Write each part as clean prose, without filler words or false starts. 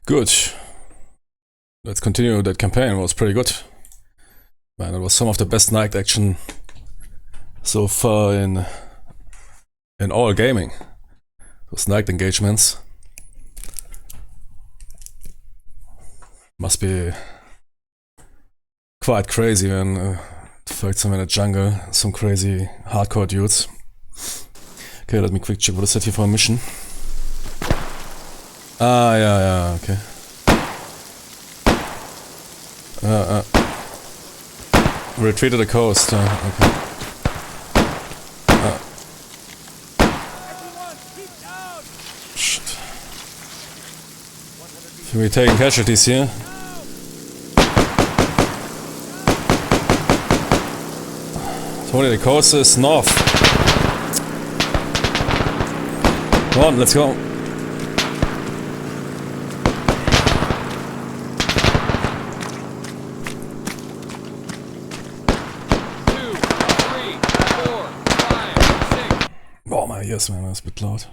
Good. Let's continue. That campaign was pretty good. Man, it was some of the best night action so far in all gaming. Those night engagements. Must be quite crazy, man. Fight some in the jungle, some crazy hardcore dudes. Okay, let me quick check what is that here for a mission. Ah, yeah, okay. Retreat to the coast, okay. Shit. We're taking casualties here. Tony, the coast is north. Come on, let's go. Oh my ears, man, that's a bit loud.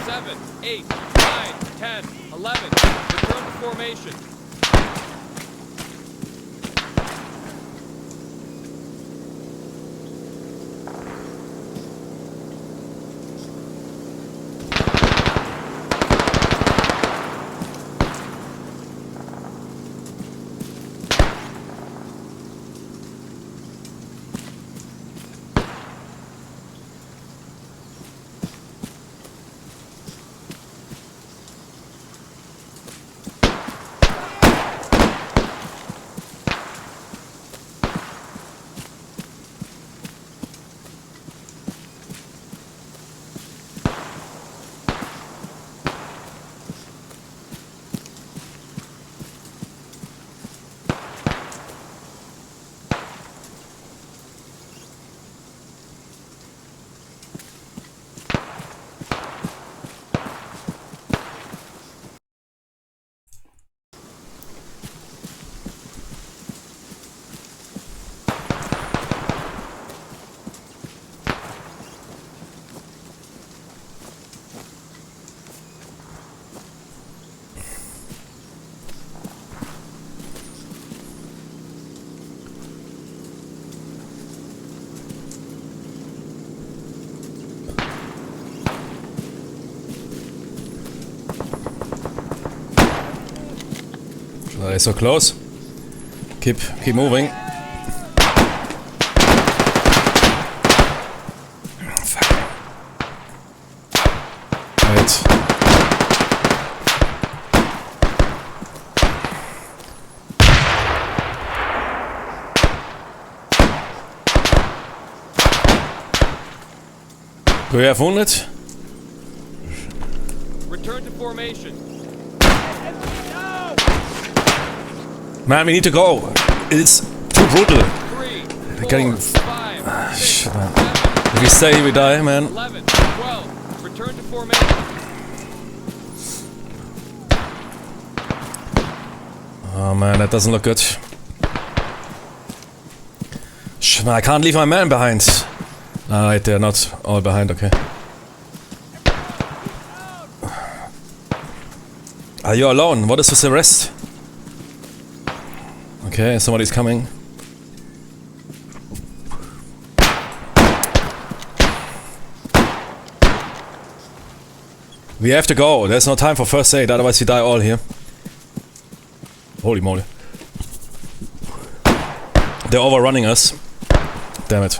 Seven, 8, 9, 10, 11. Return to formation. They're so close. Keep moving. Fuck. Wait. Do you have wounded? Return to formation. Man, we need to go. It's too brutal. 3, 4, Getting 5, 6, shit, man. 7, If we stay, we die, man. 11, 12. Return to formation. Oh man, that doesn't look good. Shit, man, I can't leave my man behind. Alright, they're not all behind, okay. Are you alone? What is with the rest? Okay, somebody's coming. We have to go. There's no time for first aid, otherwise we die all here. Holy moly. They're overrunning us. Damn it.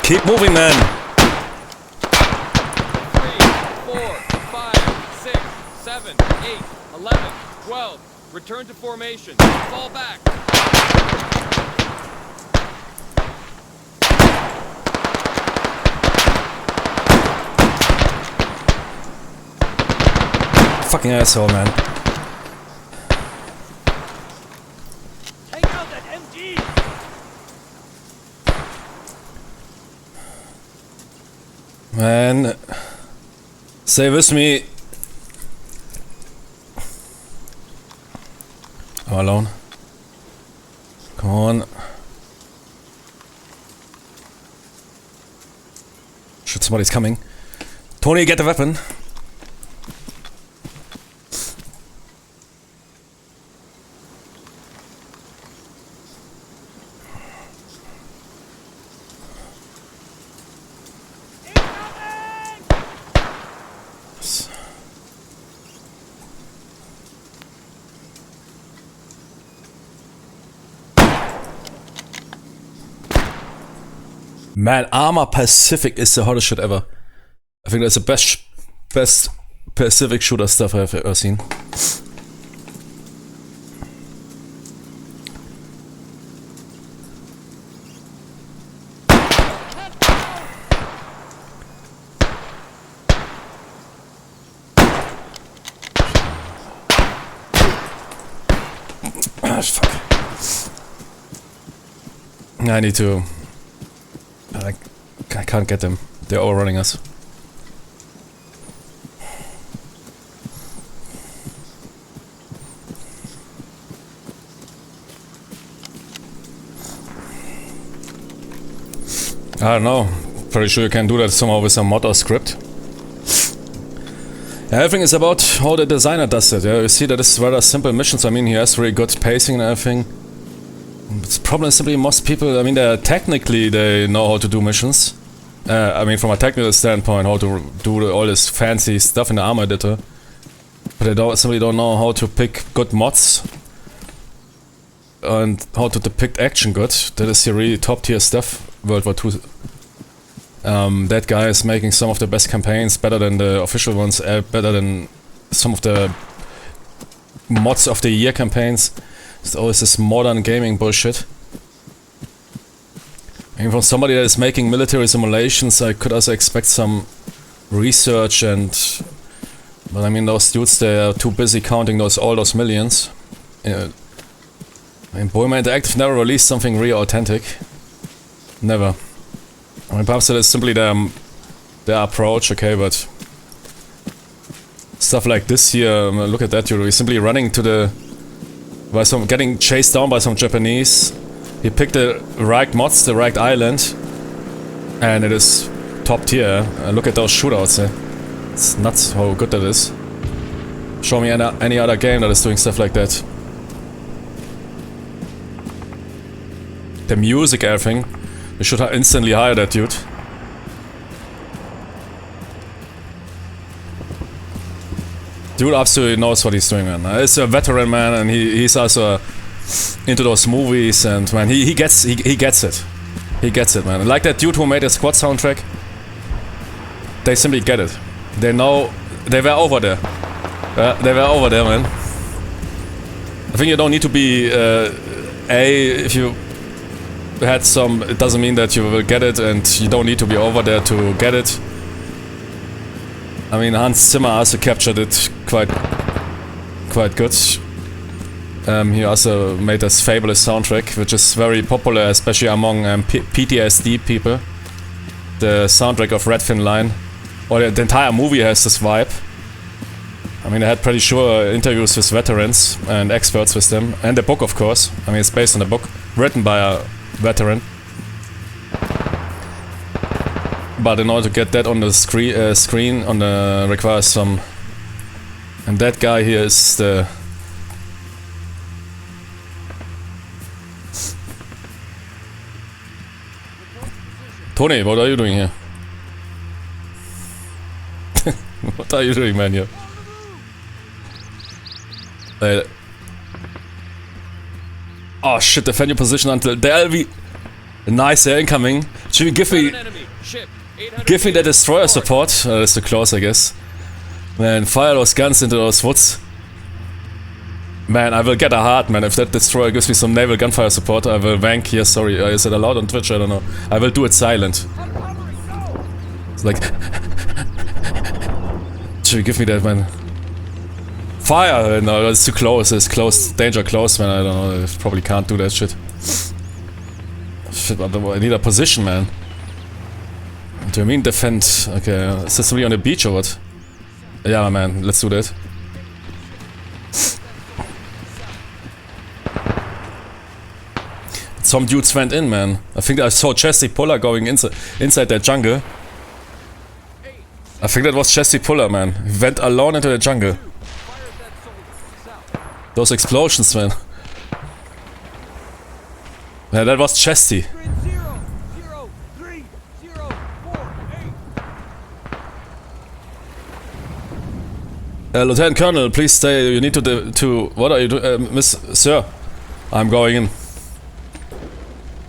Keep moving, man. 3, 4, 5, 6, 7, 8, 11, 12. Return to formation. Fall back. Fucking asshole, man. Take out that MG. Man, stay with me. I'm alone. Come on. Shit, somebody's coming. Tony, get the weapon. Man, ARMA Pacific is the hottest shit ever. I think that's the best Pacific shooter stuff I've ever seen. Ah, fuck. I need to... I can't get them. They're overrunning us. I don't know. Pretty sure you can do that somehow with some mod or script. Everything is about how the designer does it. Yeah, you see that it's rather simple missions. I mean, he has really good pacing and everything. The problem is simply most people, I mean, technically they know how to do missions. I mean, from a technical standpoint, how to do all this fancy stuff in the ARMA editor. But they simply don't know how to pick good mods. And how to depict action good. That is the really top tier stuff, World War II. That guy is making some of the best campaigns, better than the official ones, better than some of the mods of the year campaigns. It's always this modern gaming bullshit. I mean, from somebody that is making military simulations, I could also expect some research and... But I mean, those dudes, they are too busy counting all those millions. I mean, Boima Interactive never released something really authentic. Never. I mean, perhaps it is simply their approach, okay, but... Stuff like this here, look at that, you're simply running to the... getting chased down by some Japanese. He picked the right mods, the right island, and it is top tier. Look at those shootouts. It's nuts how good that is. Show me any other game that is doing stuff like that. The music, everything. We should instantly hire that dude. Dude absolutely knows what he's doing, man. He's a veteran, man, and he's also into those movies, and man, he gets it. He gets it, man. Like that dude who made the Squad soundtrack. They simply get it. They know they were over there. They were over there, man. I think you don't need to be if you had some. It doesn't mean that you will get it, and you don't need to be over there to get it. I mean, Hans Zimmer also captured it quite good. He also made this fabulous soundtrack, which is very popular, especially among PTSD people. The soundtrack of Red Fin Line, or the entire movie has this vibe. I mean, I had pretty sure interviews with veterans and experts with them, and the book, of course. I mean, it's based on a book written by a veteran. But in order to get that on the screen requires some... And that guy here is the... Tony, what are you doing here? What are you doing, man, here? Oh shit, defend your position until they'll be... Nice, they're incoming. Should we give me that destroyer support? That's too close, I guess. Man, fire those guns into those woods. Man, I will get a heart, man. If that destroyer gives me some naval gunfire support, I will wank here. Sorry, is it allowed on Twitch? I don't know. I will do it silent. It's like... Should you give me that, man? Fire! No, that's too close. It's close. Danger close, man. I don't know. I probably can't do that shit. Shit, I need a position, man. Do you mean defend? Okay, is this somebody on the beach or what? Yeah, man. Let's do that. Some dudes went in, man. I think I saw Chesty Puller going inside that jungle. I think that was Chesty Puller, man. He went alone into the jungle. Those explosions, man. Yeah, that was Chesty. Lieutenant Colonel, please stay. You need to what are you doing, Miss Sir? I'm going in.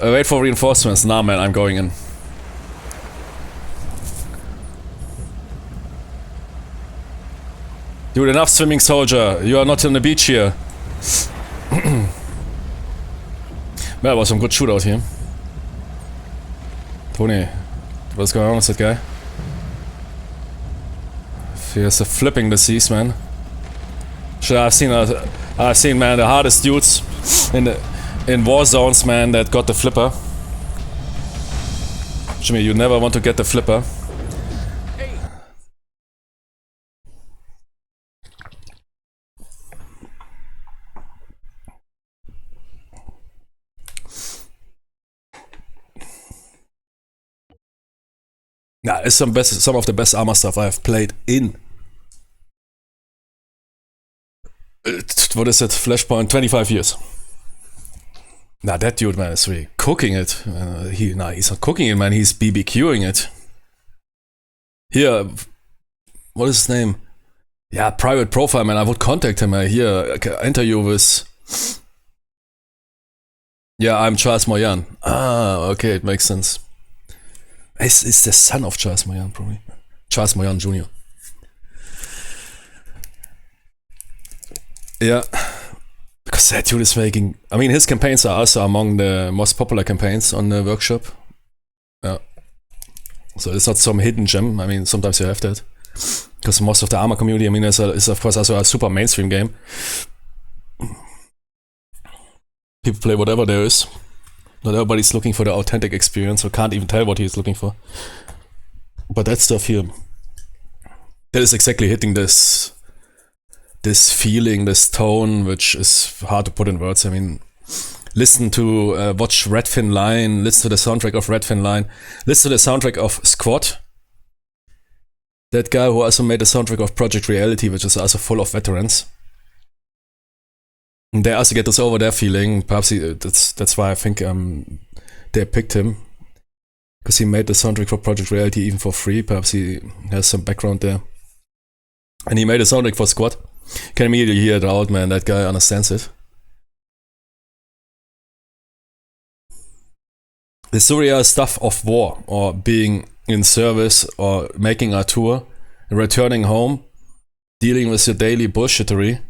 Wait for reinforcements. Nah, man, I'm going in. Dude, enough swimming, soldier. You are not on the beach here. Man, that was some good shootout here. Tony, what's going on with that guy? He has a flipping disease, man. Shit, I've seen, man, the hardest dudes in war zones, man, that got the flipper. Jimmy, you never want to get the flipper. Nah, it's some of the best ARMA stuff I have played in. What is it? Flashpoint, 25 years. Nah, that dude, man, is really cooking it. He's not cooking it, man. He's BBQing it. Here, what is his name? Yeah, private profile, man. I would contact him. Here, interview with. Yeah, I'm Charles Moyan. Ah, okay, it makes sense. It's the son of Charles Moyan, probably. Charles Moyan Jr. Yeah. Because that dude is making... I mean, his campaigns are also among the most popular campaigns on the workshop. Yeah. So it's not some hidden gem. I mean, sometimes you have that. Because most of the ARMA community, I mean, is of course also a super mainstream game. People play whatever there is. Not everybody's looking for the authentic experience, or can't even tell what he's looking for. But that stuff here, that is exactly hitting this feeling, this tone, which is hard to put in words. I mean, listen to, watch Red Fin Line, listen to the soundtrack of Red Fin Line, listen to the soundtrack of Squad. That guy who also made the soundtrack of Project Reality, which is also full of veterans. They also get this over their feeling. Perhaps that's why I think they picked him, because he made the soundtrack for Project Reality even for free. Perhaps he has some background there, and he made a soundtrack for Squad. You can immediately hear it out, man. That guy understands it. The surreal stuff of war, or being in service, or making a tour, returning home, dealing with your daily bullshittery.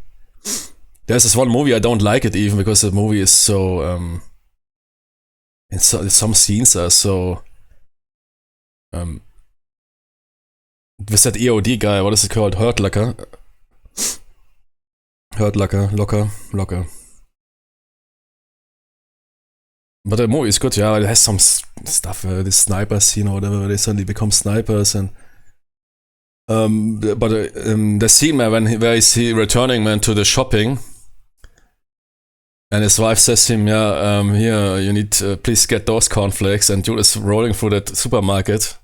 There's this one movie, I don't like it even, because the movie is so, some scenes are so, with that EOD guy, what is it called? Hurt Locker. But the movie is good, yeah, it has some stuff, the sniper scene or whatever, where they suddenly become snipers, and the scene, man, where is he returning, man, to the shopping. And his wife says to him, yeah, here, you need, please get those cornflakes. And dude is rolling through that supermarket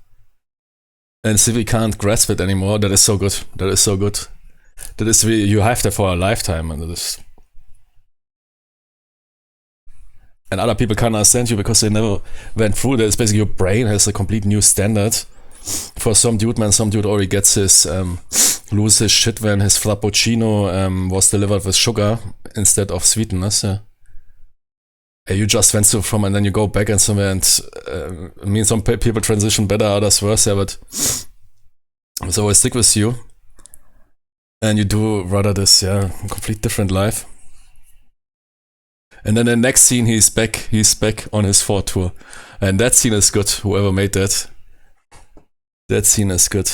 and simply can't grasp it anymore. That is so good. That is so good. That is really, you have that for a lifetime. And and other people can't understand you because they never went through that. It's basically your brain has a complete new standard. For some dude, man, some dude already gets his lose his shit when his frappuccino was delivered with sugar instead of sweetness. Yeah. You just went from and then you go back and somewhere, and I mean, some people transition better, others worse, yeah, but it's always stick with you. And you do rather this, yeah, complete different life. And then the next scene, he's back on his Ford tour. And that scene is good, whoever made that. That scene is good.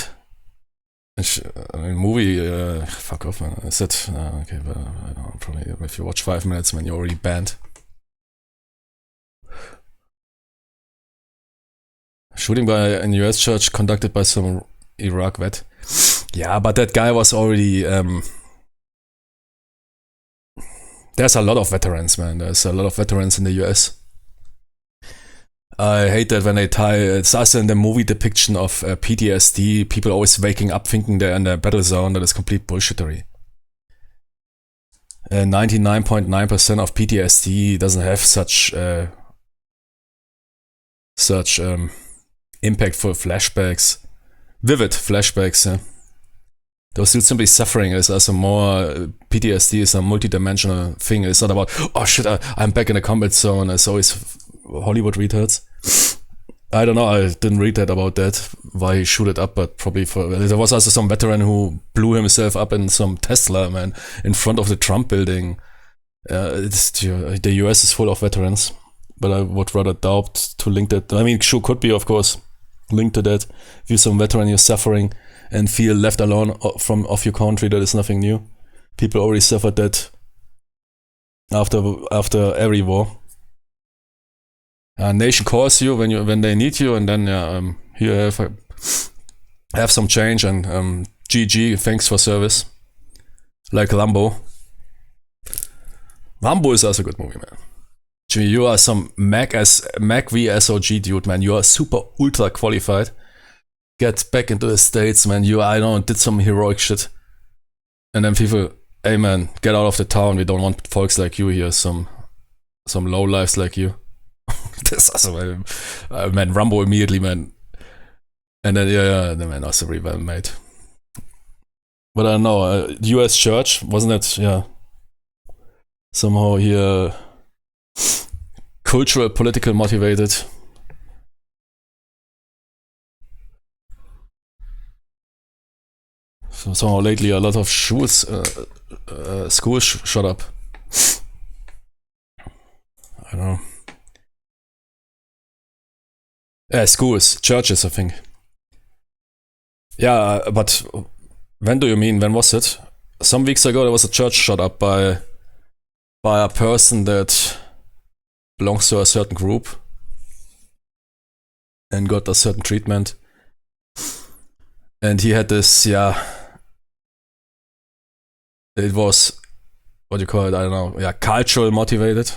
I mean, movie, fuck off, man. I said, okay, but I don't know, probably if you watch 5 minutes, man, you're already banned. Shooting by an US church conducted by some Iraq vet. Yeah, but that guy was already... there's a lot of veterans, man. There's a lot of veterans in the US. I hate that when they tie... It's also in the movie depiction of PTSD, people always waking up thinking they're in the battle zone. That is complete bullshittery. 99.9% of PTSD doesn't have such impactful flashbacks, vivid flashbacks. Yeah. Those dudes simply suffering is also more. PTSD is a multi-dimensional thing. It's not about, oh shit, I'm back in a combat zone. It's always Hollywood retards. I don't know. I didn't read that about that. Why he shoot it up, but probably there was also some veteran who blew himself up in some Tesla, man, in front of the Trump building. The US is full of veterans, but I would rather doubt to link that. I mean, sure, could be, of course, linked to that. If you're some veteran, you're suffering and feel left alone of your country, that is nothing new. People already suffered that after every war. A nation calls you when they need you, and then here have some change, and GG, thanks for service. Like Lambo. Lambo is also a good movie, man. Jimmy, you are some Mac v SOG dude, man. You are super ultra qualified. Get back into the States, man. Did some heroic shit. And then people, hey man, get out of the town. We don't want folks like you here. Some low lives like you. That's awesome, man. Rambo immediately, man. And then the man also really well made. But I don't know. U.S. church, wasn't it? Yeah. Somehow here, cultural, political motivated. So somehow lately a lot of schools shut up. I don't know. Yeah, schools, churches, I think. Yeah, but when do you mean? When was it? Some weeks ago there was a church shut up by a person that belongs to a certain group and got a certain treatment. And he had this, it was, what do you call it? I don't know. Yeah, cultural motivated.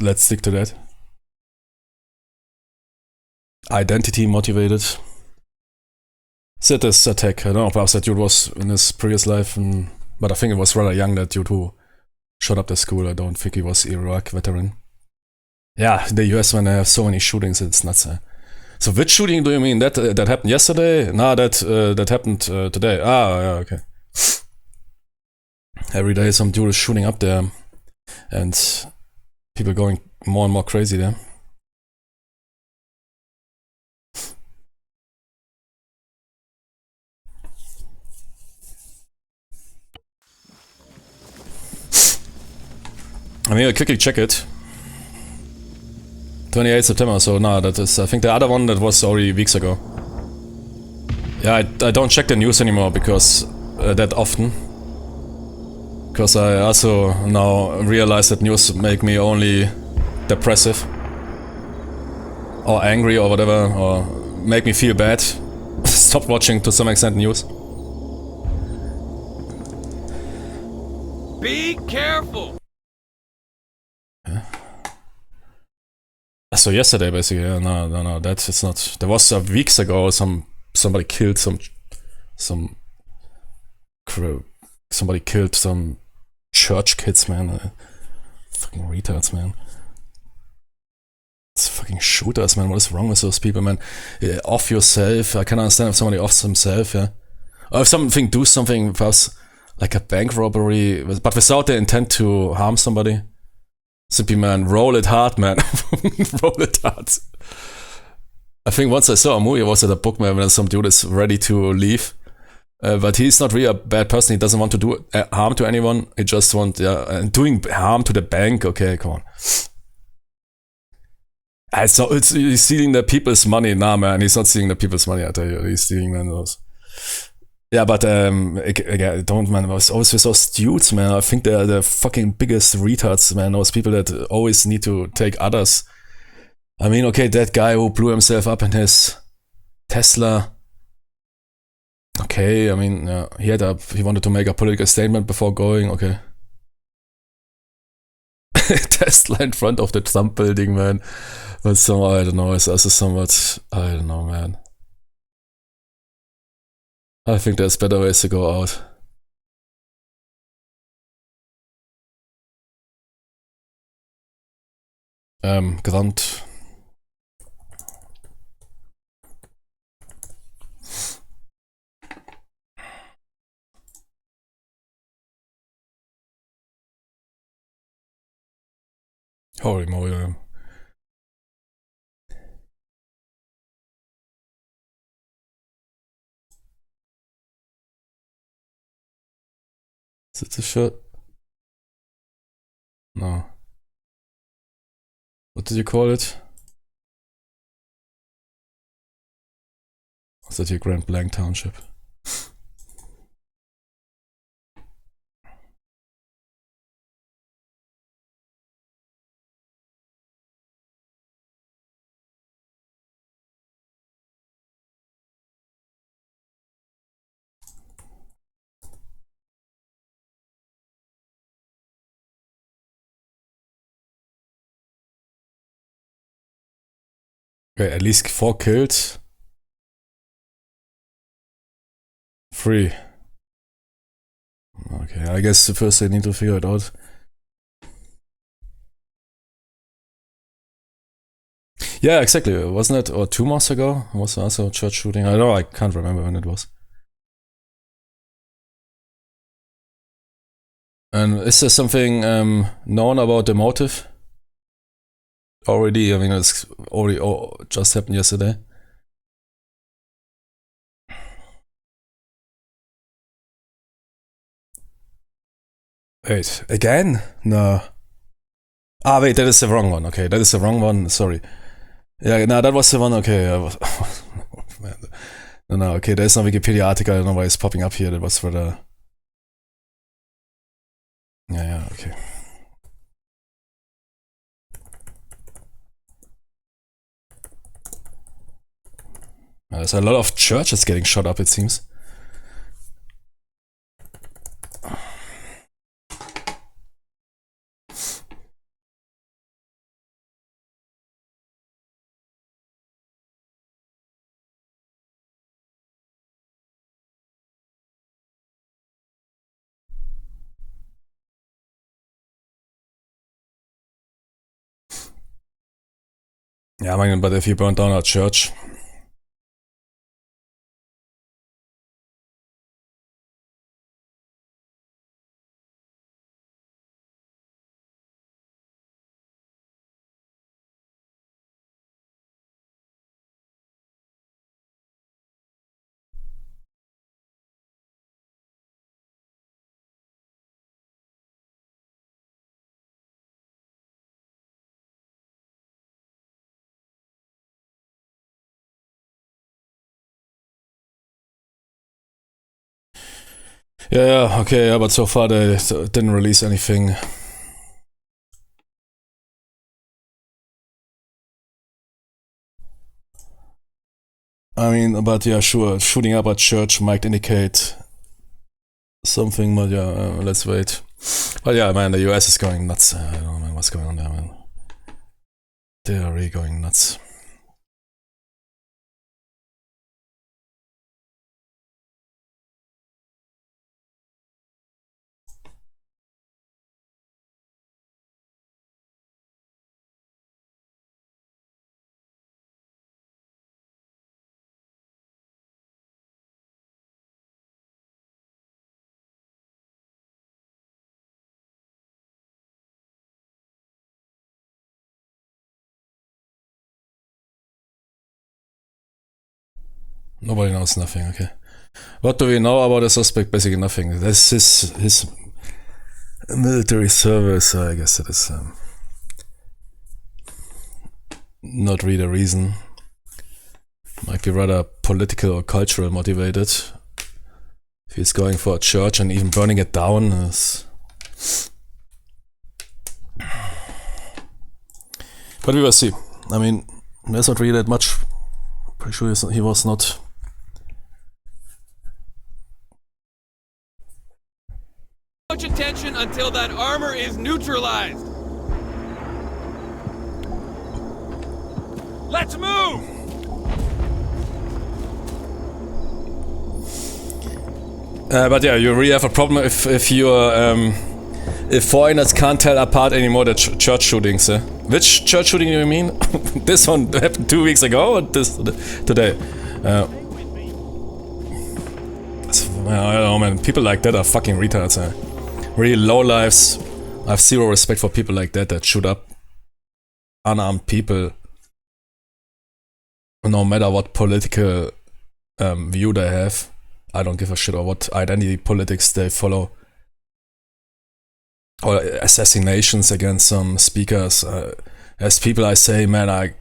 Let's stick to that. Identity motivated. Said this attack. I don't know, perhaps that dude was in his previous life, but I think it was rather young, that dude who shot up the school. I don't think he was Iraq veteran. Yeah, the US, when they have so many shootings, it's nuts. So which shooting do you mean? That happened yesterday? Nah, that happened today. Ah, yeah, okay. Every day some dude is shooting up there, and people going more and more crazy there. I mean, I'll quickly check it. 28 September, so nah, that is, I think the other one that was already weeks ago. Yeah, I don't check the news anymore because that often. Because I also now realize that news make me only depressive. Or angry or whatever, or make me feel bad. Stop watching to some extent news. Be careful! So yesterday, basically, yeah, no, that's not. There was weeks ago somebody killed somebody killed some church kids, man. Fucking retards, man. It's fucking shooters, man. What is wrong with those people, man? Off yourself. I can understand if somebody offs himself, yeah. Or if something do something perhaps like a bank robbery, but without the intent to harm somebody. Simply, man, roll it hard, man. Roll it hard. I think once I saw a movie, I was at a book, man, when some dude is ready to leave. But he's not really a bad person. He doesn't want to do harm to anyone. He just wants, and doing harm to the bank. Okay, come on. He's stealing the people's money. Nah, man, he's not stealing the people's money. I tell you, he's stealing man those. Yeah, but again, don't, man. I was always with those dudes, man. I think they're the fucking biggest retards, man. Those people that always need to take others. I mean, okay, that guy who blew himself up in his Tesla. Okay, I mean, he wanted to make a political statement before going. Okay. Tesla in front of the Trump building, man. But somehow, I don't know. It's also somewhat, I don't know, man. I think there's better ways to go out. Grant. Holy moly, man. Is it the shirt? No. What did you call it? Was that your Grand Blanc Township? Okay, at least 4 kills. 3. Okay, I guess first I need to figure it out. Yeah, exactly. Wasn't it, or 2 months ago? Was also a church shooting? I know, I can't remember when it was. And is there something known about the motive? Already, I mean, it's already just happened yesterday. Wait, again? No. Ah, wait, that is the wrong one. Okay, that is the wrong one. Sorry. Yeah, no, that was the one. Okay. No, okay, there's no Wikipedia article. I don't know why it's popping up here. That was for the. Yeah, okay. There's a lot of churches getting shot up, it seems. Yeah, I mean, but if you burn down a church. Yeah, okay, yeah, but so far they didn't release anything. I mean, but yeah, sure, shooting up a church might indicate something, but yeah, let's wait. But yeah, man, the US is going nuts. I don't know, man, what's going on there, man. They're really going nuts. Nobody knows nothing, okay. What do we know about the suspect? Basically nothing. That's his military service, I guess it is not really a reason. Might be rather political or cultural motivated. If he's going for a church and even burning it down is... But we will see. I mean, there's not really that much. Pretty sure he was not... Much attention until that armor is neutralized. Let's move! But yeah, you really have a problem if you're if foreigners can't tell apart anymore the church shootings. Which church shooting do you mean? This one happened 2 weeks ago or this today? I don't know, man. People like that are fucking retards. Really low lives. I have zero respect for people like that shoot up unarmed people, no matter what political view they have. I don't give a shit or what identity politics they follow. Or assassinations against some speakers. As people I say, man, I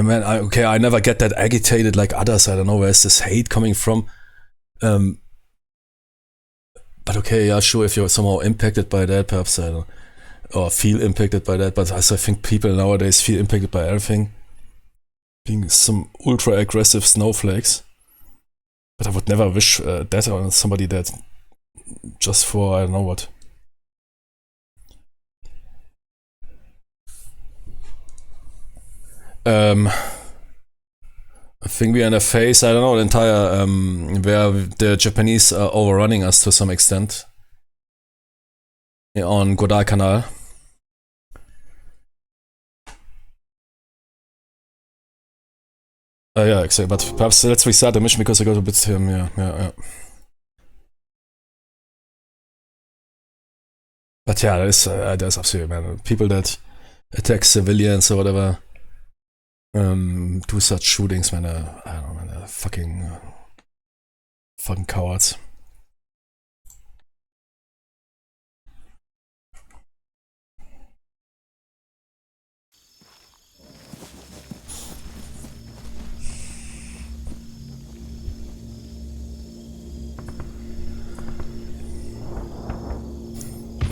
never get that agitated like others. I don't know where's this hate coming from. But okay, yeah, sure, if you're somehow impacted by that, perhaps I don't, or feel impacted by that, but I think people nowadays feel impacted by everything. Being some ultra aggressive snowflakes. But I would never wish that on somebody that just for, I don't know what. I think we're in a phase, I don't know, the entire, where the Japanese are overrunning us to some extent. On Guadalcanal. Yeah, exactly, but perhaps let's restart the mission because I got a bit, yeah. But yeah, there's absolutely, man, people that attack civilians or whatever, do such shootings, man, I don't know, man, they're fucking cowards.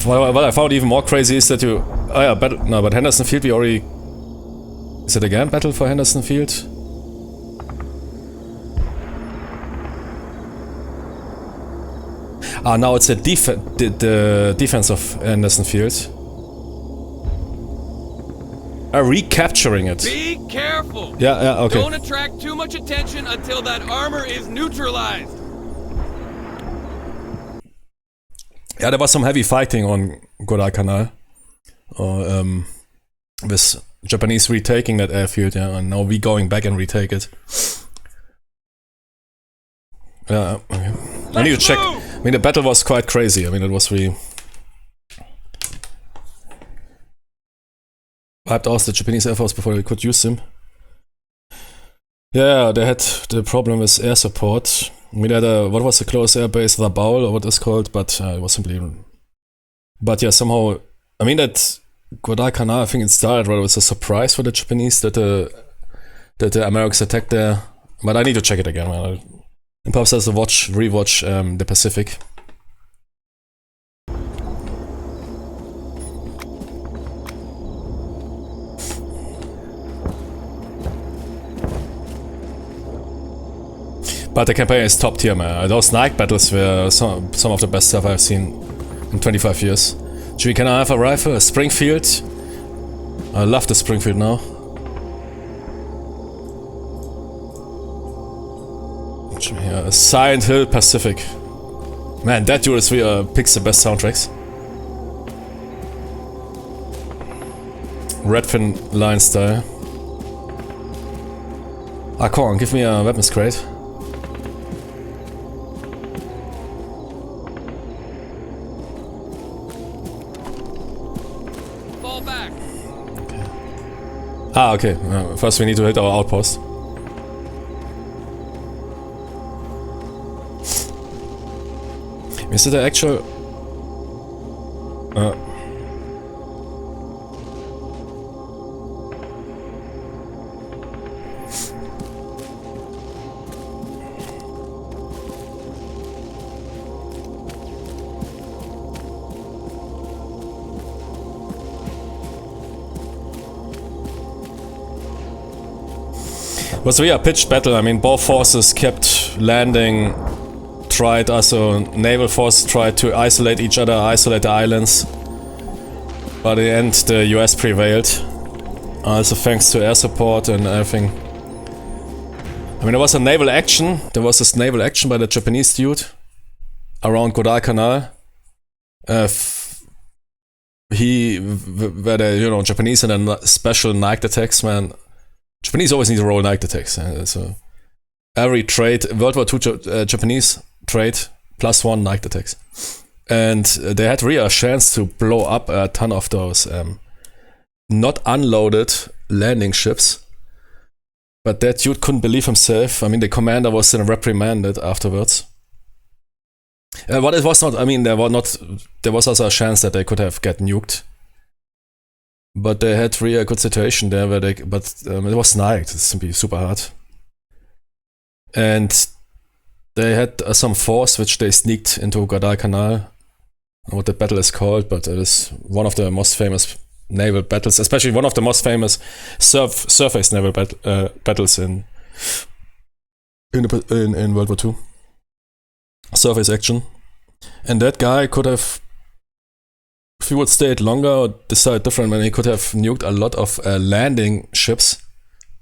What I found even more crazy is that you... Oh yeah, but Henderson Field we already... Is it again battle for Henderson Field? Ah, now it's the defense of Henderson Field. Recapturing it. Be careful! Yeah, okay. Don't attract too much attention until that armor is neutralized. Yeah, there was some heavy fighting on Guadalcanal. With Japanese retaking that airfield, yeah, and now we going back and retake it. Yeah, okay. I need to check. I mean, the battle was quite crazy. I mean, it was really... Wiped out the Japanese Air Force before they could use them. Yeah, they had the problem with air support. I mean, they had a, what was the close air base, the Baul, or what it's called, but it was simply... But yeah, somehow... I mean, that Guadalcanal, I think it started, right? It was a surprise for the Japanese that the Americans attacked there. But I need to check it again, man. And perhaps as a rewatch the Pacific. But the campaign is top tier, man. Those night battles were some of the best stuff I've seen in 25 years. Jimmy, can I have a rifle? A Springfield? I love the Springfield now. Jimmy, a Silent Hill Pacific. Man, that dude is really picks the best soundtracks. Redfin line style. Ah, come on, give me a weapons crate. Ah, okay. First we need to hit our outpost. Is it the actual... It was really a pitched battle. I mean, both forces kept landing, tried also, naval forces tried to isolate each other, isolate the islands. But in the end, the US prevailed. Also thanks to air support and everything. I mean, there was a naval action. There was this naval action by the Japanese dude around Guadalcanal. Where the, you know, Japanese and then special night attacks, man. Japanese always need to roll night attacks. So every trade, World War II Japanese trade, +1 night attacks. And they had really a chance to blow up a ton of those not unloaded landing ships. But that dude couldn't believe himself. I mean, the commander was then reprimanded afterwards. But it was not, I mean, there was also a chance that they could have get nuked. But they had really a good situation there where it was sniped. It's simply super hard. And they had some force which they sneaked into Guadalcanal. I don't know what the battle is called, but it is one of the most famous naval battles, especially one of the most famous surface naval battles in World War II. Surface action. And that guy could have, if he would stayed longer or decided different, then he could have nuked a lot of landing ships,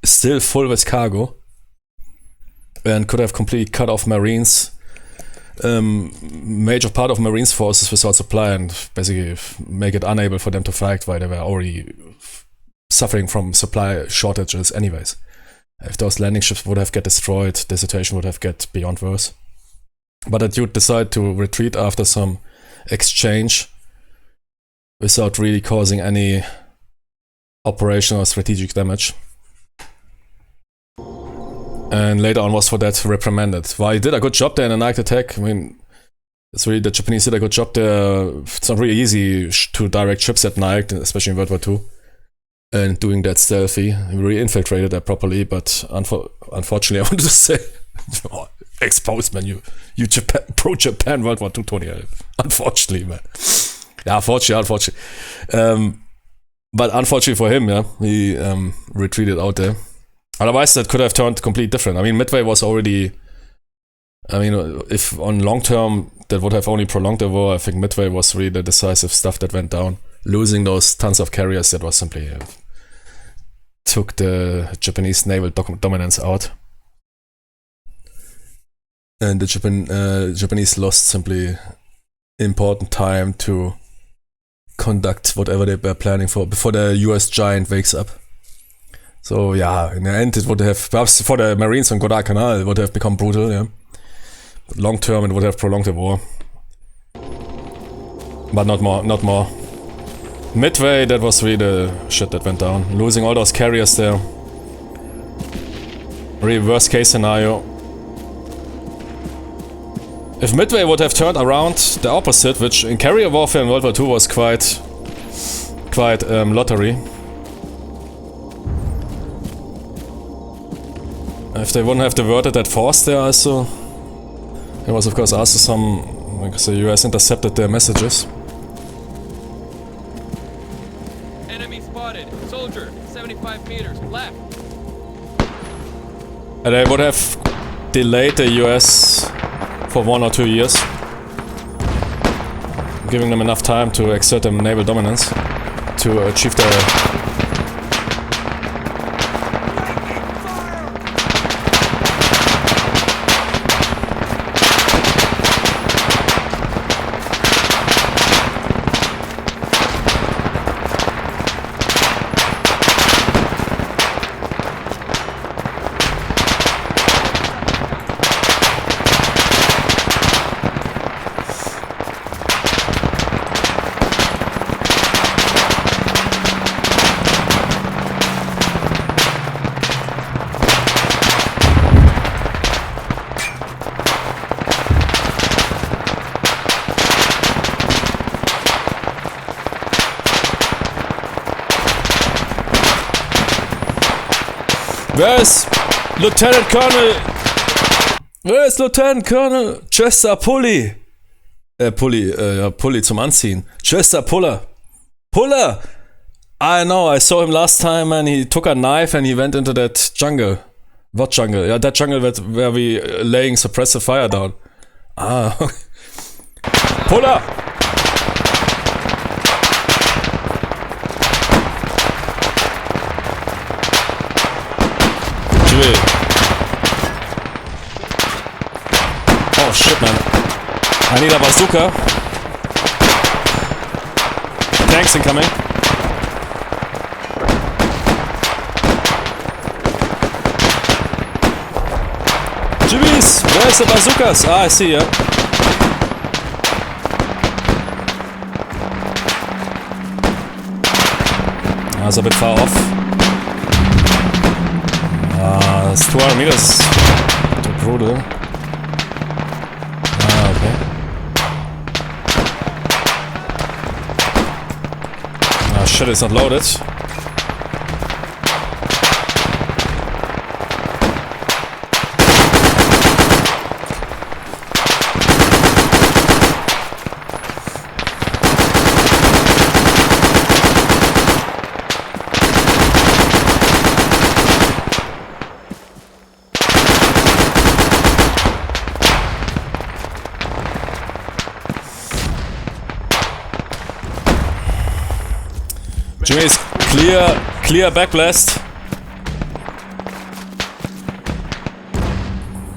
still full with cargo, and could have completely cut off Marines, major part of Marines forces without supply, and basically make it unable for them to fight while they were already suffering from supply shortages anyways. If those landing ships would have get destroyed, the situation would have get beyond worse. But the dude decided to retreat after some exchange without really causing any operational or strategic damage. And later on was for that reprimanded. While he did a good job there in the night attack, I mean, it's really, the Japanese did a good job there. It's not really easy to direct ships at night, especially in World War II. And doing that stealthy, he really infiltrated that properly, but unfortunately I wanted to say, exposed, man, you Japan, pro-Japan World War II 20. Unfortunately, man. Yeah, unfortunately. But unfortunately for him, yeah, he retreated out there. Otherwise, that could have turned completely different. I mean, Midway was already... I mean, if on long term, that would have only prolonged the war, I think Midway was really the decisive stuff that went down. Losing those tons of carriers, that was simply... took the Japanese naval dominance out. And the Japanese lost simply important time to conduct whatever they were planning for before the US giant wakes up. So yeah, in the end it would have, perhaps for the Marines on Guadalcanal, it would have become brutal, yeah. But long term it would have prolonged the war. But not more. Midway, that was really the shit that went down. Losing all those carriers there. Really worst case scenario. If Midway would have turned around the opposite, which in carrier warfare in World War II was quite lottery. If they wouldn't have diverted that force there also, there was of course also some, like the US intercepted their messages. Enemy spotted. Soldier, 75 meters left. And they would have delayed the US for 1 or 2 years, giving them enough time to exert their naval dominance to achieve their... Where is Lieutenant Colonel? Where is Lieutenant Colonel? Chester Pulley. Pulley zum Anziehen. Chester Puller. Puller! I know, I saw him last time and he took a knife and he went into that jungle. What jungle? Yeah, that jungle where we laying suppressive fire down. Ah. Puller! Drill. Oh shit, man. I need a bazooka. Tanks incoming. Jimmy's! Where's the bazookas? Ah, I see ya. That's a bit far off. It's 200 meters. Too brutal. Ah, okay. Ah, shit, it's not loaded. Jimmy's clear backblast.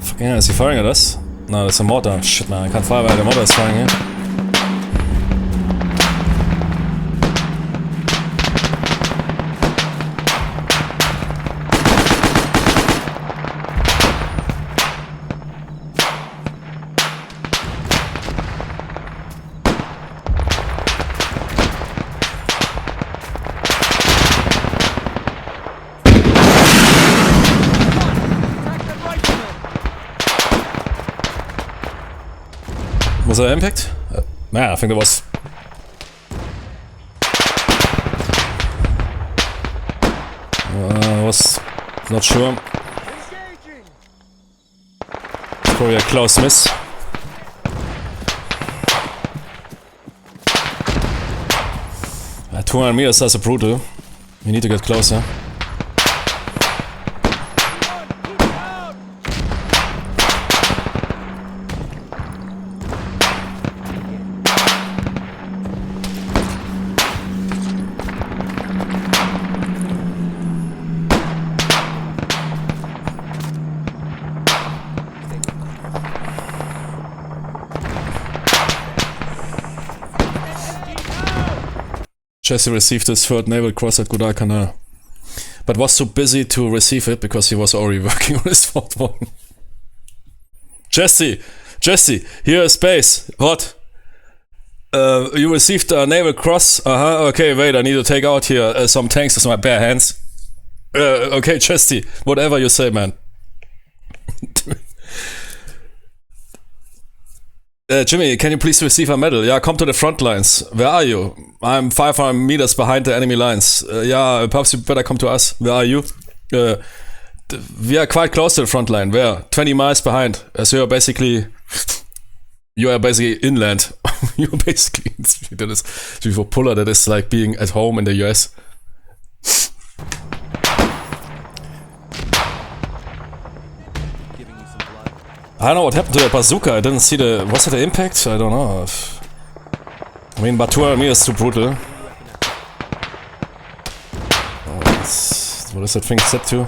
Fucking hell, is he firing at us? No, that's a mortar. Shit, man, I can't fire while the mortar is firing here. Was that impact? Yeah, I think it was. I was not sure. It's probably a close miss. At 200 meters, that's a brutal. We need to get closer. Jesse received his third naval cross at Guadalcanal, but was too busy to receive it because he was already working on his fourth one. Jesse, here is base. What? You received a naval cross? Okay, wait, I need to take out here some tanks with my bare hands. Okay, Jesse, whatever you say, man. Jimmy, can you please receive a medal? Yeah, come to the front lines. Where are you? I'm 500 meters behind the enemy lines. Yeah, perhaps you better come to us. Where are you? We are quite close to the front line. Where? 20 miles behind. So you are basically inland. You're basically, that is, for Puller, that is like being at home in the US. I don't know what happened to the bazooka. I didn't see the... Was it the impact? I don't know. I mean, but 200 meters is too brutal. What is that thing set to?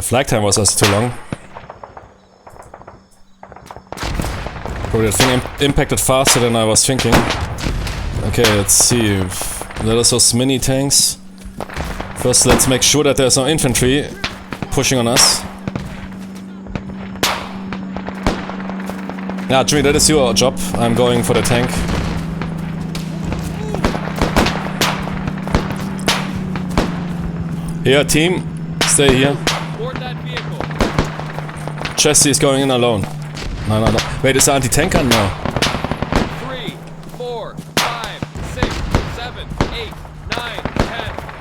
Flag time was also too long. Probably the thing impacted faster than I was thinking. Okay, let's see. That is those mini tanks. First, let's make sure that there's no infantry pushing on us. Yeah, Jimmy, that is your job. I'm going for the tank. Here, team, stay here. Jesse is going in alone. No. Wait, is the anti-tank gun now? 3, 4, 5, 6, 7, 8, 9, 10,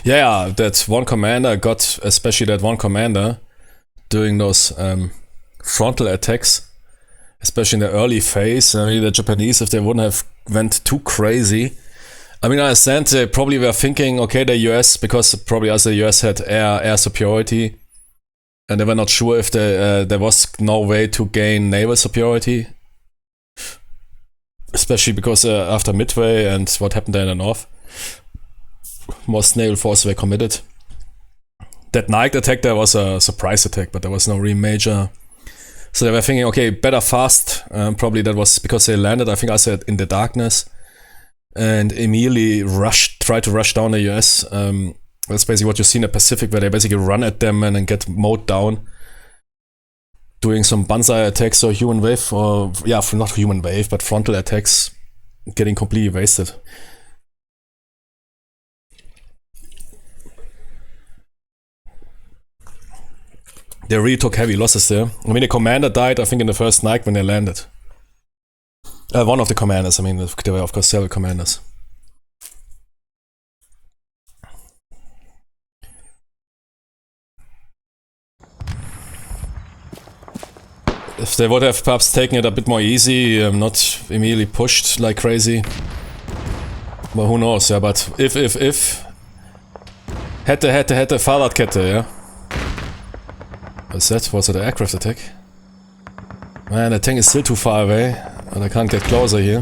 Yeah, that one commander got, especially that one commander, doing those frontal attacks, especially in the early phase. I mean, the Japanese, if they wouldn't have went too crazy. I mean, I understand they probably were thinking, okay, the US, because probably as the US had air superiority, and they were not sure if there was no way to gain naval superiority. Especially because after Midway and what happened there in the north, most naval forces were committed. That night attack there was a surprise attack, but there was no really major. So they were thinking, okay, better fast. Probably that was because they landed, I think I said, in the darkness, and immediately tried to rush down the US. That's basically what you see in the Pacific, where they basically run at them and then get mowed down. Doing some banzai attacks or human wave, or yeah, not human wave, but frontal attacks, getting completely wasted. They really took heavy losses there. I mean, the commander died, I think, in the first night when they landed. One of the commanders, I mean, there were of course several commanders. If they would have perhaps taken it a bit more easy, not immediately pushed like crazy. Well, who knows, yeah, but if. Hätte, Fahrradkette, yeah. What's that? Was it an aircraft attack? Man, the tank is still too far away, and I can't get closer here.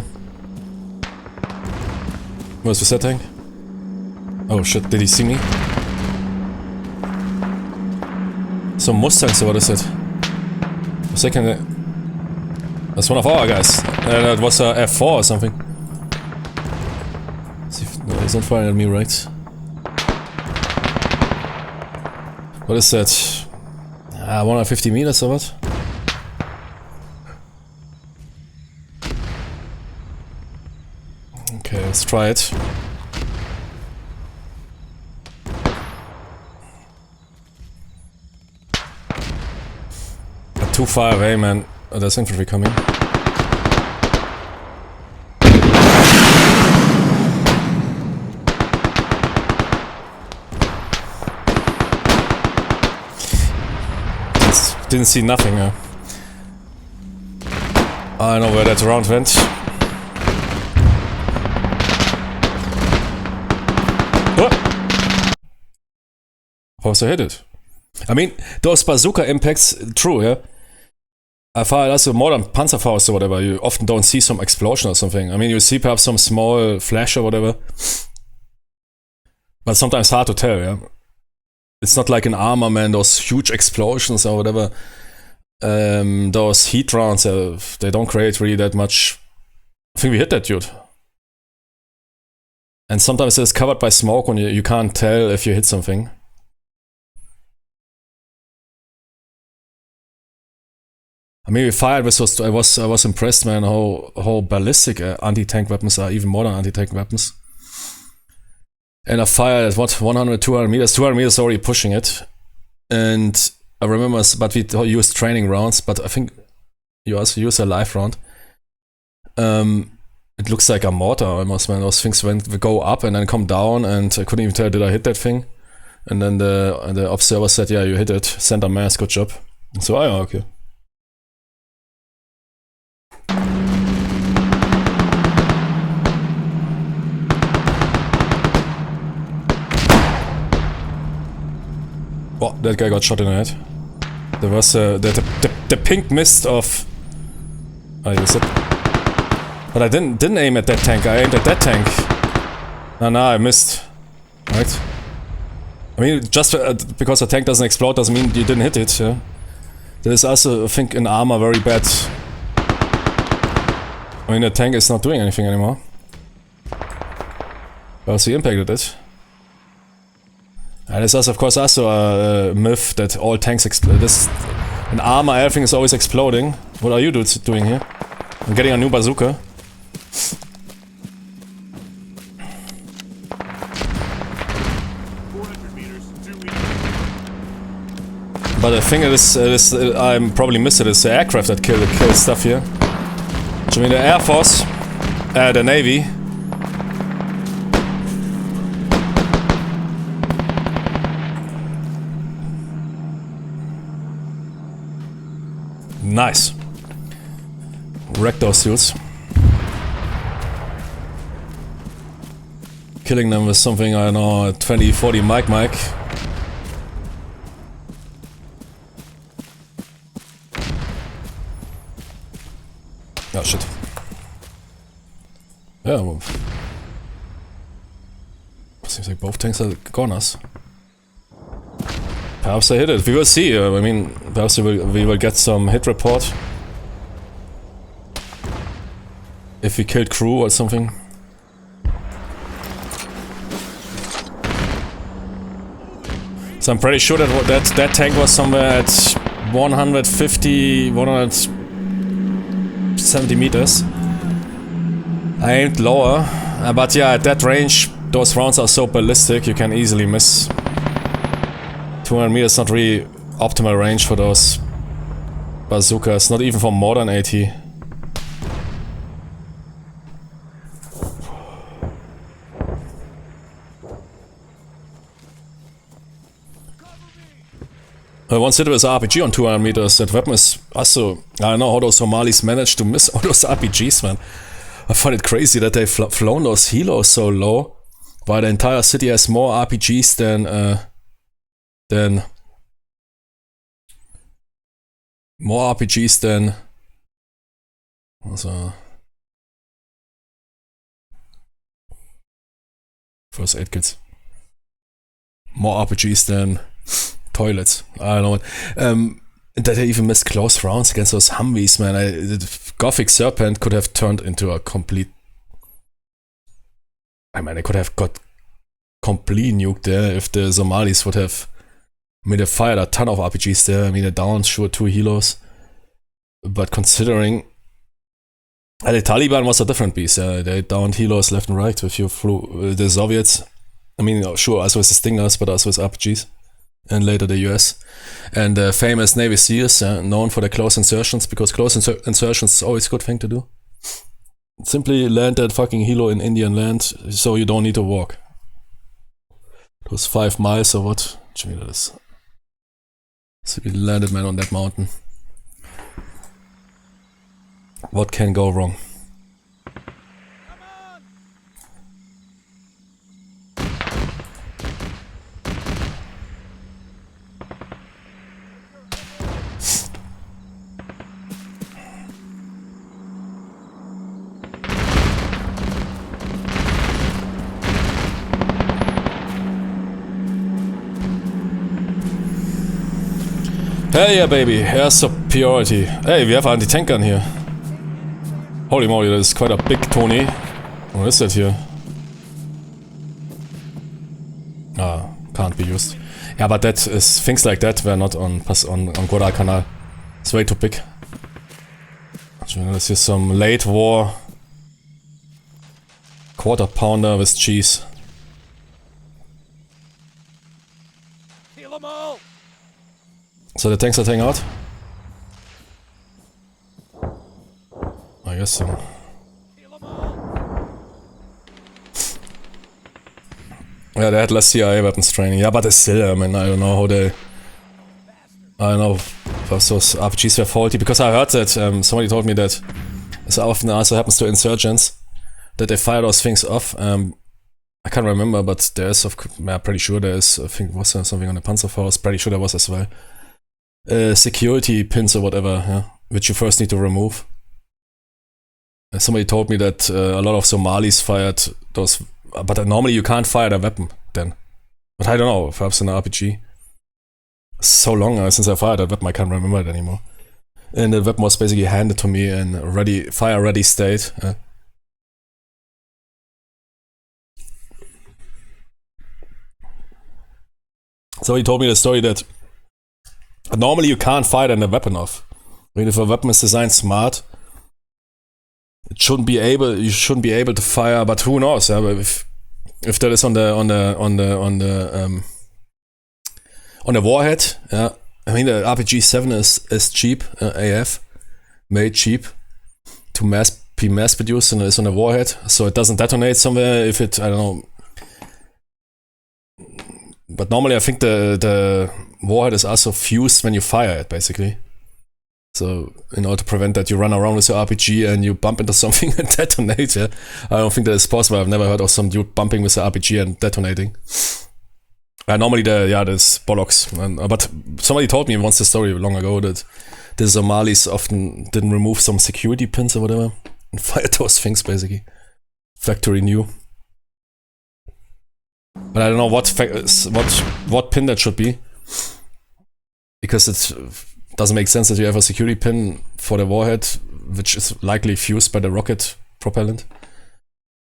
Where's the tank? Oh shit, did he see me? Some Mustangs, or what is it? Second, that's one of our guys. That was a F4 or something. See if, no, he's not firing at me, right? What is that? 150 meters or what? Okay, let's try it. Too far away, man. Oh, there's infantry coming. Didn't see nothing. I know where that round went. Oh! How was I hit it? I mean, those bazooka impacts, true, yeah? I fired also modern Panzerfaust or whatever, you often don't see some explosion or something. I mean, you see perhaps some small flash or whatever. But sometimes hard to tell, yeah? It's not like an ARMA, man, those huge explosions or whatever. Those heat rounds, they don't create really that much. I think we hit that dude. And sometimes it's covered by smoke and you can't tell if you hit something. I mean, we fired with those. I was impressed, man, how ballistic anti-tank weapons are, even modern anti-tank weapons. And I fired at what, 100, 200 meters? 200 meters already pushing it. And I remember, but we used training rounds, but I think you also use a live round. It looks like a mortar almost, man. Those things go up and then come down, and I couldn't even tell, did I hit that thing? And then the observer said, yeah, you hit it. Center mass, good job. So, oh, yeah, okay. Oh, that guy got shot in the head. There was the pink mist of... I used it. But I didn't aim at that tank, I aimed at that tank. Nah, I missed. Right? I mean, just because a tank doesn't explode doesn't mean you didn't hit it, yeah? There's also, I think, in ARMA very bad... I mean, the tank is not doing anything anymore. Because he impacted it. And there's also, of course, also a myth that all tanks explode. In ARMA, everything is always exploding. What are you doing here? I'm getting a new bazooka. But the thing is, I probably missed it, is the aircraft that kills stuff here. I mean, the Air Force, the Navy. Nice. Wreck those suits. Killing them with something, I don't know, 20-40 Mike. Oh shit. Yeah, well, seems like both tanks are goners. Perhaps they hit it. We will see. I mean, perhaps we will get some hit report. If we killed crew or something. So I'm pretty sure that tank was somewhere at 150, 170 meters. I aimed lower, but yeah, at that range, those rounds are so ballistic, you can easily miss. 200 meters not really optimal range for those bazookas, not even for modern AT. Once hit with RPG on 200 meters, that weapon is also... I don't know how those Somalis managed to miss all those RPGs, man. I find it crazy that they've flown those helos so low, while the entire city has more RPGs than... More RPGs than... Also... First aid kits. More RPGs than... Toilets. I don't know. That they even missed close rounds against those Humvees, man. The Gothic Serpent could have turned into a complete... I mean, they could have got complete nuked there if the Somalis would have... I mean, they fired a ton of RPGs there. I mean, they downed, sure, 2 helos. But considering... the Taliban was a different beast. They downed helos left and right if you flew the Soviets. I mean, sure, as with the Stingers, but also with RPGs. And later the US. And famous Navy SEALs, known for their close insertions, because close insertions is always a good thing to do. Simply land that fucking helo in Indian land, so you don't need to walk. It was 5 miles or what? Jimmy, that is. So we landed, man, on that mountain. What can go wrong? Hey, yeah, baby, air superiority. Hey, we have an anti-tank gun here. Holy moly, that is quite a big Tony. What is that here? Ah, can't be used. Yeah, but that is things like that were not on Guadalcanal. It's way too big. Let's use some late war quarter pounder with cheese. Kill 'em all. So the tanks are taking out? I guess so. Yeah, they had less CIA weapons training. Yeah, but still, I mean, I don't know how they... I don't know if those RPGs were faulty, because I heard that somebody told me that so often also happens to insurgents, that they fire those things off. I can't remember, but there's, I'm pretty sure there is, I think was there something on the Panzerfaust, pretty sure there was as well. Security pins or whatever, yeah, which you first need to remove. Somebody told me that a lot of Somalis fired those, but normally you can't fire the weapon then. But I don't know, perhaps in an RPG. So long since I fired that weapon, I can't remember it anymore. And the weapon was basically handed to me in ready, fire-ready state. So he told me the story that normally you can't fire the weapon off. I mean, if a weapon is designed smart, it shouldn't be able. You shouldn't be able to fire. But who knows? If that is on the warhead, yeah. I mean, the RPG-7 is cheap, AF, made cheap to be mass produced, and it's on the warhead, so it doesn't detonate somewhere. If it, I don't know. But normally, I think the warhead is also fused when you fire it, basically. So in order to prevent that, you run around with your RPG and you bump into something and detonate. Yeah, I don't think that is possible. I've never heard of some dude bumping with the RPG and detonating. Normally, there's bollocks. But somebody told me once the story long ago that the Somalis often didn't remove some security pins or whatever and fired those things basically. Factory new. But I don't know what pin that should be, because it doesn't make sense that you have a security pin for the warhead, which is likely fused by the rocket propellant.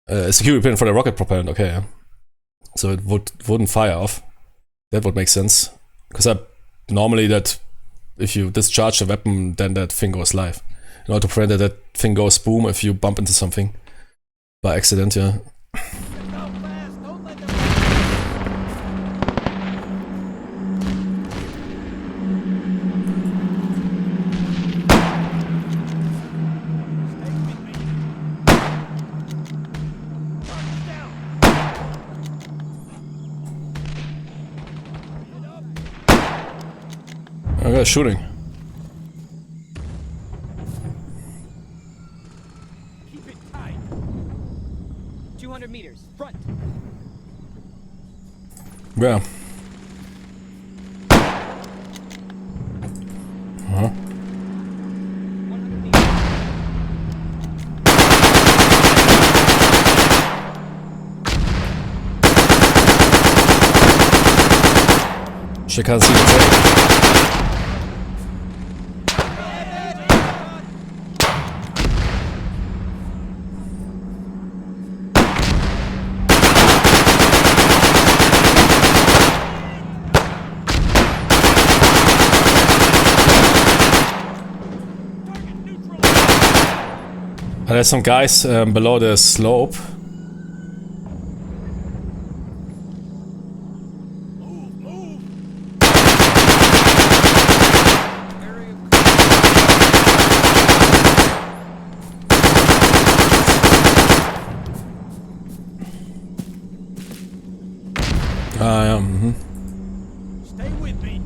A security pin for the rocket propellant, okay, yeah. So it wouldn't fire off. That would make sense, because normally that if you discharge the weapon, then that thing goes live. In order to prevent that thing goes boom if you bump into something by accident, yeah. Okay, shooting. Keep it tight. 200 meters, front. Where? Uh-huh. 100 meters. She can't see the tank. There's some guys below the slope. Yeah, Stay with me.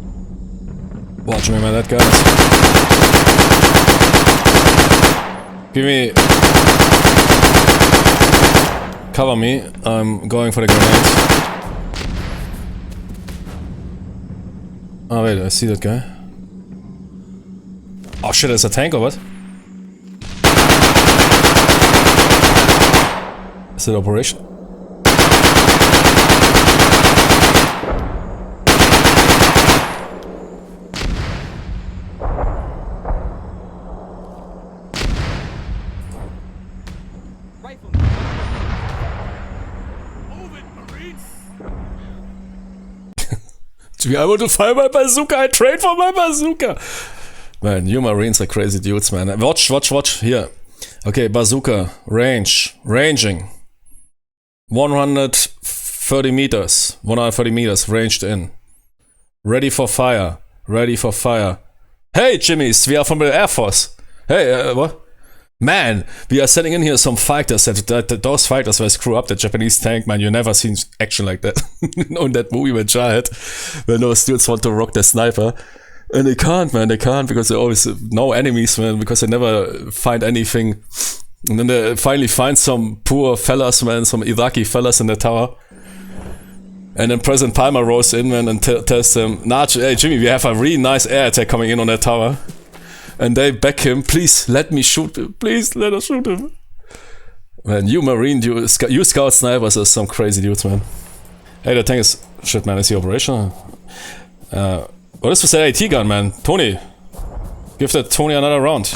Watch me, man, that guy. Give me... Cover me, I'm going for the grenade. Oh wait, I see that guy. Oh shit, there's a tank or what? Is it operation? To be able to fire my bazooka, I trade for my bazooka. Man, you Marines are crazy dudes, man. Watch, here. Okay, bazooka, ranging. 130 meters, ranged in. Ready for fire. Hey, Jimmies, we are from the Air Force. Hey, what? Man, we are sending in here some fighters. Those fighters will screw up the Japanese tank, man. You never seen action like that. In that movie with Child, when those dudes want to rock the sniper. And they can't, man. They can't because they always no enemies, man. Because they never find anything. And then they finally find some poor fellas, man. Some Iraqi fellas in the tower. And then President Palmer rolls in, man, and tells them, nah, hey, Jimmy, we have a really nice air attack coming in on that tower. And they back him, please let me shoot him, please let us shoot him. Man, you Marine, you scout snipers are some crazy dudes, man. Hey, the tank is, shit man, is he operational? What is with that AT gun, man? Tony, give that Tony another round.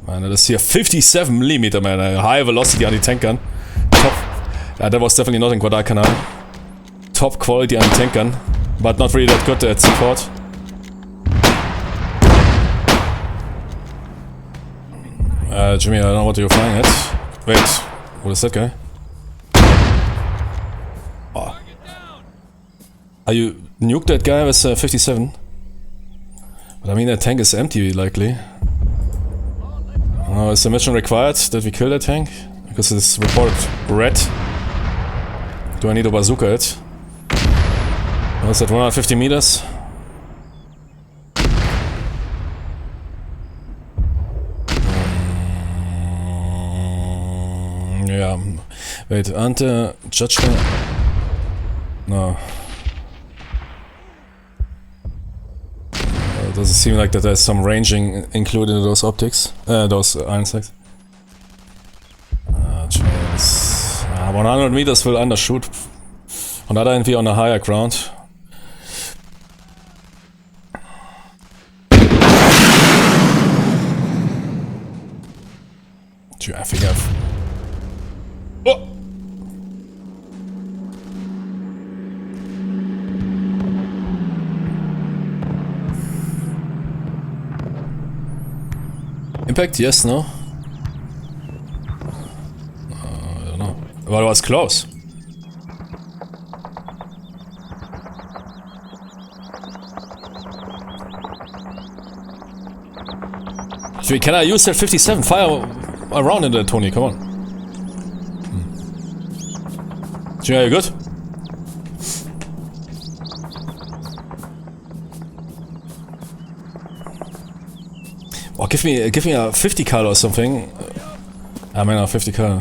Man, that is here 57mm, man, a high velocity anti-tank gun. Top, that was definitely not in Guadalcanal. Top quality anti-tank gun, but not really that good at support. Jimmy, I don't know what you're flying at. Wait, what is that guy? Oh. Are you nuked that guy with 57? But I mean, that tank is empty, likely. Oh, is the mission required that we kill that tank? Because it's reported red. Do I need to bazooka it? Was that 150 meters? Yeah. Wait, Ante, judgment. No. Doesn't seem like that there's some ranging included in those optics. Those iron sights. 100 meters will undershoot. On the other hand, we're on a higher ground. I think I've... Oh! Impact, yes, no? I don't know. Well, it was close. Can I use that 57? Fire around in there, Tony, come on. Yeah, you good? Oh, give me a 50 cal or something. I mean, a 50 cal.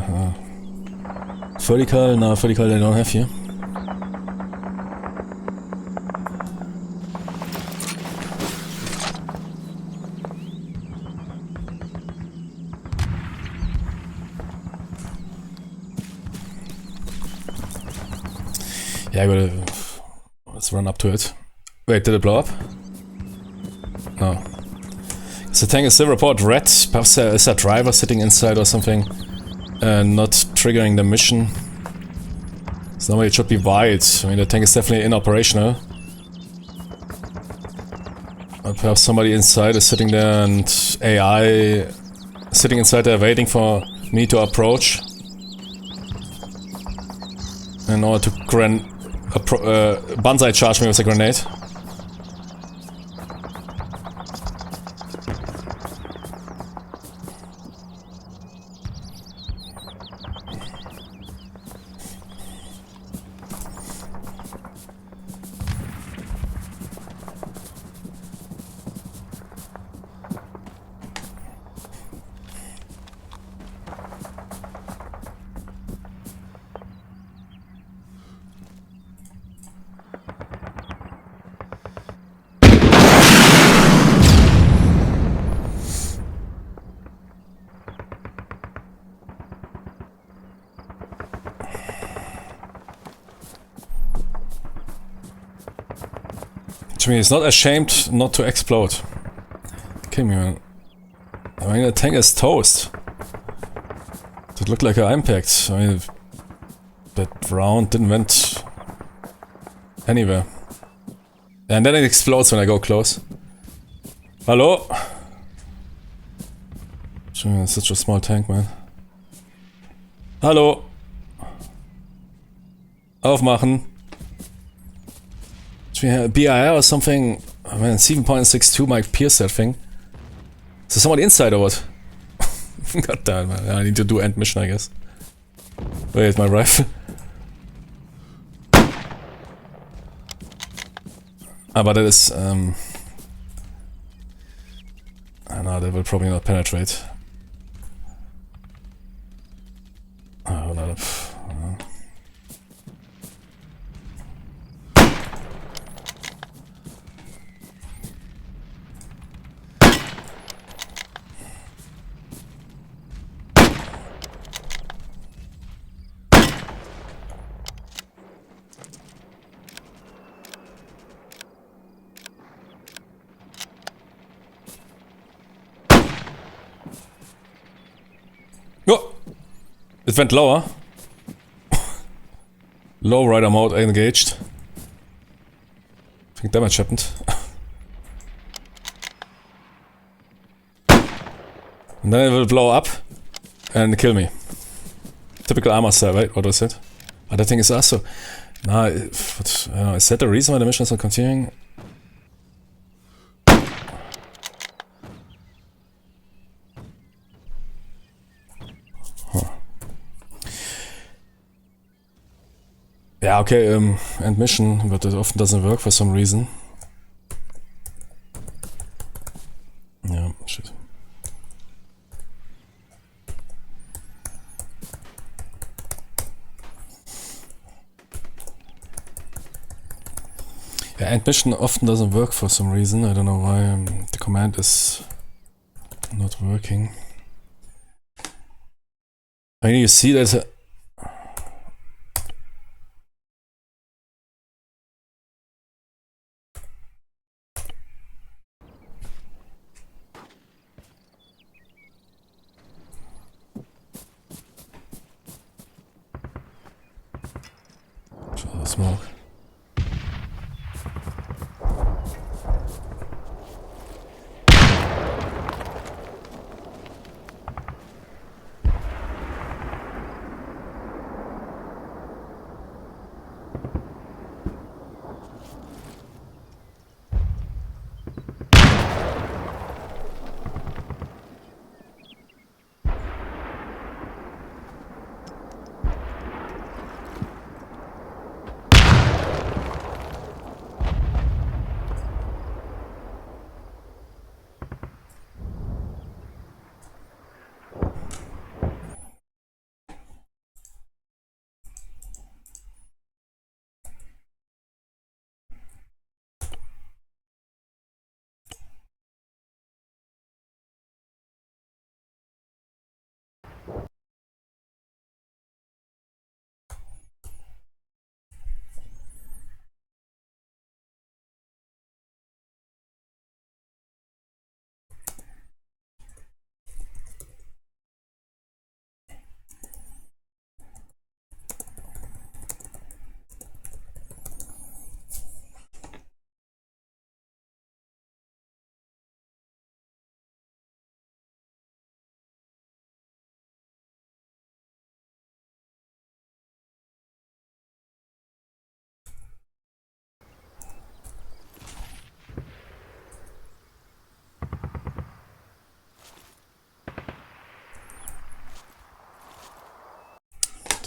30 cal? No, 30 cal they don't have here. Yeah, I gotta... Let's run up to it. Wait, did it blow up? No. So the tank is still report red. Perhaps there is a driver sitting inside or something. Not triggering the mission. So normally it should be white. I mean, the tank is definitely inoperational. Perhaps somebody inside is sitting there and AI sitting inside there waiting for me to approach. In order to banzai charge me with a grenade. Which means it's not ashamed not to explode. Okay, man. I mean, the tank is toast. It looked like an impact. I mean, that round didn't went anywhere. And then it explodes when I go close. Hello? It's such a small tank, man. Hallo? Aufmachen. BIR or something. I mean, 7.62 might pierce that thing. Is there somebody inside or what? God damn, man. I need to do end mission, I guess. Wait, my rifle. But it is, I know, that will probably not penetrate. Oh, no. Oh! It went lower. Low rider mode engaged. I think damage happened. And then it will blow up and kill me. Typical ARMA style, right? What was it? Oh, that thing is also... Nah, I don't know, is that the reason why the mission is not continuing? Yeah, okay, end mission, but it often doesn't work for some reason. Yeah, shit. Yeah, end mission often doesn't work for some reason. I don't know why. The command is not working. I mean, you see that. Smoke.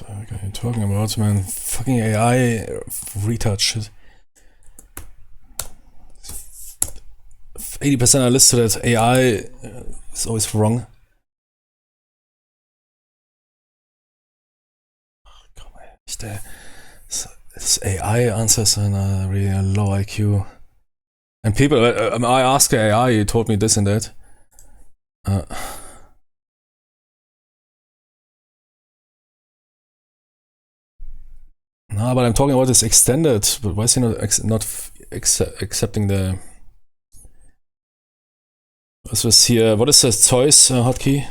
What are you talking about, man? Fucking AI retard shit. 80% are listed as AI is always wrong. This AI answers and really low IQ. And people, I asked the AI, he told me this and that. No, but I'm talking about this extended. But why is he not accepting the? Was this here? What is this Zeus hotkey?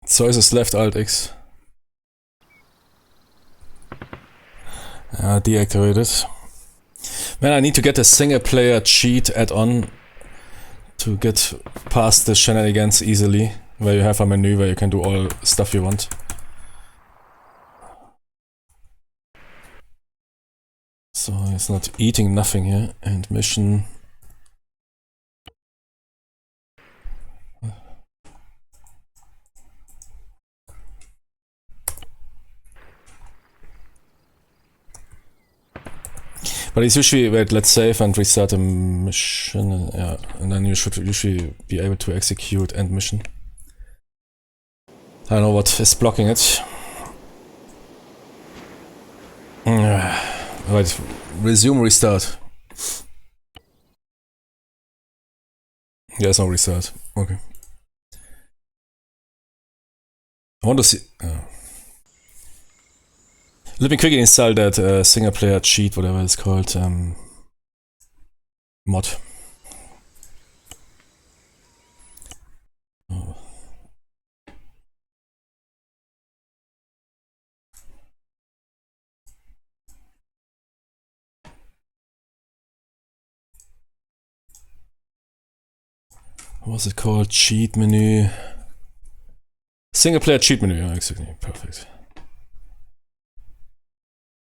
Zeus is left Alt X. Deactivated. Man, I need to get a single player cheat add-on to get past the shenanigans easily, where you have a menu where you can do all stuff you want. So it's not eating nothing here. And mission. But it's usually, wait, let's save and restart the mission. Yeah, and then you should usually be able to execute end mission. I don't know what is blocking it. Right, resume restart. There's no restart. Okay. I want to see. Let me quickly install that single player cheat, whatever it's called, mod. Oh. What was it called? Cheat menu. Single player cheat menu, yeah, exactly. Perfect.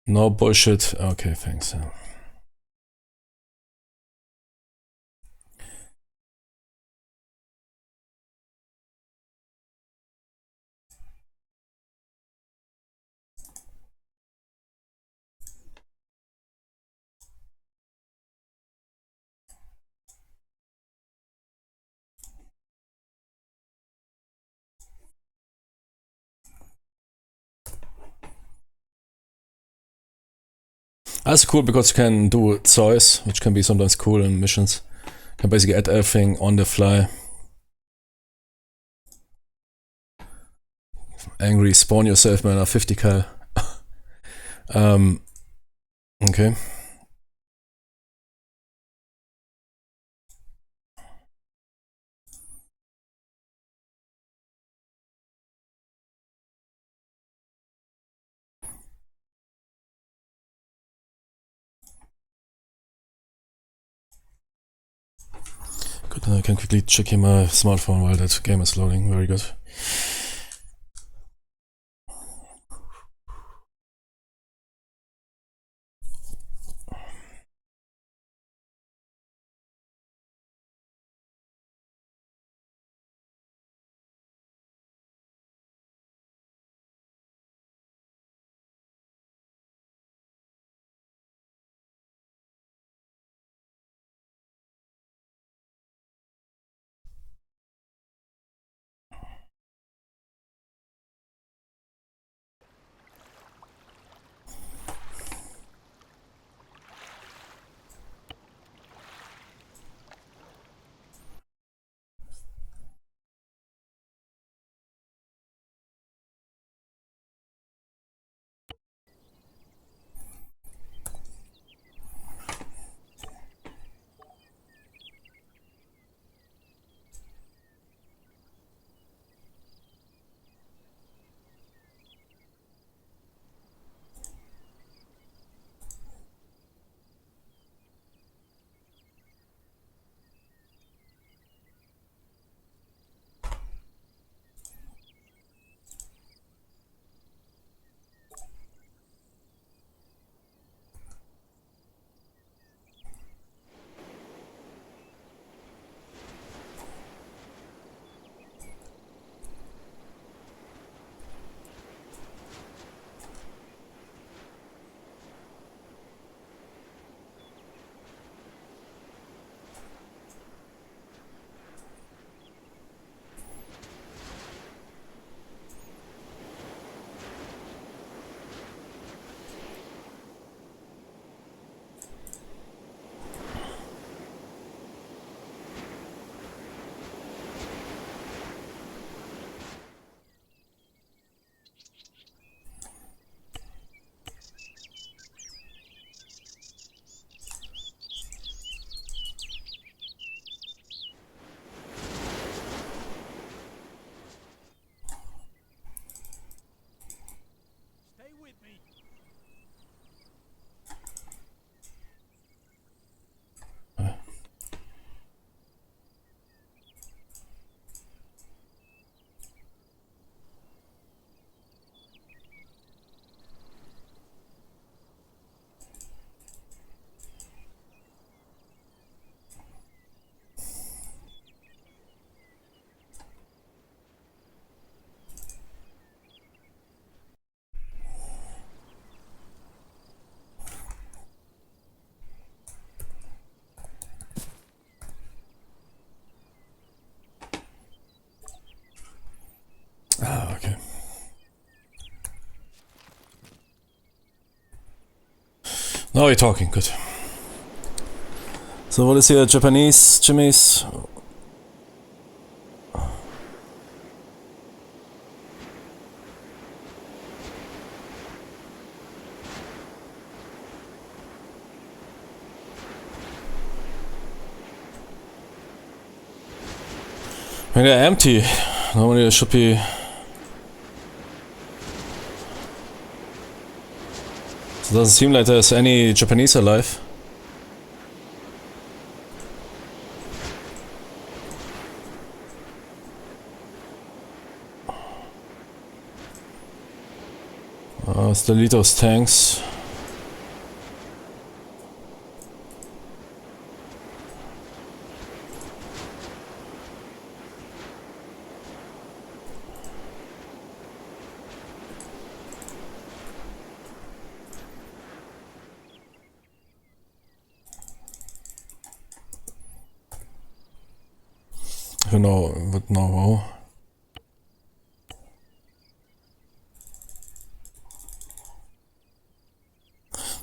No bullshit. Okay, thanks. That's cool because you can do choice, which can be sometimes cool in missions. You can basically add everything on the fly. Angry, spawn yourself man, a 50 cal. Okay. Good, then I can quickly check here my smartphone while that game is loading. Very good. Ah, okay. Now you're talking, good. So what is here? Japanese, Jimmy's? I mean, they're empty. Normally there should be... So it doesn't seem like there's any Japanese alive. Let's delete those tanks. Who know, would know how.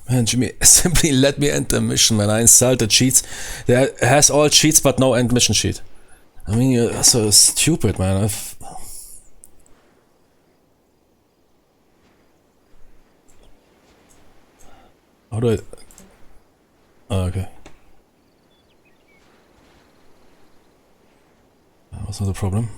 Man, Jimmy simply let me end the mission when I installed the cheats. There has all cheats but no end mission sheet. I mean, you're so stupid, man. How do I... Oh, okay. That was not a problem.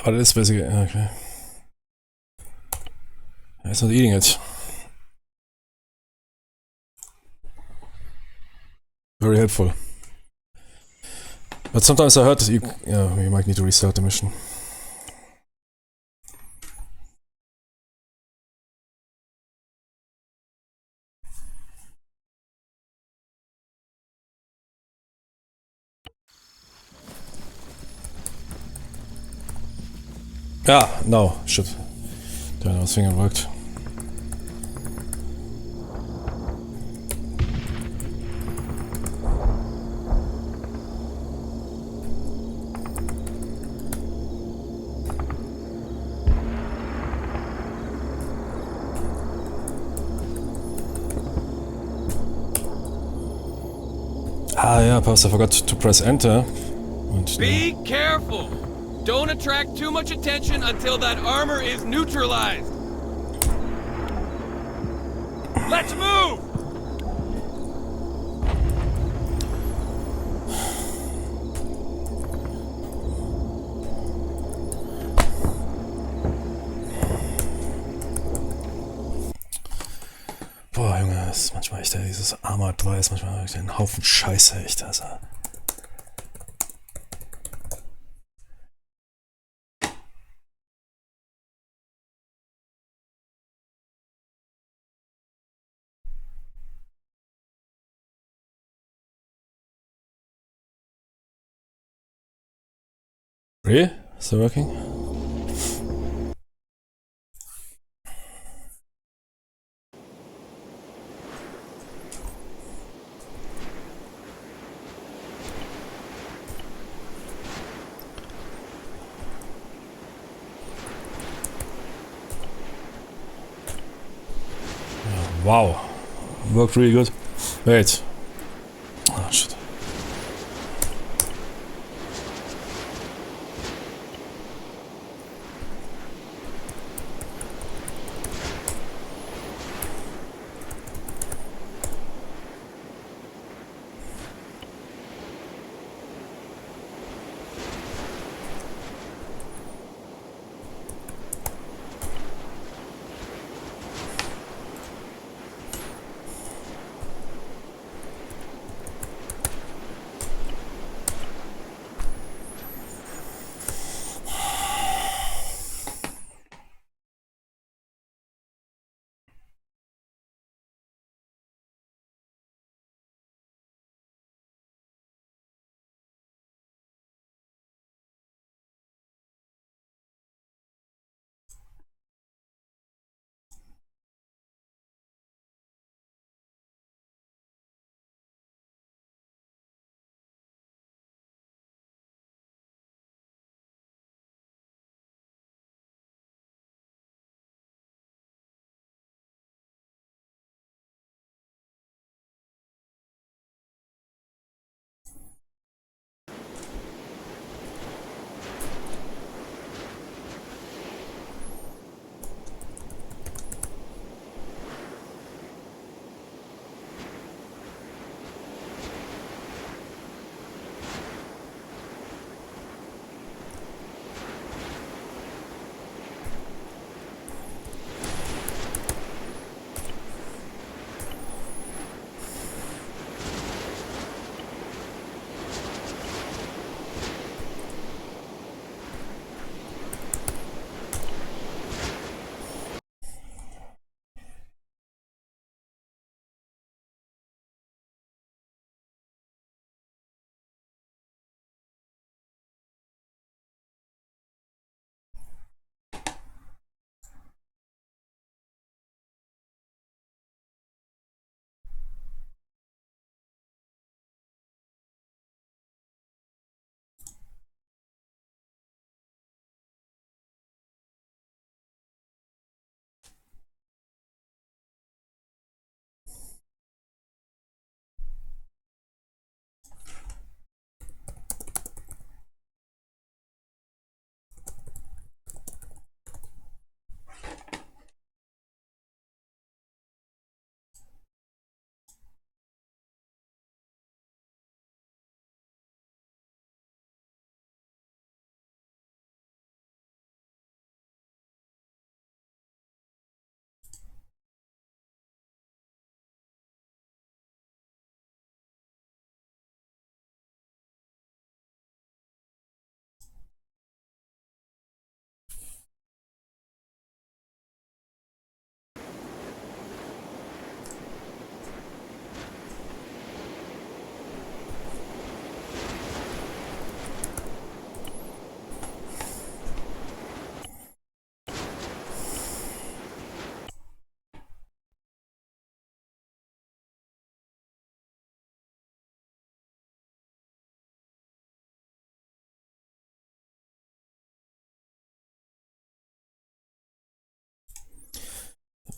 But it is basically... Okay. It's not eating it. Very helpful. But sometimes I heard that you might need to restart the mission. Ah, no, shit. Damn, I was thinking it worked. Ah, yeah, perhaps I forgot to press enter. And Be careful! Don't attract too much attention until that armor is neutralized! Let's move! Boah, Junge, das ist manchmal echt, dieses ARMA 3 ist manchmal echt ein Haufen Scheiße, echt, also. Really? Is it working? Wow. Worked really good. Wait. Oh shit.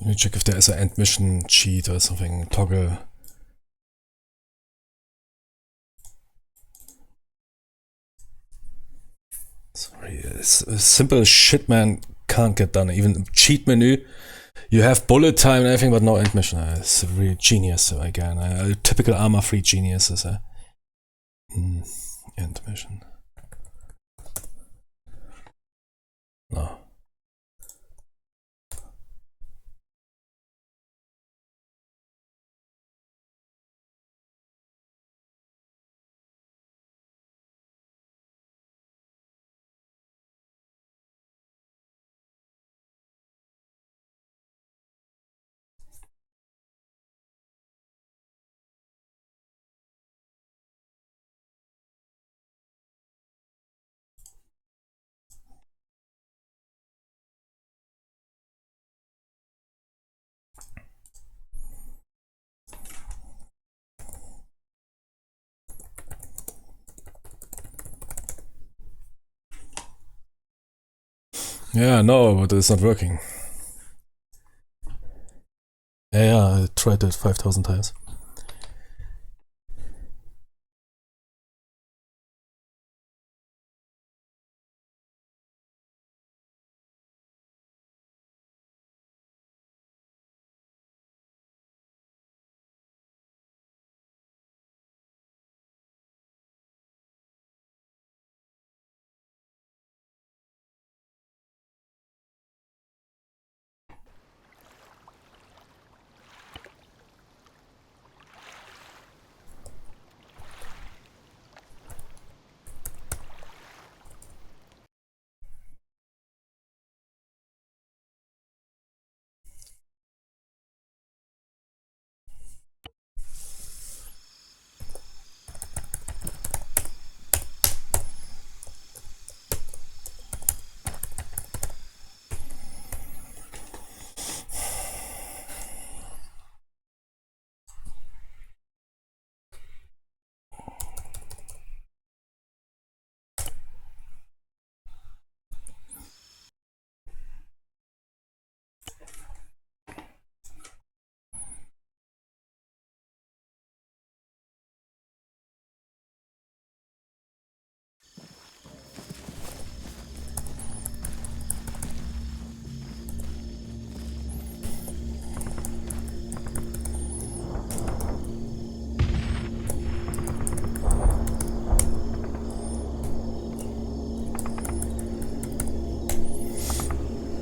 Let me check if there is an end mission cheat or something. Toggle. Sorry, simple shit, man, can't get done. Even cheat menu, you have bullet time and everything, but no end mission. It's really genius again. A typical ARMA 3 genius is a end mission. No. Yeah, no, but it's not working. Yeah, I tried it 5,000 times.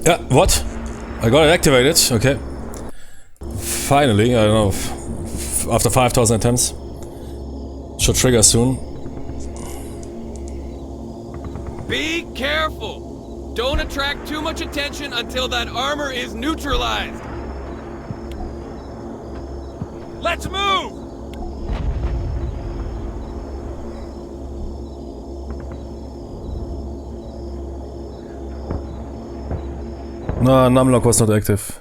Yeah, what? I got it activated, okay. Finally, I don't know, after 5,000 attempts. Should trigger soon. Be careful! Don't attract too much attention until that armor is neutralized! Let's move! No, numlock was not active.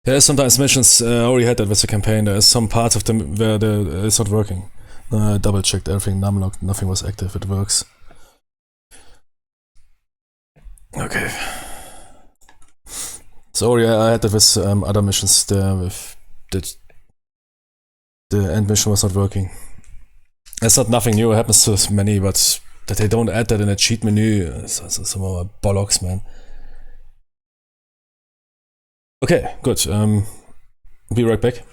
There is sometimes missions, I already had that with the campaign, there is some parts of them where it's not working. I double checked everything, numlock, nothing was active, it works. Okay. So yeah, I had that with other missions there with the end mission was not working. It's not nothing new, it happens to many, but that they don't add that in a cheat menu, some more bollocks, man. Okay, good. Be right back.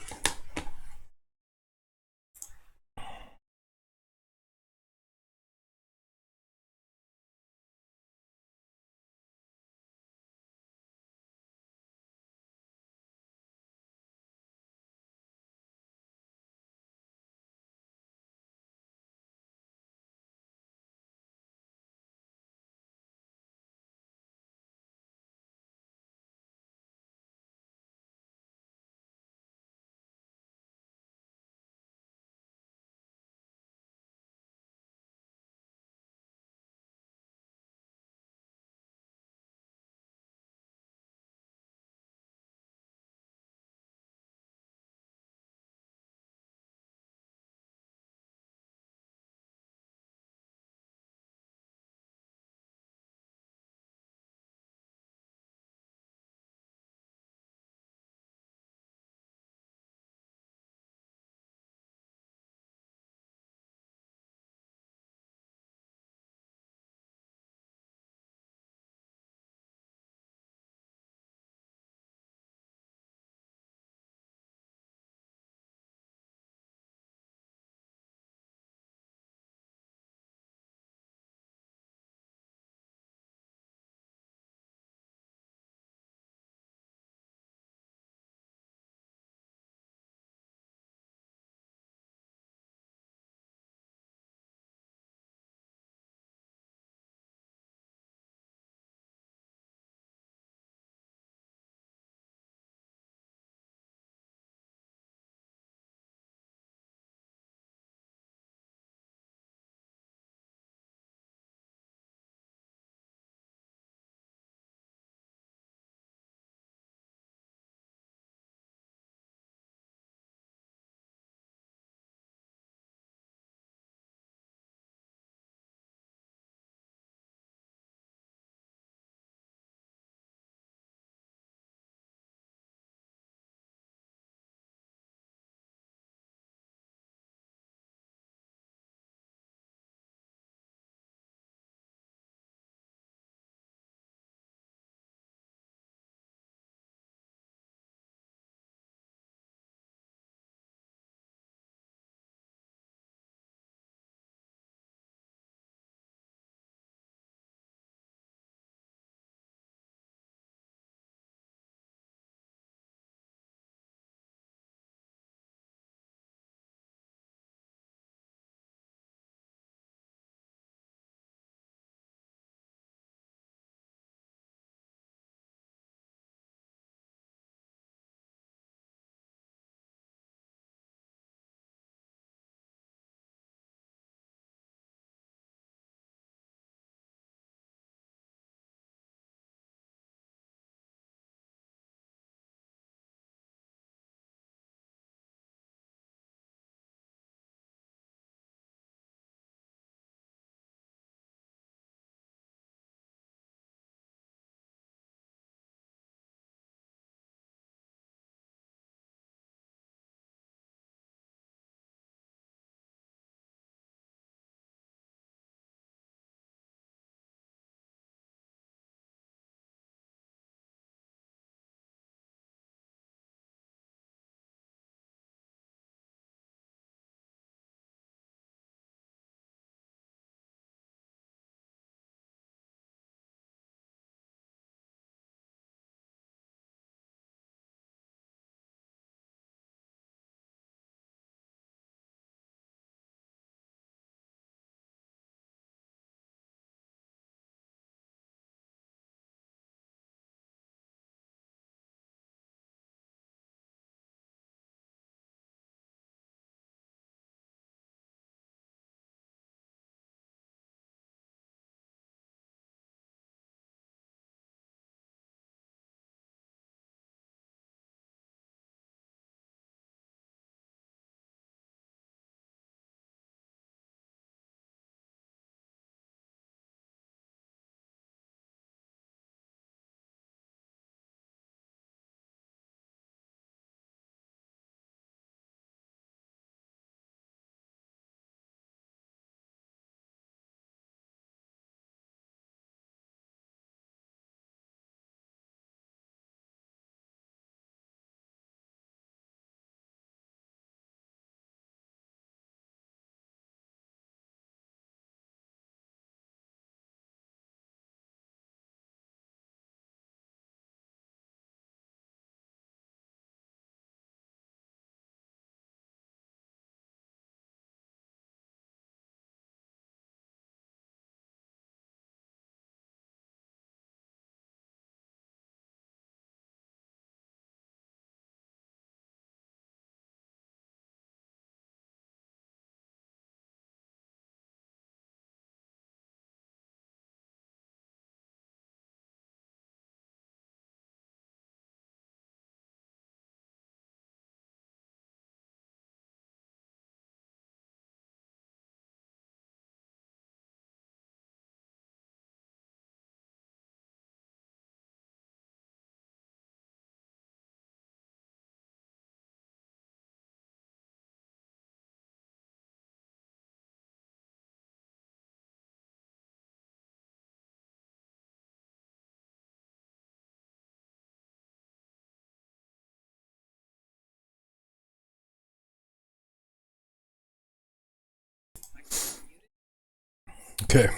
Okay.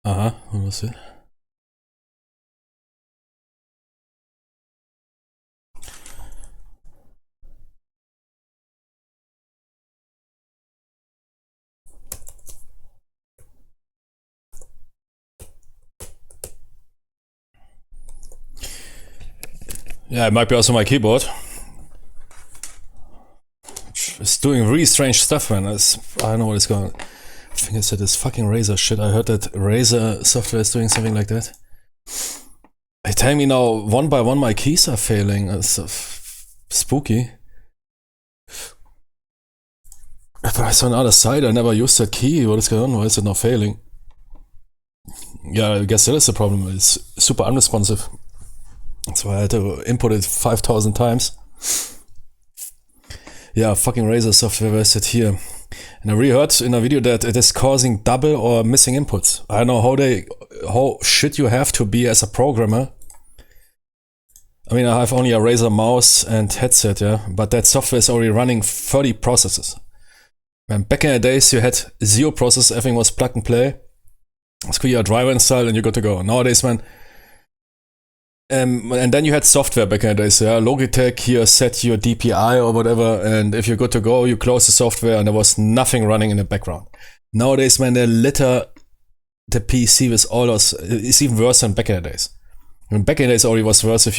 Aha, what was it? Yeah, it might be also my keyboard. It's doing really strange stuff, man. I don't know what is going on. I think I said this fucking Razer shit. I heard that Razer software is doing something like that. They tell me now one by one my keys are failing. It's spooky. But I saw on the other side, I never used that key. What is going on? Why is it not failing? Yeah, I guess that is the problem. It's super unresponsive. That's why I had to input it 5,000 times. Yeah, fucking Razer software, where is it here? And I really heard in a video that it is causing double or missing inputs. I don't know how shit you have to be as a programmer. I mean, I have only a Razer mouse and headset, yeah, but that software is already running 30 processes. And back in the days, you had 0 processes, everything was plug and play. It's cool, you had a driver installed and you got to go. Nowadays, man, and then you had software back in the days, yeah, Logitech here set your DPI or whatever, and if you're good to go, you close the software and there was nothing running in the background. Nowadays, man, they litter the PC with all those. It's even worse than back in the days. And back in the days already was worse if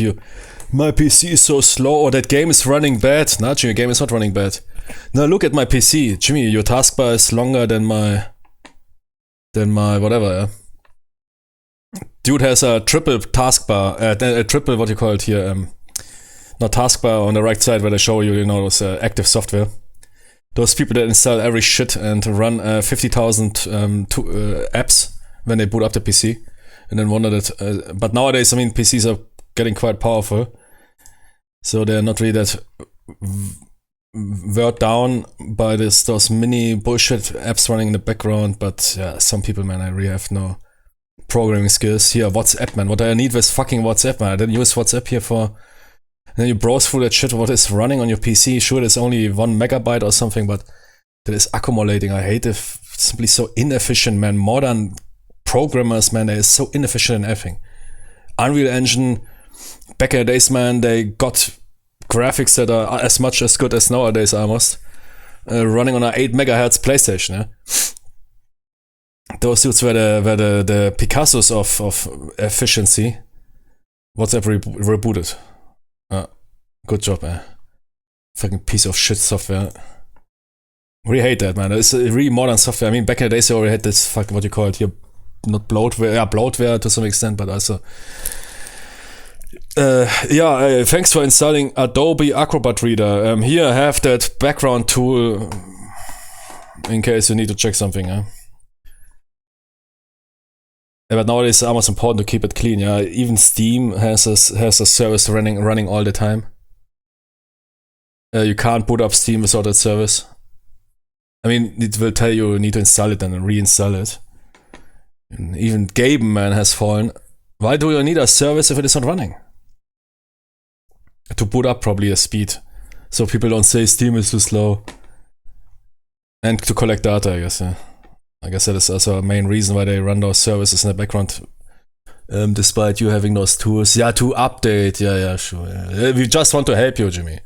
my PC is so slow or that game is running bad. Nah, Jimmy, game is not running bad. Now look at my PC. Jimmy, your taskbar is longer than my whatever, yeah. Dude has a triple taskbar, a triple, what you call it here, not taskbar on the right side where they show you, those active software. Those people that install every shit and run 50,000 apps when they boot up the PC. And then wonder that, but nowadays, I mean, PCs are getting quite powerful. So they're not really that weighed down by those mini bullshit apps running in the background. But yeah, some people, man, I really have no programming skills. Here, WhatsApp, man. What do I need with fucking WhatsApp, man? I didn't use WhatsApp here for. And then you browse through that shit, what is running on your PC. Sure, it's only 1 megabyte or something, but that is accumulating. I hate it. Simply so inefficient, man. Modern programmers, man, they're so inefficient in everything. Unreal Engine, back in the days, man, they got graphics that are as much as good as nowadays almost. Running on an 8 megahertz PlayStation, yeah? Those dudes were the Picassos of efficiency. WhatsApp rebooted. Good job, man. Fucking piece of shit software. Really hate that, man. It's a really modern software. I mean, back in the days, they already had this fucking, what you call it here, not bloatware, yeah, bloatware to some extent, but also. Thanks for installing Adobe Acrobat Reader. Here I have that background tool in case you need to check something, yeah. But nowadays it's almost important to keep it clean, yeah. Even Steam has a service running all the time. You can't boot up Steam without that service. I mean, it will tell you need to install it and reinstall it. And even Gaben, man, has fallen. Why do you need a service if it is not running? To boot up probably a speed. So people don't say Steam is too slow. And to collect data, I guess, yeah. I guess that is also a main reason why they run those services in the background. Despite you having those tools. Yeah, to update. Yeah, sure. Yeah. We just want to help you, Jimmy.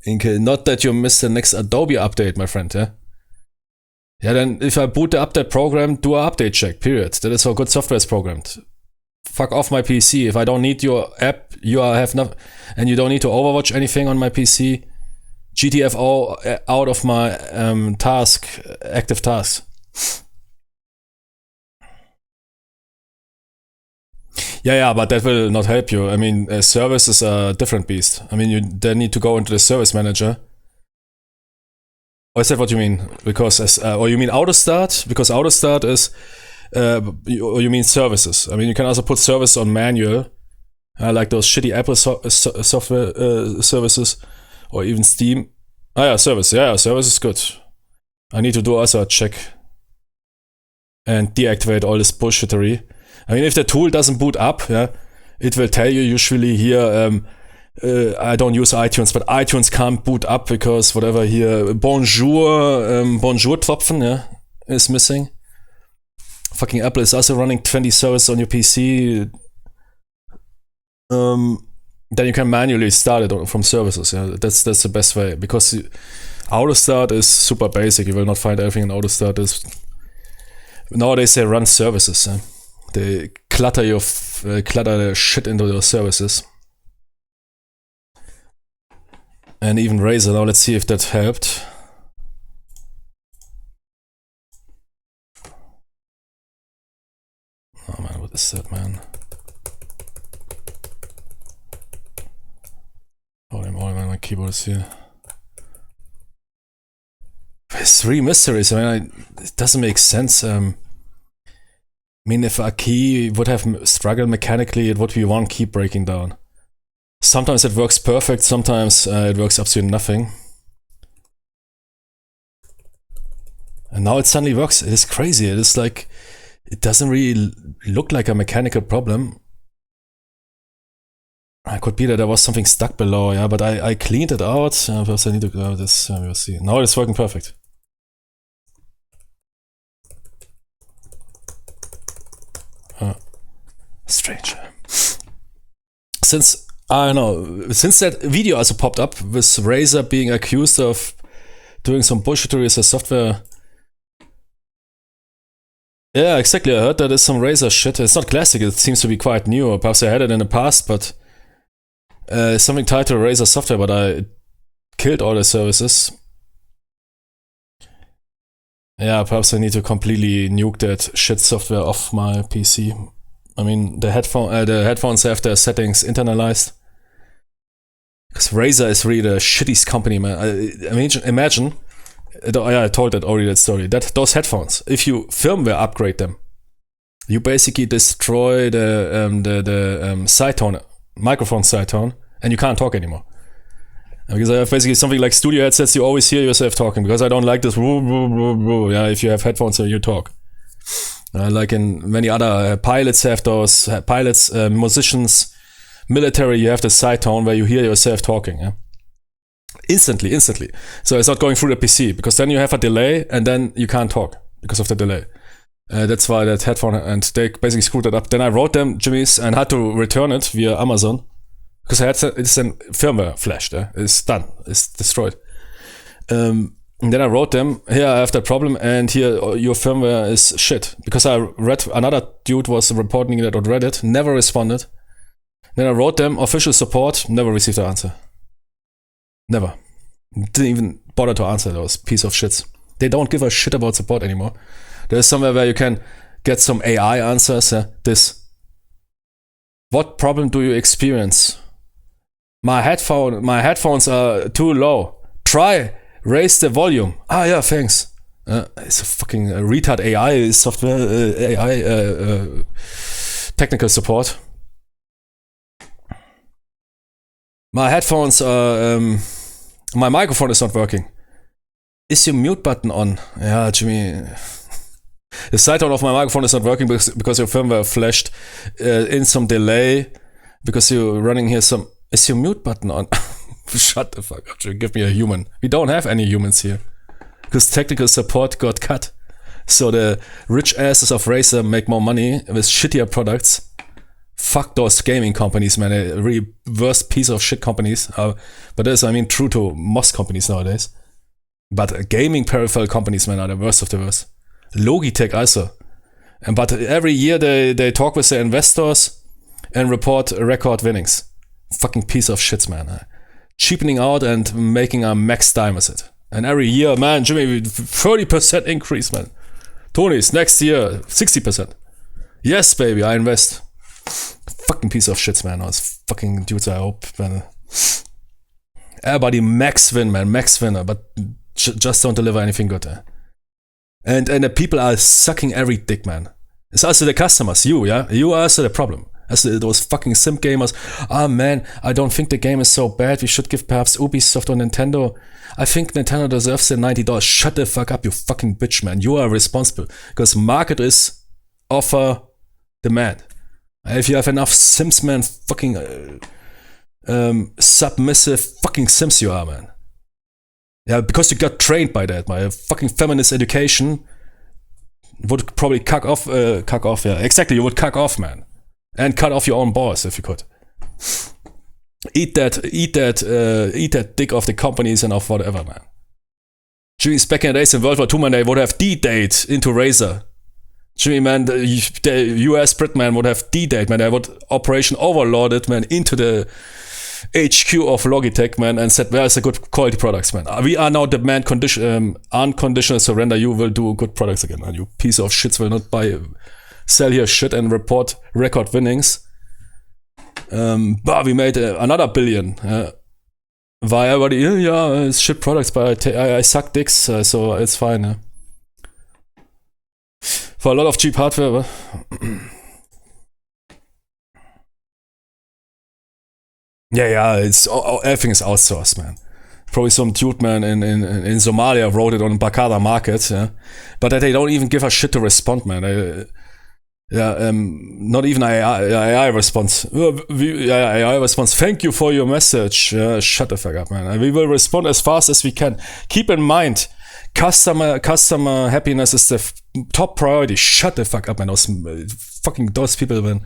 Not that you miss the next Adobe update, my friend, yeah? Yeah, then if I boot the update program, do an update check, period. That is how good software is programmed. Fuck off my PC. If I don't need your app, and you don't need to overwatch anything on my PC, GTFO out of my active tasks. Yeah, but that will not help you. I mean, a service is a different beast. I mean, you then need to go into the service manager. Or is that what you mean? Because or you mean AutoStart? Because AutoStart is, or you mean services? I mean, you can also put service on manual, like those shitty Apple software services, or even Steam. Service. Yeah, service is good. I need to do also a check and deactivate all this bullshittery. I mean, if the tool doesn't boot up, yeah, it will tell you usually here, I don't use iTunes, but iTunes can't boot up because whatever here, Bonjour Tropfen, yeah, is missing. Fucking Apple is also running 20 servers on your PC. Then you can manually start it from services. Yeah, that's the best way, because auto start is super basic. You will not find everything in auto start. Nowadays they run services. Yeah? They clutter the shit into your services. And even Razer. Now let's see if that helped. Oh man, what is that, man? Oh, my keyboard is here. There's 3 mysteries. I mean, it doesn't make sense. I mean, if a key would have struggled mechanically, it would be one key breaking down. Sometimes it works perfect, sometimes it works absolutely nothing. And now it suddenly works. It is crazy. It is like, it doesn't really look like a mechanical problem. It could be that there was something stuck below, yeah, but I cleaned it out. Perhaps I need to go this, we'll see. Now it's working perfect. Strange. Since that video also popped up with Razer being accused of doing some bullshittery with the software. Yeah, exactly. I heard that is some Razer shit. It's not classic. It seems to be quite new. Or perhaps I had it in the past, but something tied to Razer software. But I killed all the services. Yeah, perhaps I need to completely nuke that shit software off my PC. I mean, the headphones have their settings internalized. Because Razer is really the shittiest company, man. I mean, imagine. I told that already, that story. Those headphones, if you firmware upgrade them, you basically destroy the side tone, microphone side tone, and you can't talk anymore. Because I have basically something like studio headsets, you always hear yourself talking. Because I don't like this. Yeah, if you have headphones, you talk. Like in many other pilots have those musicians, military, you have the side tone where you hear yourself talking. Yeah? Instantly. So it's not going through the PC, because then you have a delay and then you can't talk because of the delay. That's why that headphone, and they basically screwed it up. Then I wrote them, Jimmy's, and had to return it via Amazon because it's a firmware flashed. It's done. It's destroyed. And then I wrote them, here I have that problem, and here your firmware is shit. Because I read, another dude was reporting that on Reddit, never responded. Then I wrote them, official support, never received an answer. Never. Didn't even bother to answer those piece of shits. They don't give a shit about support anymore. There's somewhere where you can get some AI answers. What problem do you experience? My headphones are too low. Try raise the volume. Yeah, thanks. It's a fucking retard AI software, AI technical support. My headphones are, my microphone is not working. Is your mute button on? Yeah, Jimmy. The side tone of my microphone is not working because your firmware flashed in some delay because you're running here some. Is your mute button on? Shut the fuck up, Jimmy. Give me a human. We don't have any humans here because technical support got cut. So the rich asses of Razer make more money with shittier products. Fuck those gaming companies, man. They're really worst piece of shit companies. But that's, I mean, true to most companies nowadays. But gaming peripheral companies, man, are the worst of the worst. Logitech also. But every year they talk with their investors and report record winnings. Fucking piece of shit, man. Cheapening out and making a max time with it. And every year, man, Jimmy, 30% increase, man. Tony's next year, 60%. Yes, baby, I invest. Fucking piece of shit, man. Those fucking dudes, I hope, man. Everybody max win, man. Max winner, but just don't deliver anything good. And the people are sucking every dick, man. It's also the customers, you, yeah? You are also the problem. As those fucking simp gamers. Man, I don't think the game is so bad. We should give perhaps Ubisoft or Nintendo. I think Nintendo deserves the $90. Shut the fuck up, you fucking bitch, man. You are responsible. Because market is offer, demand. If you have enough Sims, man, fucking submissive fucking Sims you are, man. Yeah, because you got trained by that, my fucking feminist education would probably cuck off, yeah. Exactly, you would cuck off, man. And cut off your own balls if you could. Eat that dick of the companies and of whatever, man. Jimmy, back in the days in World War II, man, they would have D-Date into Razor. Jimmy, man, the US Brit, man, would have D-Date, man. They would Operation Overlord it, man, into the HQ of Logitech, man, and said, where's the good quality products, man? We are now demand unconditional surrender. You will do good products again, man. You piece of shits will not sell your shit and report record winnings. But we made another billion. Why everybody, it's shit products, but I suck dicks, so it's fine. For a lot of cheap hardware. yeah, it's everything is outsourced, man. Probably some dude, man, in Somalia wrote it on Bakada Market, yeah. But that they don't even give a shit to respond, man. Not even AI response. AI response. Thank you for your message. Shut the fuck up, man. We will respond as fast as we can. Keep in mind, customer happiness is the top priority. Shut the fuck up, man. Those people, man.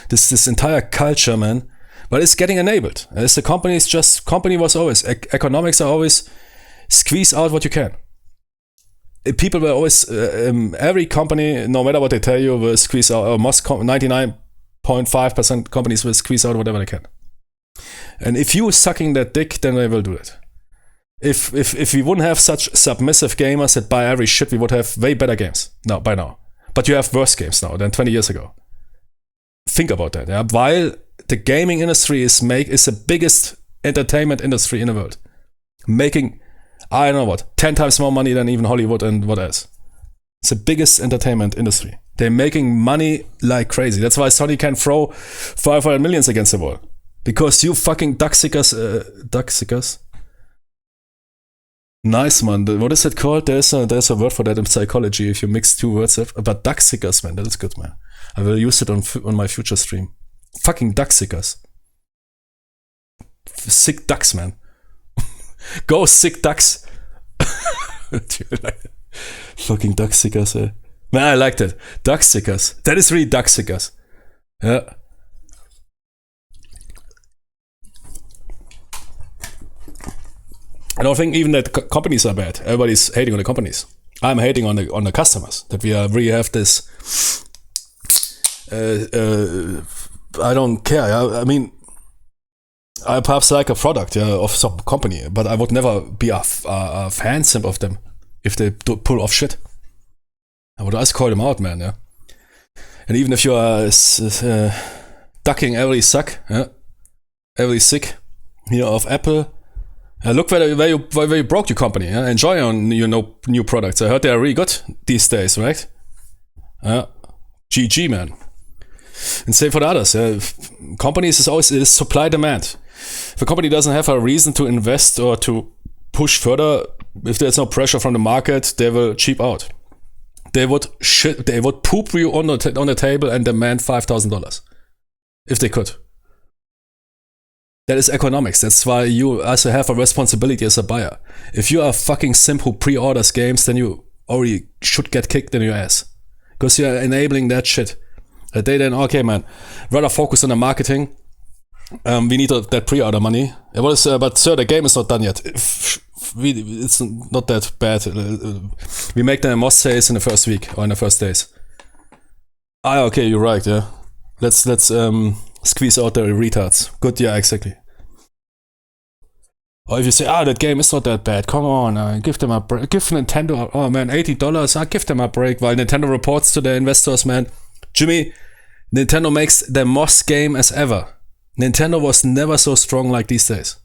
This entire culture, man. But it's getting enabled. As the company was always economics are always squeeze out what you can. People were always, every company, no matter what they tell you, will squeeze out, or 99.5% companies will squeeze out whatever they can. And if you sucking that dick, then they will do it. If we wouldn't have such submissive gamers that buy every shit, we would have way better games by now. But you have worse games now than 20 years ago. Think about that. Yeah? While the gaming industry is the biggest entertainment industry in the world, making, I don't know what, 10 times more money than even Hollywood and what else. It's the biggest entertainment industry. They're making money like crazy. That's why Sony can throw 500 millions against the wall. Because you fucking duck sickers. Nice, man. What is it called? There's a word for that in psychology if you mix two words. But duck sickers, man. That is good, man. I will use it on my future stream. Fucking duck sickers. Sick ducks, man. Go sick ducks. Fucking duck sickers, eh? Man, I like that. Duck sickers. That is really duck sickers. Yeah. I don't think even that companies are bad. Everybody's hating on the companies. I'm hating on the customers. That we really have this. I don't care. I mean, I perhaps like a product of some company, but I would never be a fan simp of them if they pull off shit. I would always call them out, man. Yeah. And even if you are ducking every suck, yeah, every sick here of Apple. Look where you broke your company. Yeah? Enjoy on your new products. I heard they are really good these days, right? GG, man. And same for the others. Companies is supply demand. If a company doesn't have a reason to invest or to push further, if there's no pressure from the market, they will cheap out. They would poop you on the table and demand $5,000 if they could. That is economics. That's why you also have a responsibility as a buyer. If you are a fucking simp who pre-orders games, then you already should get kicked in your ass. Because you are enabling that shit. They then, okay, man, rather focus on the marketing. We need that pre-order money. But sir, the game is not done yet. It's not that bad. We make them most sales in the first week or in the first days. Okay, you're right, yeah. Let's squeeze out the retards. Good, yeah, exactly. Or if you say, that game is not that bad, come on, give them a break. Give Nintendo, oh man, $80, give them a break. While Nintendo reports to their investors, man, Jimmy, Nintendo makes the most game as ever. Nintendo was never so strong like these days.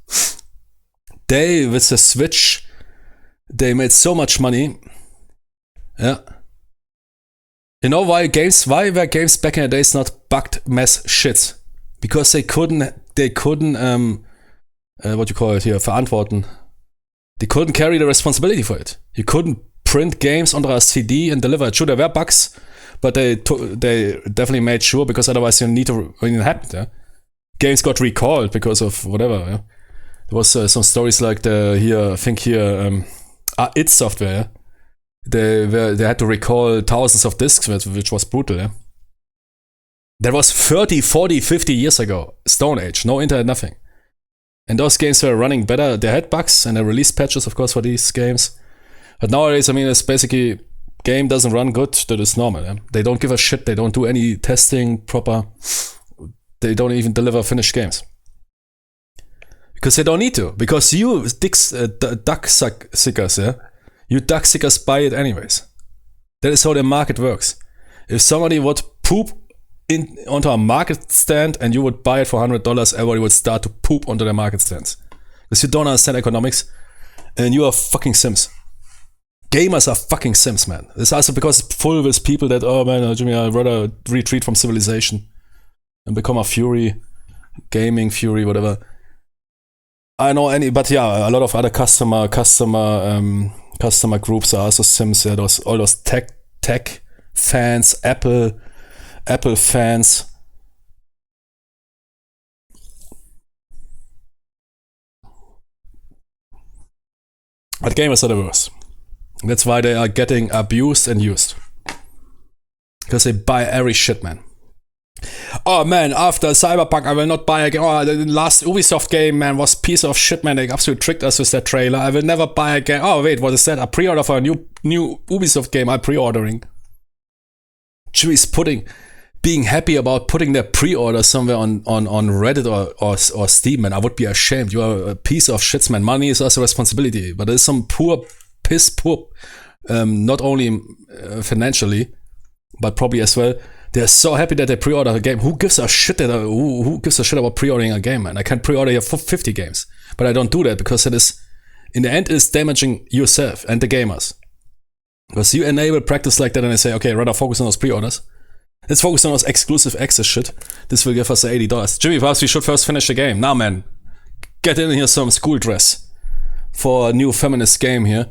They, with the Switch, they made so much money. Yeah. You know why were games back in the days not bugged mess shit? Because they couldn't what you call it here, verantworten. They couldn't carry the responsibility for it. You couldn't print games onto a CD and deliver it. Sure, there were bugs, but they definitely made sure, because otherwise you need to, when it happened, yeah? Games got recalled because of whatever. Yeah? There was some stories like id Software. Yeah? They had to recall thousands of discs, which was brutal. Yeah? That was 30, 40, 50 years ago. Stone Age, no internet, nothing. And those games were running better. They had bugs and they released patches, of course, for these games. But nowadays, I mean, it's basically game doesn't run good. That is normal. Yeah? They don't give a shit. They don't do any testing proper. They don't even deliver finished games. Because they don't need to. Because you duck sickers, yeah? You duck sickers buy it anyways. That is how the market works. If somebody would poop onto a market stand and you would buy it for $100, everybody would start to poop onto their market stands. Because you don't understand economics and you are fucking Sims. Gamers are fucking Sims, man. It's also because it's full with people that, oh man, Jimmy, I'd rather retreat from civilization and become a fury, gaming fury, whatever. I know but yeah, a lot of other customer groups are also Sims. Yeah, all those tech fans, Apple fans. But gamers are the worst. That's why they are getting abused and used. Because they buy every shit, man. Oh man, after Cyberpunk I will not buy again. Oh, the last Ubisoft game, man, was piece of shit, man. They absolutely tricked us with that trailer. I will never buy again. Oh wait, what is that? A pre-order for a new Ubisoft game I'm pre-ordering. Jimmy's being happy about putting their pre-order somewhere on Reddit or Steam, man. I would be ashamed. You are a piece of shit, man. Money is also a responsibility. But there's some piss poor, not only financially, but probably as well. They're so happy that they pre-order a game. Who gives a shit who gives a shit about pre-ordering a game, man? I can pre-order here for 50 games. But I don't do that because it is, in the end, is damaging yourself and the gamers. Because you enable practice like that and they say, okay, rather focus on those pre-orders. Let's focus on those exclusive access shit. This will give us $80. Jimmy, perhaps we should first finish the game. Now, man, get in here some school dress for a new feminist game here.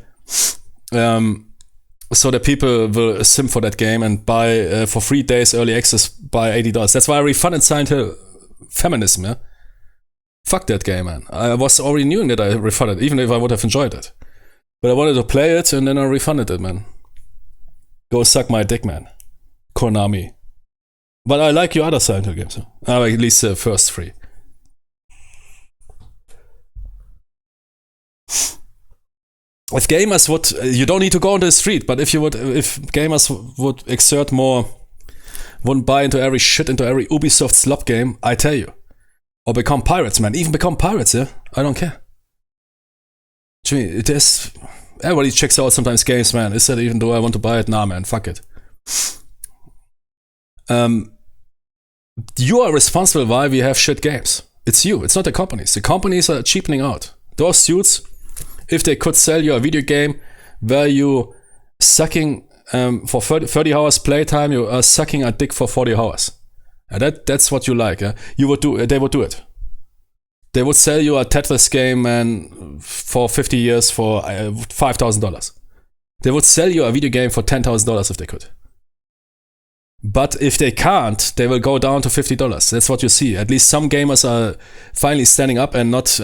So that people will sim for that game and buy for 3 days early access by $80. That's why I refunded Silent Hill Feminism, yeah? Fuck that game, man. I was already knowing that I refunded, even if I would have enjoyed it. But I wanted to play it and then I refunded it, man. Go suck my dick, man. Konami. But I like your other Silent Hill games, huh? At least the first 3. If gamers would, you don't need to go on the street, but if gamers would exert more, wouldn't buy into every Ubisoft slop game, I tell you. Or become pirates, man. Even become pirates, yeah? I don't care. Jimmy, everybody checks out sometimes games, man. Is that even though I want to buy it? Nah, man, fuck it. You are responsible why we have shit games. It's you, it's not the companies. The companies are cheapening out. Those suits, if they could sell you a video game where you sucking for 30 hours playtime, you are sucking a dick for 40 hours. That's what you like. Yeah? They would do it. They would sell you a Tetris game, man, for 50 years for $5,000. They would sell you a video game for $10,000 if they could. But if they can't, they will go down to $50. That's what you see. At least some gamers are finally standing up and not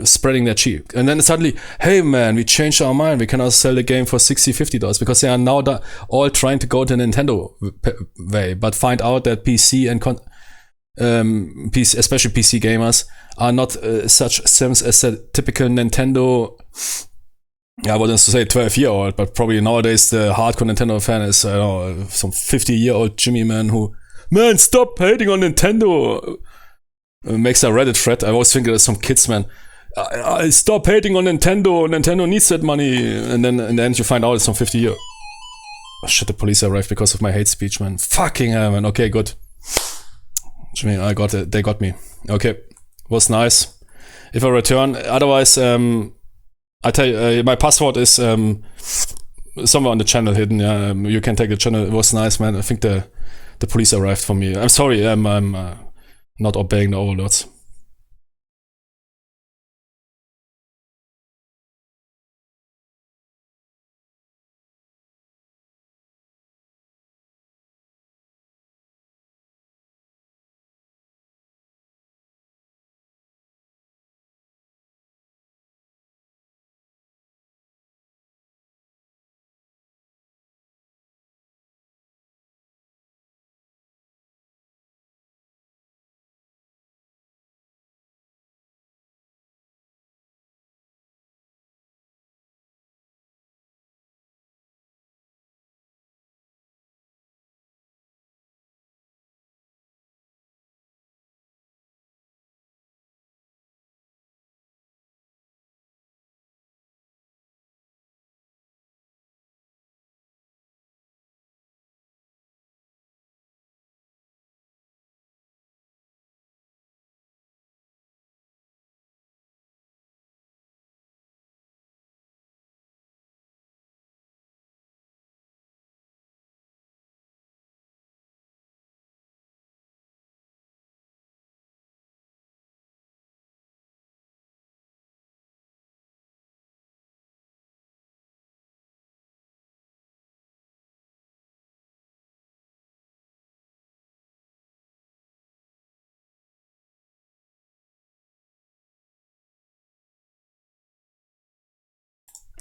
spreading their cheek. And then suddenly, hey man, we changed our mind. We can also sell the game for $60, $50 because they are now all trying to go the Nintendo way, but find out that PC and especially PC gamers are not such sims as a typical Nintendo. I wouldn't say 12-year-old, but probably nowadays the hardcore Nintendo fan is some 50-year-old Jimmy man who, man, stop hating on Nintendo. Makes a Reddit thread. I always think there's some kids, man. I stop hating on Nintendo. Nintendo needs that money. And then in the end you find out it's some 50-year. Oh shit, the police arrived because of my hate speech, man. Fucking hell, man. Okay, good. Jimmy, I got it. They got me. Okay. Was nice. If I return, otherwise, I tell you, my password is somewhere on the channel hidden. Yeah, you can take the channel. It was nice, man. I think the police arrived for me. I'm sorry. I'm not obeying the overlords.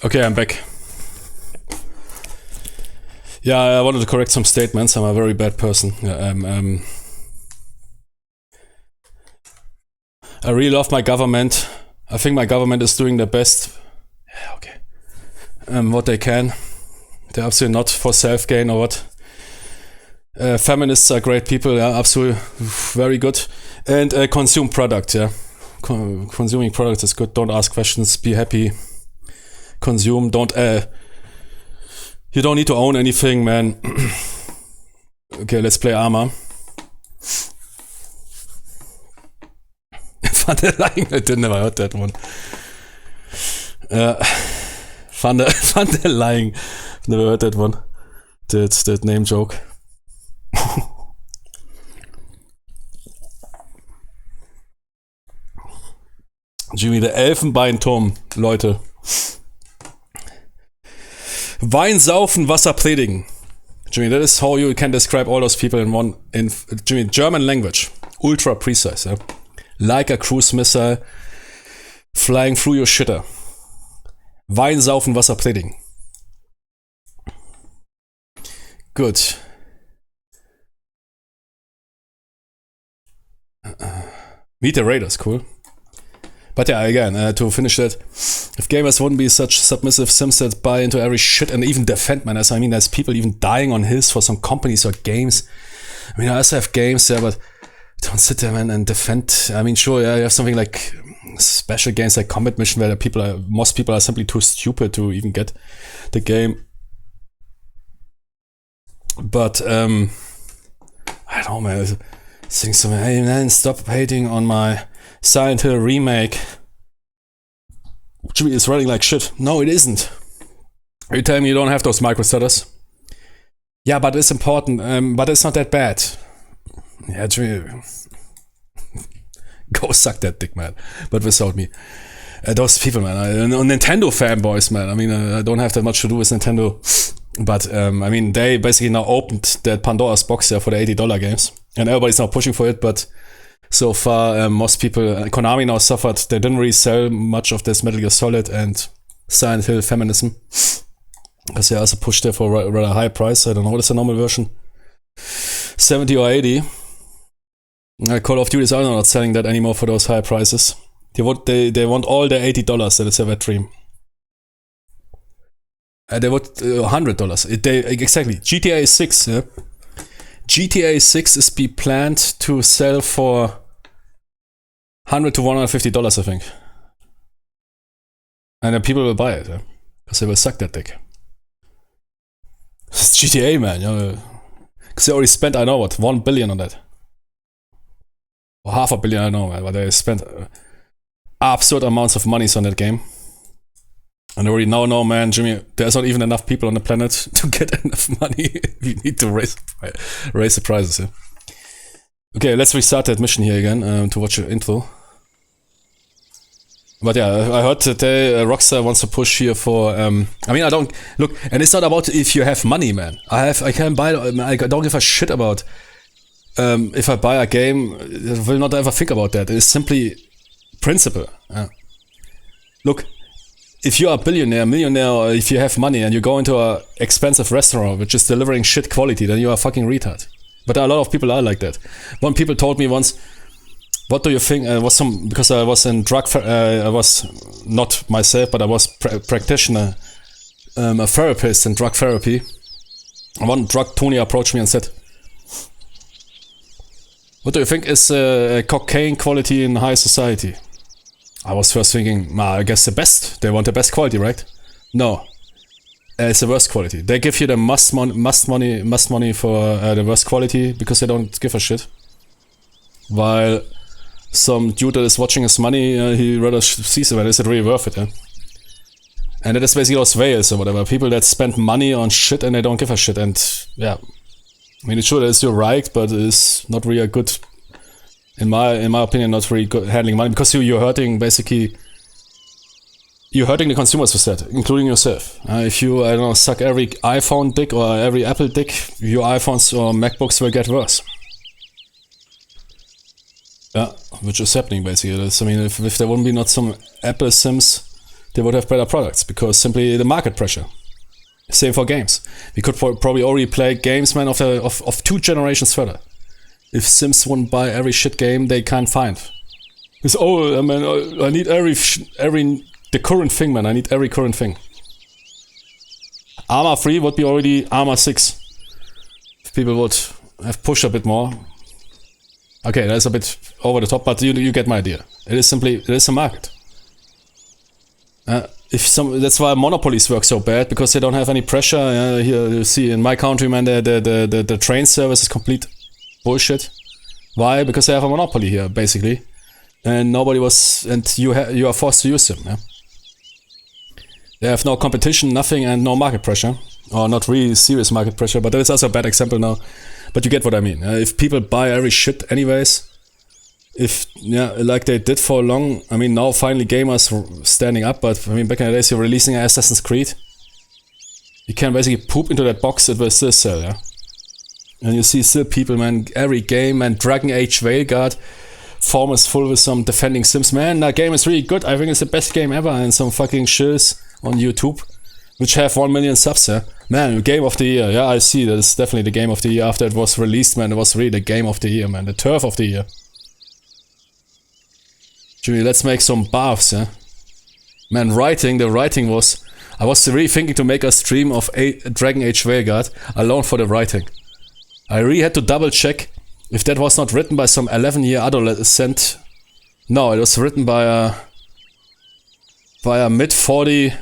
Okay, I'm back. Yeah, I wanted to correct some statements. I'm a very bad person. I really love my government. I think my government is doing their best. Yeah, okay. What they can. They're absolutely not for self-gain or what. Feminists are great people, yeah, absolutely very good. And consume product, yeah. Consuming products is good. Don't ask questions. Be happy. Consume. Don't. You don't need to own anything, man. Okay, let's play ARMA. Van der Lying. I didn't never heard that one. Van der Lying. Never heard that one. That name joke. Jimmy, der Elfenbeinturm, Leute. Wein saufen, Wasser predigen. Jimmy, that is how you can describe all those people in Jimmy, German language. Ultra precise, yeah? Like a cruise missile flying through your shitter. Wein saufen, Wasser predigen. Good. Meet the Raiders, cool. But yeah, again, to finish that, if gamers wouldn't be such submissive sims that buy into every shit and even defend manners, I mean, there's people even dying on hills for some companies or games. I mean, I also have games, yeah, but don't sit there, man, and defend. I mean, sure, yeah, you have something like special games like Combat Mission where most people are simply too stupid to even get the game. But, I don't know, man. Saying something, hey man, stop hating on my Silent Hill remake. Jimmy is running like shit. No, it isn't. Are you telling me you don't have those microstutters? Yeah, but it's important, but it's not that bad. Yeah, Jimmy. Go suck that dick, man. But without me. Those people, man. Nintendo fanboys, man. I mean, I don't have that much to do with Nintendo. But, I mean, they basically now opened that Pandora's box there for the $80 games. And everybody's now pushing for it, but so far, most people, Konami now suffered. They didn't really sell much of this Metal Gear Solid and Silent Hill feminism. Because they also pushed there for a rather high price. I don't know, what is the normal version? 70 or 80. Call of Duty is also not selling that anymore for those high prices. They want all their $80, that is their wet dream. They want $100. Exactly. GTA 6, yeah? GTA 6 is be planned to sell for $100 to $150, I think. And then people will buy it, yeah? Because they will suck that dick. It's GTA, man. Because they already spent, I know what, $1 billion on that. Or $500 million, I don't know, man. But they spent absurd amounts of monies on that game. And I already know, man, Jimmy, there's not even enough people on the planet to get enough money. We need to raise the prices, yeah. Okay, let's restart that mission here again to watch your intro. But yeah, I heard today Rockstar wants to push here for. I mean, I don't look, and it's not about if you have money, man. I can buy. I don't give a shit about if I buy a game. I will not ever think about that. It's simply principle. Look. If you are a billionaire, millionaire, or if you have money and you go into an expensive restaurant which is delivering shit quality, then you are a fucking retard. But a lot of people are like that. One people told me once, what do you think, because I was in I was not myself, but I was practitioner, a therapist in drug therapy. One drug Tony approached me and said, what do you think is cocaine quality in high society? I was first thinking, I guess the best. They want the best quality, right? No. It's the worst quality. They give you the must money for the worst quality because they don't give a shit. While some dude that is watching his money, he rather sees it, is it really worth it, yeah? And that is basically those whales or whatever. People that spend money on shit and they don't give a shit. And yeah, I mean, it's true that it's your right, but it's not really a good... In my opinion, not really good handling money, because you're hurting basically. You're hurting the consumers with that, including yourself. If you, I don't know, suck every iPhone dick or every Apple dick, your iPhones or MacBooks will get worse. Yeah, which is happening basically. I mean, if there wouldn't be not some Apple Sims they would have better products because simply the market pressure. Same for games. We could probably already play games, man, of 2 generations further. If Sims wouldn't buy every shit game they can't find. It's, oh, man, I need the current thing, man. I need every current thing. ARMA 3 would be already ARMA 6. If people would have pushed a bit more. Okay, that's a bit over the top, but you get my idea. It is a market. That's why monopolies work so bad, because they don't have any pressure. Here you see in my country, man, the train service is complete bullshit. Why? Because they have a monopoly here, basically, and you are forced to use them. Yeah? They have no competition, nothing, and no market pressure, or not really serious market pressure. But that is also a bad example now. But you get what I mean. If people buy every shit anyways. Like they did for long. I mean, now finally gamers standing up, but I mean, back in the days, you're releasing Assassin's Creed. You can basically poop into that box, it will still sell, yeah? And you see still people, man, every game, and Dragon Age Veilguard forum is full with some defending Sims. Man, that game is really good. I think it's the best game ever, and some fucking shills on YouTube, which have 1 million subs, yeah? Man, game of the year. Yeah, I see, that is definitely the game of the year. After it was released, man, it was really the game of the year, man. The turf of the year. Jimmy, let's make some baths, yeah? Man, the writing was... I was really thinking to make a stream of Dragon Age Veilguard alone for the writing. I really had to double check if that was not written by some 11-year adolescent. No, it was written by a mid-40...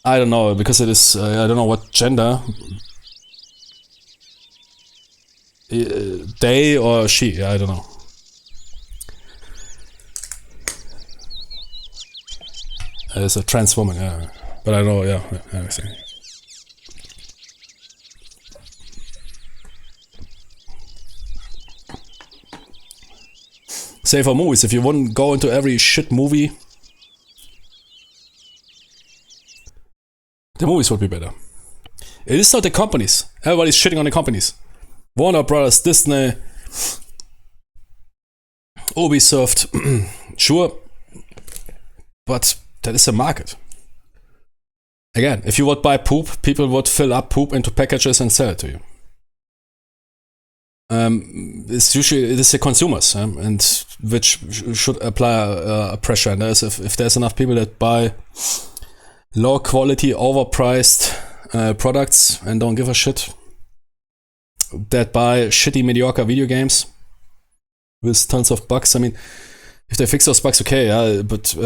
I don't know, because it is... I don't know what gender. They or she, I don't know. It's a trans woman, yeah. But I know, yeah, everything. Same for movies. If you wouldn't go into every shit movie, the movies would be better. It is not the companies. Everybody's shitting on the companies. Warner Brothers, Disney, Ubisoft, sure. But that is a market. Again, if you would buy poop, people would fill up poop into packages and sell it to you. It's usually it is the consumers, and which should apply a pressure. And if there's enough people that buy low quality, overpriced products and don't give a shit, that buy shitty, mediocre video games with tons of bugs. I mean, if they fix those bugs, okay, yeah, but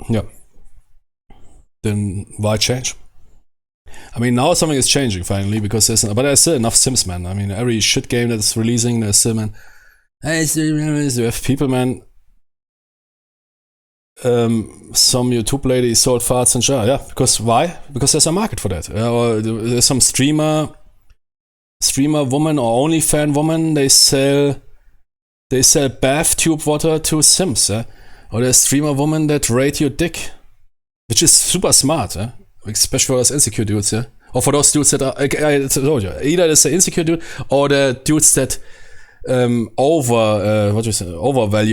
yeah. Then why change? I mean, now something is changing finally, because there's still enough Sims, man. I mean, every shit game that's releasing, there's still, man. Hey, you have people, man. Some YouTube lady sold farts and yeah. Because why? Because there's a market for that. Or there's some streamer woman or OnlyFan woman. They sell bath tube water to Sims. Or there's streamer woman that rate your dick. Which is super smart, especially for those insecure dudes, yeah? Or for those dudes that are, I told you, either it's the insecure dude or the dudes that overvalue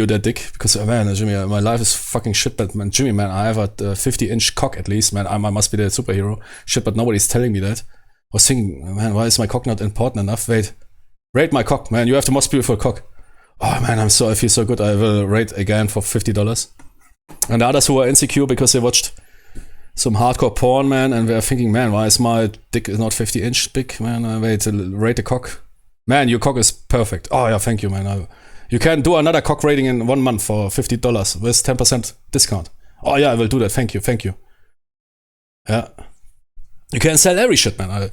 their dick. Because, man, Jimmy, my life is fucking shit, but man, Jimmy, man, I have a 50-inch cock at least, man. I must be the superhero. Shit, but nobody's telling me that. I was thinking, man, why is my cock not important enough? Wait, rate my cock, man. You have the most beautiful cock. Oh, man, I feel so good. I will rate again for $50. And the others who are insecure because they watched some hardcore porn, man, and they're thinking, man, why is my dick not 50-inch big, man? Wait, rate the cock. Man, your cock is perfect. Oh, yeah, thank you, man. You can do another cock rating in 1 month for $50 with 10% discount. Oh, yeah, I will do that. Thank you. Yeah. You can sell every shit, man.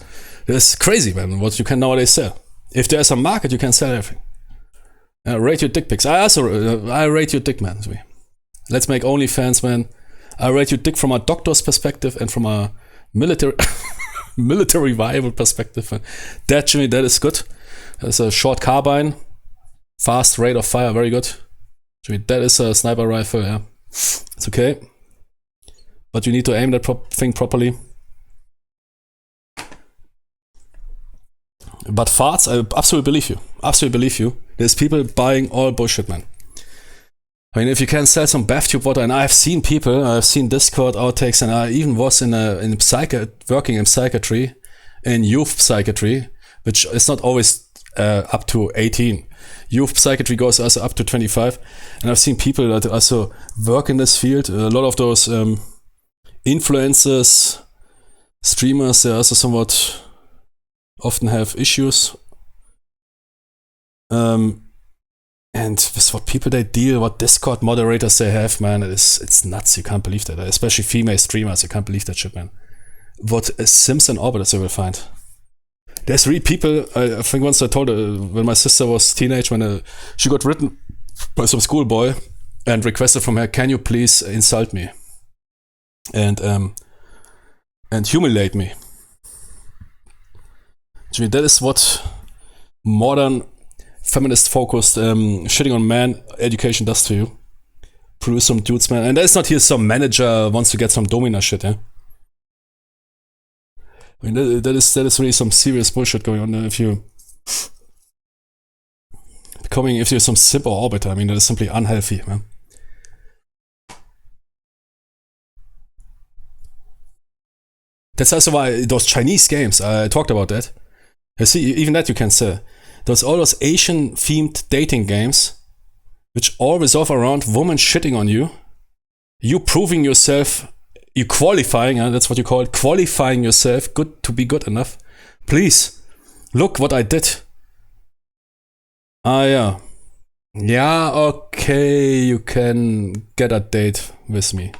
It's crazy, man, what you can nowadays sell. If there's a market, you can sell everything. Rate your dick pics. I rate your dick, man. Let's make OnlyFans, man. I rate your dick from a doctor's perspective and from a military viable perspective. That, Jimmy, that is good. That's a short carbine, fast rate of fire, very good. Jimmy, that is a sniper rifle, yeah. It's okay. But you need to aim that thing properly. But farts, I absolutely believe you. There's people buying all bullshit, man. I mean, if you can sell some bathtube water, and I've seen Discord outtakes, and I even was working in psychiatry, in youth psychiatry, which is not always up to 18. Youth psychiatry goes also up to 25, and I've seen people that also work in this field. A lot of those influencers, streamers, they also somewhat often have issues. And with what people they deal, what Discord moderators they have, man, it's nuts. You can't believe that. Especially female streamers, you can't believe that shit, man. What Sims and orbiters you will find. There's really people, I think once I told her, when my sister was teenage, when she got written by some schoolboy and requested from her, can you please insult me? And humiliate me. I mean, that is what modern feminist-focused shitting on man education does to you. Produce some dudes, man. And there's not here some manager wants to get some domina shit, yeah? I mean, that is really some serious bullshit going on there. If you're some simp or orbiter, I mean, that is simply unhealthy, man. That's also why those Chinese games, I talked about that. You see, even that you can sell. There's all those Asian-themed dating games, which all resolve around women shitting on you, you proving yourself, you qualifying, that's what you call it, qualifying yourself good to be good enough. Please, look what I did. Yeah. Yeah, okay, you can get a date with me.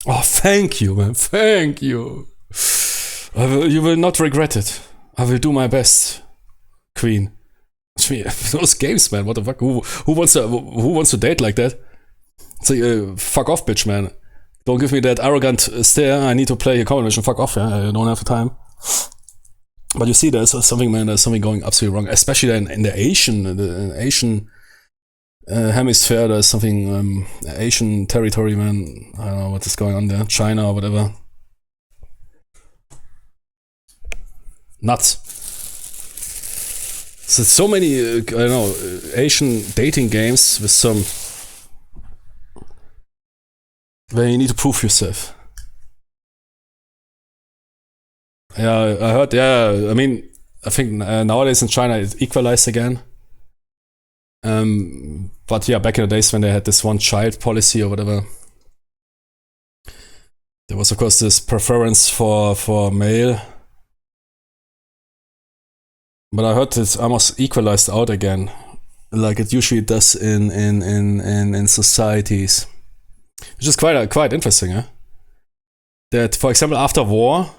Oh, thank you, man, thank you. You will not regret it. I will do my best. Queen. Those games, man. What the fuck? Who wants to date like that? It's like, fuck off, bitch, man. Don't give me that arrogant stare. I need to play a combat mission. Fuck off, yeah. I don't have the time. But you see, there's something, man. There's something going absolutely wrong, especially in the Asian hemisphere. There's something Asian territory, man. I don't know what is going on there. China or whatever. Nuts. So many, Asian dating games with some where you need to prove yourself. Yeah, I heard. Yeah, I mean, I think nowadays in China it's equalized again. But yeah, back in the days when they had this one-child policy or whatever, there was of course this preference for male. But I heard it's almost equalized out again, like it usually does in societies, which is quite interesting, eh? That, for example, after war,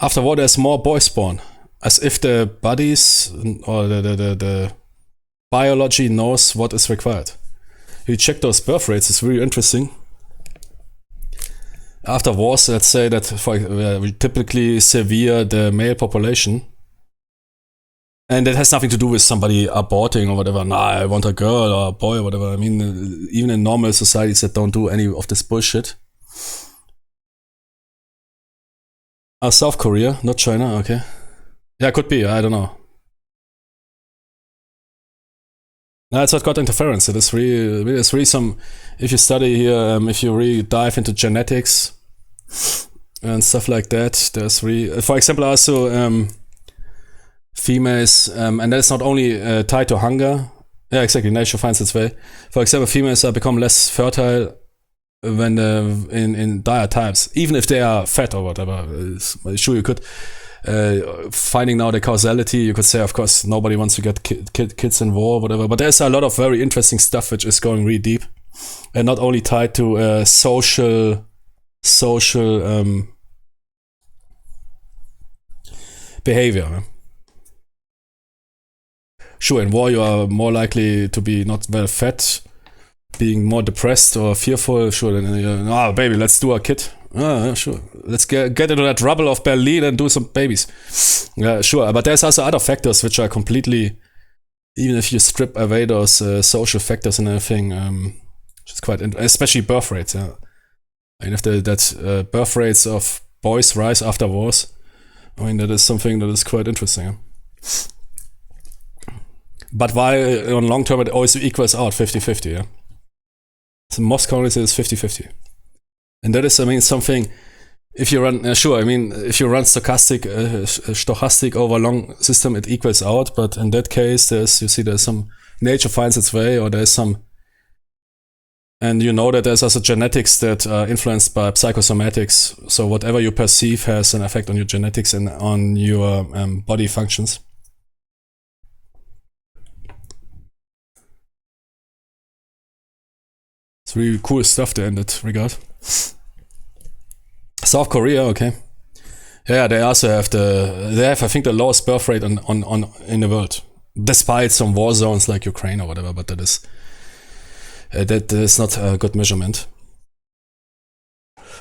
there's more boys born, as if the bodies or the biology knows what is required. You check those birth rates; it's really interesting. After wars, let's say that we typically severe the male population. And it has nothing to do with somebody aborting or whatever. Nah, I want a girl or a boy or whatever. I mean, even in normal societies that don't do any of this bullshit. South Korea, not China, okay. Yeah, could be, I don't know. No, it's not got interference. It is really some, if you study here, if you really dive into genetics and stuff like that, there's really, for example, also, females, and that's not only tied to hunger. Yeah, exactly. Nature finds its way. For example, females become less fertile when in dire times, even if they are fat or whatever. Sure, you could finding now the causality. You could say, of course, nobody wants to get kids in war, or whatever. But there's a lot of very interesting stuff which is going really deep, and not only tied to social behavior. Sure, in war you are more likely to be not well fed, being more depressed or fearful. Sure, then baby, let's do a kid. Sure, let's get into that rubble of Berlin and do some babies. Yeah, sure, but there's also other factors which are completely, even if you strip away those social factors and everything, which is quite, especially birth rates. Yeah, and if that birth rates of boys rise after wars, I mean that is something that is quite interesting. Yeah? But why on long term it always equals out 50-50, yeah? So most currency is 50-50. And that is, I mean, something, if you run, sure, I mean, if you run stochastic over a long system, it equals out. But in that case, there's some, nature finds its way, or there's some, and you know that there's also genetics that are influenced by psychosomatics. So whatever you perceive has an effect on your genetics and on your body functions. It's really cool stuff there in that regard. South Korea, okay. Yeah, they also have I think the lowest birth rate on in the world. Despite some war zones like Ukraine or whatever, but that is not a good measurement.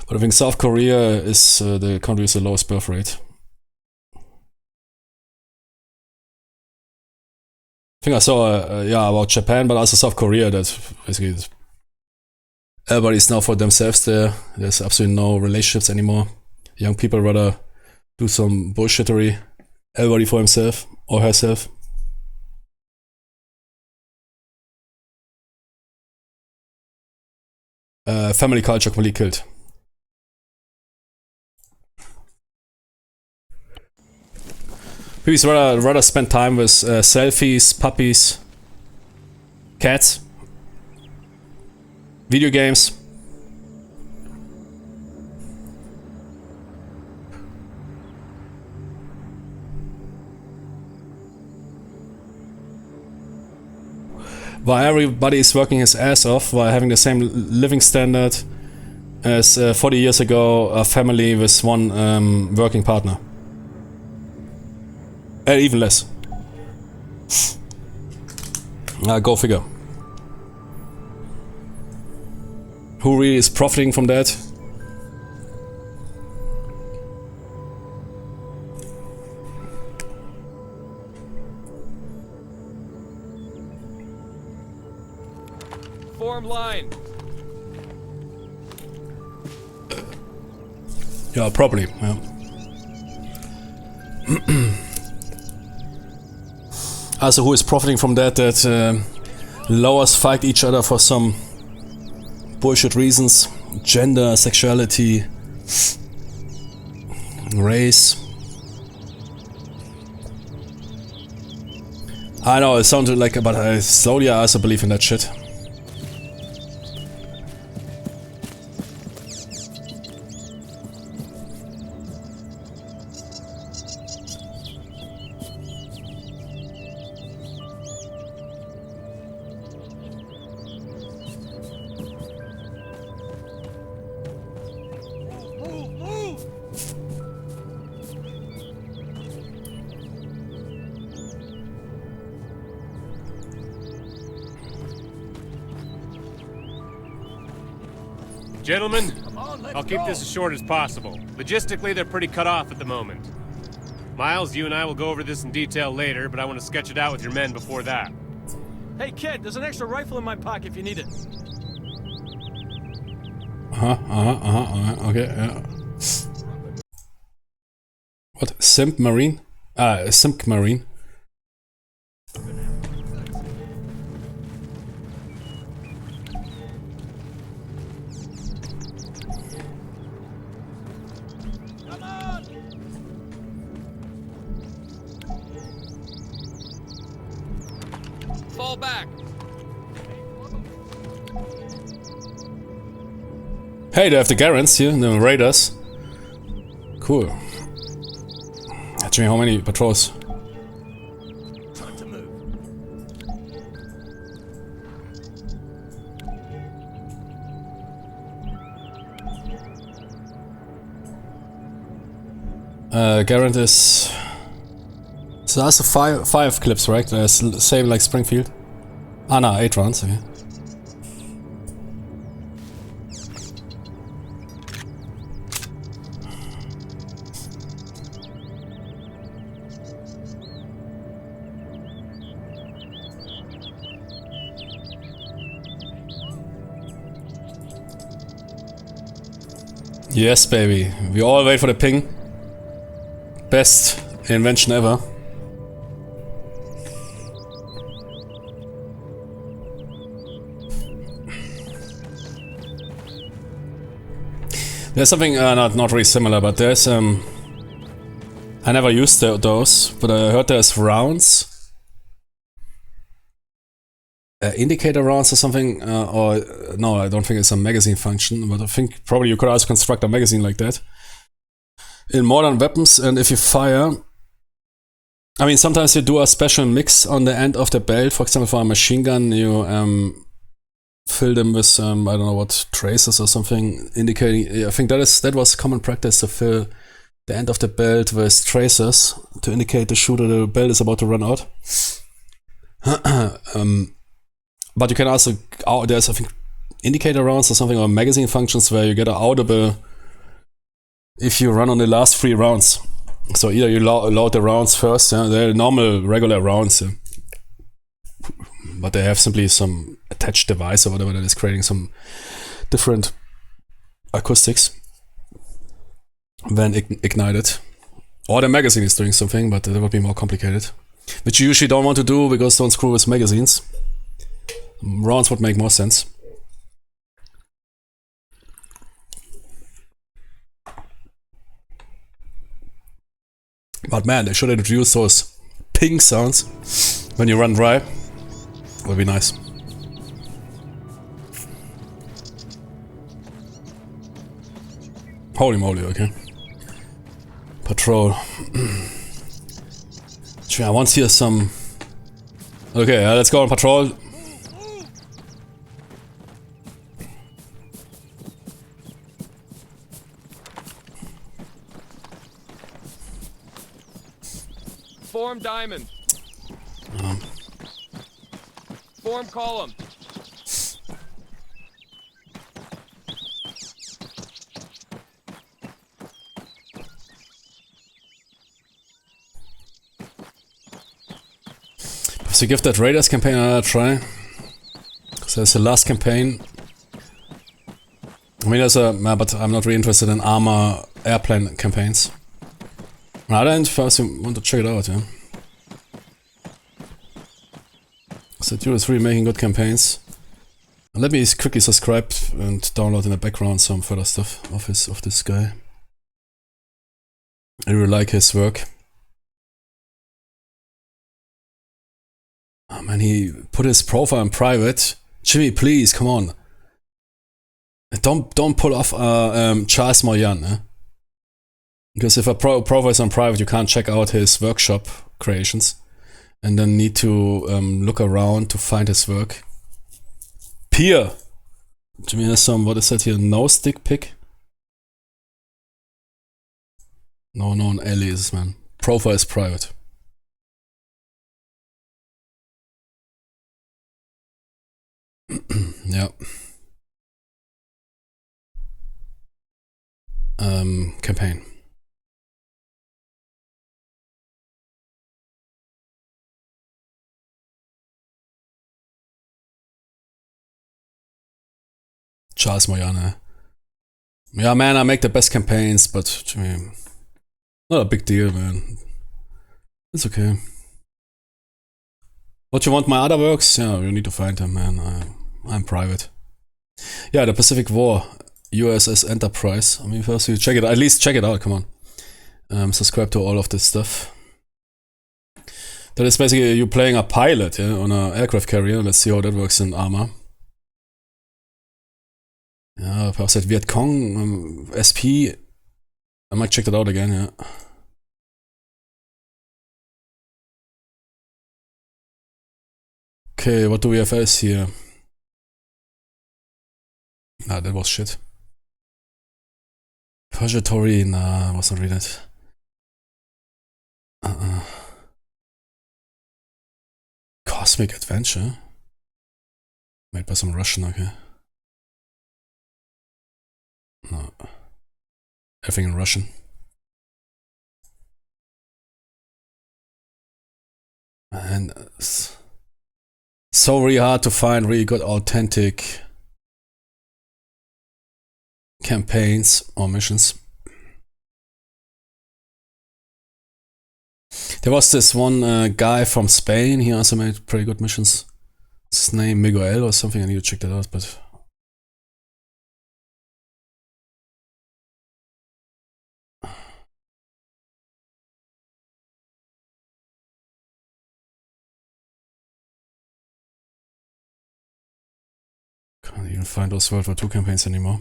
But I think South Korea is the country with the lowest birth rate. I think I saw about Japan, but also South Korea, that basically everybody's now for themselves there. There's absolutely no relationships anymore. Young people rather do some bullshittery. Everybody for himself or herself. Family culture completely killed. People rather spend time with selfies, puppies, cats, video games. While everybody is working his ass off, while having the same living standard as 40 years ago, a family with one working partner. Even less. Go figure. Who really is profiting from that? Form line. Yeah, probably. Yeah. Also, who is profiting from that? That lowers fight each other for some bullshit reasons: gender, sexuality, race. I know it sounded like, but I slowly also believe in that shit. Gentlemen, I'll keep this as short as possible. Logistically, they're pretty cut off at the moment. Miles, you and I will go over this in detail later, but I want to sketch it out with your men before that. Hey kid, there's an extra rifle in my pocket if you need it. Okay, yeah. What? Simp Marine? Simp Marine. Fall back. Hey, they have the Garants here, the Raiders. Cool. Actually, how many patrols? Time to move. Garant is... So that's a five clips, right? Same like Springfield. Ah, no, 8 rounds, okay. Yes, baby. We all wait for the ping. Best invention ever. There's something not really similar, but there's I never used those, but I heard there's rounds. Indicator rounds or something, or no, I don't think it's a magazine function, but I think probably you could also construct a magazine like that in modern weapons. And if you fire, I mean, sometimes you do a special mix on the end of the belt. For example, for a machine gun, you fill them with I don't know what, traces or something indicating. I think that was common practice, to fill the end of the belt with traces to indicate the shooter the belt is about to run out. But you can also, there's I think indicator rounds or something, or magazine functions where you get an audible if you run on the last 3 rounds. So either you load the rounds first, they're normal regular rounds, but they have simply some attached device or whatever that is creating some different acoustics when ignited. Or the magazine is doing something, but that would be more complicated, which you usually don't want to do because don't screw with magazines. Rounds would make more sense. But man, they should introduce those ping sounds when you run dry. Would be nice. Holy moly, okay. Patrol. I want to hear some... Okay, let's go on patrol. Form diamond. Form column. So give that Raiders campaign another try. So that's the last campaign. I mean, but I'm not really interested in ARMA airplane campaigns. On the other hand, first you want to check it out, yeah. So Duo is really making good campaigns. Let me quickly subscribe and download in the background some further stuff of this guy. I really like his work. Oh man, he put his profile in private. Jimmy, please, come on. Don't pull off Charles Moyan, eh? Because if a profile is on private, you can't check out his workshop creations. And then need to look around to find his work. Peer! Jimmy has some, what is that here, no stick pick? No known aliases, man. Profile is private. Yeah. Campaign. Charles Moyana. Yeah, man, I make the best campaigns, but I mean, not a big deal, man. It's okay. What you want, my other works? Yeah, you need to find them, man. I'm private. Yeah, the Pacific War, USS Enterprise. I mean, first you check it, at least check it out, come on. Subscribe to all of this stuff. That is basically you playing a pilot, yeah, on an aircraft carrier. Let's see how that works in ARMA. Yeah, perhaps that Viet Cong, SP. I might check that out again, yeah. Okay, what do we have else here? Ah, that was shit. Purgatory, nah, I wasn't reading it. Cosmic Adventure? Made by some Russian, okay. No. Everything in Russian. And so really hard to find really good authentic campaigns or missions. There was this one guy from Spain, he also made pretty good missions. His name Miguel or something, I need to check that out, but can't even find those World War II campaigns anymore.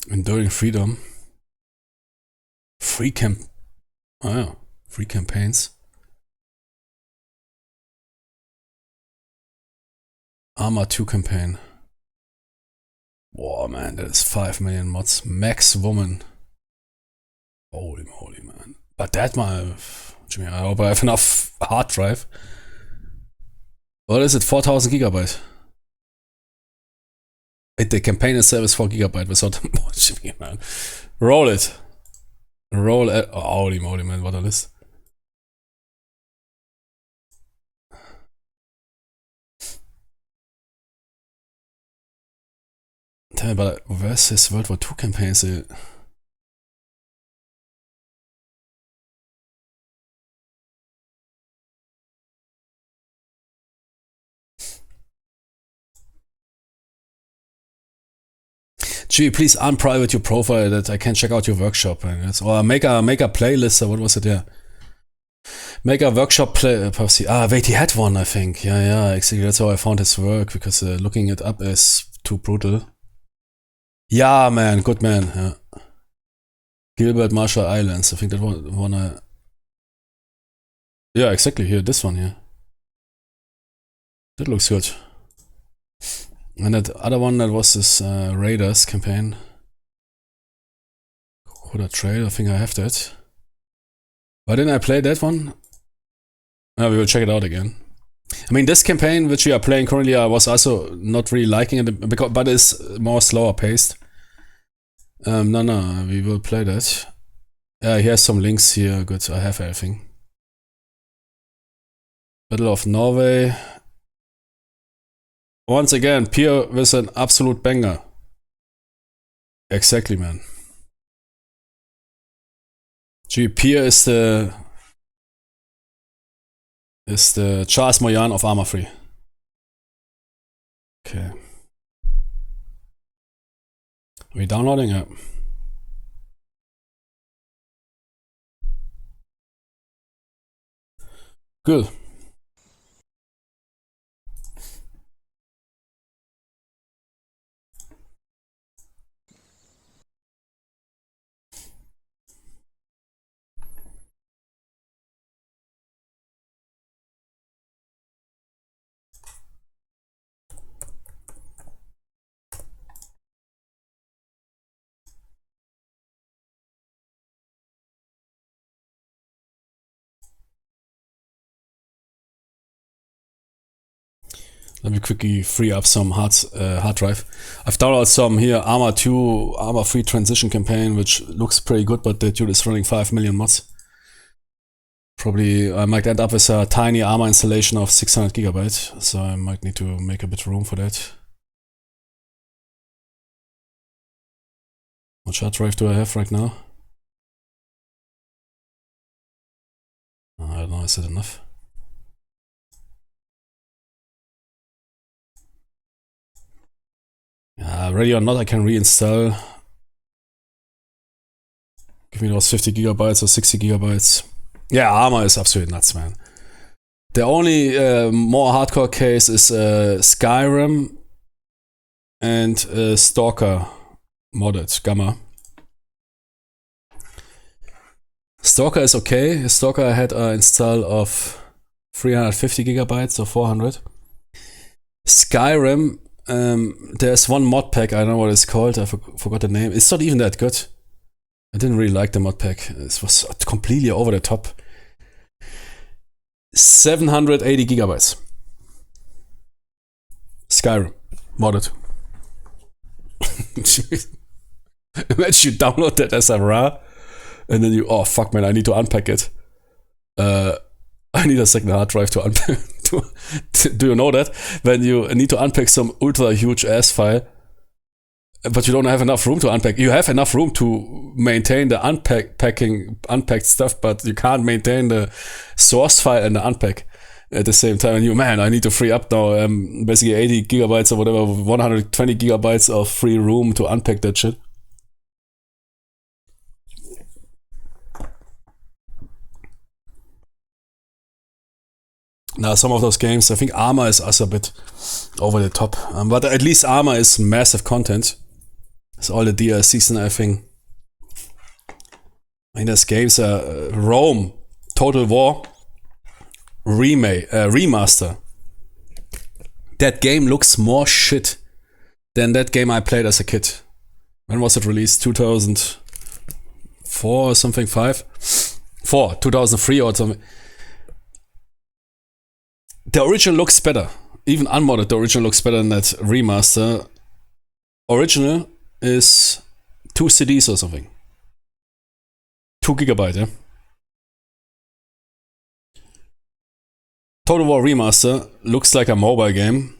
Enduring Freedom. Free campaigns. ARMA 2 campaign. Boah, man, that is 5 million mods. Max Woman. Holy moly, man. But that Jimmy, I hope I have enough hard drive. What is it? 4000 gigabyte. The campaign itself is 4 gigabyte without Jimmy, man. Roll it. Roll it. Oh, holy moly, man, what a list. Tell me, but where's his World War II campaigns? Gee, please unprivate your profile that I can check out your workshop. Or make a playlist, or what was it? Yeah. Make a workshop play. Wait, he had one, I think. Yeah, exactly. That's how I found his work, because looking it up is too brutal. Yeah, man, good man. Yeah. Gilbert Marshall Islands. I think that one. Yeah, exactly. Here, this one here. That looks good. And that other one, that was this Raiders campaign. Coda Trail, I think I have that. Why didn't I play that one? We will check it out again. I mean, this campaign, which we are playing currently, I was also not really liking it, but it's more slower paced. No, we will play that. Here's some links here. Good, I have everything. Battle of Norway. Once again, Pier with an absolute banger. Exactly, man. Gee, Pier is the Charles Moyan of Arma 3. Okay. Are we downloading it? Good. Let me quickly free up some hard drive. I've downloaded some here, ARMA 2, ARMA 3 transition campaign, which looks pretty good, but the dude is running 5 million mods. Probably I might end up with a tiny ARMA installation of 600 gigabytes, so I might need to make a bit of room for that. What hard drive do I have right now? I don't know, is that enough? Ready or not, I can reinstall. Give me those 50 gigabytes or 60 gigabytes. Yeah, ARMA is absolutely nuts, man. The only more hardcore case is Skyrim and Stalker modded, Gamma. Stalker is okay. Stalker had an install of 350 gigabytes or 400. Skyrim, there's one mod pack, I don't know what it's called, I forgot the name. It's not even that good. I didn't really like the mod pack. It was completely over the top. 780 gigabytes. Skyrim, modded. Imagine you download that as a RAR, and then you, oh fuck man, I need to unpack it. I need a second hard drive to unpack. Do you know that? When you need to unpack some ultra huge ass file, but you don't have enough room to unpack. You have enough room to maintain the unpacked stuff, but you can't maintain the source file and the unpack at the same time. And I need to free up now basically 80 gigabytes or whatever, 120 gigabytes of free room to unpack that shit. Now, some of those games, I think ARMA is also a bit over the top. But at least ARMA is massive content. It's all the DLCs and everything. I mean, there's games, Rome, Total War, remaster. That game looks more shit than that game I played as a kid. When was it released? 2004 or something? 2003 or something. The original looks better. Even unmodded, the original looks better than that remaster. Original is 2 CDs or something. 2 gigabyte, yeah? Total War Remaster looks like a mobile game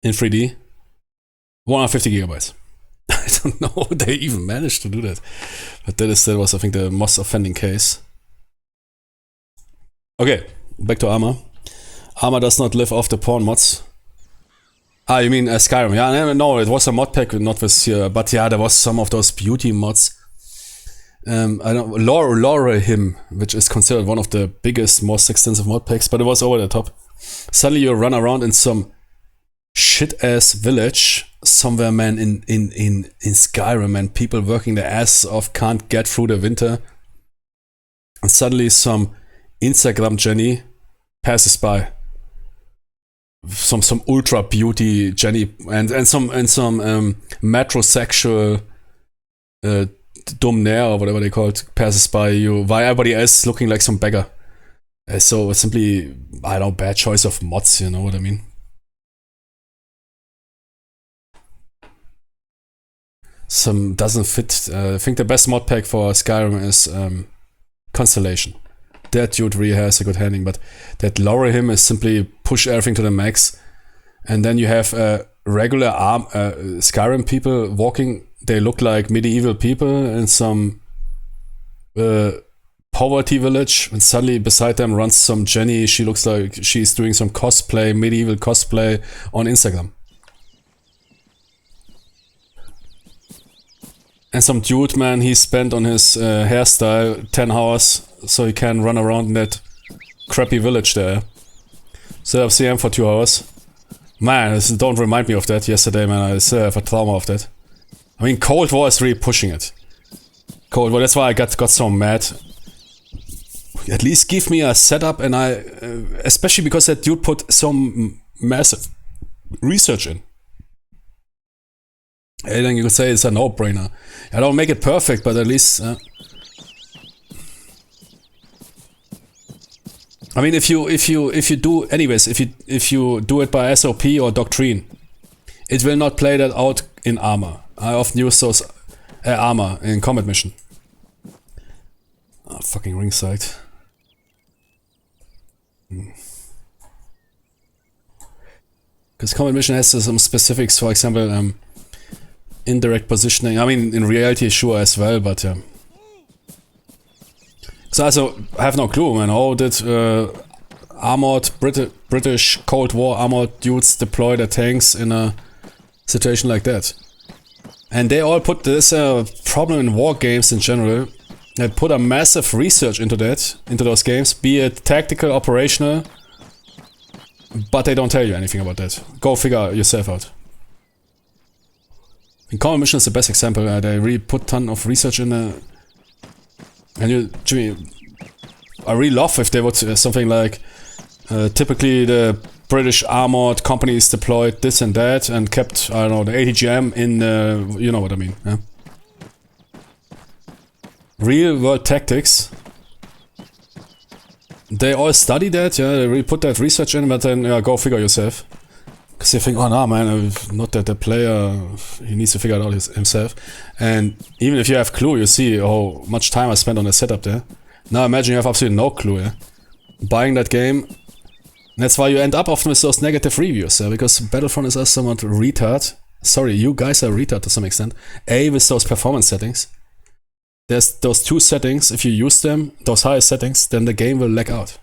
in 3D. 150 gigabytes. I don't know how they even managed to do that. But that was, I think, the most offending case. Okay, back to ARMA. ARMA does not live off the porn mods. Ah, you mean Skyrim? Yeah, no, it was a mod pack, not this year. But yeah, there was some of those beauty mods. I don't Lorehim, which is considered one of the biggest, most extensive mod packs, but it was over the top. Suddenly you run around in some shit-ass village somewhere, man, in Skyrim, and people working their ass off can't get through the winter. And suddenly some Instagram Jenny passes by. Some ultra beauty Jenny and some metrosexual Domnair or whatever they call it passes by you, while everybody else is looking like some beggar. So it's simply, I don't know, bad choice of mods, you know what I mean? Some doesn't fit. I think the best mod pack for Skyrim is Constellation. That dude really has a good handling, but that Lorehim is simply push everything to the max, and then you have regular Skyrim people walking. They look like medieval people in some poverty village, and suddenly beside them runs some Jenny. She looks like she's doing some cosplay, medieval cosplay on Instagram. And some dude, man, he spent on his hairstyle 10 hours so he can run around in that crappy village there. Set up CM for 2 hours. Man, don't remind me of that yesterday, man. I still have a trauma of that. I mean, Cold War is really pushing it. Cold War, that's why I got so mad. At least give me a setup, and especially because that dude put some massive research in. Anything you could say is a no-brainer. I don't make it perfect, but at least. I mean, if you do do it by SOP or Doctrine, it will not play that out in ARMA. I often use those ARMA in Combat Mission. Oh, fucking ringside. Because Combat Mission has some specifics, for example, indirect positioning. I mean, in reality, sure as well, but yeah. So I have no clue, man. How did armored British Cold War armored dudes deploy their tanks in a situation like that? And they all put this problem in war games in general. They put a massive research into those games, be it tactical, operational, but they don't tell you anything about that. Go figure yourself out. In Combat Mission is the best example. They really put a ton of research in there. And Jimmy, I really love if they would something like typically the British armored companies deployed this and that and kept, I don't know, the ATGM in, you know what I mean, yeah? Real world tactics. They all study that, yeah, they really put that research in, but then, yeah, go figure yourself. Because they think, oh no, man, not that the player, he needs to figure it out himself. And even if you have clue, you see how much time I spent on the setup there. Now imagine you have absolutely no clue, yeah? Buying that game, And that's why you end up often with those negative reviews, because Battlefront is also somewhat retard. Sorry, you guys are retard to some extent. With those performance settings. There's those two settings, if you use them, those higher settings, then the game will lag out.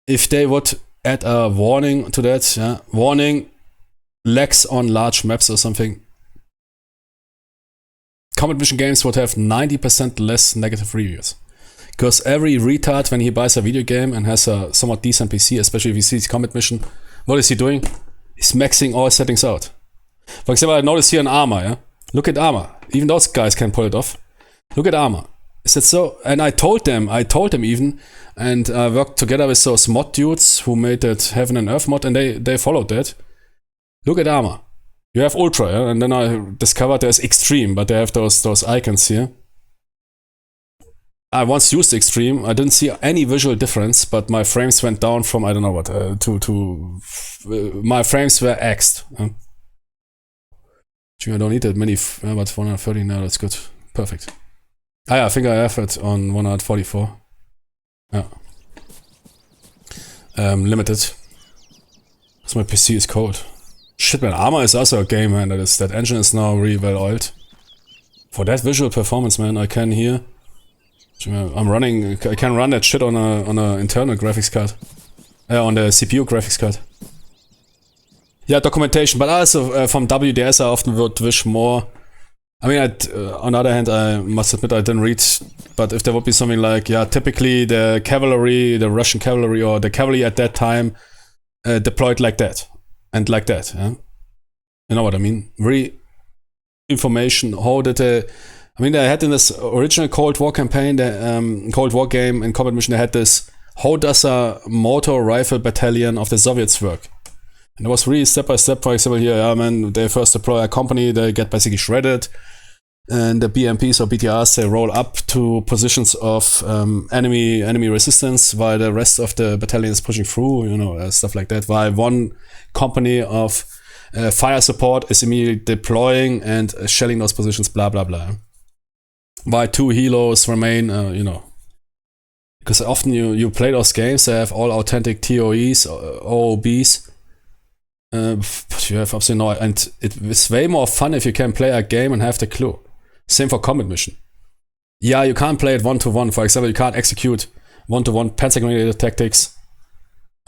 If they would add a warning to that, warning, lags on large maps or something, Combat Mission games would have 90% less negative reviews. Because every retard, when he buys a video game and has a somewhat decent PC, especially if he sees Combat Mission, what is he doing? He's maxing all settings out. For example, I noticed here in ARMA, Look at ARMA. Even those guys can pull it off. Look at ARMA. Is it so? And I told them even, and I worked together with those mod dudes who made that Heaven and Earth mod, and they followed that. Look at ARMA. You have Ultra, and then I discovered there's Extreme, but they have those icons here. I once used Extreme. I didn't see any visual difference, but my frames went down from I don't know what my frames were axed. I don't need that many, but 130 now. That's good, perfect. I think I have it on 144. Yeah. Limited. Because my PC is cold. Shit, man. ARMA is also a game, man. That engine is now really well oiled. For that visual performance, man, I can here. I can run that shit on a internal graphics card. On the CPU graphics card. Yeah, documentation, but also from WDS I often would wish more. I mean, on the other hand, I must admit I didn't read, but if there would be something like, typically the cavalry, the Russian cavalry or the cavalry at that time deployed like that and like that. Yeah? You know what I mean? Information, how did they had in this original Cold War campaign, the Cold War game in Combat Mission, they had this, how does a motor rifle battalion of the Soviets work? And it was really step by step. For example, here, they first deploy a company, they get basically shredded, and the BMPs or BTRs, they roll up to positions of enemy resistance, while the rest of the battalion is pushing through, stuff like that. While one company of fire support is immediately deploying and shelling those positions, blah blah blah. While two helos remain, because often you play those games, they have all authentic TOEs, OOBs. But you have absolutely no, and it's way more fun if you can play a game and have the clue. Same for Combat Mission. Yeah, you can't play it one-to-one. For example, you can't execute one-to-one pentagon tactics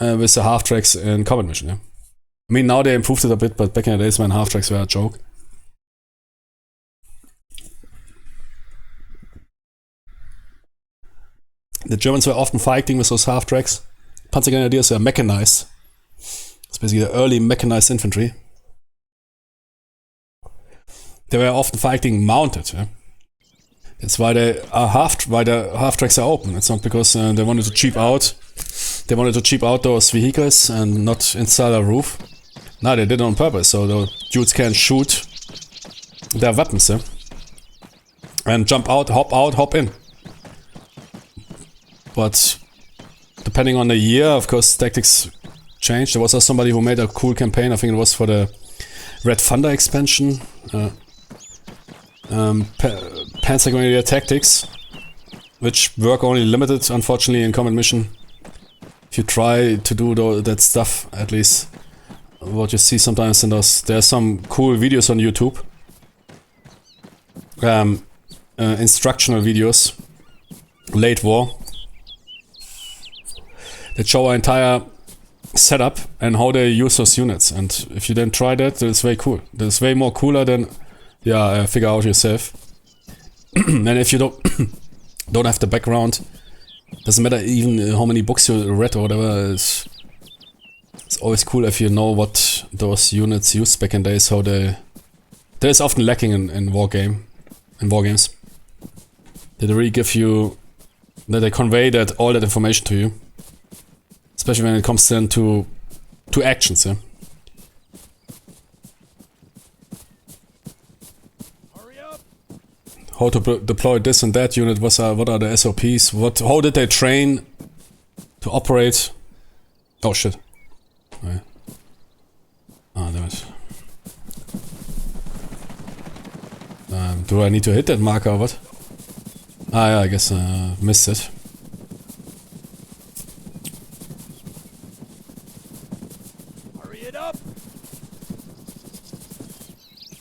with the half-tracks in Combat Mission. Yeah? I mean, now they improved it a bit, but back in the days when half-tracks were a joke. The Germans were often fighting with those half-tracks. Panzergrenadiers were mechanized. It's basically the early mechanized infantry. They were often fighting mounted. Yeah? That's why the half tracks are open. It's not because they wanted to cheap out. They wanted to cheap out those vehicles and not install a roof. No, they did it on purpose, so the dudes can shoot their weapons, and jump out, hop in. But depending on the year, of course, tactics changed. There was also somebody who made a cool campaign. I think it was for the Red Thunder expansion. Panzer Grenadier Tactics, which work only limited, unfortunately, in Combat Mission. If you try to do that stuff, at least what you see sometimes in those, there's some cool videos on YouTube. Instructional videos, late war, that show our entire setup and how they use those units. And if you then try that, it's very cool. That's way more cooler than figure out yourself. And if you don't have the background, doesn't matter even how many books you read or whatever, it's always cool if you know what those units used back in days, how that is often lacking in war games. That they really give you, that they convey all that information to you. Especially when it comes then to actions, yeah. Hurry up. How to deploy this and that unit, what are the SOPs, how did they train to operate? Oh shit. Okay. Ah, damn it. Do I need to hit that marker or what? Ah yeah, I guess missed it.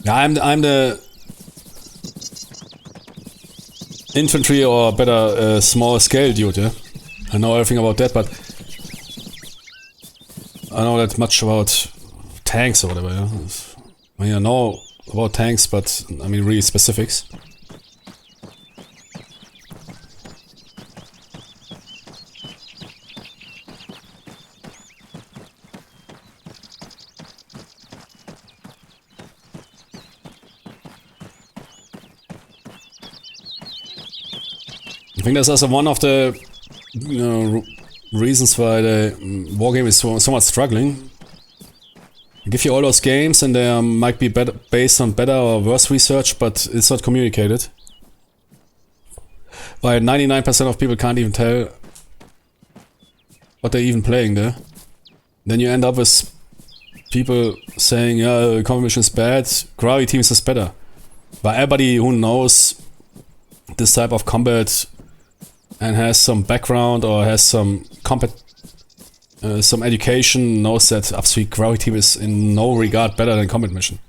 Yeah, I'm the infantry or better small scale dude, yeah? I know everything about that, but I know that much about tanks or whatever, yeah? I mean, I know about tanks, but I mean really specifics. I think that's also one of the reasons why the wargame is so much struggling. I give you all those games and they might be better, based on better or worse research, but it's not communicated. Why 99% of people can't even tell what they're even playing there. Then you end up with people saying, yeah, combat mission is bad, gravity teams is better. But everybody who knows this type of combat and has some background or has some some education knows that upstream gravity team is in no regard better than combat mission.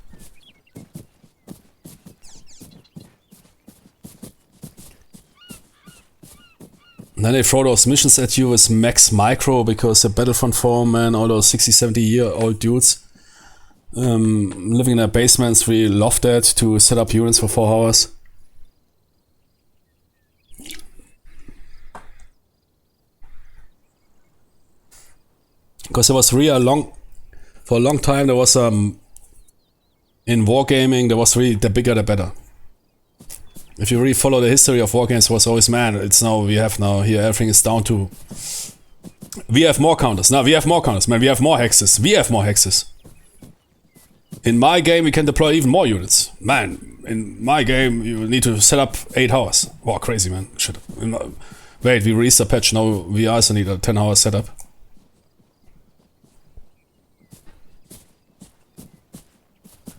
And then they throw those missions at you with max micro because the Battlefront foreman, all those 60-70-year-old dudes living in their basements really love that to set up units for 4 hours. Because there was really for a long time there was in wargaming there was really the bigger the better. If you really follow the history of wargames, it was always, man, it's now we have now here everything is down to we have more counters. Now we have more counters, man, we have more hexes. We have more hexes. In my game we can deploy even more units. Man, in my game you need to set up 8 hours. Wow, crazy, man. Shit. Wait, we released a patch, now we also need a 10-hour setup.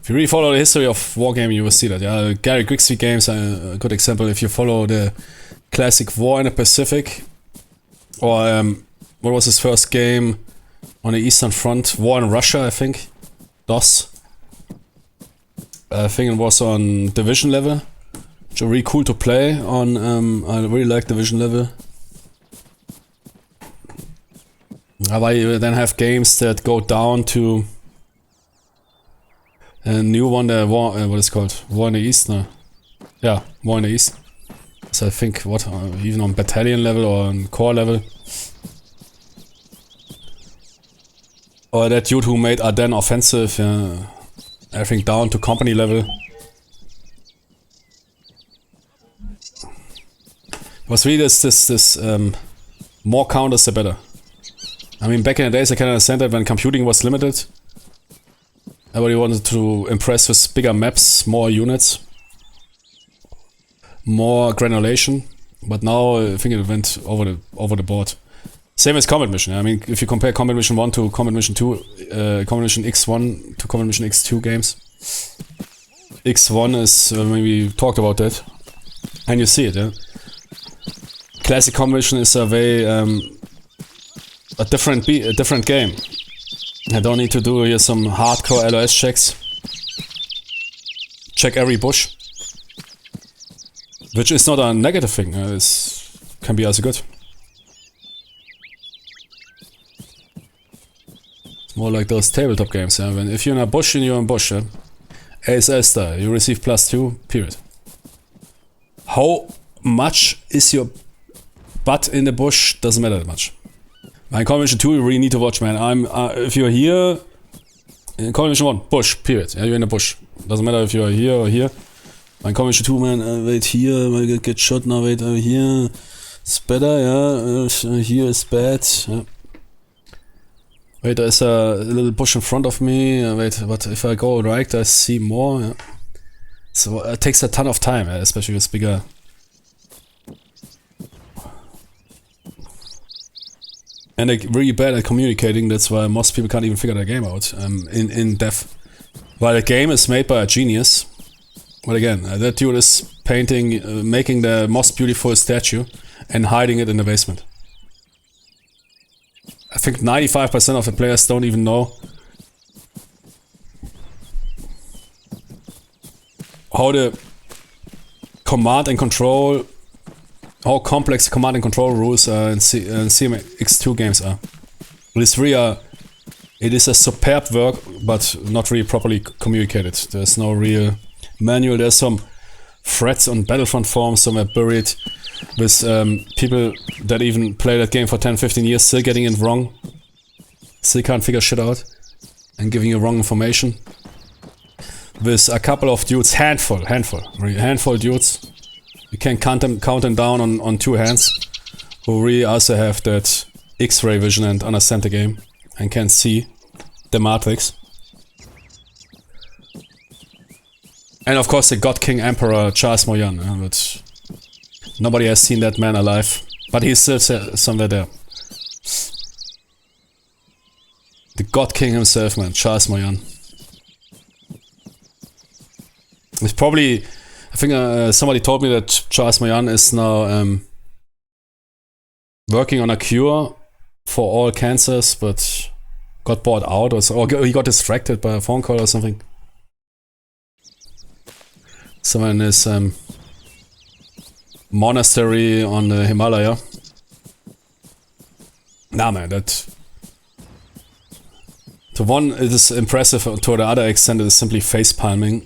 If you really follow the history of wargaming, you will see that. Yeah, Gary Grigsby games are a good example. If you follow the classic War in the Pacific, or what was his first game on the Eastern Front? War in Russia, I think. DOS. I think it was on Division level, which are really cool to play on. I really like Division level. But you then have games that go down to a new one, the War, what is it called? War in the East, no? Yeah, War in the East. So I think, what, even on battalion level or on corps level. Or that dude who made Ardennes Offensive, yeah, everything down to company level. It was really this more counters the better. I mean, back in the days I can understand that when computing was limited, everybody wanted to impress with bigger maps, more units, more granulation. But now I think it went over the board. Same as Combat Mission. I mean, if you compare Combat Mission 1 to Combat Mission 2, Combat Mission X1 to Combat Mission X2 games, X1 is when we talked about that, and you see it. Yeah? Classic Combat Mission is a very a different game. I don't need to do here some hardcore LOS checks. Check every bush. Which is not a negative thing, it can be also good. It's more like those tabletop games, yeah? If you're in a bush, you're in a bush. Yeah? ASL style, you receive +2, period. How much is your butt in the bush doesn't matter that much. In Combat Mission 2 you really need to watch, man. If you're here, in Combat Mission 1, bush, period. Yeah, you're in the bush. Doesn't matter if you're here or here. In Combat Mission 2, man, wait here, I get shot, now wait here. It's better, yeah. Here is bad, yeah. Wait, there's a little bush in front of me. Wait, but if I go right, I see more, yeah. So it takes a ton of time, yeah, especially with bigger. And they're really bad at communicating, that's why most people can't even figure the game out in depth. While the game is made by a genius, but again, that dude is painting, making the most beautiful statue and hiding it in the basement. I think 95% of the players don't even know how the command and control, how complex the command and control rules in CMX2 games are. These three are, it is a superb work, but not really properly communicated. There's no real manual. There's some threads on Battlefront forums somewhere buried with people that even play that game for 10-15 years still getting it wrong. Still can't figure shit out and giving you wrong information. With a couple of dudes, handful dudes. You can count them down on two hands, who really also have that X-ray vision and understand the game and can see the matrix. And of course the God King Emperor Charles Moyan, but nobody has seen that man alive, but he's still somewhere there. The God King himself, man, Charles Moyan. It's probably, I think somebody told me that Charles Moyan is now working on a cure for all cancers, but got bought out or he got distracted by a phone call or something. Someone in his monastery on the Himalaya. Nah, man, that... To one, it is impressive, to the other extent, it is simply face palming.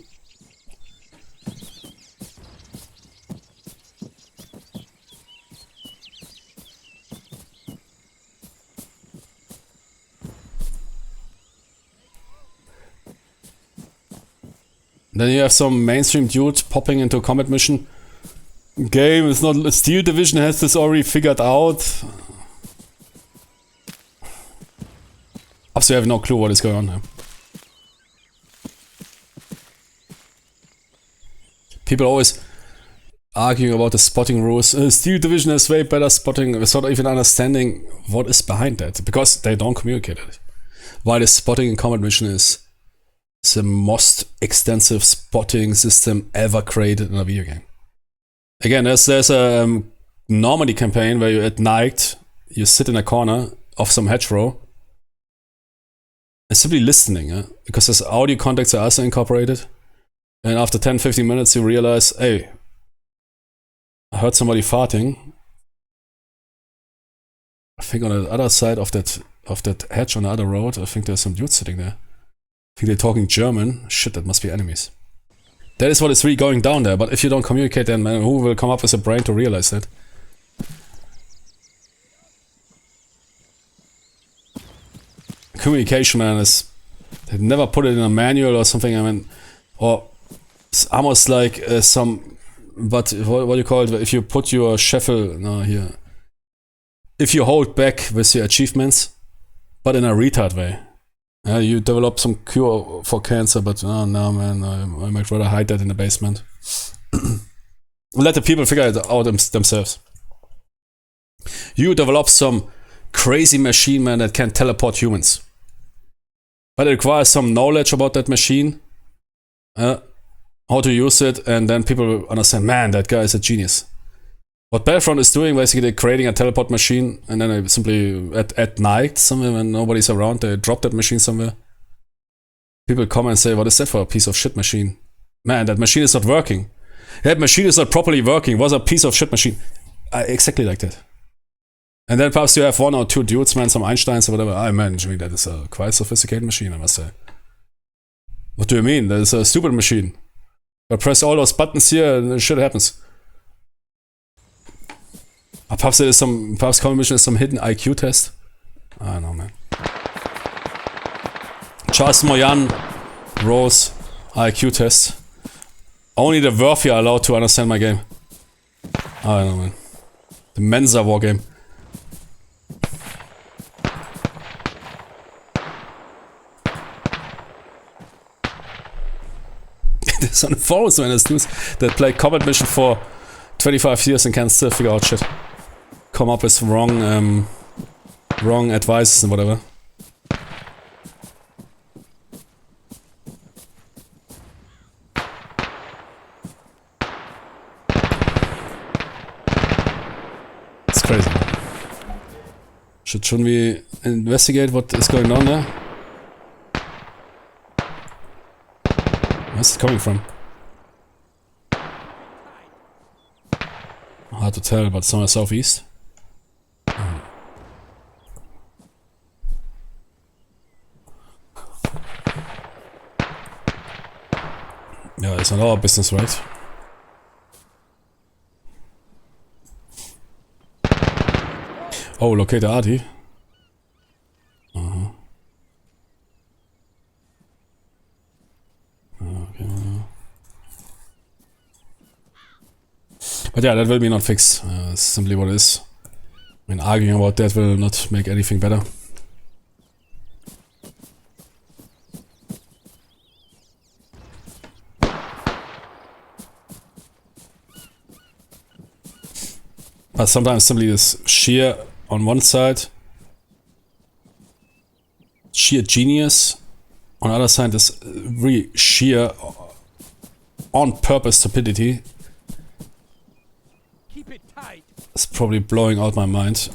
Then you have some mainstream dude popping into a combat mission. Game is not... Steel Division has this already figured out. Obviously I have no clue what is going on here. People always arguing about the spotting rules. Steel Division has way better spotting, without even understanding what is behind that. Because they don't communicate it. Why the spotting in combat mission is the most extensive spotting system ever created in a video game. Again, there's a Normandy campaign where you at night, you sit in a corner of some hedgerow and simply listening, because there's audio contacts are also incorporated. And after 10-15 minutes you realize, hey, I heard somebody farting. I think on the other side of that hedge on the other road, I think there's some dudes sitting there. I think they're talking German. Shit, that must be enemies. That is what is really going down there, but if you don't communicate, then man, who will come up with a brain to realize that? Communication, man, is... They never put it in a manual or something, I mean... Or... It's almost like some... But what do you call it? If you put your shuffle... No, here... If you hold back with your achievements, but in a retard way. You develop some cure for cancer, but oh no, man, I might rather hide that in the basement. Let the people figure it out themselves. You develop some crazy machine, man, that can teleport humans. But it requires some knowledge about that machine, how to use it, and then people will understand, man, that guy is a genius. What Battlefront is doing, basically creating a teleport machine, and then they simply, at night, somewhere when nobody's around, they drop that machine somewhere. People come and say, what is that for a piece of shit machine? Man, that machine is not working. That machine is not properly working. It was a piece of shit machine. Exactly like that. And then perhaps you have one or two dudes, man, some Einsteins or whatever. I imagine that is a quite sophisticated machine, I must say. What do you mean? That is a stupid machine. I press all those buttons here and shit happens. Perhaps there is some, perhaps combat mission is some hidden IQ test. I don't know, man. Charles Moyan, Rose, IQ test. Only the worthy are allowed to understand my game. I don't know, man. The Mensa war game. There's on the forums, man, there's dudes that play combat mission for 25 years and can still figure out shit. Come up with wrong advice and whatever. It's crazy. Shouldn't we investigate what is going on there? Where's it coming from? Hard to tell, but somewhere southeast. Yeah, it's not our business, right? Oh, locate the Arty. Okay. But yeah, that will be not fixed. It's simply what it is. I mean, arguing about that will not make anything better. But sometimes simply this sheer on one side, sheer genius. On the other side, this really sheer on purpose stupidity. Keep it tight. It's probably blowing out my mind.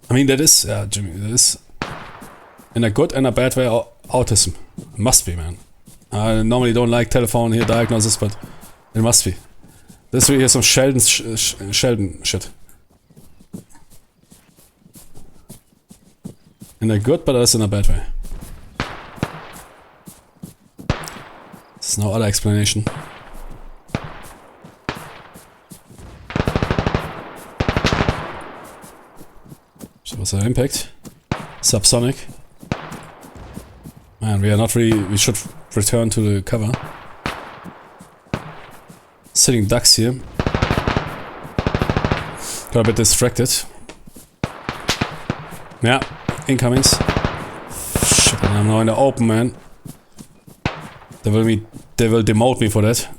I mean, that is, yeah, Jimmy, that is in a good and a bad way autism. Must be, man. I normally don't like telephone here diagnosis, but it must be. This really is some Sheldon shit. In a good, but also in a bad way. There's no other explanation. So what's the impact? Subsonic. Man, we are not really... We should return to the cover. Sitting ducks here. Got a bit distracted. Yeah, incomings. Shit, I'm now in the open, man. They will demote me for that.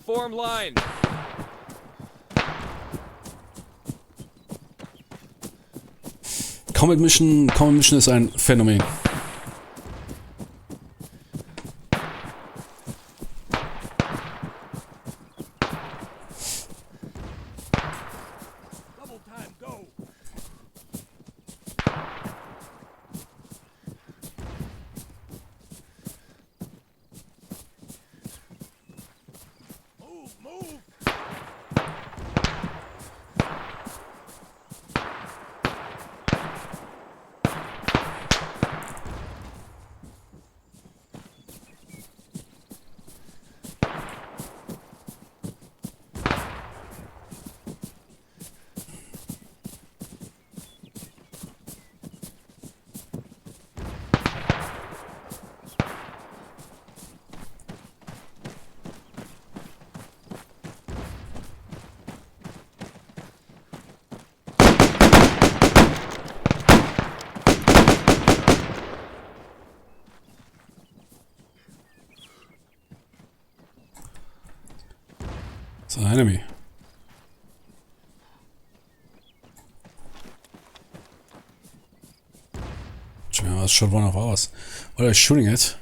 Form line. Combat Mission ist ein Phänomen. Double time, go. Move, move. It's an enemy. That's shot one of ours. What are they shooting at?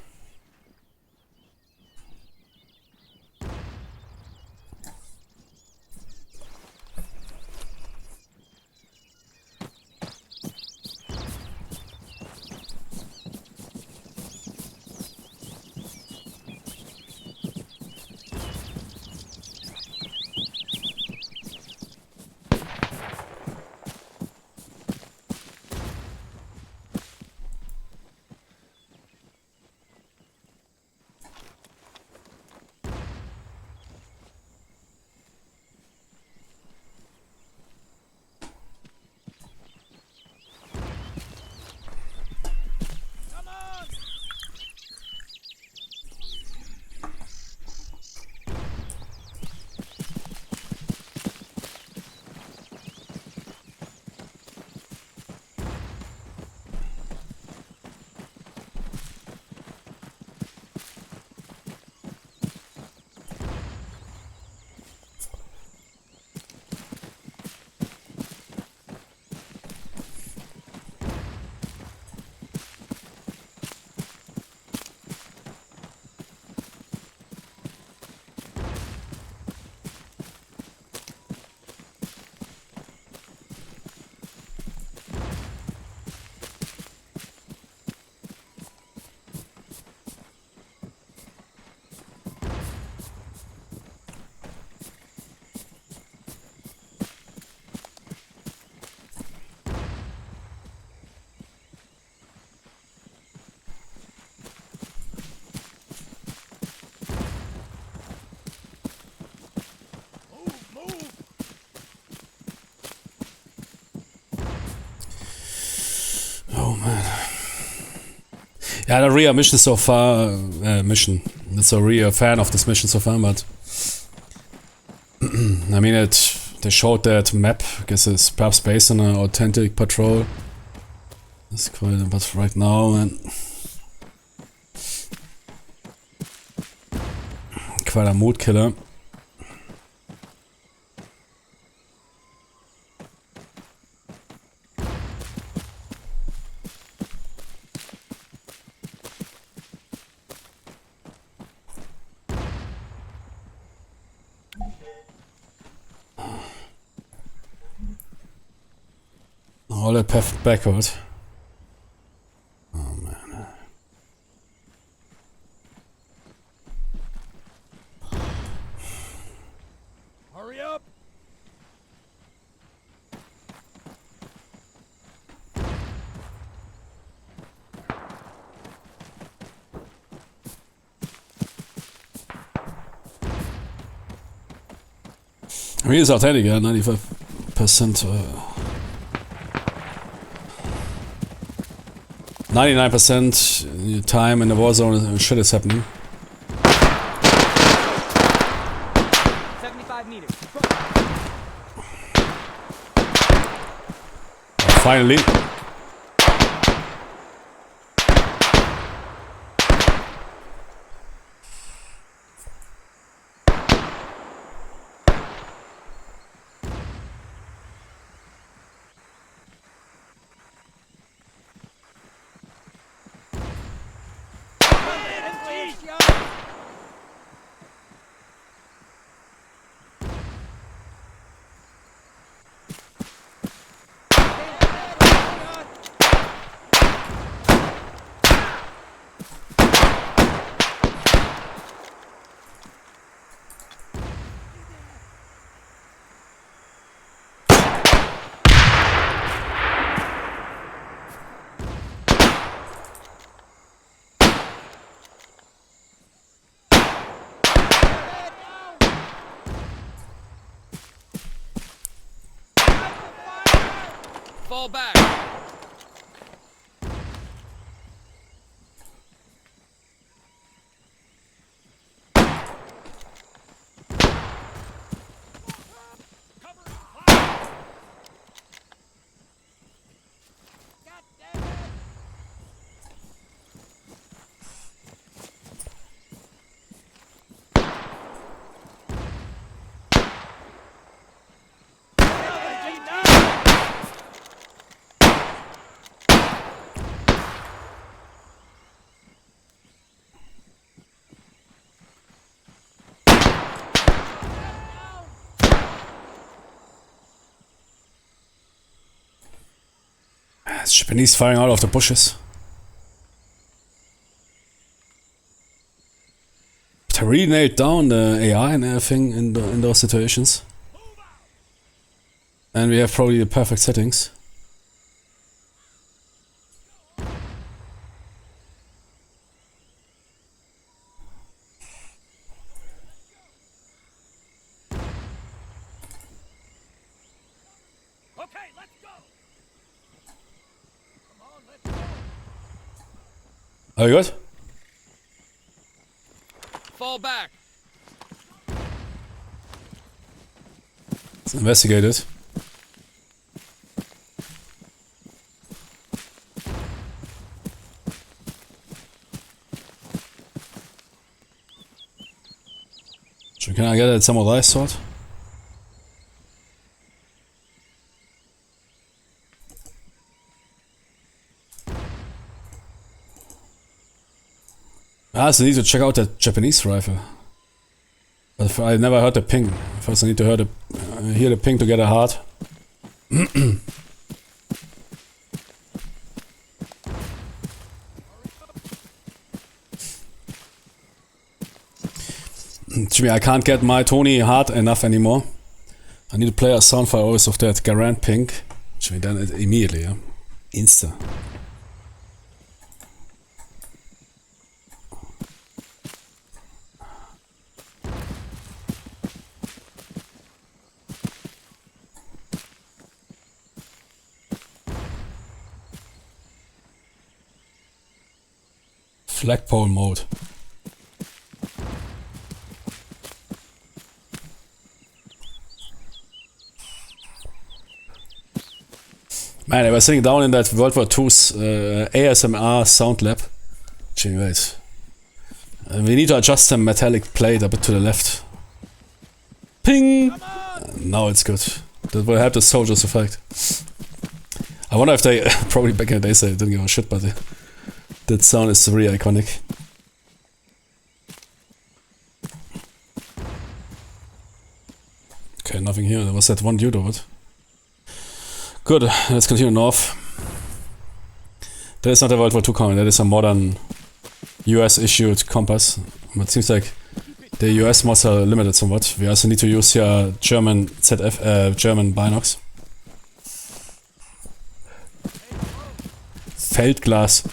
Yeah, the real mission so far, mission. That's a real fan of this mission so far, but I mean, they showed that map. I guess it's perhaps based on an authentic patrol. That's quite, but right now, man, quite a mood killer. All the path backward. Oh man. Hurry up! I mean, it's authentic, yeah, 95%. 99% time in the war zone, shit is happening. 75 meters. Finally. Fall back. It's Japanese firing out of the bushes. But I really nailed down the AI and everything in those situations. And we have probably the perfect settings. Okay, let's go. Come on, let's go. Are you good? Fall back. Let's investigate it. So can I get a samurai sword? I also need to check out that Japanese rifle. But I never heard the ping. First I need to hear the ping to get a heart. Jimmy, I can't get my Tony hard enough anymore. I need to play a soundfile always of that Garand ping. Jimmy, then it immediately, yeah. Insta. Flagpole mode. Man, I was sitting down in that World War II's ASMR sound lab. Gee, wait. We need to adjust the metallic plate a bit to the left. Ping! Now it's good. That will help the soldiers effect. I wonder if they, probably back in the days they didn't give a shit, but that sound is really iconic. Okay, nothing here. There was that one dude over it. Good, let's continue north. That is not a World War II coin, that is a modern US issued compass. But it seems like the US mods are limited somewhat. We also need to use here German ZF, German binocs. Feldglas.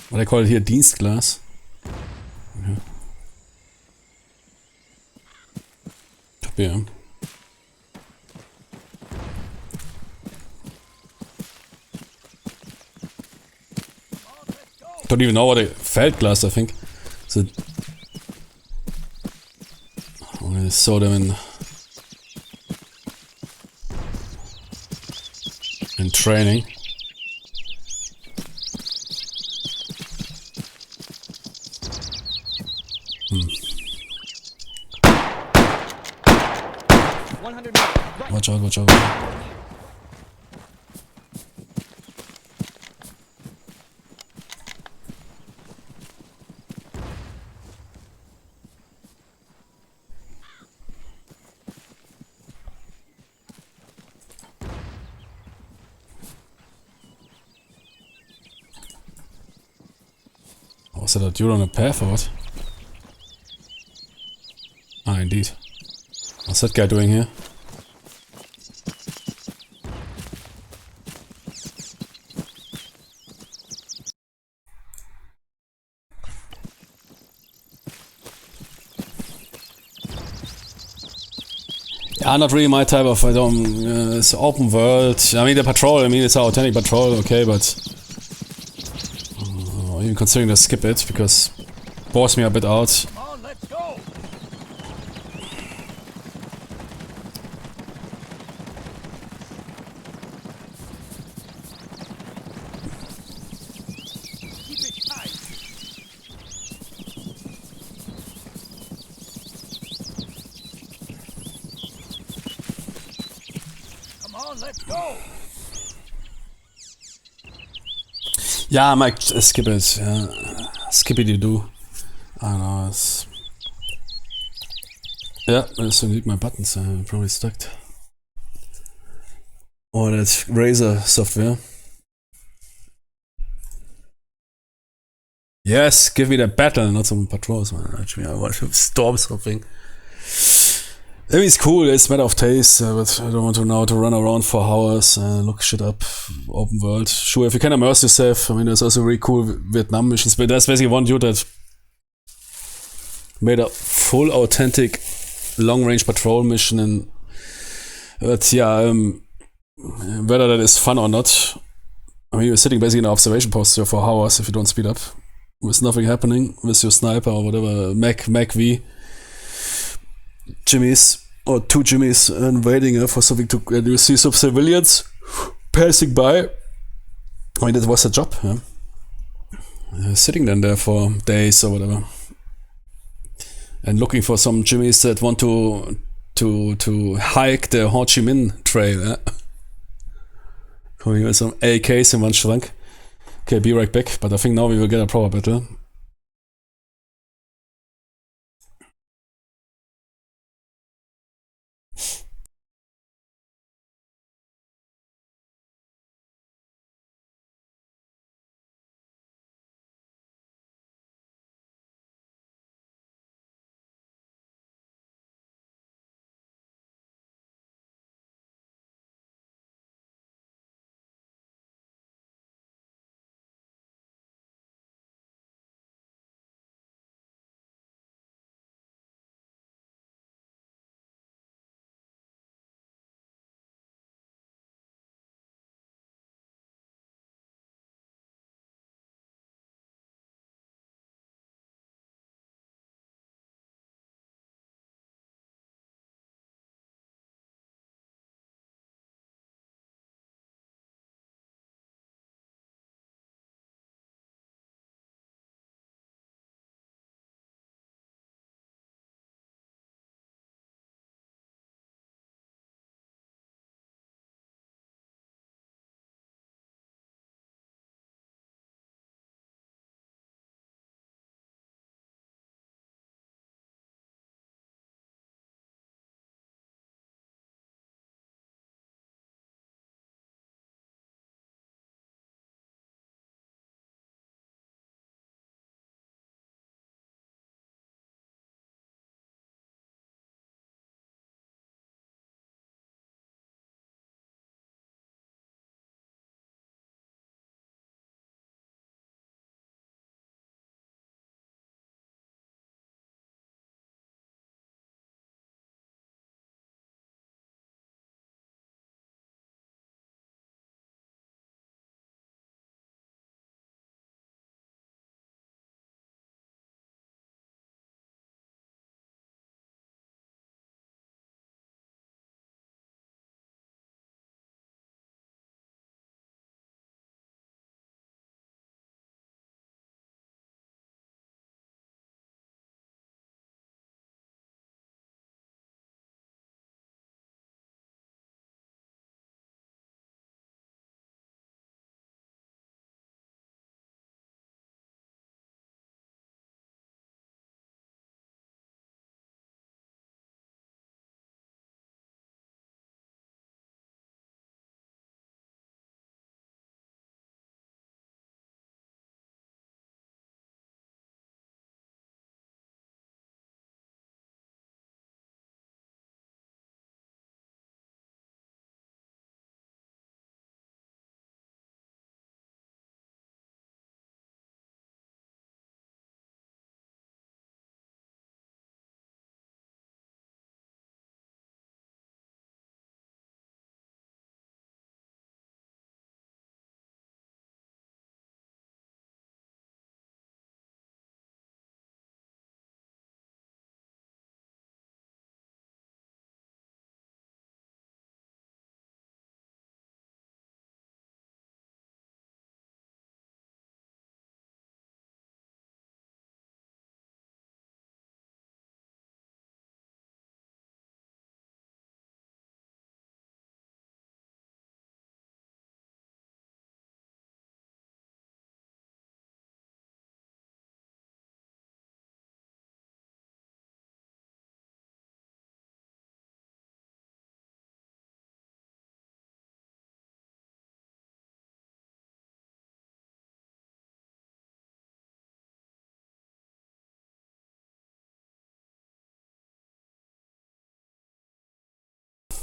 What I call it here, Dienstglas. Okay. Could be, yeah. Don't even know what a Feldglas, I think. So I saw them in training. Watch out, watch out. Was that a dude on a path or what? Ah, indeed. What's that guy doing here? Yeah, not really my type of, it's open world. I mean, the patrol, it's an authentic patrol, okay, but even considering to skip it, because it bores me a bit out. Come on, let's go. Keep it tight. Come on, let's go. Yeah, I might skip it. Yeah. Skippity-doo. I don't know. It's... Yeah, I still need my buttons. I'm probably stuck. Or that Razer software. Yes, give me the battle, not some patrols, man. Actually, I want to storm something. I mean, it's cool, it's a matter of taste, but I don't want to now to run around for hours and look shit up. Open world. Sure, if you can immerse yourself, I mean, there's also really cool Vietnam missions, but there's basically one dude that made a full authentic long-range patrol mission, and but yeah, whether that is fun or not, I mean, you're sitting basically in an observation post here for hours if you don't speed up, with nothing happening, with your sniper or whatever, Mac V. Jimmies or two Jimmies and waiting for something to, and you see some civilians passing by. I mean, that was a job, yeah. Sitting then there for days or whatever, and looking for some Jimmies that want to hike the Ho Chi Minh Trail. Yeah? Coming with some AKs in one trunk. Okay, be right back. But I think now we will get a proper battle.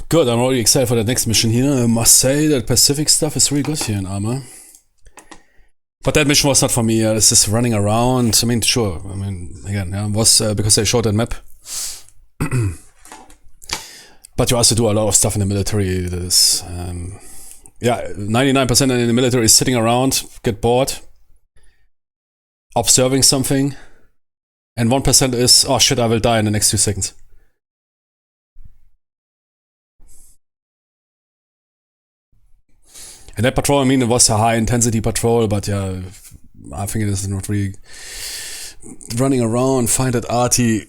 Good, I'm already excited for the next mission here. I must say that Pacific stuff is really good here in ARMA. But that mission was not for me. It's just running around. I mean, sure. I mean, again, yeah, it was because they showed that map. But you also do a lot of stuff in the military. There's, yeah, 99% in the military is sitting around, get bored, observing something, and 1% is, oh shit, I will die in the next 2 seconds. And that patrol, I mean, it was a high-intensity patrol, but yeah, I think it is not really running around, find that arty.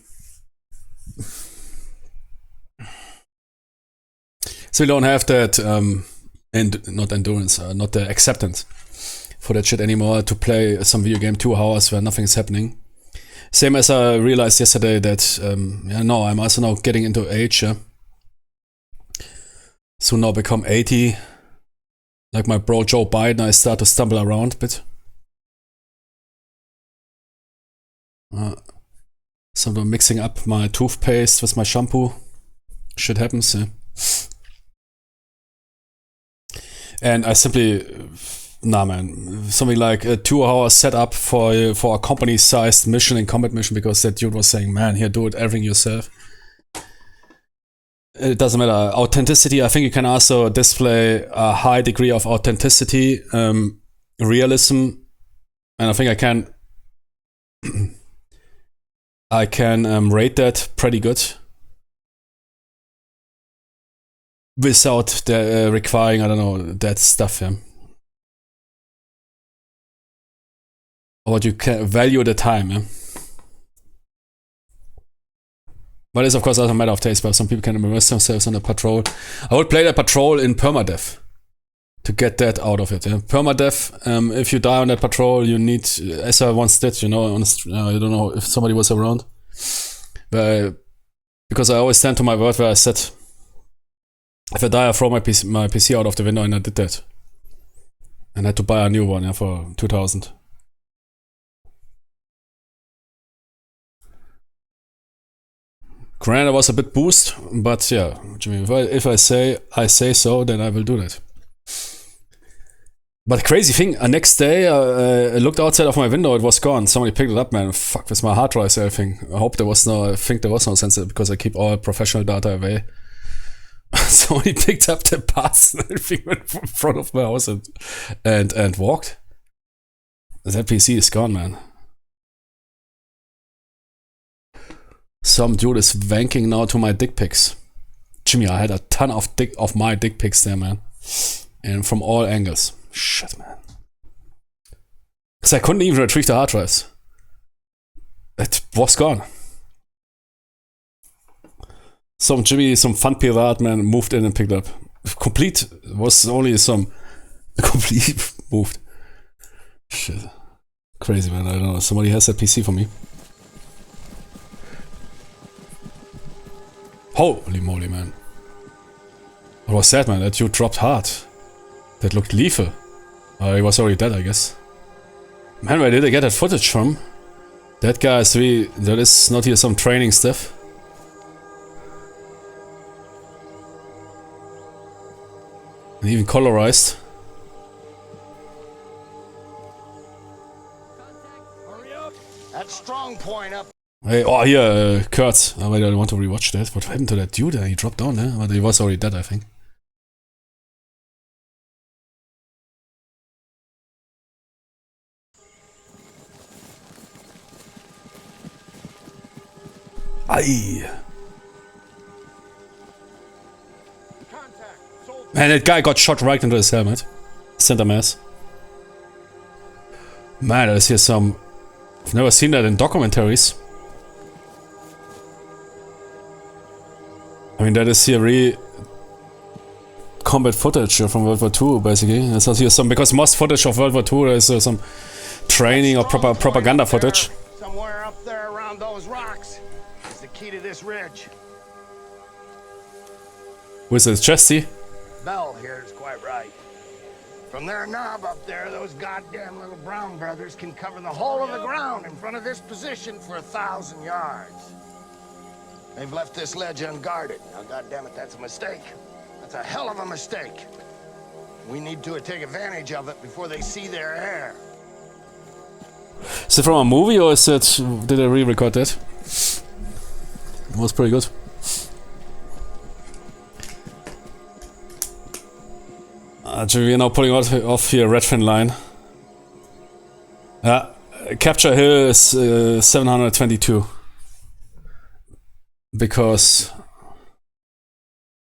So we don't have that, and not endurance, not the acceptance for that shit anymore to play some video game 2 hours where nothing is happening. Same as I realized yesterday that, yeah, no, I'm also now getting into age, yeah. So now become 80. Like my bro Joe Biden, I start to stumble around a bit. Sometimes mixing up my toothpaste with my shampoo. Shit happens, yeah. And I simply, nah man, something like a 2-hour setup for a company-sized mission and combat mission, because that dude was saying, man, here, do it everything yourself. It doesn't matter. Authenticity, I think you can also display a high degree of authenticity, realism, and I think I can rate that pretty good without requiring, I don't know, that stuff, yeah. Or you can value the time, yeah. But it's of course also a matter of taste, but some people can immerse themselves on a patrol. I would play that patrol in permadeath to get that out of it. Yeah? Permadeath, if you die on that patrol, you need, as I once did, you know, I don't know if somebody was around. But because I always stand to my word where I said, if I die, I throw my PC out of the window, and I did that. And I had to buy a new one, yeah, for 2000. Granted, I was a bit boost, but yeah, Jimmy, if I say so, then I will do that. But crazy thing, next day, I looked outside of my window, it was gone. Somebody picked it up, man. Fuck, with my hard drive, everything. I think there was no sense because I keep all professional data away. Somebody picked up the parts and everything went in front of my house and walked. That PC is gone, man. Some dude is wanking now to my dick pics. Jimmy, I had a ton of my dick pics there, man. And from all angles. Shit, man. Because I couldn't even retrieve the hard drives. It was gone. Some fun pirate, man, moved in and picked up. Complete was only some complete moved. Shit. Crazy, man. I don't know. Somebody has that PC for me. Holy moly, man. What was that, man? That dude dropped hard. That looked lethal. He was already dead, I guess. Man, where did I get that footage from? That guy is really... That is not here some training stuff. And even colorized. Hurry up! That strong point up. Hey, oh, here, Kurt. I want to rewatch that. What happened to that dude? He dropped down, eh? But he was already dead, I think. Aye. Man, that guy got shot right into his helmet. Center mass. Man, there's here some... I've never seen that in documentaries. I mean, that is here really combat footage from World War II, basically. There's here some, because most footage of World War II, there's some training or propaganda footage. Somewhere up there around those rocks is the key to this ridge. With his chesty. Bell here is quite right. From their knob up there, those goddamn little Brown brothers can cover the whole of the ground in front of this position for 1,000 yards. They've left this ledge unguarded. Now, goddammit, that's a mistake. That's a hell of a mistake. We need to take advantage of it before they see their heir. Is it from a movie or is it... Did I re-record that? It was pretty good. We're now pulling off here Red Fin line. Capture here is 722. Because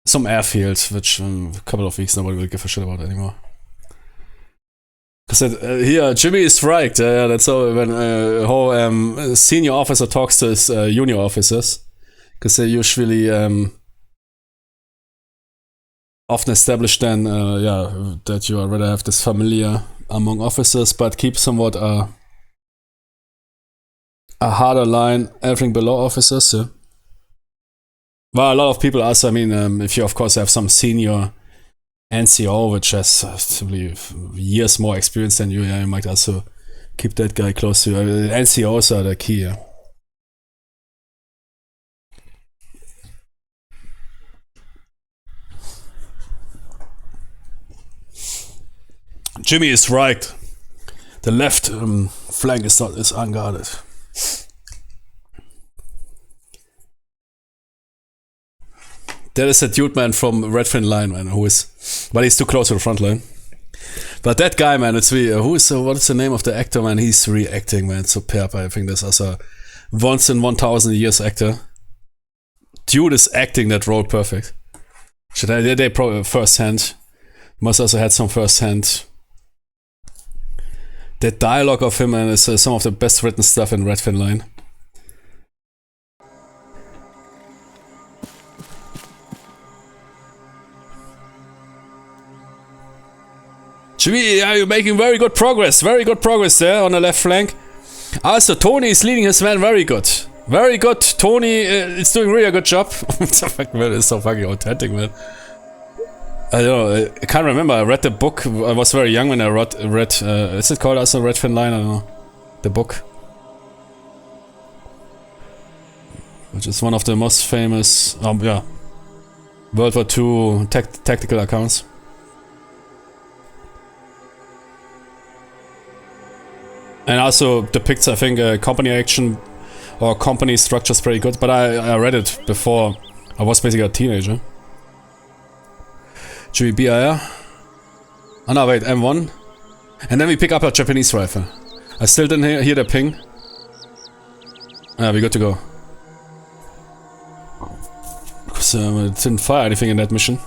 some airfield, which in a couple of weeks nobody will give a shit about anymore. Because here, Jimmy is right. That's how when how senior officer talks to his junior officers. Because they usually often establish then, that you already have this familiar among officers, but keep somewhat a harder line, everything below officers. Yeah. Well, a lot of people ask, I mean, if you of course have some senior NCO, which has simply years more experience than you, you might also keep that guy close to you. NCOs are the key. Yeah. Jimmy is right. The left flank is unguarded. There is a dude, man, from Red Fin line, man, who is... But he's too close to the front line. But that guy, man, it's really... what is the name of the actor, man? He's reacting, man. Superb. I think this is a once in 1,000 years actor. Dude is acting that role perfect. They probably first hand. Must also had some first hand. That dialogue of him, man, is some of the best written stuff in Red Fin line. Jimmy, yeah, you're making very good progress there on the left flank. Also, Tony is leading his men very good. Very good, Tony is doing really a good job. Man, it's so fucking authentic, man. I don't know, I can't remember, I read the book, I was very young when I read is it called also Red Fin line? I don't know. The book. Which is one of the most famous, World War II tactical accounts. And also depicts, I think, company action or company structures pretty good. But I read it before I was basically a teenager. GBIR. Oh no, wait, M1. And then we pick up a Japanese rifle. I still didn't hear the ping. We're good to go. Because it didn't fire anything in that mission.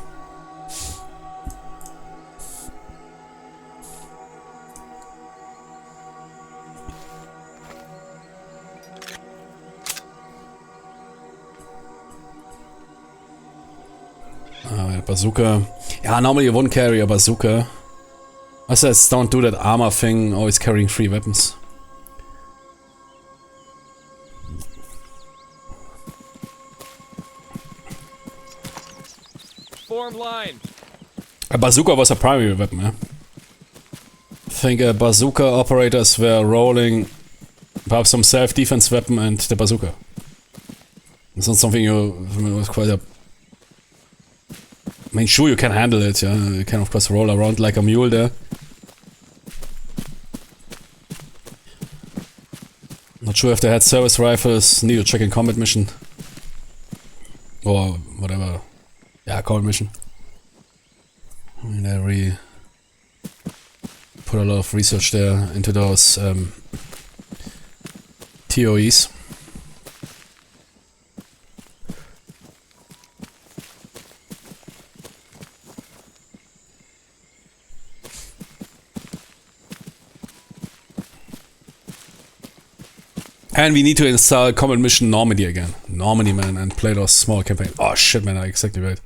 Bazooka. Yeah, normally you wouldn't carry a bazooka. I says don't do that ARMA thing, always carrying 3 weapons. Form line. A bazooka was a primary weapon, yeah? I think bazooka operators were rolling perhaps some self-defense weapon and the bazooka. It's not something was quite a... I mean, sure, you can handle it, yeah. You can, of course, roll around like a mule there. Not sure if they had service rifles. Need to check in combat mission. Or whatever. Yeah, combat mission. I mean, they really put a lot of research there into those TOEs. And we need to install Combat Mission Normandy again. Normandy, man, and play those small campaigns. Oh shit, man, I'm exactly right.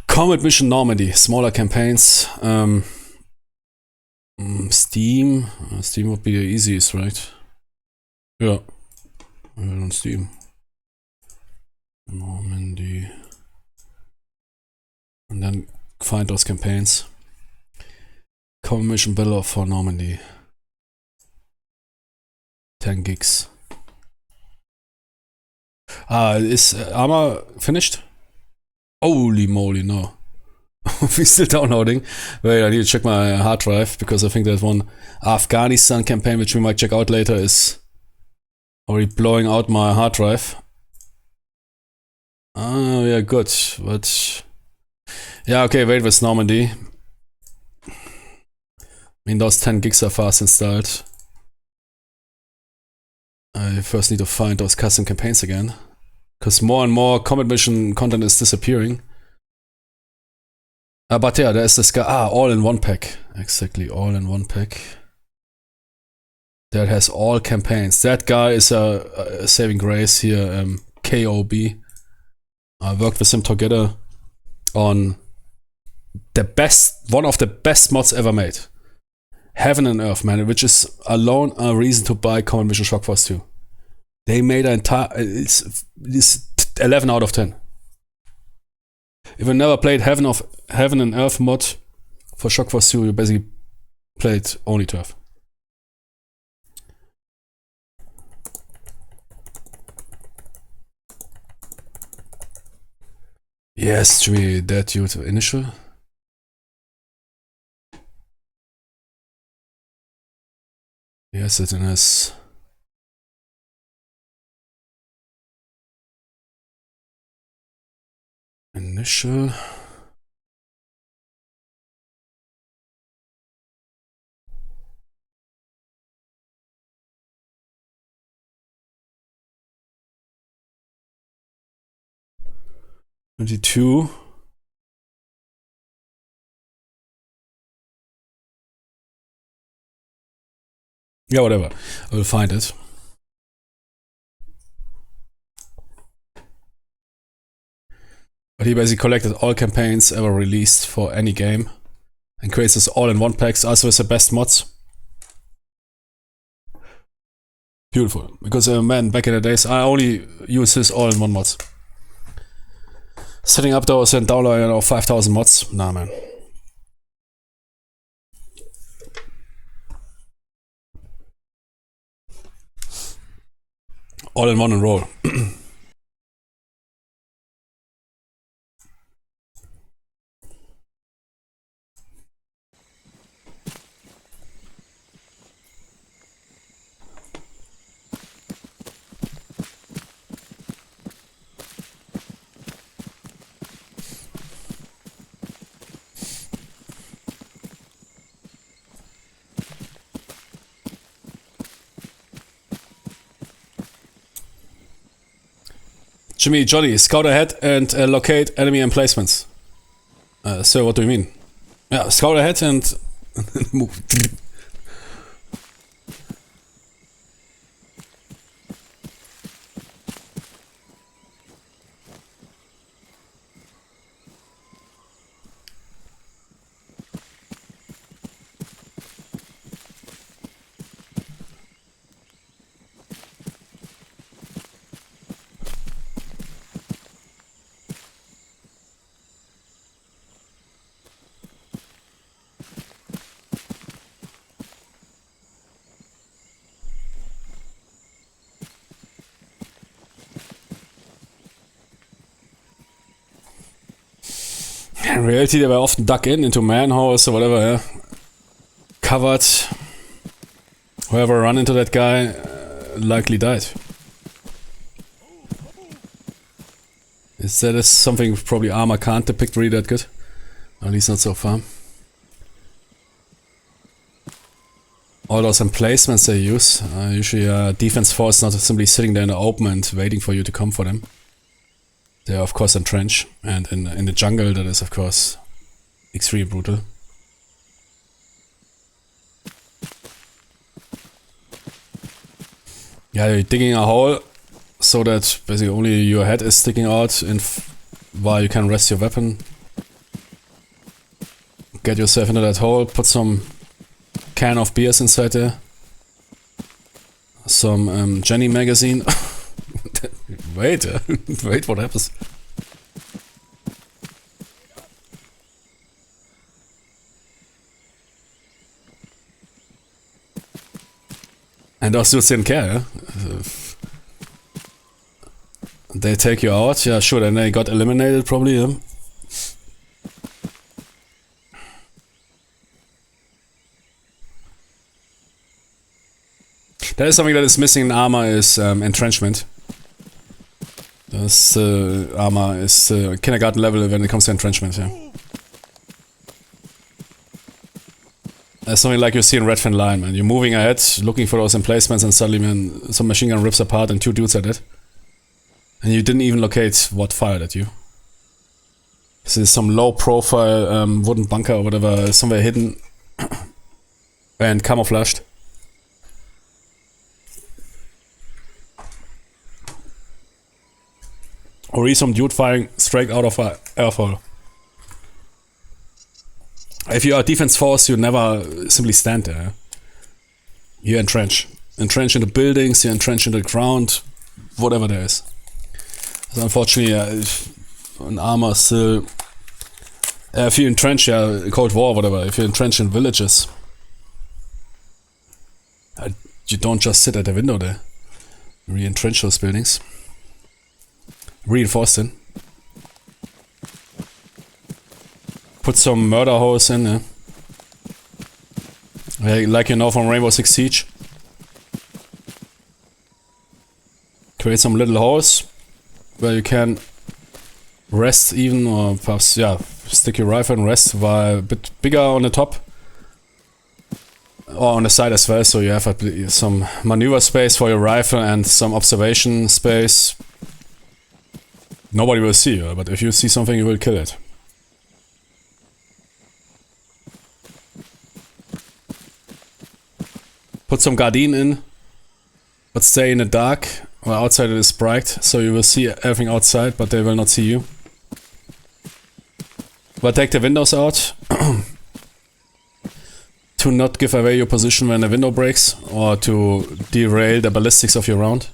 Combat Mission Normandy, smaller campaigns. Steam. Steam would be the easiest, right? Yeah. On Steam. Normandy. And then find those campaigns. Combat Mission Battle for Normandy. 10 gigs. Is ARMA finished? Holy moly, no. We're still downloading. Wait, I need to check my hard drive because I think that one Afghanistan campaign, which we might check out later, is already blowing out my hard drive. Oh, yeah, good. But yeah, okay, wait with Normandy. I mean, those 10 gigs are fast installed. I first need to find those custom campaigns again. Because more and more combat mission content is disappearing. But yeah, there's this guy. All in one pack. Exactly, all in one pack. That has all campaigns. That guy is a saving grace here. KOB. I worked with him together on one of the best mods ever made. Heaven and Earth, man, which is alone a reason to buy Combat Mission Shock Force 2. They made an entire. It's 11 out of 10. If you never played Heaven and Earth mod for Shock Force 2, you basically played only Turf. Yes, should we dead due to initial? Yes, it is. Initial. WW2. Yeah, whatever. I will find it. But he basically collected all campaigns ever released for any game and creates this all-in-one packs, also with the best mods. Beautiful. Because man, back in the days, I only use his all-in-one mods. Setting up those and downloading 5,000 mods. Nah, man. All in one and roll. Jimmy, Johnny, scout ahead and locate enemy emplacements. Sir, what do you mean? Yeah, scout ahead and move. In reality, they were often dug into manholes or whatever, yeah. Covered. Whoever ran into that guy likely died. That is something probably ARMA can't depict really that good. At least not so far. All those emplacements they use, usually a defense force not simply sitting there in the open and waiting for you to come for them. They are of course entrenched, and in the jungle that is of course extremely brutal. Yeah, you're digging a hole so that basically only your head is sticking out while you can rest your weapon. Get yourself into that hole, put some can of beers inside there. Some Jenny magazine. Wait, wait, what happens? And those dudes didn't care, yeah? They take you out, yeah, sure, then they got eliminated probably, yeah. That is something that is missing in ARMA is entrenchment. Das ARMA is kindergarten level when it comes to entrenchment, yeah. That's something like you see in Red Fin Line, man. You're moving ahead, looking for those emplacements, and suddenly, man, some machine gun rips apart and 2 dudes are dead. And you didn't even locate what fired at you. This is some low profile wooden bunker or whatever, somewhere hidden and camouflaged. Or some dude firing straight out of an airfoil. If you are a defense force, you never simply stand there. You entrench. Entrench into buildings, you entrench into the ground, whatever there is. So unfortunately, in ARMA still... if you entrench, Cold War, whatever, if you entrench in villages, you don't just sit at the window there. You re-entrench those buildings. Reinforced in. Put some murder holes in there. Like you know from Rainbow Six Siege. Create some little holes where you can rest even, or perhaps, yeah, stick your rifle and rest while a bit bigger on the top. Or on the side as well, so you have some maneuver space for your rifle and some observation space. Nobody will see you, but if you see something, you will kill it. Put some Gardine in, but stay in the dark, or outside it is bright, so you will see everything outside, but they will not see you. But take the windows out, to not give away your position when the window breaks, or to derail the ballistics of your round.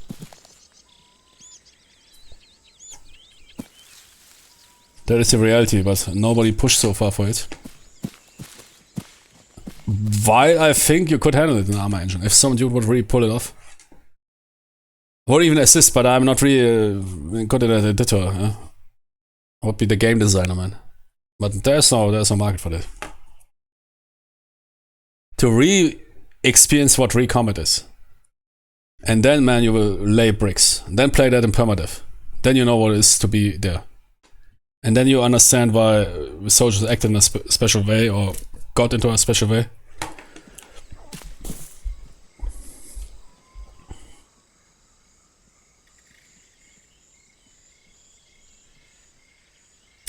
That is the reality, but nobody pushed so far for it. While I think you could handle it in an ARMA engine, if some dude would really pull it off. Or even assist, but I'm not really good at the editor. I would be the game designer, man. But there's no market for that. To re-experience what recombat is. And then, man, you will lay bricks. Then play that in permadeath. Then you know what it is to be there. And then you understand why soldiers act in a special way, or got into a special way.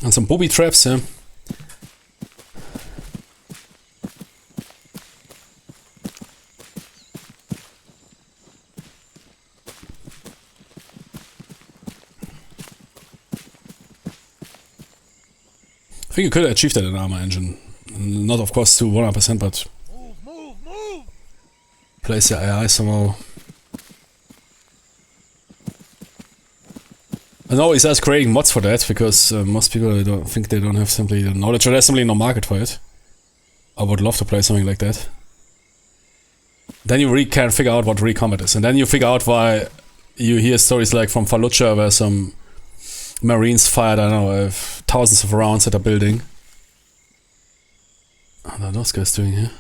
And some booby traps, yeah. I think you could achieve that in an ARMA engine. Not of course to 100%, but move. Place the AI somehow. And always as creating mods for that, because most people don't have simply the knowledge, or there's simply no market for it. I would love to play something like that. Then you really can figure out what recombat is, and then you figure out why you hear stories like from Fallujah where some Marines fired, I don't know, thousands of rounds at a building. What are those guys doing here?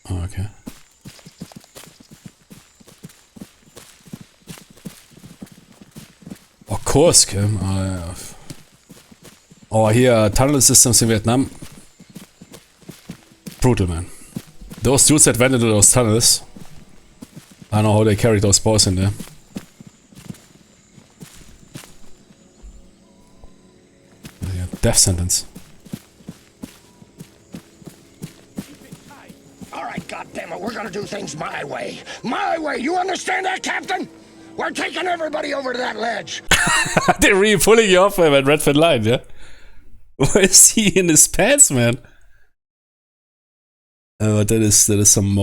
Oh, okay. Of course, Kim. Oh, here, tunnel systems in Vietnam. Brutal, man. Those dudes that went into those tunnels, I don't know how they carried those boys in there. Yeah, death sentence. Alright, goddammit, we're gonna do things my way. My way, you understand that, Captain? We're taking everybody over to that ledge. They're really pulling you off at Red Fin Line, yeah? Where is he in his pants, man? But that is some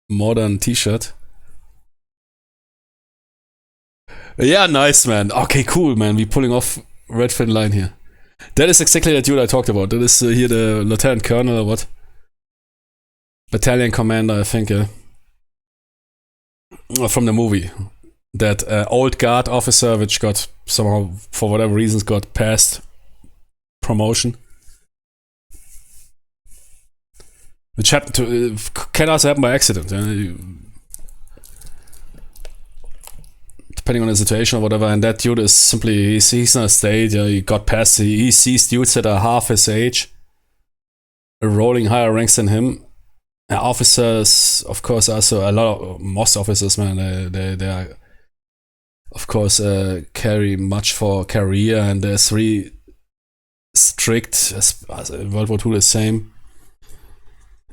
modern t-shirt. Yeah, nice, man. Okay, cool, man. We're pulling off Red Fin Line here. That is exactly the dude I talked about. That is here the Lieutenant Colonel or what? Battalion Commander, I think, yeah. from the movie. That old guard officer, which got somehow, for whatever reasons, got past promotion. Which happened to, can also happen by accident. Depending on the situation or whatever, and that dude is simply, he's in a state, he got past, he sees dudes that are half his age, rolling higher ranks than him. Officers, of course, also a lot of, most officers, man, they are, of course, carry much for career, and there's really strict, as World War II the same.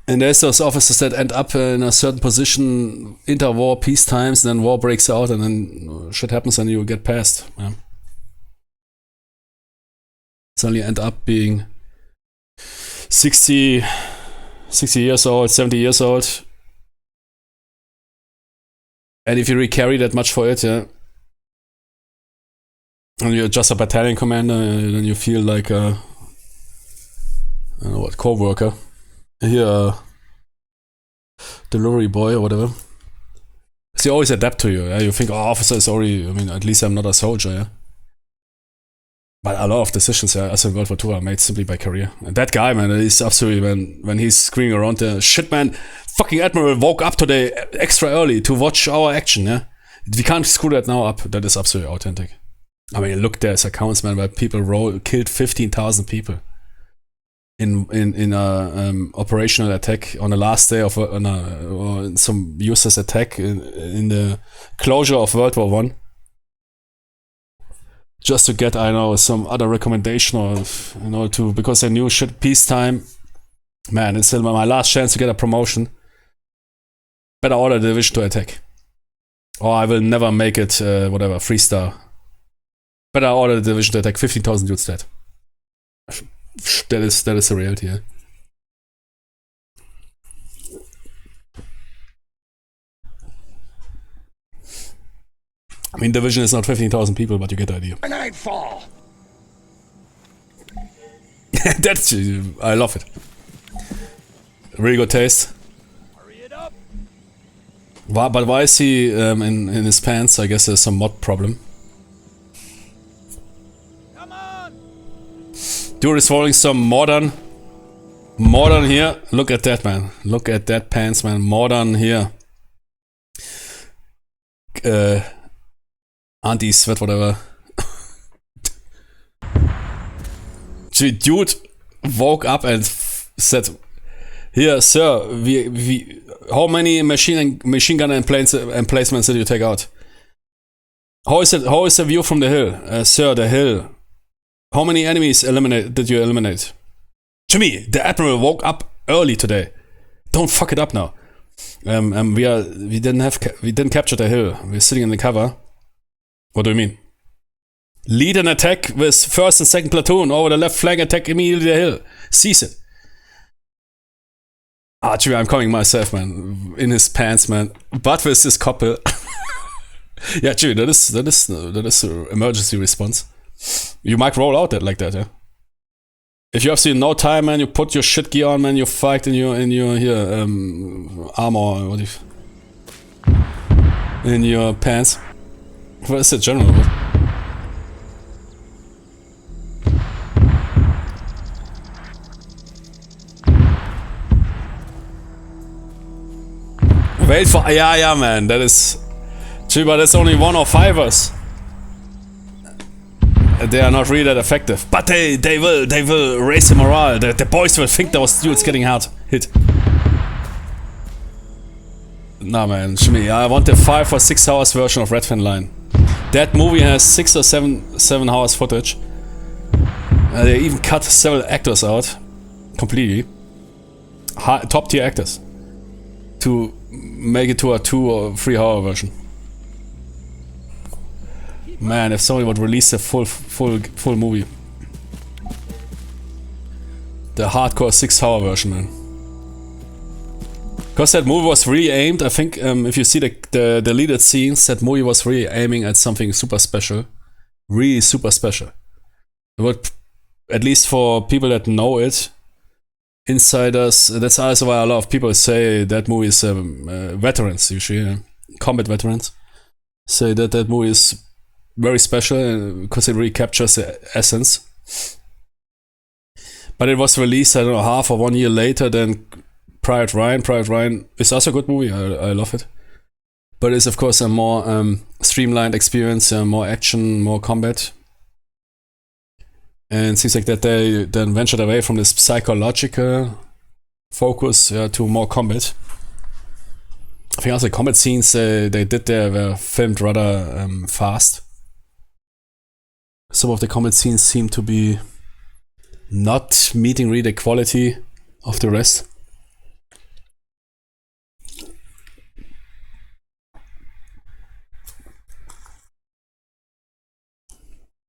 And there's those officers that end up in a certain position, interwar, peace times, and then war breaks out, and then shit happens and you get past. Yeah. Suddenly end up being 60 years old, 70 years old. And if you really carry that much for it, yeah, and you're just a battalion commander, then you feel like a, I don't know what, co-worker. Here, delivery boy or whatever. So you always adapt to you. Yeah? You think, oh, officer is already, I mean, at least I'm not a soldier, yeah. But a lot of decisions, yeah, as in World War II, are made simply by career. And that guy, man, is absolutely, when he's screaming around there, shit, man, fucking Admiral woke up today extra early to watch our action, yeah. We can't screw that now up. That is absolutely authentic. I mean, look, there's accounts, man, where people killed 15,000 people in a operational attack on the last day of or some useless attack in the closure of World War I. Just to get, I know, some other recommendation or, you know, because they knew shit, peacetime, man, it's still my last chance to get a promotion. Better order the division to attack. Or I will never make it, whatever, 3-star. Better order the division to attack, 15,000 dudes dead. That is the reality, yeah. I mean, division is not 15,000 people, but you get the idea. Nightfall. That's, I love it. Really good taste. Hurry it up. But why is he in his pants? I guess there's some mod problem. Come on. Dude is following some modern here. Look at that, man. Look at that pants, man. Modern here. Anti-sweat, whatever. Dude woke up and said, "Here, sir, we how many machine gun emplacements did you take out? How is the view from the hill, sir? The hill. How many enemies did you eliminate? Jimmy, the admiral woke up early today. Don't fuck it up now. We didn't capture the hill. We're sitting in the cover. What do you mean? Lead an attack with 1st and 2nd platoon over the left flank, attack immediately the hill. Seize it." Jimmy, I'm coming myself, man. In his pants, man. But with this couple. Yeah, Jimmy, that is emergency response. You might roll out like that, yeah. If you have seen no time, man, you put your shit gear on, man. You fight in your here armor, what if? In your pants. What is it, general? Wait for, yeah, man. That is, but that's only 1 or 5ers. They are not really that effective, but they will raise the morale. The boys will think those dudes getting hit. Nah, man, Jimmy, I want the 5 or 6 hours version of Red Fan Line. That movie has 6 or 7 hours footage. They even cut several actors out completely, top tier actors, to make it to a 2 or 3 hour version. Man, if somebody would release a full movie, the hardcore 6 hour version, man. Because that movie was really aimed, I think, if you see the deleted scenes, that movie was really aiming at something super special. Really super special. It would, at least for people that know it, insiders, that's also why a lot of people say that movie is veterans, usually. Yeah. combat veterans say that that movie is very special because it really captures the essence. But it was released, I don't know, half or 1 year later than Private Ryan. Private Ryan is also a good movie. I love it. But it's, of course, a more streamlined experience, more action, more combat. And it seems like that they then ventured away from this psychological focus to more combat. I think also the combat scenes they did there were filmed rather fast. Some of the combat scenes seem to be not meeting really the quality of the rest.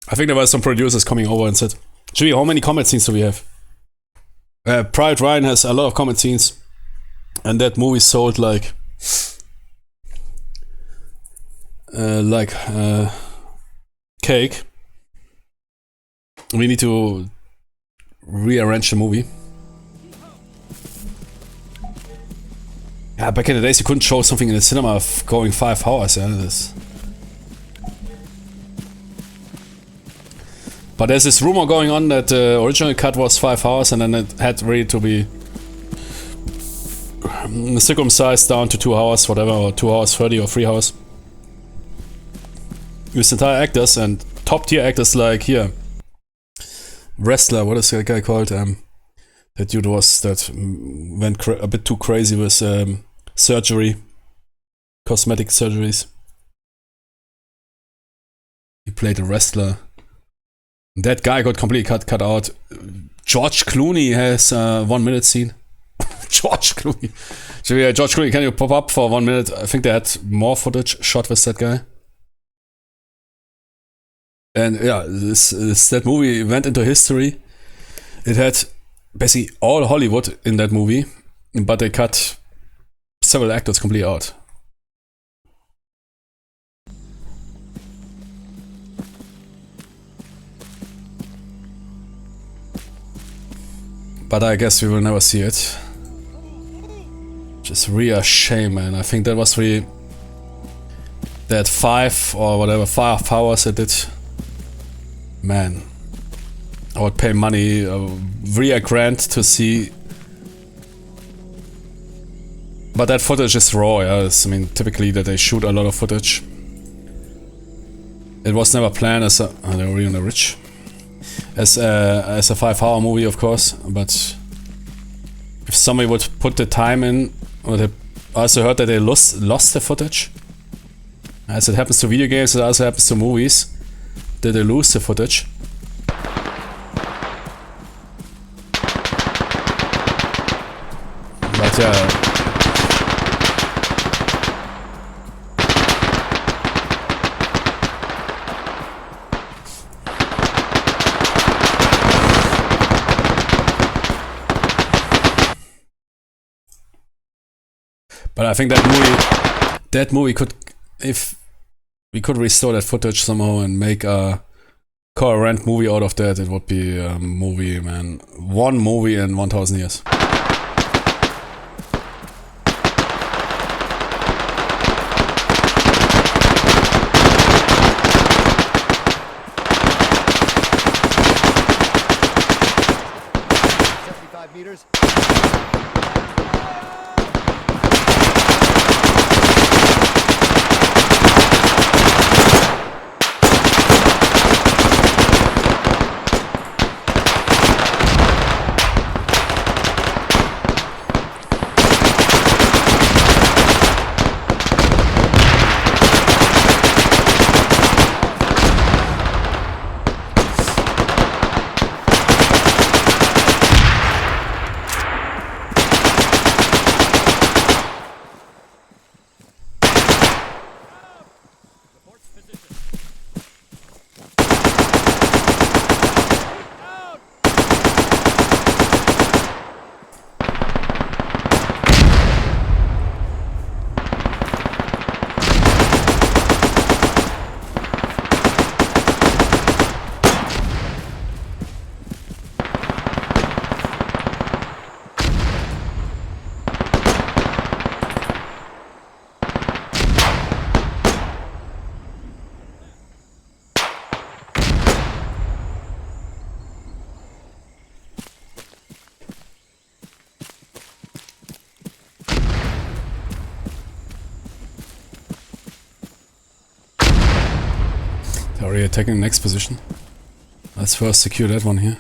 I think there were some producers coming over and said, Jimmy, how many combat scenes do we have? Private Ryan has a lot of combat scenes, and that movie sold like cake. We need to rearrange the movie. Yeah, back in the days you couldn't show something in the cinema of going 5 hours. Yeah, but there's this rumor going on that the original cut was 5 hours and then it had really to be circumcised down to 2 hours, whatever, or 2 hours 30 or 3 hours. With entire actors and top tier actors like here. Wrestler, what is that guy called? That dude that went a bit too crazy with surgery, cosmetic surgeries. He played a wrestler. That guy got completely cut out. George Clooney has a 1 minute scene. George Clooney. George Clooney, can you pop up for 1 minute? I think they had more footage shot with that guy. And yeah, that movie went into history. It had basically all Hollywood in that movie, but they cut several actors completely out. But I guess we will never see it. Just really a shame, man. I think that was really that 5 hours they did. Man, I would pay money, really a grand to see. But that footage is raw, yeah. I mean, typically that they shoot a lot of footage. It was never planned as a, they're really rich. As a 5 hour movie, of course, but if somebody would put the time in, or I also heard that they lost the footage. As it happens to video games, it also happens to movies, that they lose the footage. But yeah. But I think that movie could, if we could restore that footage somehow and make a coherent movie out of that, it would be a movie, man. One movie in 1000 years. Meters. Okay, taking the next position. Let's first secure that one here.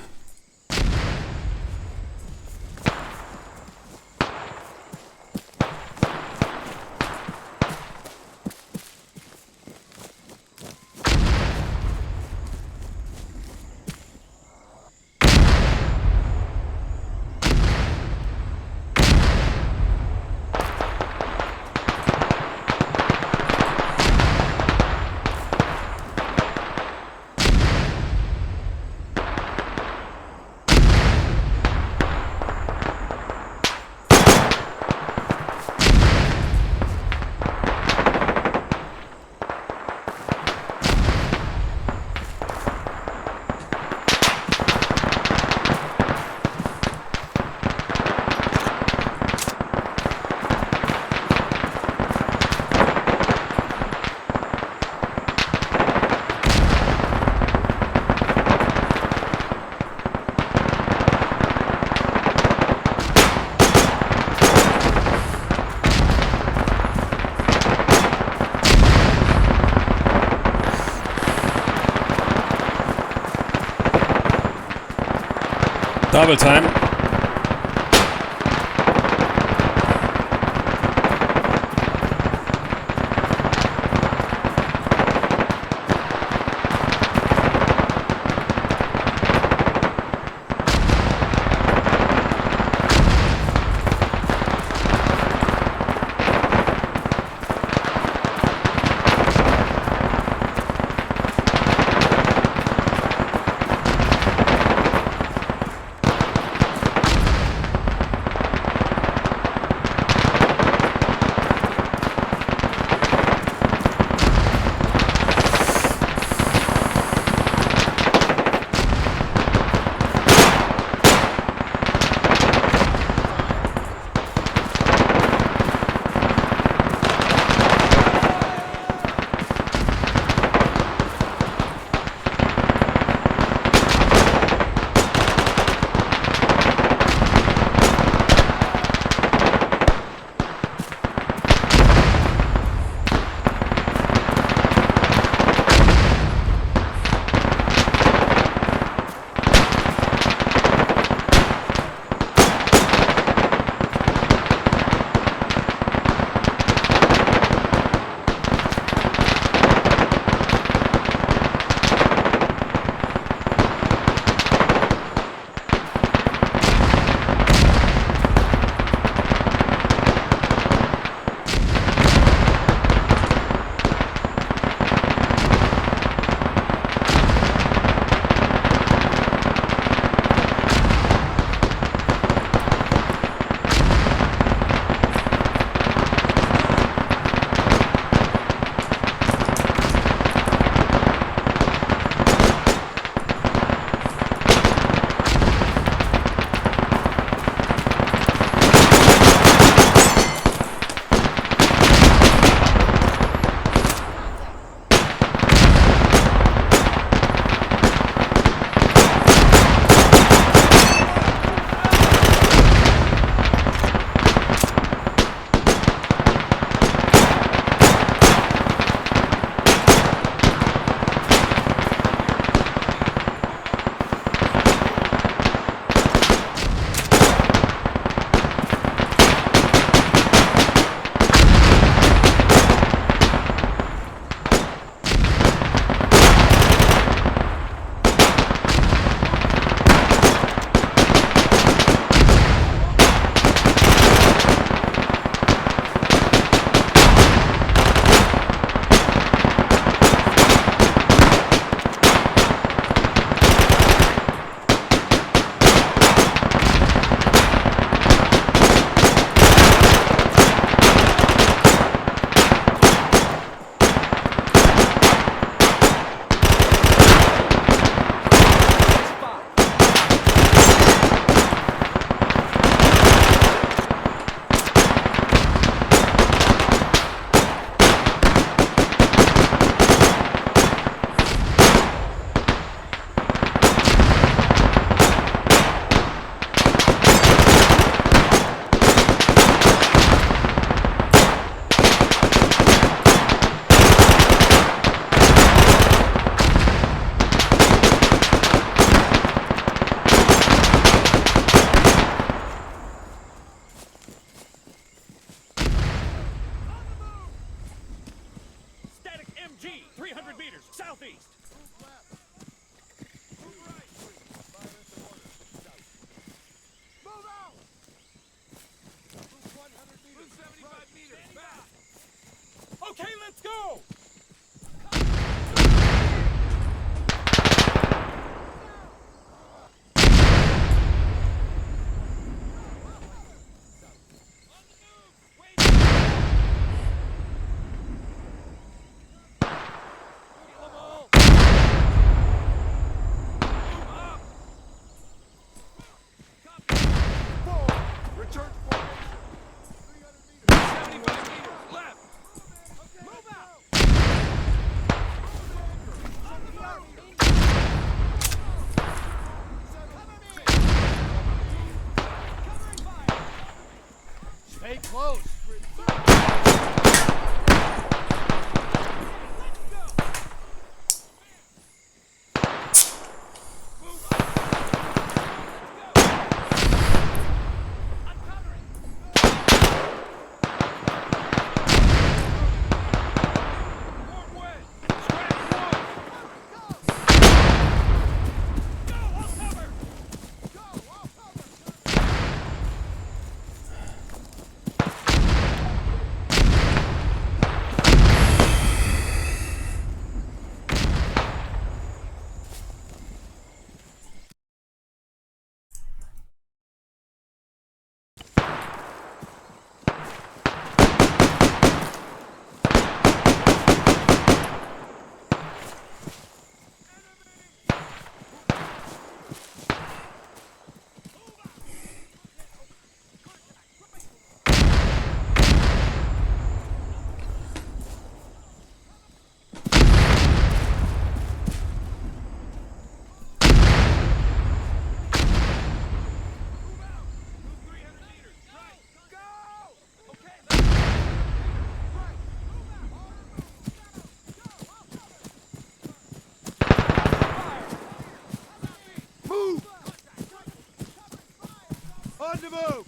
Double time. On the move!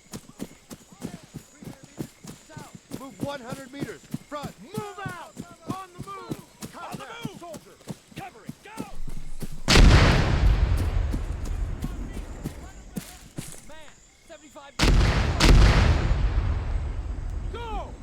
Move 100 meters. Front. Move out! On the move! Contact! Soldier! Cover it! Go! Man, 75. Go!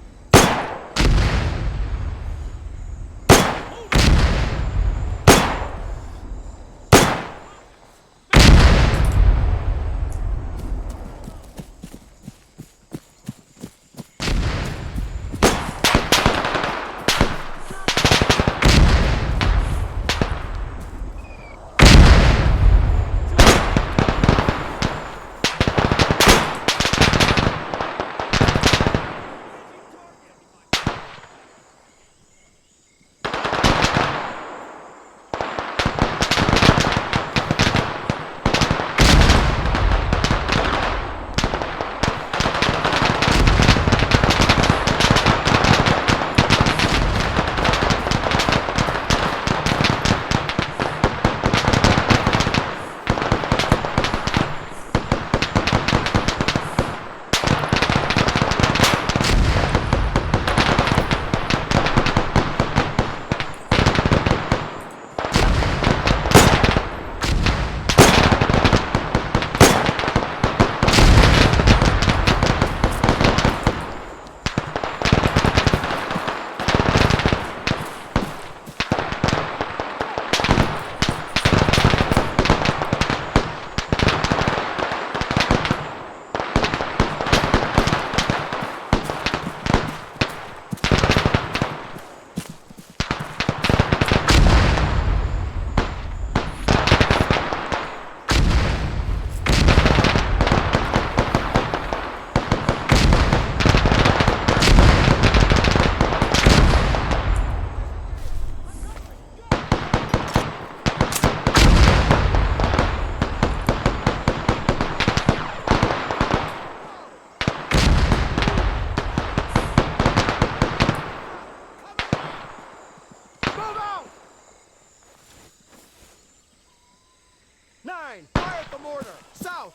Fire at the mortar! South!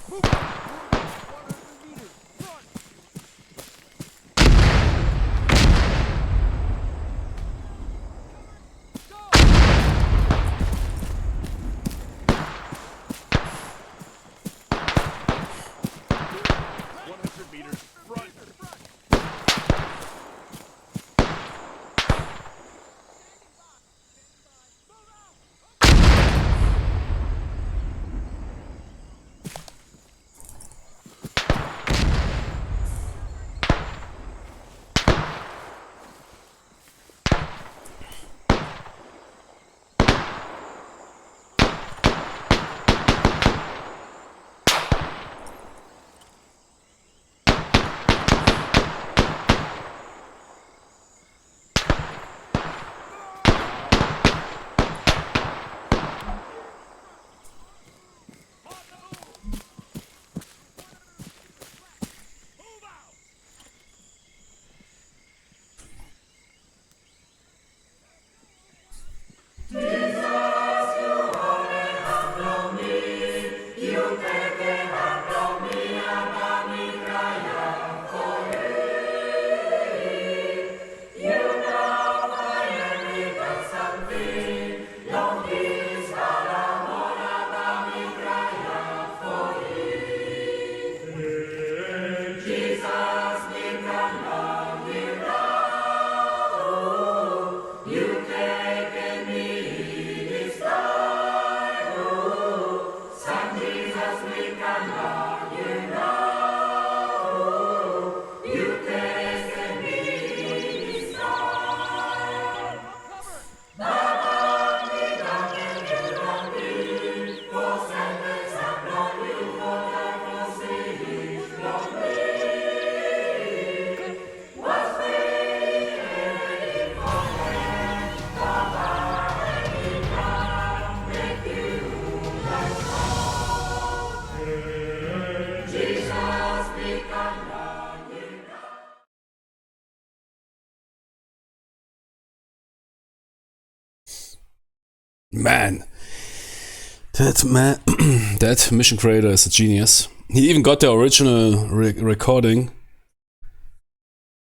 Move out! 100 meters! Front! Go! 100 meters! Front! Man, that man, That mission creator is a genius. He even got the original recording,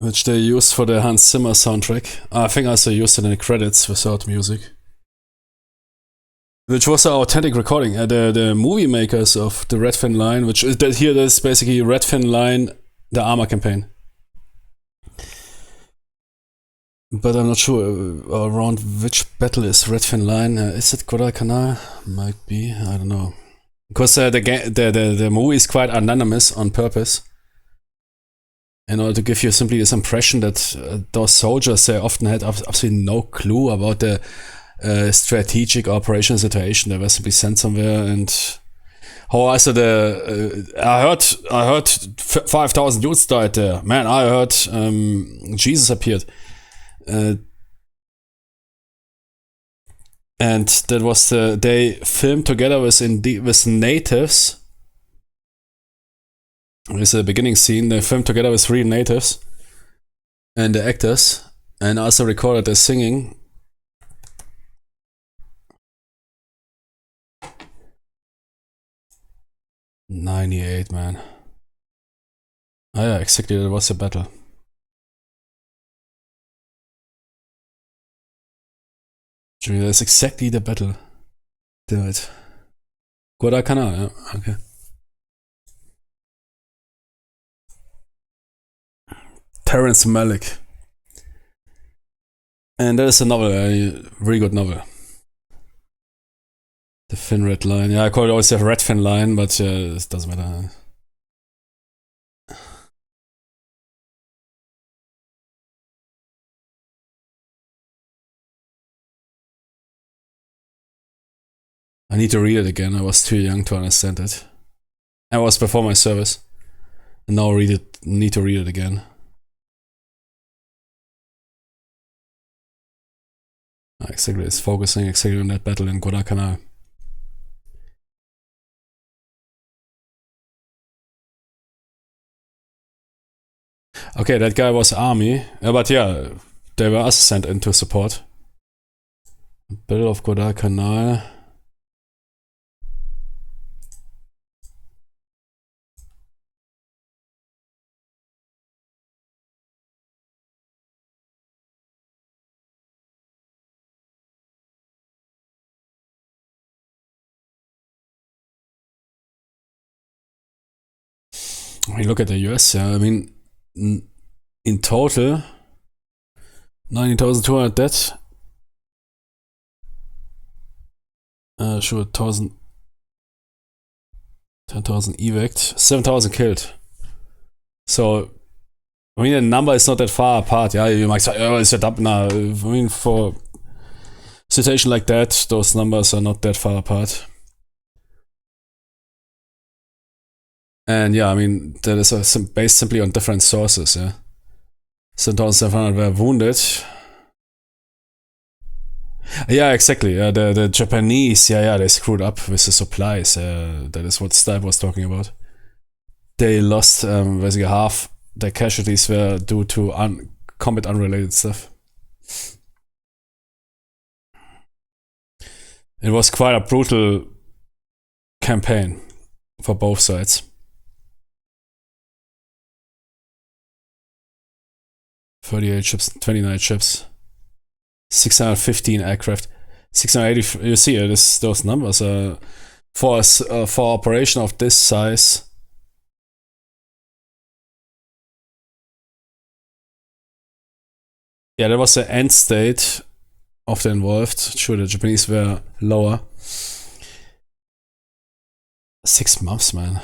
which they used for the Hans Zimmer soundtrack. I think I also used it in the credits without music. Which was an authentic recording. The movie makers of the Red Thin Line, which is that here is basically Red Thin Line, the ARMA campaign. But I'm not sure around which battle is Red Thin Line. Is it Guadalcanal? Might be. I don't know. Because the movie is quite anonymous on purpose, in order to give you simply this impression that those soldiers often had absolutely no clue about the strategic operational situation. They were simply sent somewhere, and how also I heard 5,000 dudes died there. Man, I heard Jesus appeared. And that was they filmed together with natives. There's a beginning scene. They filmed together with real natives and the actors, and also recorded their singing. '98, man. Oh yeah, exactly. That was the battle. That's exactly the battle. Damn it. Guadalcanal, yeah, okay. Terrence Malick. And that is a novel, a really good novel. The Thin Red Line. Yeah, I call it always the Red Thin Line, but it doesn't matter. I need to read it again. I was too young to understand it. I was before my service. And now need to read it again. Exactly, it's focusing exactly on that battle in Guadalcanal. Okay, that guy was army. But yeah, they were also sent in to support. Battle of Guadalcanal. When you look at the US, yeah, I mean, in total, 19,200 dead. Sure, 10,000 evac, 7,000 killed. So, I mean, the number is not that far apart. Yeah, you might say, oh, it's a dub now. I mean, for a situation like that, those numbers are not that far apart. And yeah, I mean, that is based simply on different sources, yeah. 7,700 were wounded. Yeah, exactly. The Japanese, they screwed up with the supplies. That is what Stipe was talking about. They lost basically half their casualties were due to combat unrelated stuff. It was quite a brutal campaign for both sides. 38 ships, 29 ships, 615 aircraft, 680. You see, those numbers for operation of this size. Yeah, that was the end state of the involved. Sure, the Japanese were lower. 6 months, man.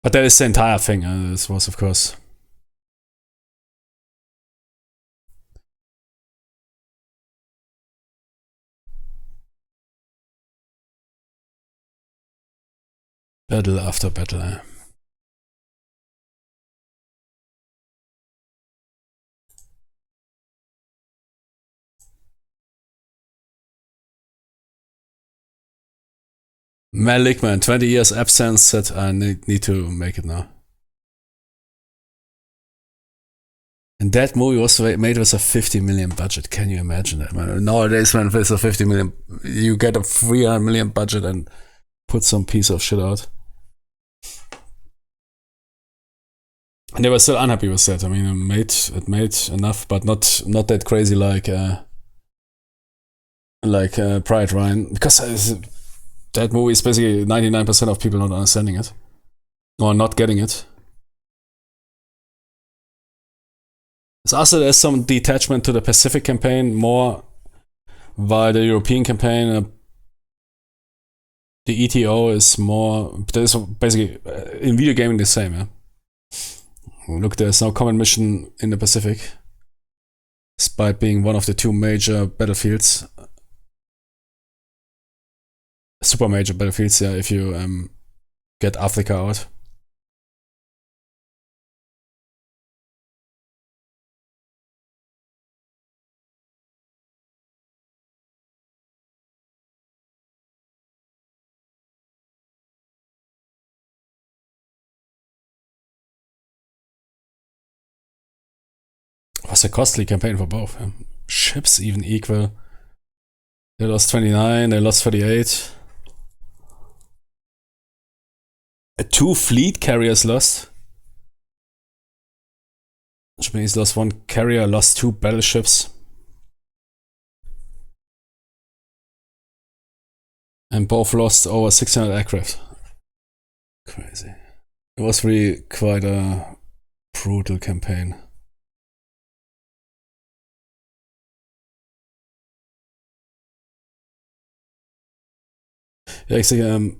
But that is the entire thing. This was, of course. Battle after battle. Malik, man, 20 years absence, said I need to make it now. And that movie was made with a 50 million budget. Can you imagine that, man? Nowadays, man, with a 50 million, you get a 300 million budget and put some piece of shit out. And they were still unhappy with that. I mean, it made enough, but not that crazy like Pride Ryan, because that movie is basically 99% of people not understanding it or not getting it. So also there's some detachment to the Pacific campaign more while the European campaign, the ETO is more, there's basically in video gaming the same, yeah. Look, there's no common mission in the Pacific, despite being one of the two major battlefields. Super major battlefields, yeah, if you get Africa out. It was a costly campaign for both. Yeah. Ships even equal. They lost 29, they lost 38. 2 fleet carriers lost. Which means lost 1 carrier, lost 2 battleships. And both lost over 600 aircraft. Crazy. It was really quite a brutal campaign. Yeah, exactly.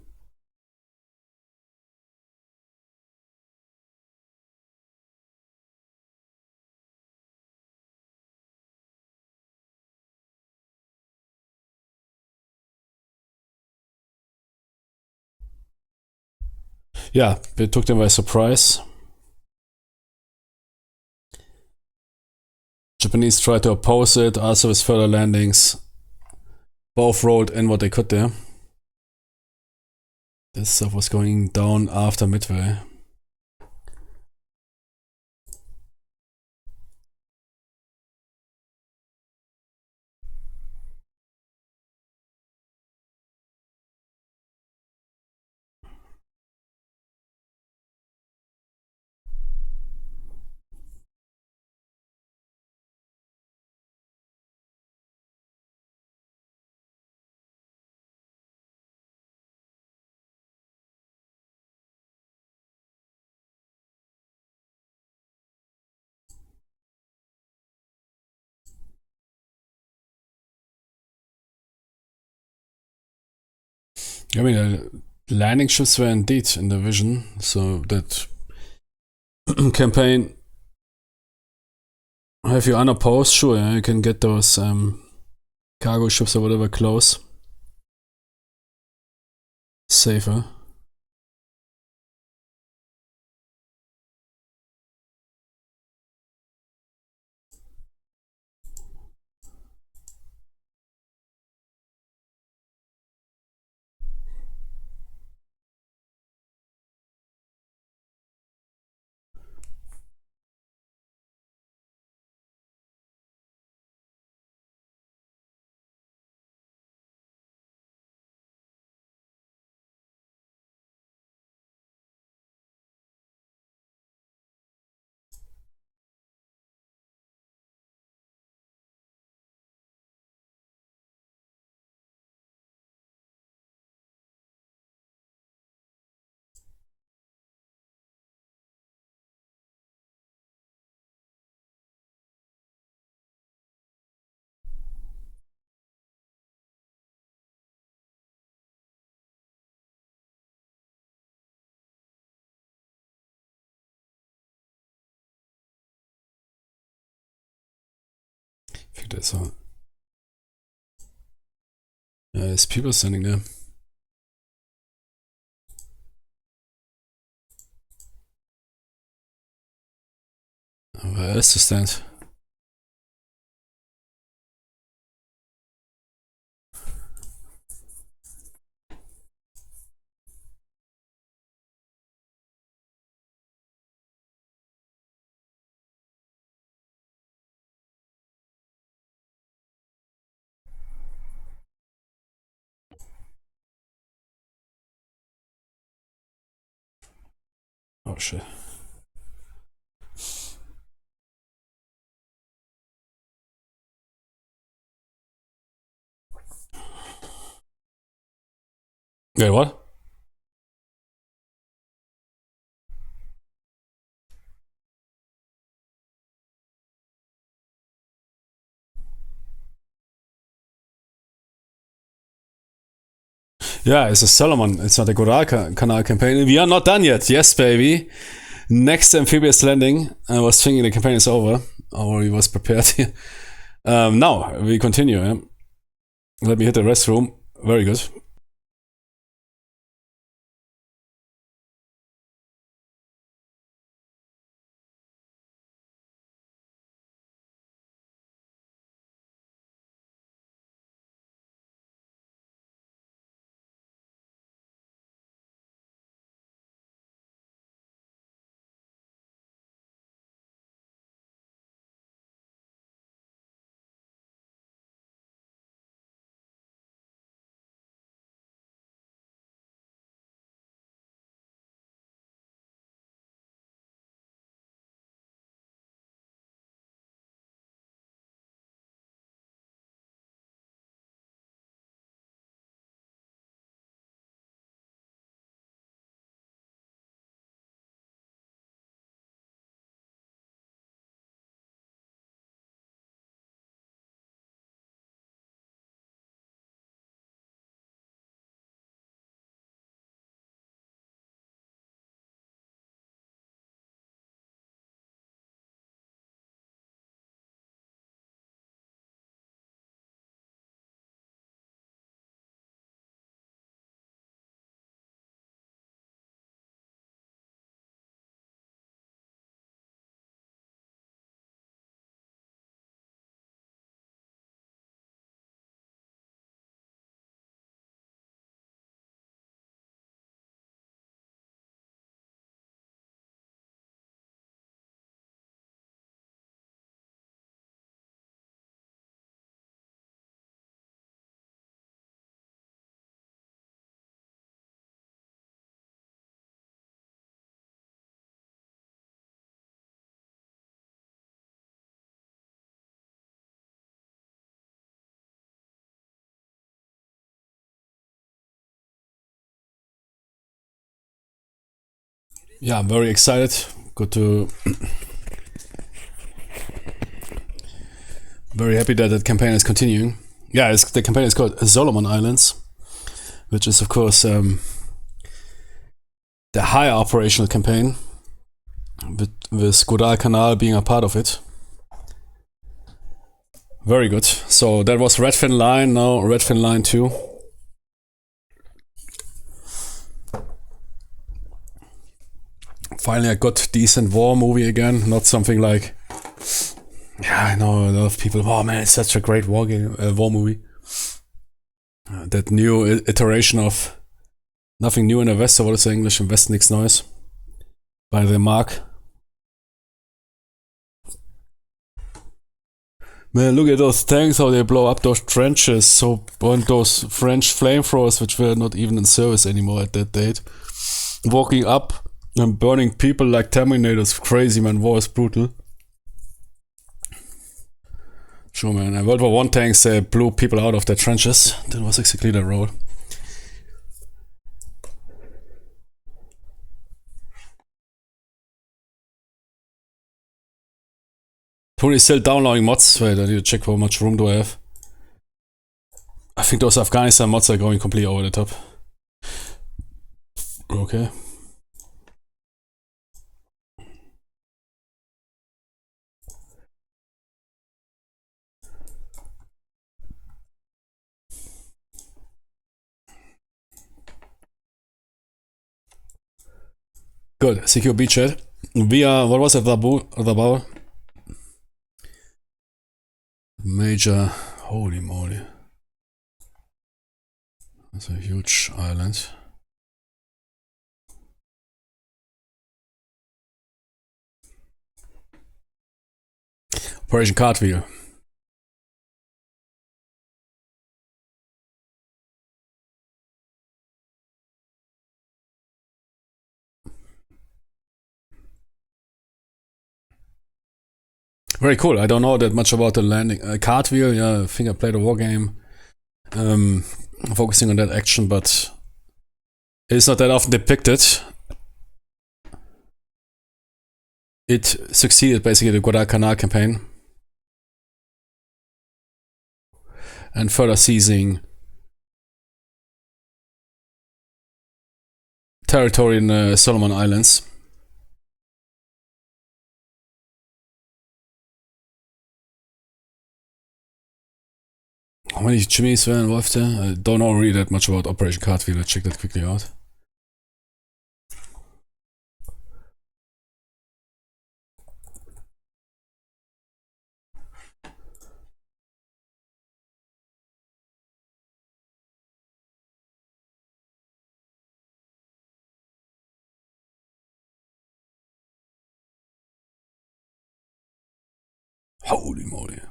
Yeah, it took them by surprise. Japanese tried to oppose it, also with further landings. Both rolled in what they could there. This stuff was going down after Midway. I mean, landing ships were indeed in the vision, so that campaign, have you unopposed? Sure, yeah, you can get those cargo ships or whatever close. Safer. I think that's all. There's people standing there. Where is the stand? Oh shit. Wait, what? Yeah, it's a Solomon. It's not a Guadalcanal campaign. We are not done yet. Yes, baby. Next amphibious landing. I was thinking the campaign is over. Already was prepared here. Now we continue. Yeah? Let me hit the restroom. Very good. Yeah, I'm very excited. Good to. Very happy that that campaign is continuing. Yeah, the campaign is called Solomon Islands, which is of course the higher operational campaign, with Guadalcanal being a part of it. Very good. So that was Redfin Line, now Redfin Line 2. Finally a good decent war movie again, not something like... Yeah, I know a lot of people, oh man, it's such a great war movie. That new iteration of Nothing New in the West, or what is the English? In West Nix Noise by the Mark. Man, look at those tanks, how they blow up those trenches. So, and those French flamethrowers, which were not even in service anymore at that date. Walking up and burning people like Terminators. Crazy, man. War is brutal. Sure, man. And World War I tanks blew people out of their trenches. That was exactly the role. Tony is still downloading mods. Wait, I need to check how much room do I have. I think those Afghanistan mods are going completely over the top. Okay. Good. Secure beach chat. We are, what was it? The Major. Holy moly. That's a huge island. Operation Cartwheel. Very cool. I don't know that much about the landing. Cartwheel, yeah, I think I played a war game focusing on that action, but it's not that often depicted. It succeeded basically the Guadalcanal campaign and further seizing territory in the Solomon Islands. How many Jimmys were involved there? I don't know really that much about Operation Cartwheel. Let's check that quickly out. Holy moly.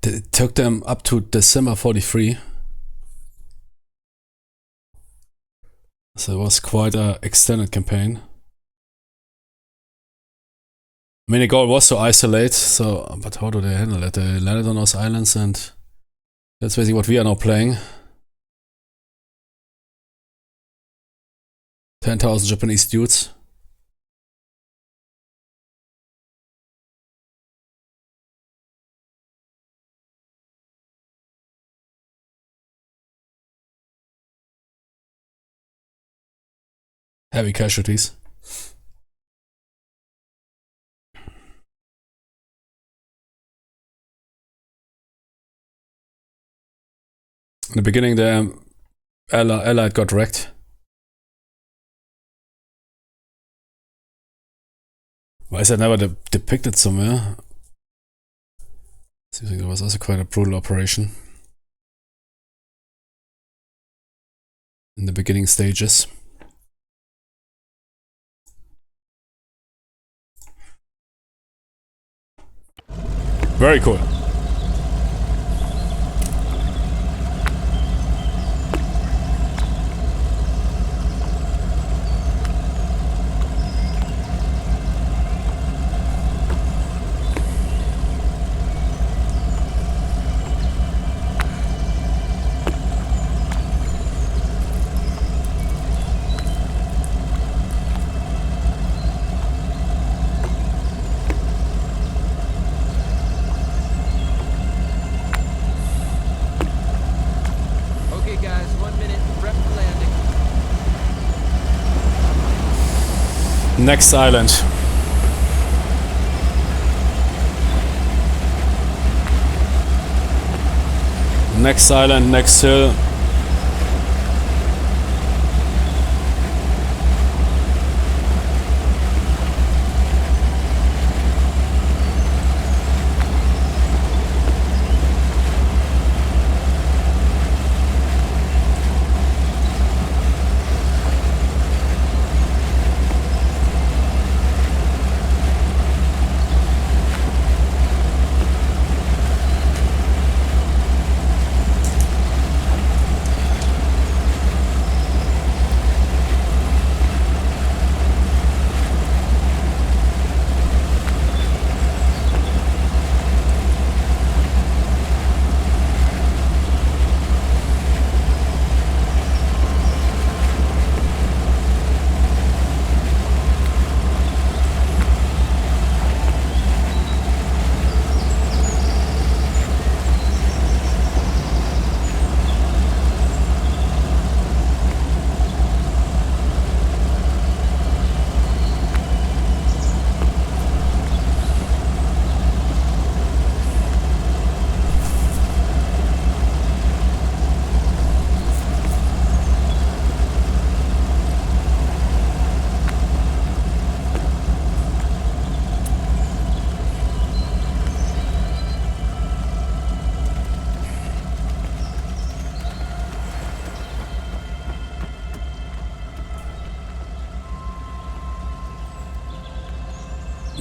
It took them up to December 43. So it was quite an extended campaign. I mean, the goal was to isolate, so, but how do they handle it? They landed on those islands, and that's basically what we are now playing. 10,000 Japanese dudes. Heavy casualties. In the beginning, the Allied got wrecked. Why is that never depicted somewhere? Seems like it was also quite a brutal operation in the beginning stages. Very cool. Okay, guys, 1 minute. Prep for landing. Next island. Next island, next hill.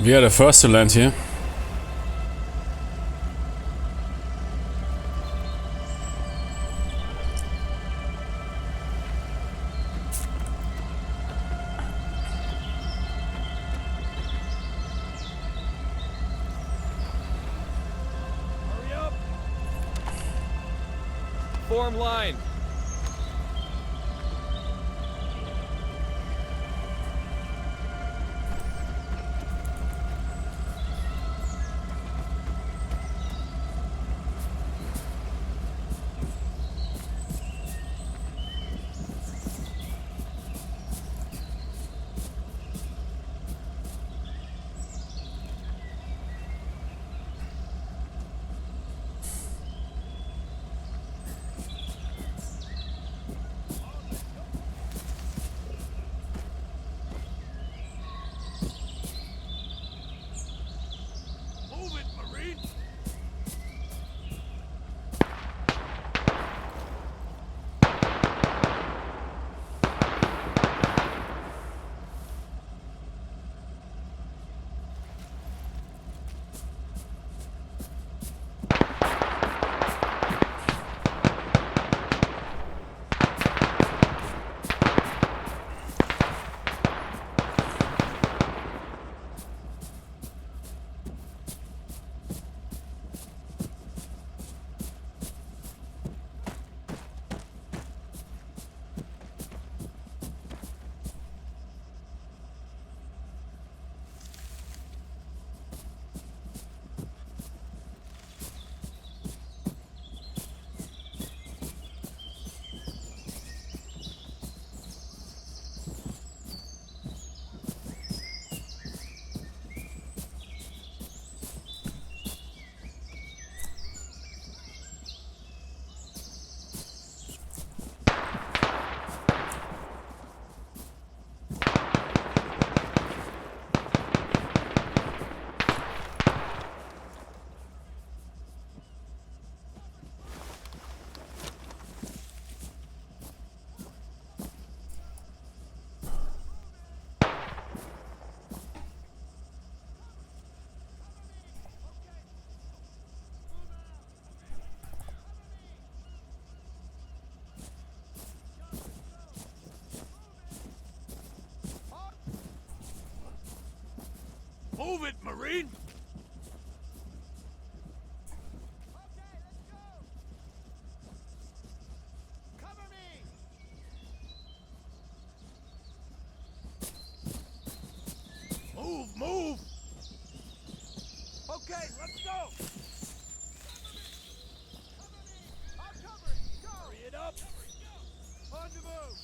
We are the first to land here. Hurry up! Form line. Move it, Marine! Move it, Marine! Okay, let's go. Cover me. Move, move! Okay, let's go. I'll cover it. Go. Hurry it up! On the move.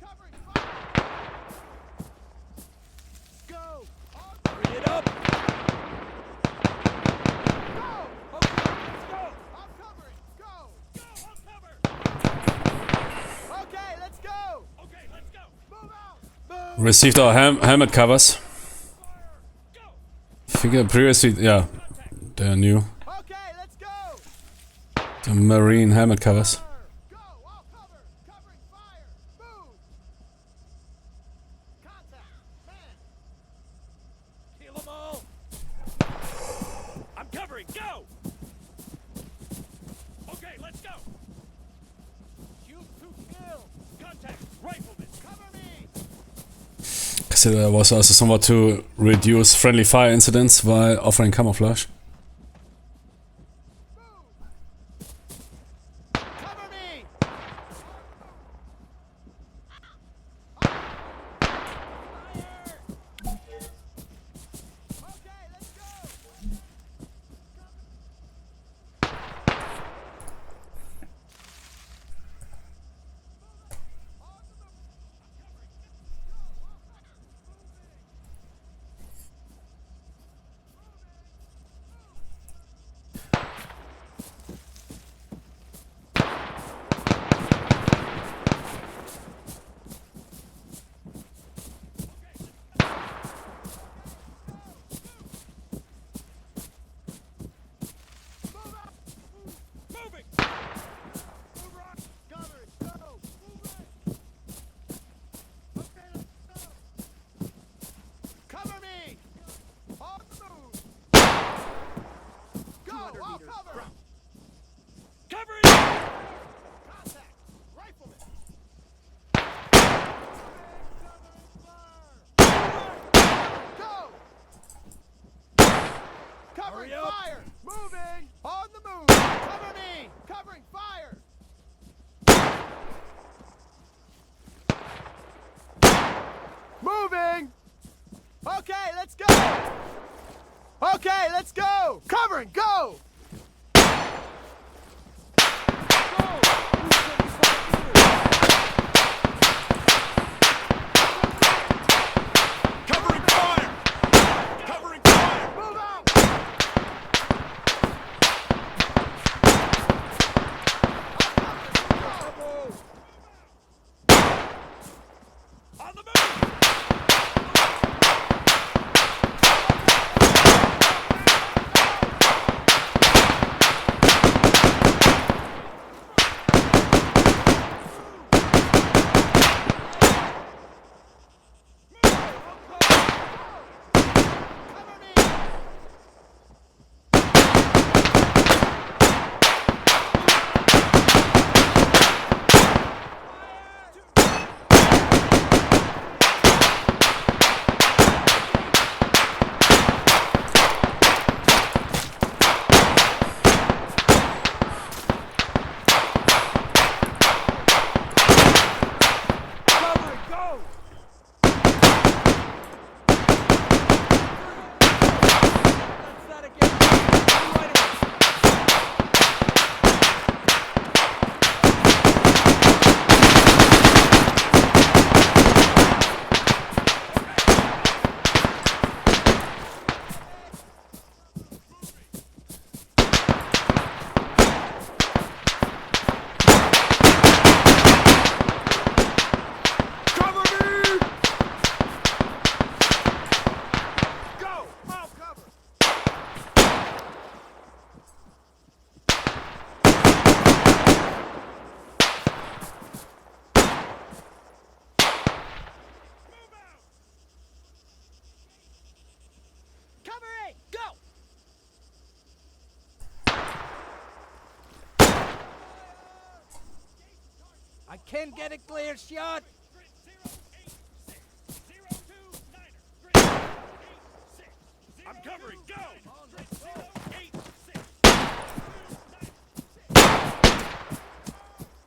Covering fire. Go. Hurry it up! Go. Okay, let's go. I'm covering. Go. Go, I'll cover! Okay, let's go. Okay, let's go! Move out. Move. Received our helmet covers. Fire! Go! I think previously, yeah, they're new. Okay, let's go. The marine helmet covers. Go. All cover. Covering fire. Move. Contact. Man. Kill them all! I'm covering! Go! Okay, let's go! Shoot to kill. Contact! Rifleman! Cover me. Because it was also somewhat to reduce friendly fire incidents while offering camouflage. Cover me. Okay, let's go. Okay, let's go! Okay, let's go! Covering, go! Covering fire! Covering fire! Move out! On the move! Covering, go! That's that again. Right away. Cover me! Go! I'll cover! Cover it! Go! I can't get a clear shot! I'm covering, go!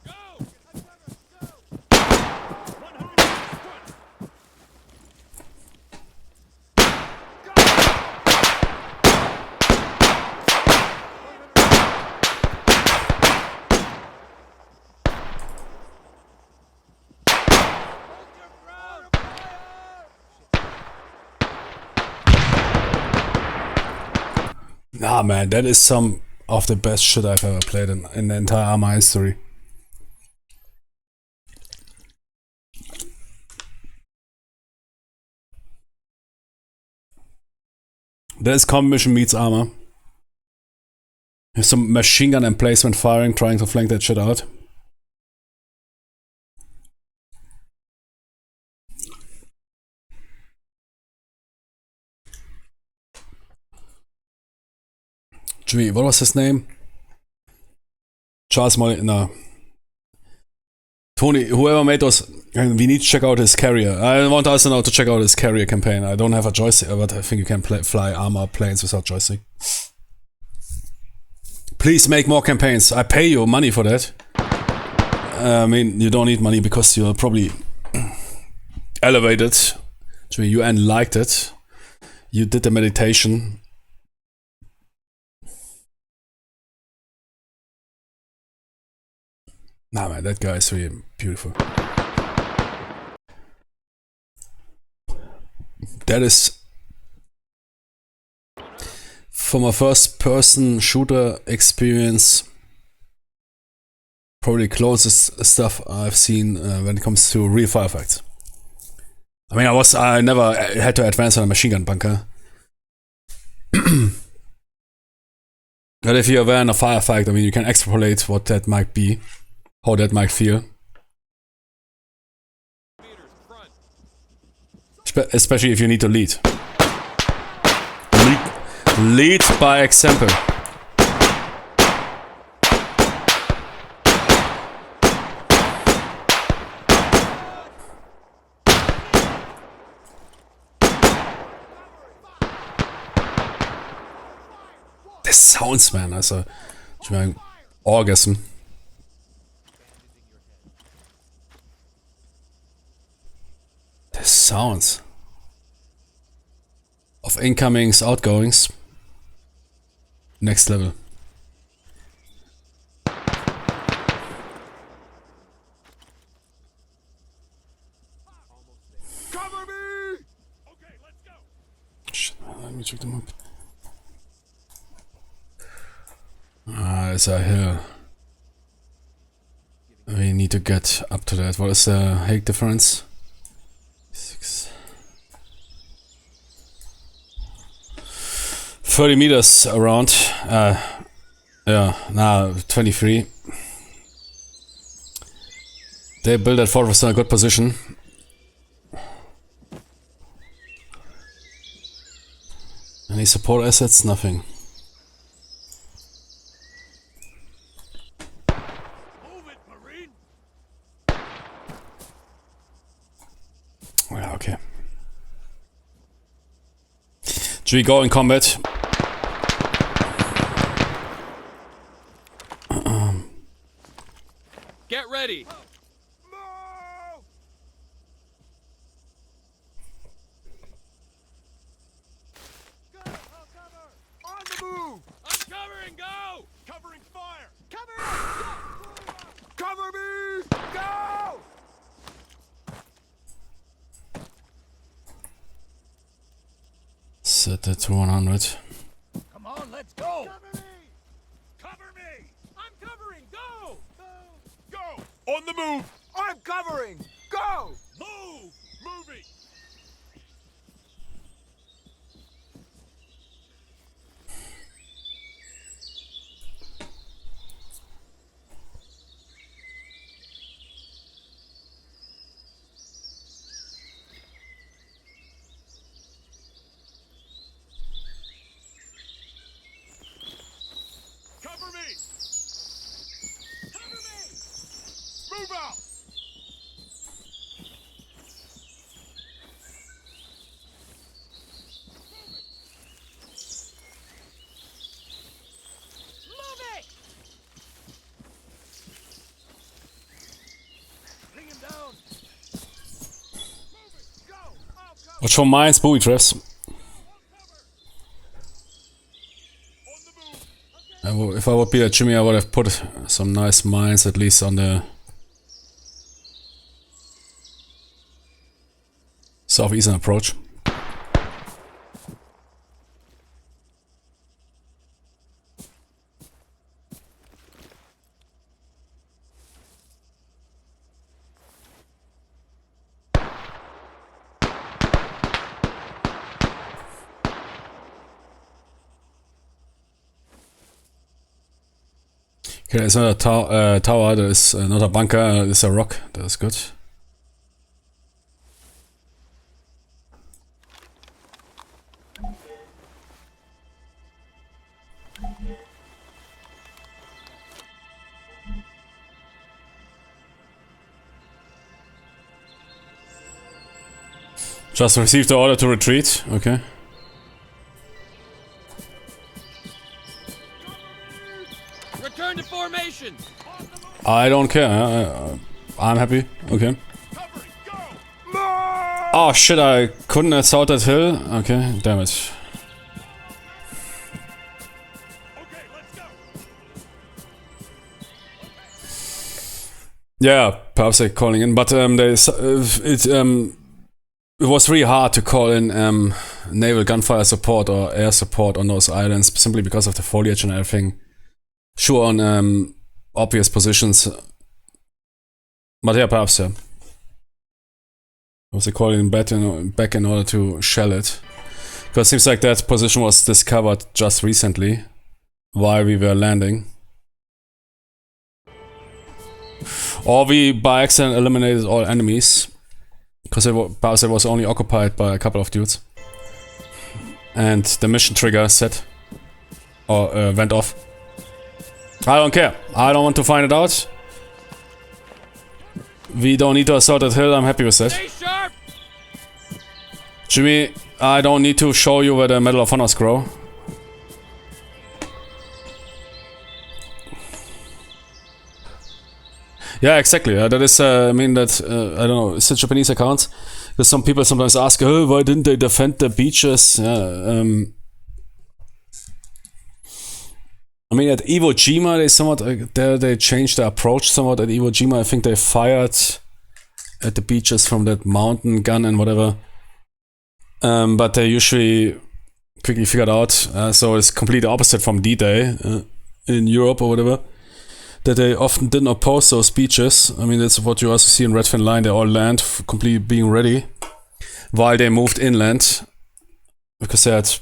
Go! 100 front! Nah, man, that is some of the best shit I've ever played in the entire ARMA history. That is Combat Mission meets ARMA. There's some machine gun emplacement firing, trying to flank that shit out. Jimmy, what was his name? Charles Molly, no. Tony, whoever made those, we need to check out his carrier. I want also now to check out his carrier campaign. I don't have a joystick, but I think you can fly ARMA planes without joystick. Please make more campaigns. I pay you money for that. I mean, you don't need money because you're probably elevated. Jimmy, you liked it. You did the meditation. Nah, man, that guy is really beautiful. That is, from a first-person shooter experience, probably closest stuff I've seen when it comes to real firefights. I mean, I never had to advance on a machine gun bunker. But if you're aware in a firefight, I mean, you can extrapolate what that might be, how that might feel. Especially if you need to lead. Lead by example. The sounds, man, also, ich meine, orgasm. The sounds. of incomings, outgoings. Next level. Cover me! Okay, let's go. Shit, let me check the map. Ah, it's a hill. We need to get up to that. What is the height difference? 6. 30 meters around. Yeah, now 23. They built that fortress in a good position. Any support assets? Nothing. Move it, Marine. Yeah, okay. Should we go in combat? Get ready. Move! Go! I'll cover! On the move! I'm covering. Go. Covering fire! Cover me! Go! Set it to 100. Come on, let's go! Cover me! I'm covering. Go. Go! On the move! I'm covering! Go! Move! Moving! Cover me! Cover me! Move out! Move it. Bring him down! Go! I'll cover! Watch for mines, booby traps. If I would be a Jimmy, I would have put some nice mines at least on the southeastern approach. Okay, there's not a tower, there's not a bunker, there's a rock, that's good. Just received the order to retreat, okay. Return to formation. I don't care, I'm happy, okay. Covering! Go! Oh shit, I couldn't assault that hill, okay, damn it. Okay, let's go! Yeah, perhaps they're calling in, but it was really hard to call in naval gunfire support or air support on those islands simply because of the foliage and everything. Sure, on obvious positions, but yeah, perhaps yeah. Was they calling back in order to shell it? Because it seems like that position was discovered just recently while we were landing. Or we by accident eliminated all enemies. Because perhaps it was only occupied by a couple of dudes. And the mission trigger set. Or went off. I don't care. I don't want to find it out. We don't need to assault that hill, I'm happy with that. Stay sharp. Jimmy, I don't need to show you where the Medal of Honors grow. Yeah, exactly. That is, I mean, that, I don't know, it's the Japanese accounts. There's some people sometimes ask, oh, why didn't they defend the beaches? Yeah, I mean, at Iwo Jima, they somewhat, they changed their approach somewhat. At Iwo Jima, I think they fired at the beaches from that mountain gun and whatever. But they usually quickly figured out, so it's completely opposite from D-Day in Europe or whatever, that they often didn't oppose those beaches. I mean, that's what you also see in Red Fin Line. They all land completely being ready, while they moved inland, because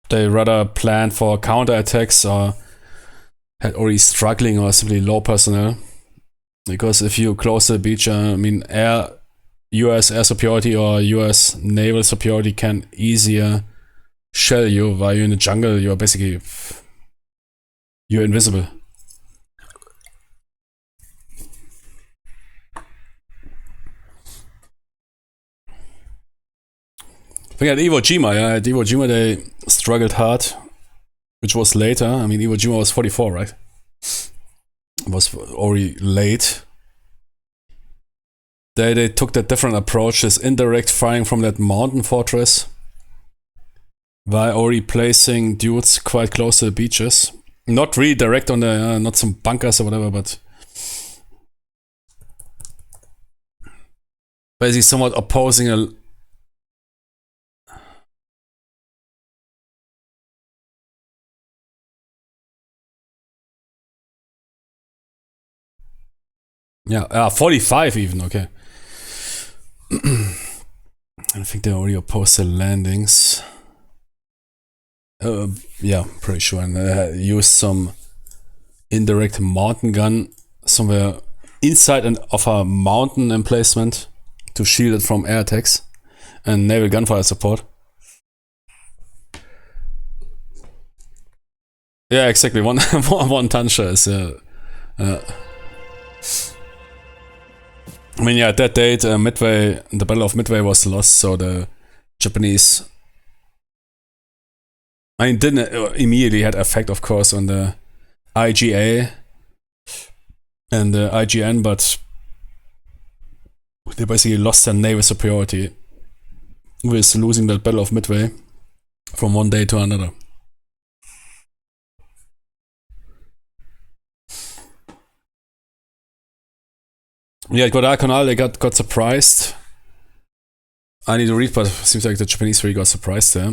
they rather planned for counterattacks or had already struggling or simply low personnel. Because if you close the beach, I mean, US air superiority or US naval superiority can easier shell you, while you're in the jungle, you're basically, you're invisible. I think at Iwo Jima, they struggled hard, which was later. I mean, Iwo Jima was 44, right? It was already late. They took that different approach, this indirect firing from that mountain fortress, while already placing dudes quite close to the beaches. Not really direct on the, not some bunkers or whatever, but basically somewhat opposing a... Yeah, 45 even, okay. I think they already opposed the landings. Yeah, pretty sure. And they used some indirect mountain gun somewhere inside of a mountain emplacement to shield it from air attacks and naval gunfire support. Yeah, exactly. One Tansha is I mean, yeah, at that date, Midway, the Battle of Midway was lost, so the Japanese, I mean, didn't immediately had effect, of course, on the IGA and the IGN, but they basically lost their naval superiority with losing the Battle of Midway from one day to another. Yeah, Guadalcanal, they got surprised. I need to read, but it seems like the Japanese really got surprised there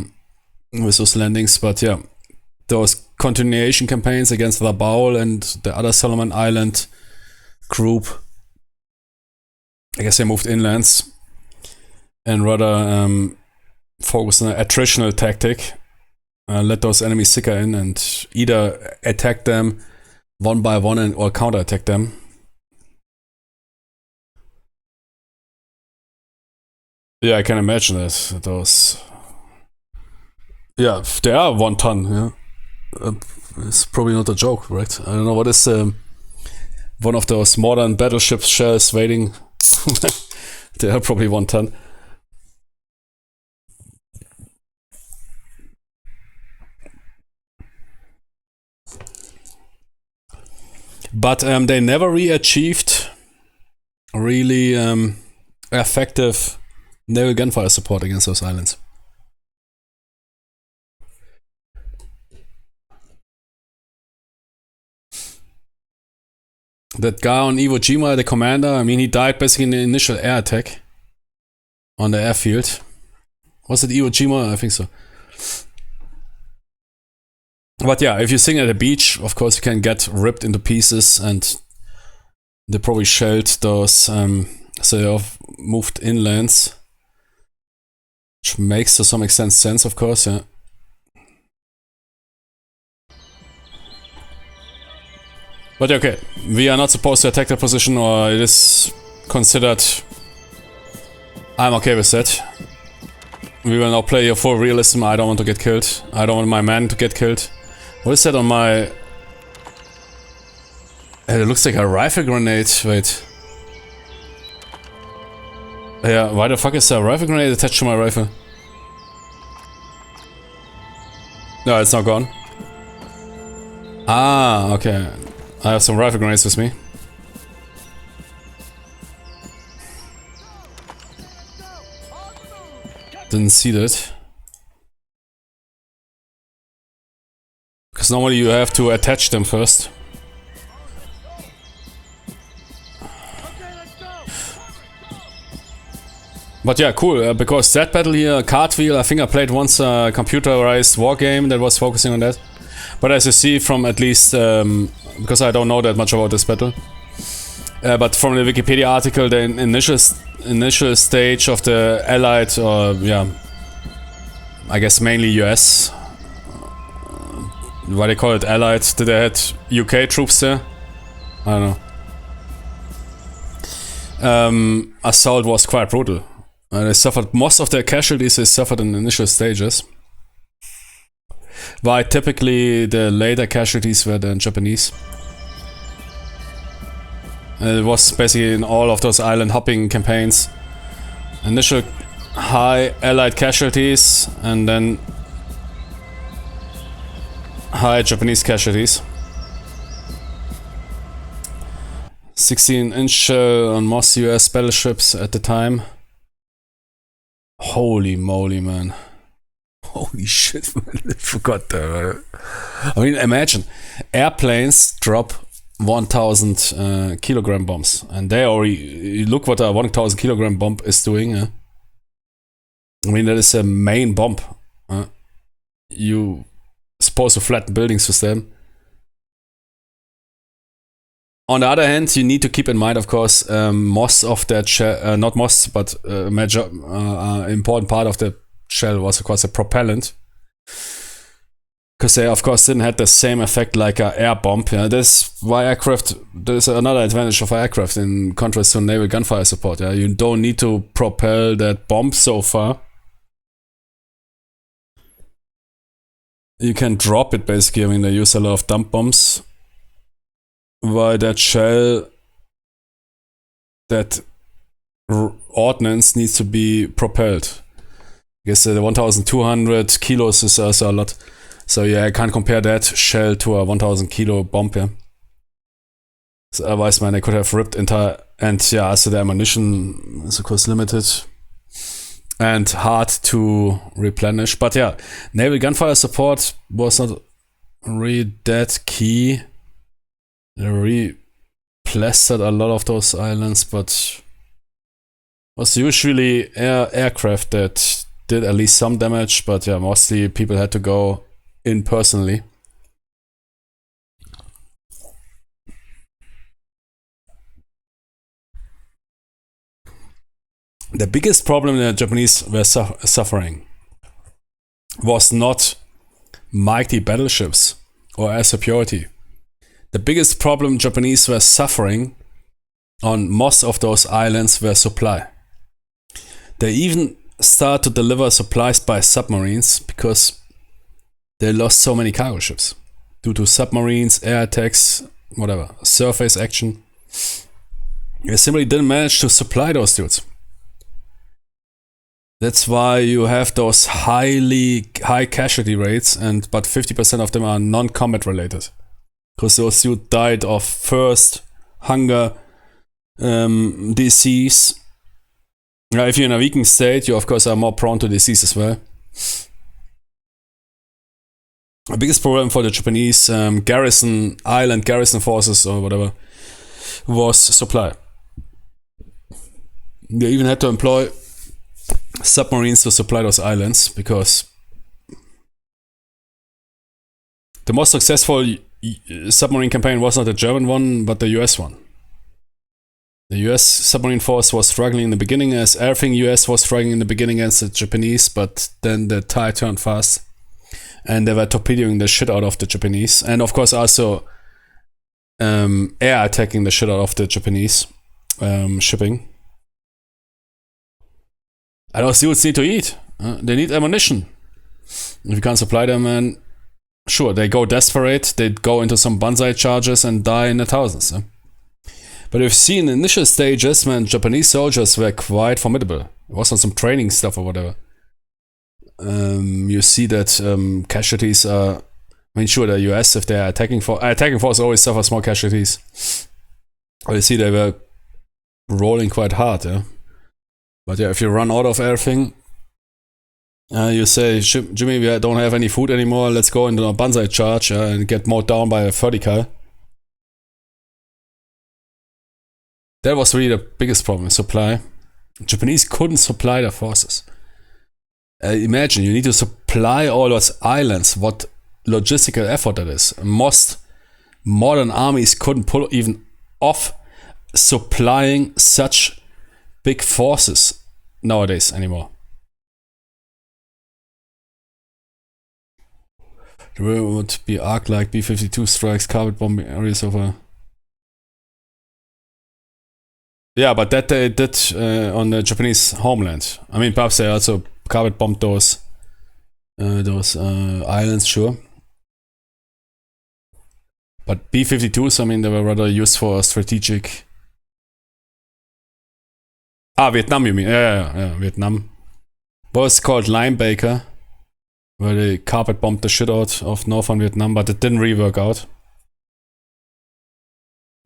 with those landings. But yeah, those continuation campaigns against Rabaul and the other Solomon Island group, I guess they moved inlands and rather focused on an attritional tactic. Let those enemies sicker in and either attack them one by one or counterattack them. Yeah, I can imagine that. Those. Yeah, they are 1 ton. Yeah, it's probably not a joke, right? I don't know what is one of those modern battleship shells waiting. They are probably 1 ton. But they never re-achieved really effective naval gunfire support against those islands. That guy on Iwo Jima, the commander, I mean, he died basically in the initial air attack on the airfield. Was it Iwo Jima? I think so. But yeah, if you sing at a beach, of course you can get ripped into pieces, and they probably shelled those, so they have moved inlands. Which makes to some extent sense, of course, yeah. But okay, we are not supposed to attack the position, or it is considered... I'm okay with that. We will now play a full realism. I don't want to get killed. I don't want my man to get killed. What is that on my... It looks like a rifle grenade. Wait. Yeah, why the fuck is there a rifle grenade attached to my rifle? No, it's not gone. Ah, okay. I have some rifle grenades with me. didn't see that. Because normally you have to attach them first. But yeah, cool, because that battle here, Cartwheel, I think I played once a computerized war game that was focusing on that. But as you see from at least, because I don't know that much about this battle, but from the Wikipedia article, the initial stage of the Allied, or yeah, I guess mainly US, why they call it Allied, did they had UK troops there? I don't know. Assault was quite brutal. They suffered most of their casualties. They suffered in the initial stages. While typically the later casualties were the Japanese. It was basically in all of those island hopping campaigns. Initial high Allied casualties and then high Japanese casualties. 16-inch shell on most US battleships at the time. Holy moly, man. Holy shit, man. I forgot that. I mean, imagine. Airplanes drop 1,000 kilogram bombs. And they already... Look what a 1,000 kilogram bomb is doing. I mean, that is a main bomb. You supposed to flatten buildings with them. On the other hand, you need to keep in mind, of course, most of that shell, not most, but a major important part of the shell was, of course, a propellant. Because they, of course, didn't have the same effect like an air bomb. Yeah, that's why aircraft, there's another advantage of aircraft in contrast to naval gunfire support. Yeah, you don't need to propel that bomb so far. You can drop it, basically. I mean, they use a lot of dump bombs. Why that shell, that ordnance needs to be propelled. I guess the 1,200 kilos is also a lot. So yeah, I can't compare that shell to a 1,000 kilo bomb, yeah. So otherwise, man, they could have ripped entire, and yeah, so the ammunition is of course limited and hard to replenish. But yeah, naval gunfire support was not really that key. They re-plastered a lot of those islands, but was usually aircraft that did at least some damage, but yeah, mostly people had to go in personally. The biggest problem the Japanese were suffering was not mighty battleships or air superiority. The biggest problem Japanese were suffering on most of those islands were supply. They even start to deliver supplies by submarines because they lost so many cargo ships due to submarines, air attacks, whatever, surface action. They simply didn't manage to supply those dudes. That's why you have those high casualty rates, but 50% of them are non-combat related. Because those dudes died of thirst, hunger, disease. Now, if you're in a weakened state, you of course are more prone to disease as well. The biggest problem for the Japanese island garrison forces or whatever, was supply. They even had to employ submarines to supply those islands because the most successful submarine campaign was not the German one, but the US one. The US submarine force was struggling in the beginning, as everything US was struggling in the beginning against the Japanese, but then the tide turned fast and they were torpedoing the shit out of the Japanese, and of course also air attacking the shit out of the Japanese shipping. And those dudes need to eat. They need ammunition. If you can't supply them, man, sure, they go desperate, they go into some banzai charges and die in the thousands. But if you see in the initial stages, man, Japanese soldiers were quite formidable. It was on some training stuff or whatever. You see that casualties are... I mean, sure, the US, if they're attacking force always suffer small casualties. But you see they were rolling quite hard, yeah. But yeah, if you run out of everything, You say, Jimmy, we don't have any food anymore. Let's go into a banzai charge and get mowed down by a 30 cal. That was really the biggest problem, supply. Japanese couldn't supply their forces. Imagine, you need to supply all those islands. What logistical effort that is. Most modern armies couldn't pull even off supplying such big forces nowadays anymore. The river would be arc like B-52 strikes, carpet bombing areas over. Yeah, but that they did on the Japanese homeland. I mean, perhaps they also carpet bombed those islands, sure. But B-52s, I mean, they were rather used for strategic. Vietnam, you mean? Yeah, Vietnam. Was called Linebacker, where they carpet bombed the shit out of northern Vietnam, but it didn't really work out.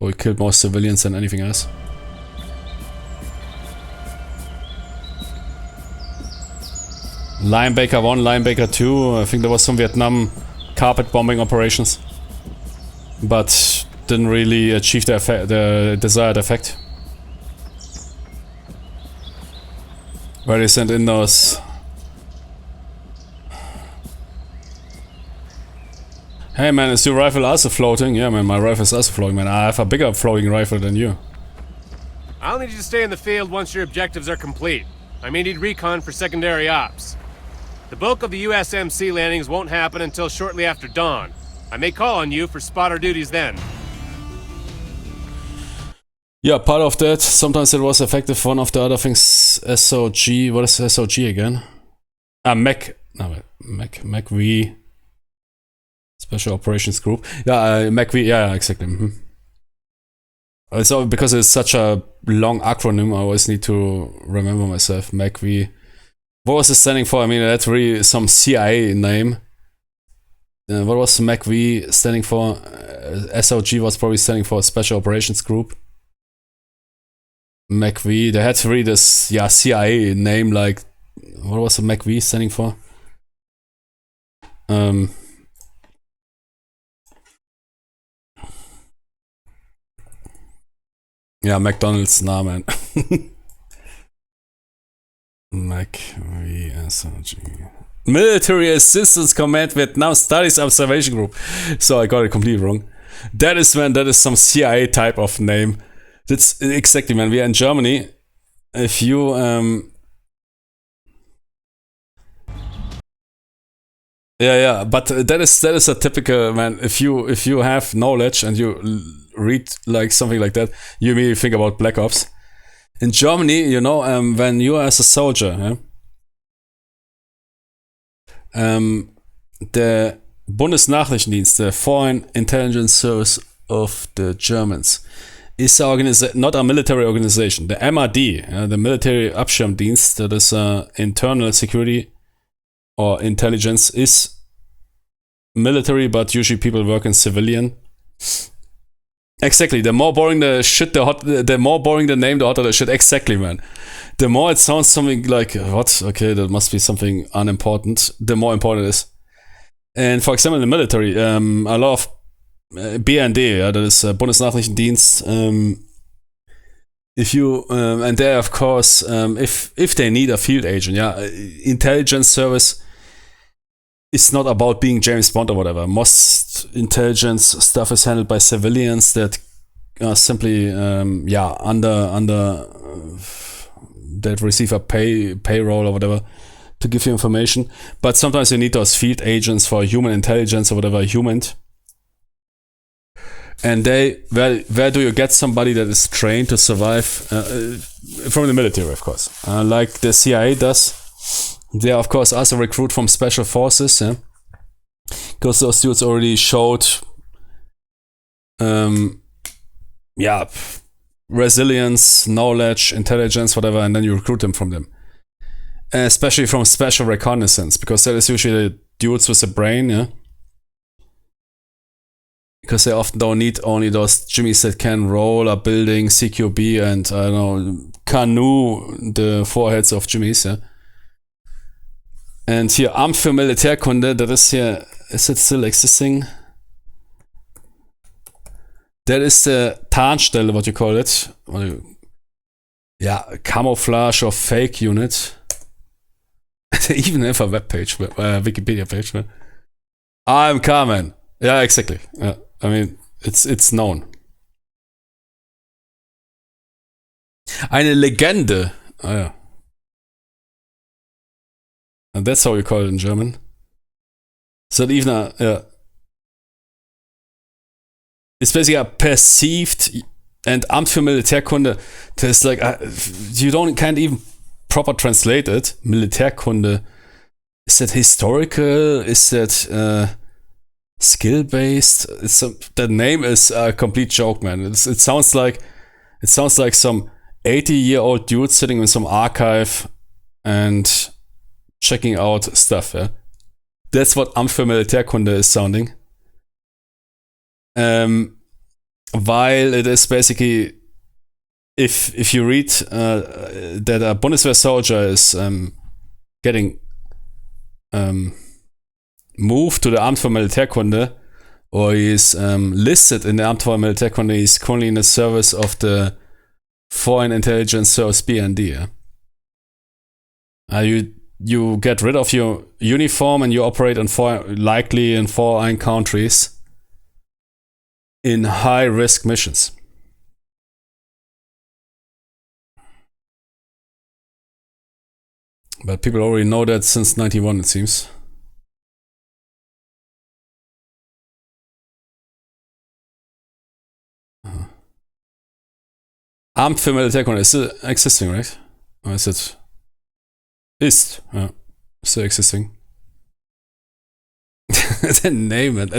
We killed more civilians than anything else. Linebacker 1, Linebacker 2, I think there was some Vietnam carpet bombing operations, but didn't really achieve the desired effect. Where they sent in those. Hey man, is your rifle also floating? Yeah man, my rifle is also floating, man. I have a bigger floating rifle than you. I'll need you to stay in the field once your objectives are complete. I may need recon for secondary ops. The bulk of the USMC landings won't happen until shortly after dawn. I may call on you for spotter duties then. Yeah, part of that. Sometimes it was effective. One of the other things, SOG. What is SOG again? MACV. Special Operations Group. Yeah, MACV. Yeah, exactly. So because it's such a long acronym, I always need to remember myself. MACV. What was it standing for? I mean, that's really some CIA name. What was MACV standing for? SOG was probably standing for Special Operations Group. MACV, they had to read this CIA name, like, what was the MACV standing for? Yeah, McDonald's Name. MACV SOG. Military Assistance Command Vietnam Studies Observation Group. So I got it completely wrong. That is some CIA type of name. That's exactly, man. We are in Germany. If you but that is a typical, man. If you have knowledge and you read like something like that, you immediately think about Black Ops. In Germany, you know, when you are as a soldier, the Bundesnachrichtendienst, the Foreign Intelligence Service of the Germans, is not a military organization. The MRD, the Military Abschirmdienst, that is internal security or intelligence, is military, but usually people work in civilian. Exactly. The more boring the shit, the more boring the name, the hotter the shit. Exactly, man. The more it sounds something like, what? Okay, that must be something unimportant. The more important it is. And for example, in the military, a lot of BND, that is Bundesnachrichtendienst. If you and there, of course, if they need a field agent, intelligence service is not about being James Bond or whatever. Most intelligence stuff is handled by civilians that are simply under that receive a payroll or whatever to give you information. But sometimes you need those field agents for human intelligence or whatever, human. And where do you get somebody that is trained to survive from the military, of course, like the CIA does. They are, of course, also recruit from special forces, because those dudes already showed, resilience, knowledge, intelligence, whatever, and then you recruit them from them. Especially from special reconnaissance, because that is usually the dudes with the brain, Because they often don't need only those jimmies that can roll a building, CQB, and, I don't know, canoe the foreheads of jimmies, And hier Amt für Militärkunde, that is here, is it still existing? That is the Tarnstelle, what you call it. Yeah, camouflage or fake unit. They even have a web page, Wikipedia page. I'm Carmen. Yeah, exactly. Yeah, I mean, it's known. Eine Legende. Oh, yeah. And that's how you call it in German. So even yeah. It's basically a perceived and Amt für Militärkunde. There's like can't even proper translate it. Militärkunde. Is that historical? Is that skill based? The name is a complete joke, man. It sounds like some 80-year-old dude sitting in some archive and checking out stuff. Yeah? That's what Amt für Militärkunde is sounding. While it is basically, if you read that a Bundeswehr soldier is getting moved to the Amt für Militärkunde, or he's listed in the Amt für Militärkunde, he's currently in the service of the Foreign Intelligence Service BND. Yeah? You get rid of your uniform and you operate likely in foreign countries in high-risk missions. But people already know that since 91, it seems. Amt für Militärkunde is still existing, right? Or is it? Yeah, still existing. The name, it.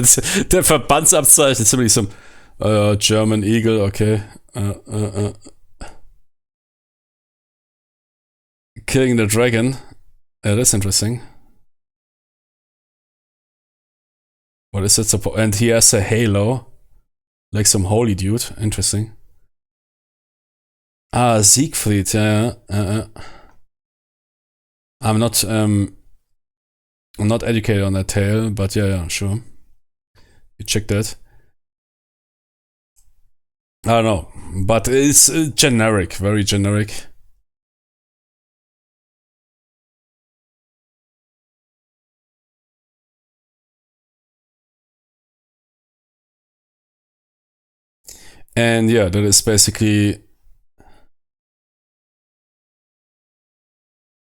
Der Verbandsabzeichen ist ziemlich some German Eagle, okay. Killing the Dragon. Yeah, that's interesting. What is it? And he has a halo. Like some holy dude. Interesting. Ah, Siegfried, yeah. I'm not educated on that tale, but yeah, sure. You check that. I don't know, but it's generic, very generic. And yeah, that is basically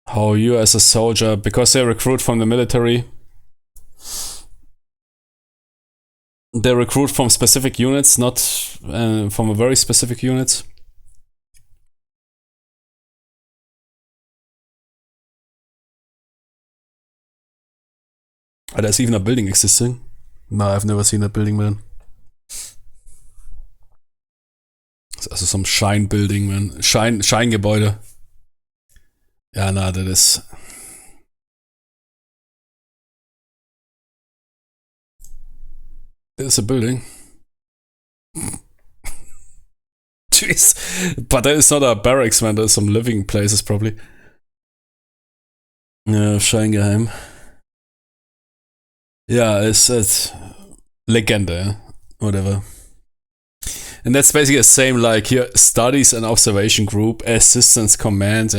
how you as a soldier, because they recruit from the military, they recruit from specific units, not from a very specific unit. There's even a building existing. No, I've never seen that building, man. It's also some Shine building, man. Shine-Gebäude. Ja, na, das ist. It's a building. Jeez. But that is not a barracks, man. There's some living places, probably. Ja, Scheingeheim. Ja, it's Legende, yeah? Whatever. And that's basically the same, like here, Studies and Observation Group, Assistance Command,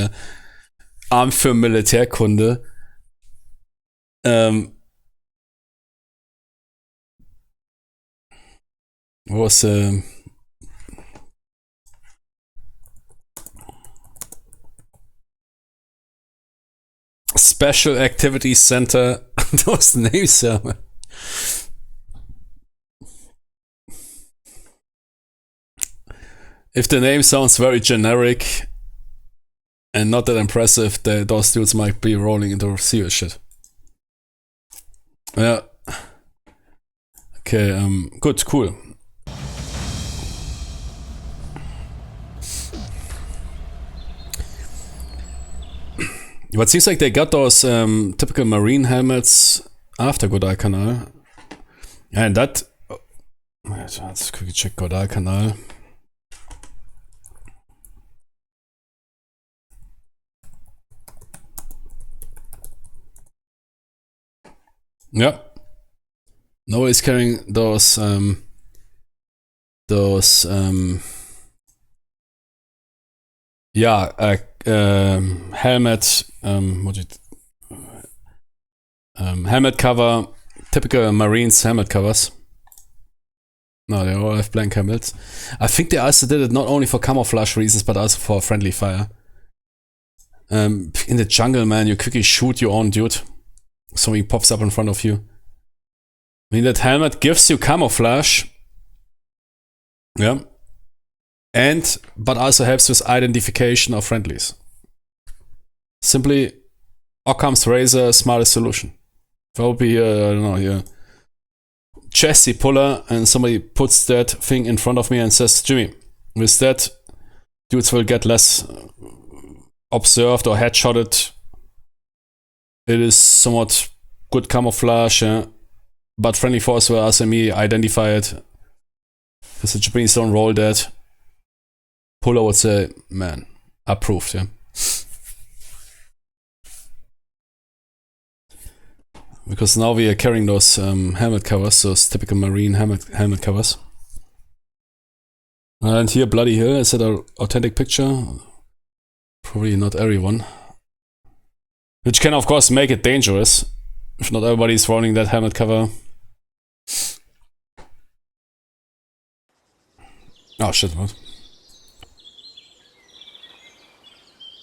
Amt für Militärkunde. Was Special Activities Center. Those names, yeah. If the name sounds very generic and not that impressive, those dudes might be rolling into serious shit. Yeah. Okay, good, cool. But it seems like they got those typical marine helmets after Guadalcanal. And that... Let's quickly check Guadalcanal. Yeah. Nobody's carrying those helmet helmet cover, typical Marines helmet covers. No, they all have blank helmets. I think they also did it not only for camouflage reasons, but also for friendly fire. In the jungle, man, you quickly shoot your own dude. Something pops up in front of you. I mean, that helmet gives you camouflage. Yeah. But also helps with identification of friendlies. Simply, Occam's razor, smartest solution. If I would be, I don't know, here, chassis puller, and somebody puts that thing in front of me and says, Jimmy, with that, dudes will get less observed or headshotted. It is somewhat good camouflage, but friendly force will also me identify it. Because the Japanese don't roll that. Puller would say, man, approved, yeah. Because now we are carrying those helmet covers, those typical Marine helmet covers. And here, Bloody Hill, is that an authentic picture? Probably not everyone. Which can, of course, make it dangerous. If not everybody's running that helmet cover. Oh, shit, what?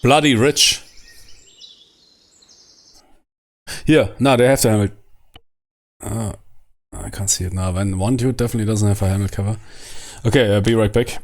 Bloody Rich. Here, no, they have the helmet. I can't see it now. When one dude definitely doesn't have a helmet cover. Okay, I'll be right back.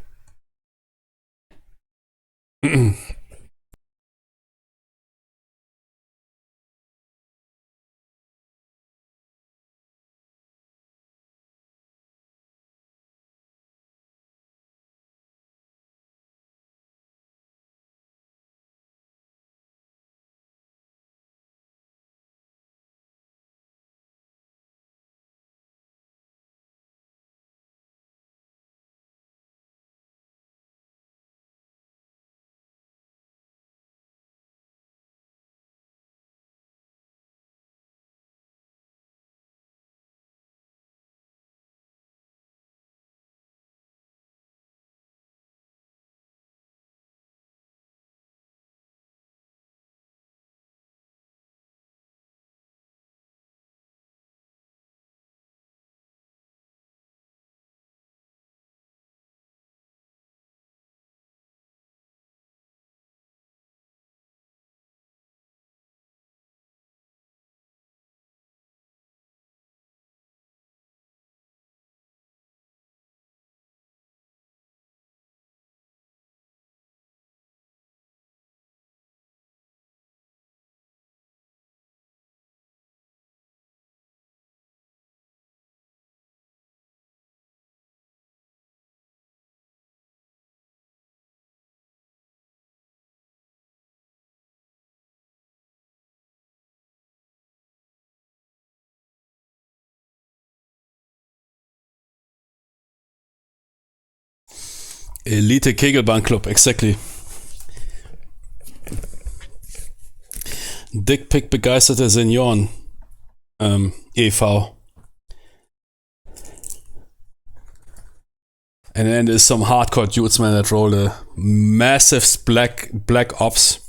Elite Kegelbahn Club, exactly. Dickpick begeisterte Senioren e.V. And then there's some hardcore dudes, man, that roll the massive black ops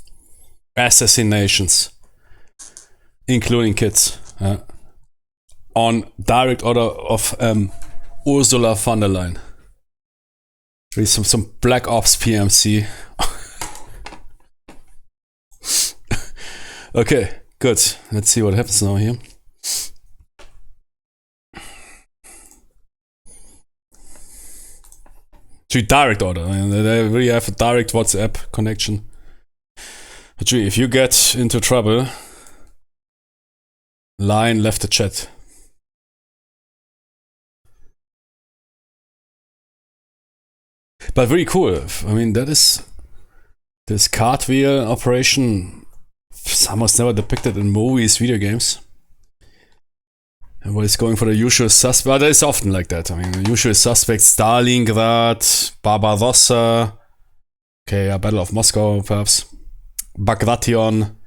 assassinations, including kids, on direct order of Ursula von der Leyen. Really some black ops PMC. Okay, good. Let's see what happens now here. Direct order. I mean, they really have a direct WhatsApp connection. But if you get into trouble, Line left the chat. But very cool. I mean, that is this cartwheel operation. It's almost never depicted in movies, video games. Everybody's going for the usual suspect. But it's often like that. I mean, the usual suspects: Stalingrad, Barbarossa. Okay, Battle of Moscow, perhaps. Bagration.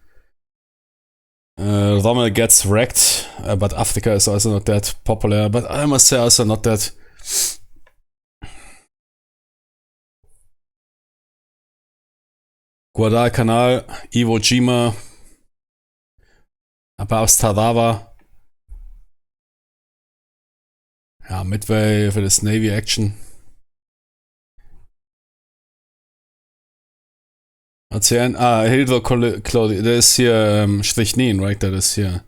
Rommel gets wrecked. but Africa is also not that popular. But I must say also not that. Guadalcanal, Iwo Jima, above Tarawa. Ja, Midway für das Navy Action. Ozean, Hildo Claudia, das ist hier Strichnin, right? Das ist hier.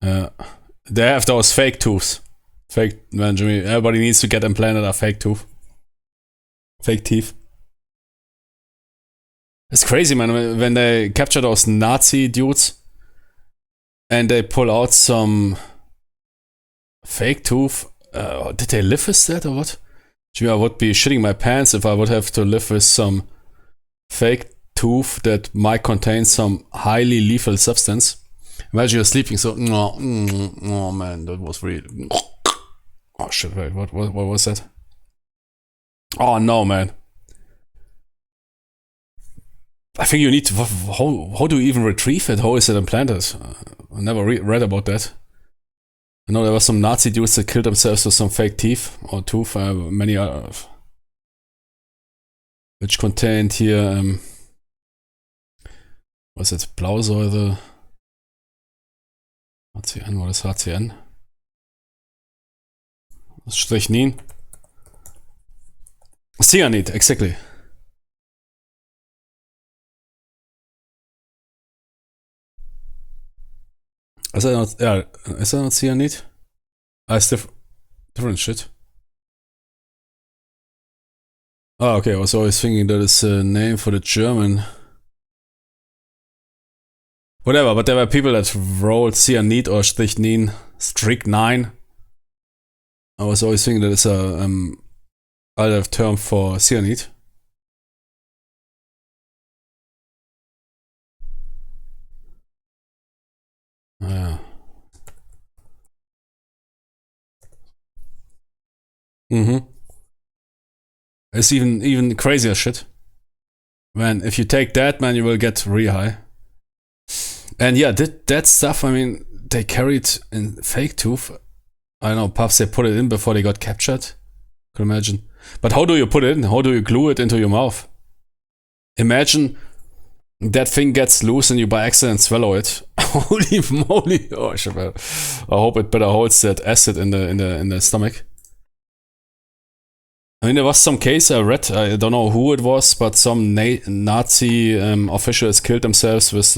They have those fake tooths. Fake, Benjamin. Everybody needs to get implanted a fake tooth. Fake teeth. It's crazy, man, when they capture those Nazi dudes and they pull out some fake tooth. Did they live with that or what? Jimmy, I would be shitting my pants if I would have to live with some fake tooth that might contain some highly lethal substance. Imagine you're sleeping, so oh man, that was really. Oh shit! Wait, what was that? Oh no, man! I think you need to. How do you even retrieve it? How is it implanted? I never read about that. I know there were some Nazi dudes that killed themselves with some fake teeth or tooth. Many which contained here. Was it Blausäure? HCN, what is HCN? Strychnin. Cyanide, exactly. Is that not, yeah, is that not cyanide? It's different shit. Oh, okay, I was always thinking that is a name for the German. Whatever, but there were people that wrote cyanide or strychnine. I was always thinking that it's a other term for cyanide. Yeah. It's even crazier shit. Man, if you take that, man, you will get really high. And yeah, that stuff, I mean, they carried in fake tooth. I don't know, perhaps they put it in before they got captured. Could imagine. But how do you put it in? How do you glue it into your mouth? Imagine that thing gets loose and you by accident swallow it. Holy moly! Oh, I hope it better holds that acid in the stomach. I mean, there was some case I read. I don't know who it was, but some Nazi officials killed themselves with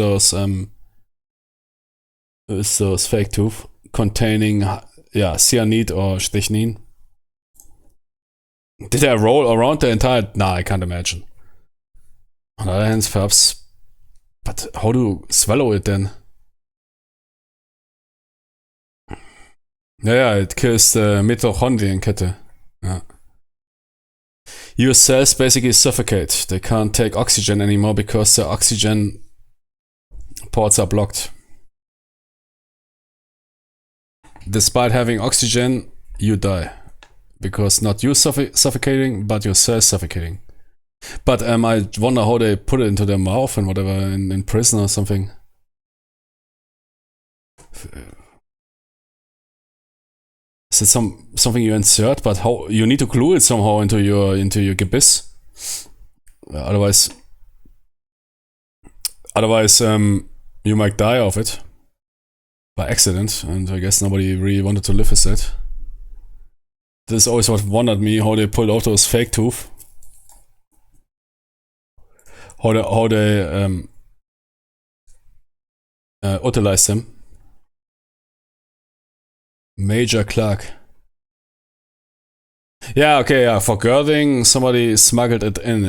those fake tooth containing cyanide or strychnine. Did I roll around the entire? Nah, I can't imagine. On the other hand, perhaps. But how do you swallow it then? Yeah, it kills the Mitochondrienkette. Yeah. Your cells basically suffocate. They can't take oxygen anymore because the oxygen ports are blocked. Despite having oxygen, you die. Because not you suffocating, but your cells suffocating. But I wonder how they put it into their mouth and whatever in prison or something. Is it something you insert? But how you need to glue it somehow into your gebiss? Otherwise, you might die of it by accident, and I guess nobody really wanted to live with that. This is always what wondered me, how they pulled out those fake tooth. How they utilize them. Major Clark. Yeah, okay, yeah. For Girding, somebody smuggled it in,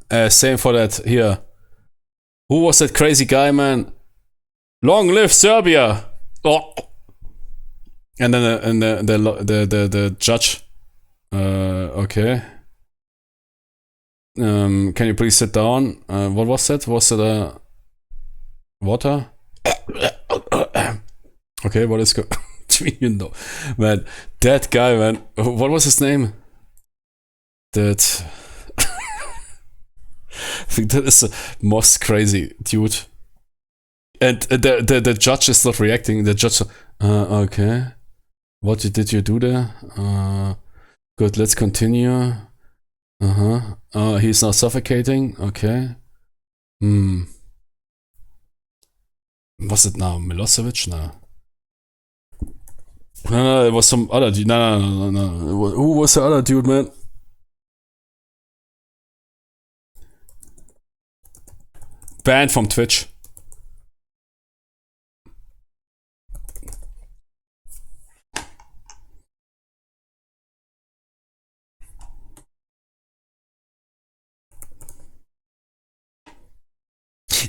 yeah. Same for that here. Who was that crazy guy, man? Long live Serbia! Oh. And then the judge. Okay. Can you please sit down? What was that? Was it a water? Okay, what is you know, man, that guy, man. What was his name? That I think that is the most crazy dude. And the judge is not reacting. The judge, okay. What did you do there? Good, let's continue. He's now suffocating. Okay. Was it now? Milosevic? No. No, it was some other dude. No. Who was the other dude, man? Banned from Twitch.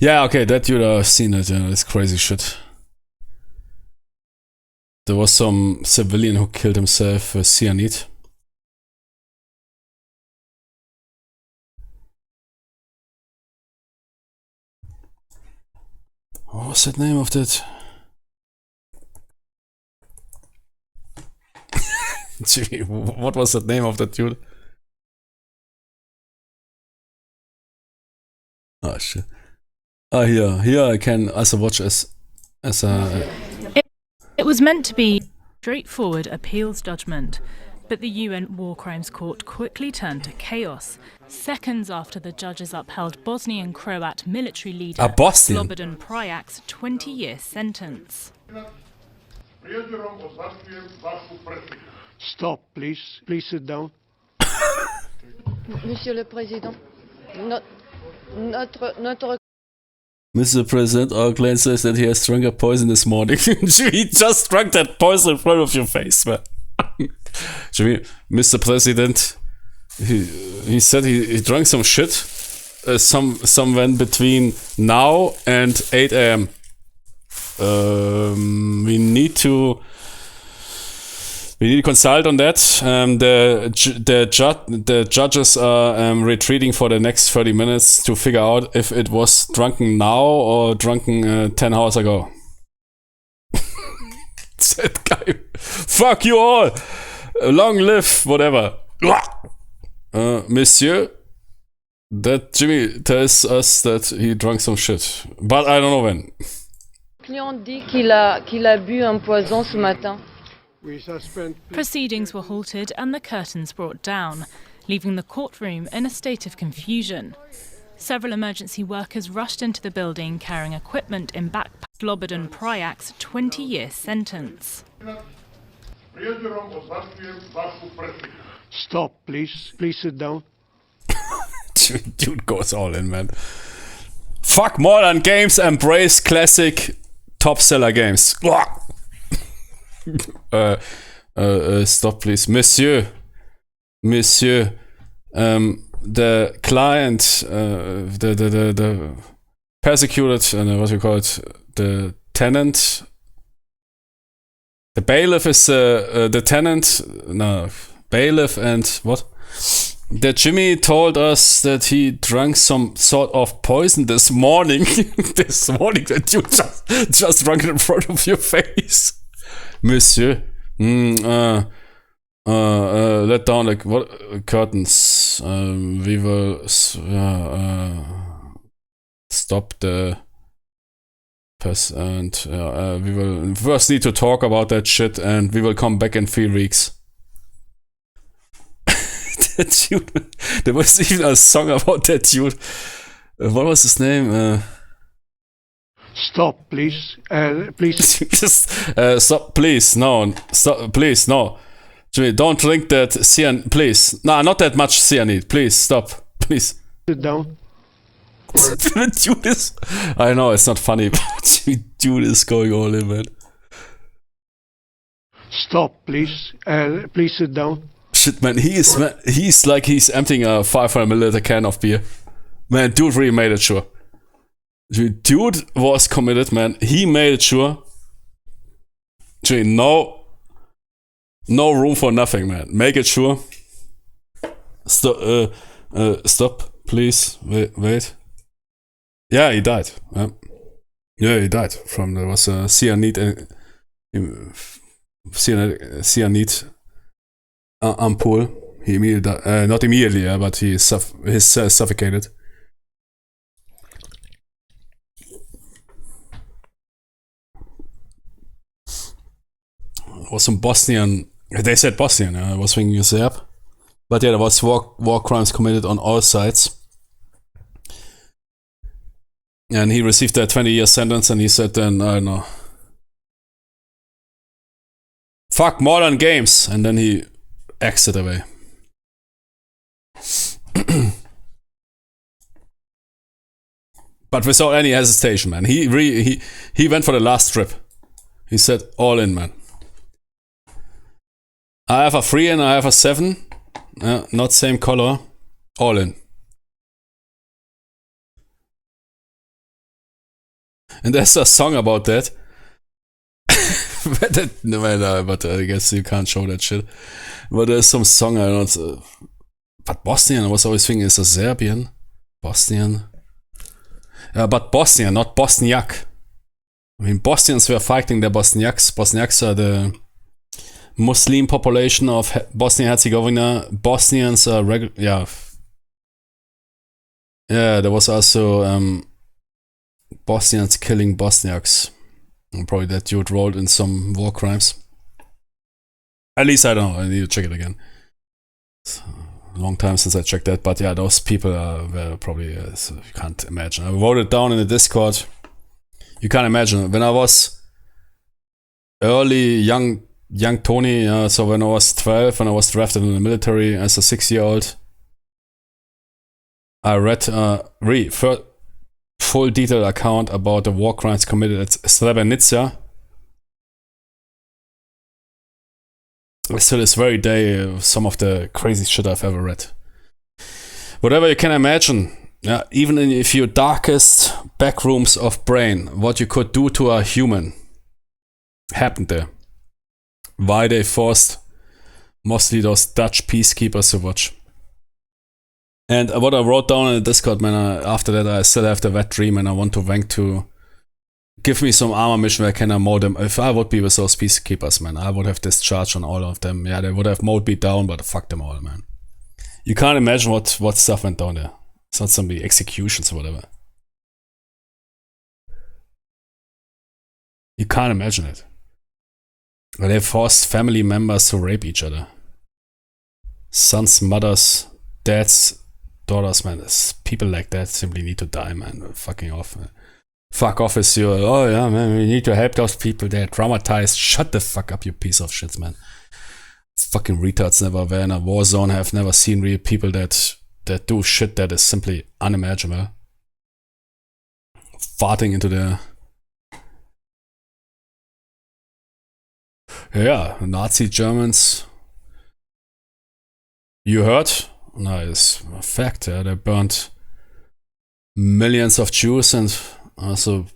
Yeah, okay, that dude, I've seen it, yeah, it's crazy shit. There was some civilian who killed himself with cyanide. What was the name of that? Gee, what was the name of that dude? Oh shit. Here I can also watch as a... It was meant to be a straightforward appeals judgment, but the UN War Crimes Court quickly turned to chaos, seconds after the judges upheld Bosnian Croat military leader Slobodan Prajac's 20-year sentence. Stop, please. Please sit down. Monsieur le Président, notre Mr. President, our client says that he has drunk a poison this morning. He just drank that poison in front of your face, man. Mr. President, he said he drank some shit somewhen between now and 8 a.m. We need to consult on that. The judges are retreating for the next 30 minutes to figure out if it was drunken now or drunken 10 hours ago. That guy. Fuck you all. Long live whatever. Monsieur, that Jimmy tells us that he drank some shit, but I don't know when. client dit qu'il a bu un poison ce matin. Proceedings were halted and the curtains brought down, leaving the courtroom in a state of confusion. Several emergency workers rushed into the building carrying equipment in backpacks. Slobodan Prajac's 20-year sentence. Stop, please. Please sit down. Dude goes all in, man. Fuck modern games, embrace classic top seller games. Stop, please. Monsieur, the client, the persecuted, what do you call it, the tenant, the bailiff is the tenant, no, bailiff and what? That Jimmy told us that he drank some sort of poison this morning. This morning that you just drank it in front of your face. Monsieur, let down the curtains. We will stop the press, and we will first need to talk about that shit, and we will come back in 3 weeks. That dude, there was even a song about that dude. What was his name? Stop, please. Please. Just, stop, please. No. Stop, please. No. Jimmy, don't drink that cyanide, please. No, not that much cyanide. Please, stop. Please. Sit down. Dude is... I know, it's not funny, but dude is going all in, man. Stop, please. Please sit down. Shit, man, he's like he's emptying a 500ml can of beer. Man, dude really made it sure. Dude was committed, man. He made it sure. No room for nothing, man. Make it sure. Stop, please. Wait. Yeah, he died. Yeah, he died from there was a cyanide ampoule. He immediately, not immediately, but he's suffocated. was some Bosnian. They said Bosnian. I was thinking Serb, but yeah, there was war crimes committed on all sides. And he received a 20-year sentence, and he said then, I don't know, fuck modern games, and then he exited away. But without any hesitation, man. He went for the last strip. He said, all in, man. I have a 3 and I have a 7. Not same color. All in. And there's a song about that. But I guess you can't show that shit. But there's some song, I don't know. But Bosnian, I was always thinking, is a Serbian? Bosnian? But Bosnian, not Bosniak. I mean, Bosnians were fighting the Bosniaks. Bosniaks are the Muslim population of Bosnia-Herzegovina. Bosnians are yeah. Yeah, there was also Bosnians killing Bosniaks. And probably that dude rolled in some war crimes. At least I don't know. I need to check it again. It's a long time since I checked that, but yeah, those people were probably so you can't imagine. I wrote it down in the Discord. You can't imagine. When I was early, young Tony, so when I was 12, when I was drafted in the military as a 6-year-old, I read full detailed account about the war crimes committed at Srebrenica. Still this very day, some of the crazy shit I've ever read. Whatever you can imagine, even if your darkest backrooms of brain, what you could do to a human happened there. Why they forced mostly those Dutch peacekeepers to watch. And what I wrote down in the Discord, man, after that I still have the wet dream and I want to wank to give me some ARMA mission where I can mow them. If I would be with those peacekeepers, man, I would have discharged on all of them. Yeah, they would have mowed me down, but fuck them all, man. You can't imagine what stuff went down there. It's not some executions or whatever. You can't imagine it. But they forced family members to rape each other. Sons, mothers, dads, daughters, man. People like that simply need to die, man. Fucking off, man. Fuck off with your, oh yeah, man, we need to help those people. They're traumatized. Shut the fuck up, you piece of shit, man. Fucking retards never were in a war zone. Have never seen real people that do shit that is simply unimaginable. Farting into the... Yeah, Nazi Germans. You heard? No, it's a fact, yeah. They burned millions of Jews and also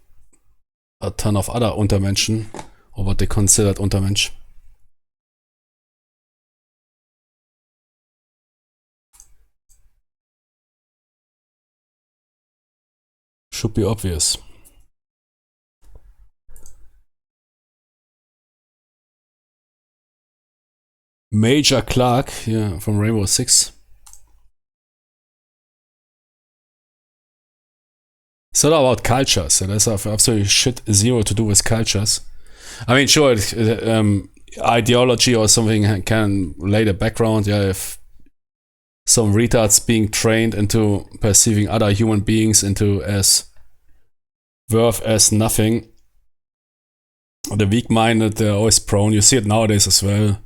a ton of other Untermenschen, or what they considered Untermensch. Should be obvious. Major Clark, yeah, from Rainbow Six. It's not about cultures. So that's absolutely shit zero to do with cultures. I mean, sure, ideology or something can lay the background. Yeah, if some retards being trained into perceiving other human beings into as worth as nothing. The weak-minded, they're always prone. You see it nowadays as well.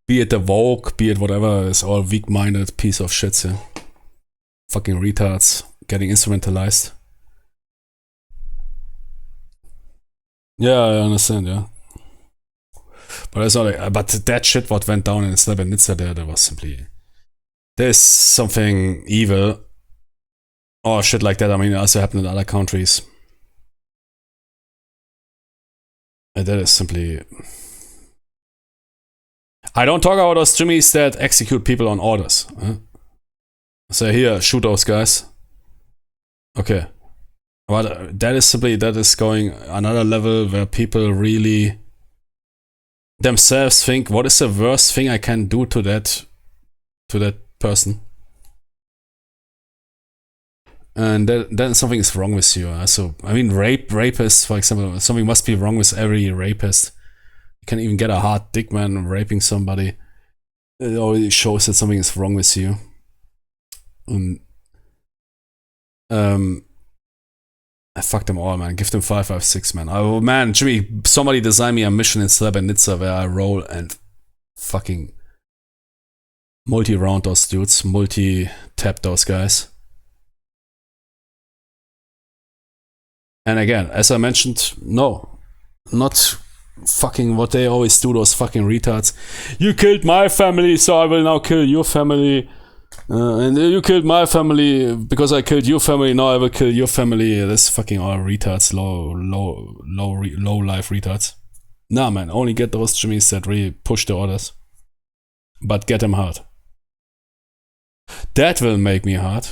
Be it the woke, be it whatever, it's all weak-minded piece of shit. Yeah. Fucking retards getting instrumentalized. Yeah, I understand, yeah. But it's not like, but that shit what went down in Srebrenica there was simply... There's something evil. Or shit like that, I mean, it also happened in other countries. And that is simply... I don't talk about those Jimmies that execute people on orders. Say, here, shoot those guys. Okay. But that is going another level where people really themselves think, what is the worst thing I can do to that person? And then something is wrong with you. So, I mean, rapists, for example, something must be wrong with every rapist. You can even get a hard dick, man, raping somebody. It already shows that something is wrong with you. I fuck them all, man. Give them 556, man. Oh, man, Jimmy, somebody design me a mission in Srebrenica where I roll and fucking multi-round those dudes, multi-tap those guys. And again, as I mentioned, no, not fucking what they always do, those fucking retards. You killed my family, so I will now kill your family. And you killed my family because I killed your family. Now I will kill your family. This fucking all retards, low life retards. Nah, man, only get those Jimmys that really push the orders, but get them hard. That will make me hard.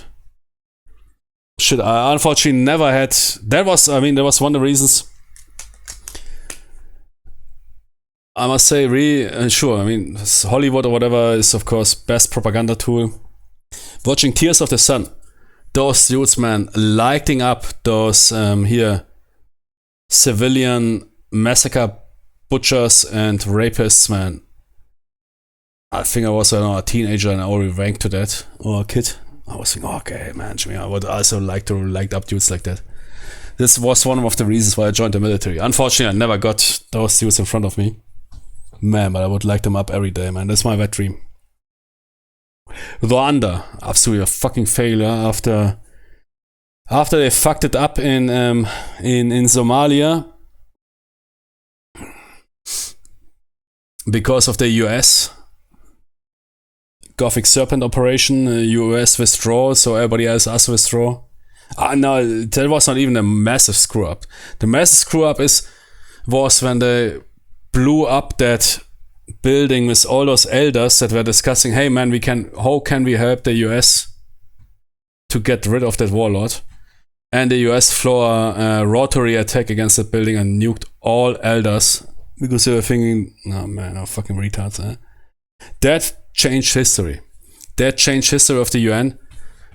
Shit, I unfortunately never had. That was one of the reasons. I must say, really, sure. I mean, Hollywood or whatever is of course best propaganda tool. Watching Tears of the Sun, those dudes, man, lighting up those here civilian massacre butchers and rapists, man. I think I was a teenager and I already ranked to that, or a kid. I was thinking, okay, man, Jimmy, I would also like to light up dudes like that. This was one of the reasons why I joined the military. Unfortunately, I never got those dudes in front of me. Man, but I would light them up every day, man. That's my wet dream. Rwanda, absolutely a fucking failure after they fucked it up in Somalia because of the US Gothic Serpent operation. US withdrawal, so everybody else has to withdraw. No, that was not even a massive screw up. The massive screw up was when they blew up that building with all those elders that were discussing, hey man, how can we help the US to get rid of that warlord? And the US flew a rotary attack against that building and nuked all elders because they were thinking, no man, no fucking retards. That changed history. That changed history of the UN,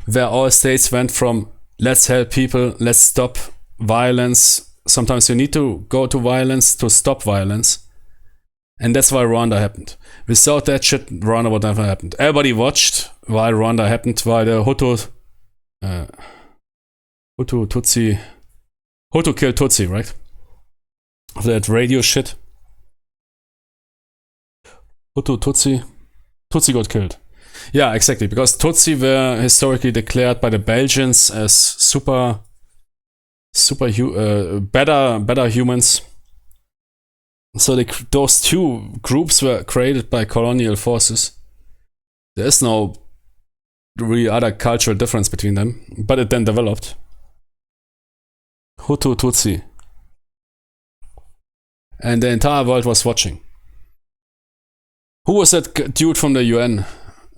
where all states went from let's help people, let's stop violence. Sometimes you need to go to violence to stop violence. And that's why Rwanda happened. Without that shit, Rwanda would never happened. Everybody watched why Rwanda happened, why the Hutu killed Tutsi, right? Of that radio shit. Tutsi got killed. Yeah, exactly, because Tutsi were historically declared by the Belgians as better humans. So those two groups were created by colonial forces. There's no really other cultural difference between them, but it then developed. Hutu, Tutsi. And the entire world was watching. Who was that dude from the UN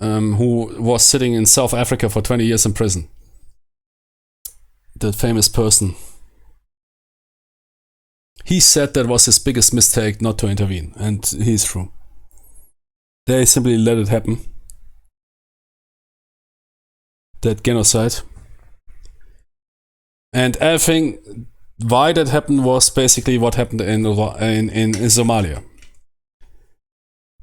who was sitting in South Africa for 20 years in prison? That famous person. He said that was his biggest mistake not to intervene, and he's true. They simply let it happen. That genocide. And everything, why that happened was basically what happened in Somalia.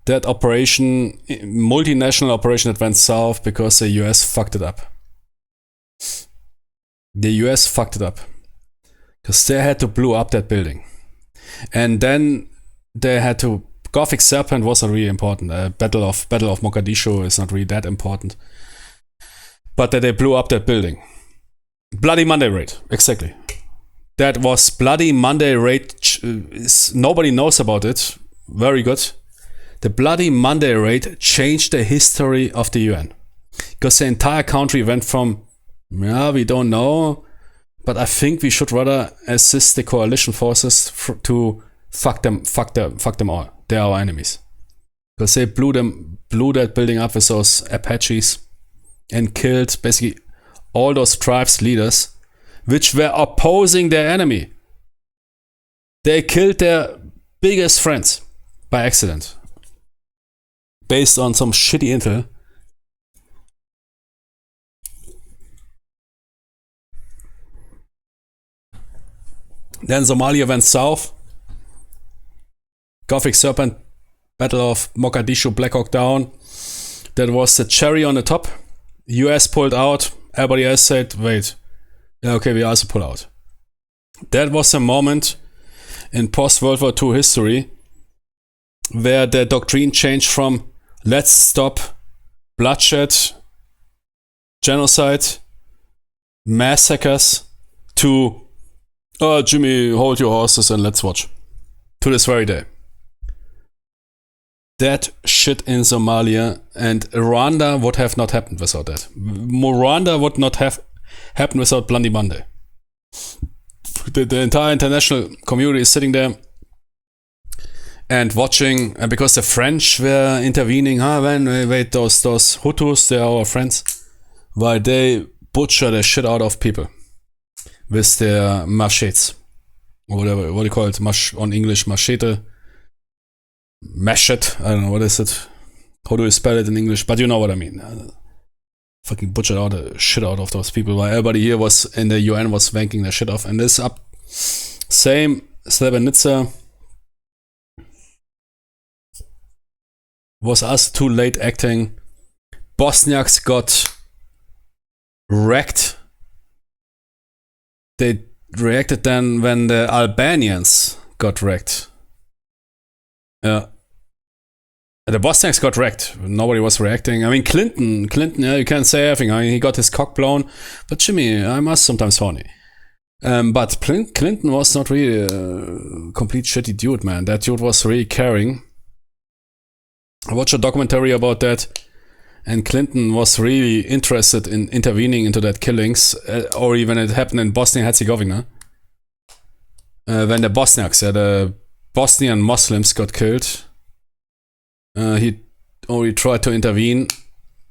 That operation, multinational operation that went south because the US fucked it up. The US fucked it up. Because they had to blow up that building. And then they had to... Gothic Serpent was not really important. Battle of Mogadishu is not really that important. But that they blew up that building. Bloody Monday raid, exactly. That was Bloody Monday raid. Nobody knows about it. Very good. The Bloody Monday raid changed the history of the UN. Because the entire country went from, yeah, we don't know, but I think we should rather assist the coalition forces to fuck them all. They are our enemies. Because they blew that building up with those Apaches and killed basically all those tribes leaders which were opposing their enemy. They killed their biggest friends by accident. Based on some shitty intel. Then Somalia went south. Gothic Serpent, Battle of Mogadishu, Black Hawk Down. That was the cherry on the top. US pulled out. Everybody else said, wait, yeah, okay, we also pull out. That was a moment in post-World War II history where the doctrine changed from let's stop bloodshed, genocide, massacres to Jimmy, hold your horses and let's watch. To this very day. That shit in Somalia and Rwanda would have not happened without that. Rwanda would not have happened without Bloody Monday. The entire international community is sitting there and watching, and because the French were intervening, wait, those Hutus, they're our friends, while they butcher the shit out of people with their machetes, or whatever, what do you call it, on English, machete, machete, I don't know, what is it, how do you spell it in English, but you know what I mean. Fucking butchered out the shit out of those people, while everybody here was in the UN was wanking their shit off, and this up, same, Srebrenica, was us too late acting. Bosniaks got wrecked. They reacted then when the Albanians got wrecked. The Bosniaks got wrecked. Nobody was reacting. I mean, Clinton, yeah, you can't say everything. I mean, he got his cock blown. But Jimmy, I must sometimes horny. But Clinton was not really a complete shitty dude, man. That dude was really caring. I watched a documentary about that, and Clinton was really interested in intervening into that killings, or even it happened in Bosnia and Herzegovina. When the Bosniaks, the Bosnian Muslims got killed, he only tried to intervene,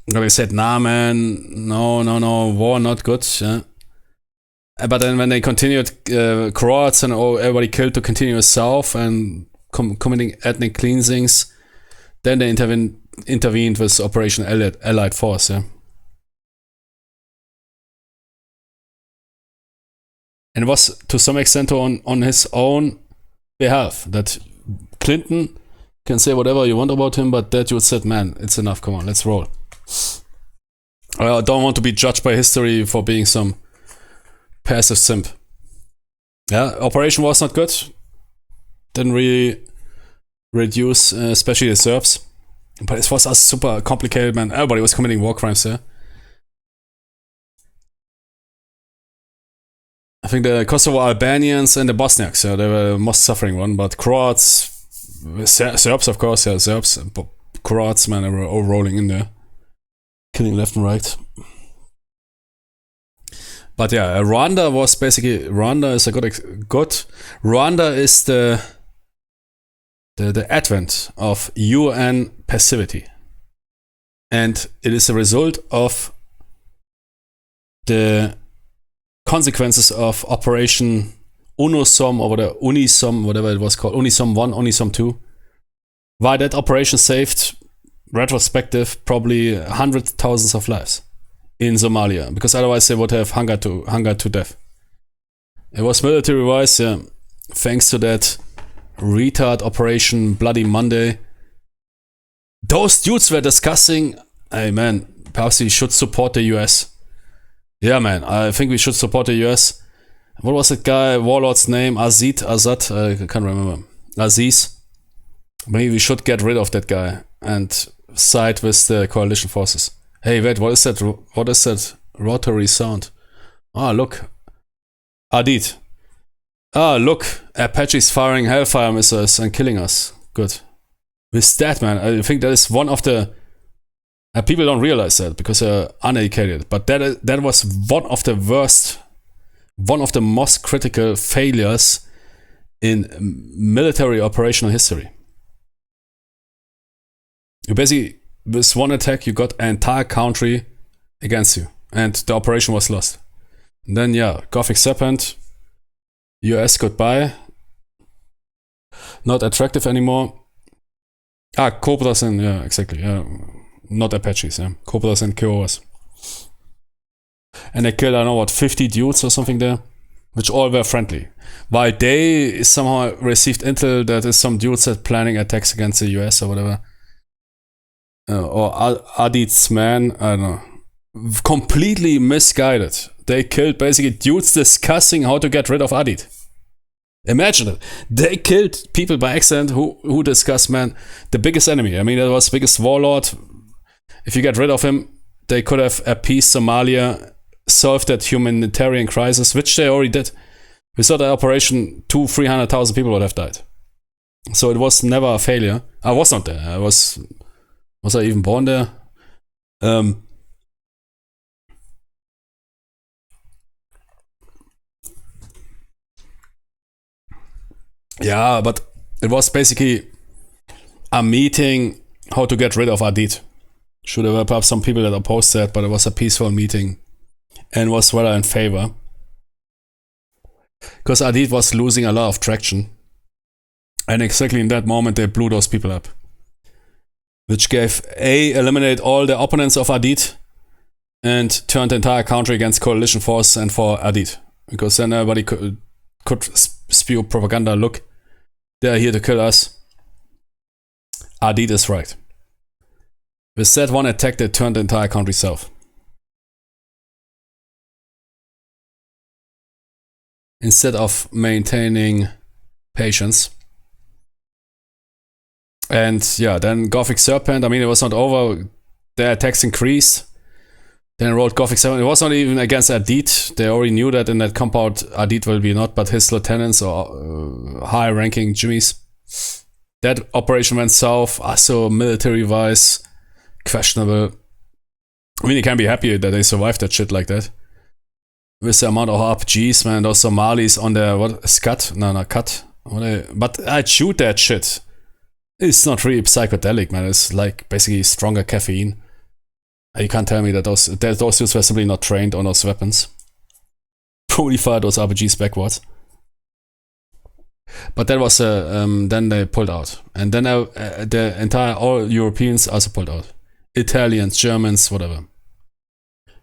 but he said, nah man, no, war not good. Yeah. But then when they continued, Croats and everybody killed to continue south and committing ethnic cleansings, then they intervened with Operation Allied Force, yeah. And it was to some extent on his own behalf that Clinton can say whatever you want about him, but that you said, man, it's enough, come on, let's roll. I don't want to be judged by history for being some passive simp. Yeah, operation was not good. Didn't really reduce, especially the Serbs. But it was super complicated, man. Everybody was committing war crimes there. I think the Kosovo Albanians and the Bosniaks, yeah, they were the most suffering one. But Croats, Serbs, of course, yeah, Serbs. But Croats, man, they were all rolling in there. Killing left and right. But yeah, Rwanda was basically, Rwanda is a good Rwanda is the advent of UN passivity. And it is a result of the consequences of Operation UNOSOM or UNISOM, whatever it was called, UNISOM 1, UNISOM 2. Why that operation saved, retrospective, probably hundreds of thousands of lives in Somalia, because otherwise they would have hungered to death. It was military-wise, yeah, thanks to that retard Operation Bloody Monday. Those dudes were discussing, hey man, perhaps we should support the US. Yeah man, I think we should support the US. What was that guy, warlord's name? Azad, I can't remember. Aziz. Maybe we should get rid of that guy and side with the coalition forces. Hey wait, what is that? What is that rotary sound? Ah, look. Adid. Ah, look, Apache's firing Hellfire missiles and killing us. Good. With that, man, I think that is one of the... people don't realize that because they're uneducated, but that was one of the worst, one of the most critical failures in military operational history. You basically, with one attack, you got an entire country against you, and the operation was lost. And then, yeah, Gothic Serpent... US goodbye. Not attractive anymore. Ah, Cobras and, yeah, exactly, yeah. Not Apaches, yeah. Cobras and Kiowas. And they killed, I don't know what, 50 dudes or something there. which all were friendly. While they somehow received intel that is some dudes that planning attacks against the US or whatever. Or Adit's men, I don't know. Completely misguided. They killed basically dudes discussing how to get rid of Adit. Imagine it. They killed people by accident who discussed, man, the biggest enemy. I mean, it was the biggest warlord. If you get rid of him, they could have appeased Somalia, solved that humanitarian crisis, which they already did. Without the operation, 200,000-300,000 people would have died. So it was never a failure. I was not there. Was I even born there? Yeah, but it was basically a meeting how to get rid of Adit. Should have perhaps some people that opposed that, but it was a peaceful meeting and was rather in favor. Because Adit was losing a lot of traction. And exactly in that moment they blew those people up. Which gave eliminate all the opponents of Adit and turned the entire country against coalition force and for Adit. Because then everybody could spew propaganda, look, they're here to kill us. Adit is right. With that one attack, they turned the entire country south. Instead of maintaining patience. And yeah, then Gothic Serpent, I mean, it was not over. Their attacks increased. Then wrote Gothic Serpent. It was not even against Adit. They already knew that in that compound, Adit will be not, but his lieutenants or high-ranking Jimmies. That operation went south. Also, military-wise, questionable. I mean, you can be happy that they survived that shit like that. With the amount of RPGs, man, those Somalis on their, what, Scut? No, not Cut. But I'd shoot that shit. It's not really psychedelic, man. It's like basically stronger caffeine. You can't tell me that those dudes were simply not trained on those weapons. Probably fired those RPGs backwards. But that was, then they pulled out. And then the entire, all Europeans also pulled out. Italians, Germans, whatever.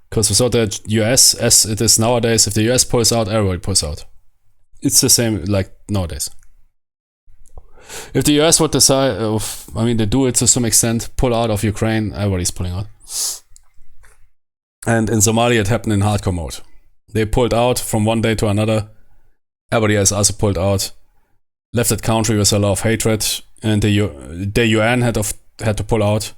Because without the US, as it is nowadays, if the US pulls out, everybody pulls out. It's the same like nowadays. If the US would decide, I mean, they do it to some extent, pull out of Ukraine, everybody's pulling out. And in Somalia, it happened in hardcore mode. They pulled out from one day to another. Everybody else also pulled out. Left that country with a lot of hatred. And the UN had to pull out.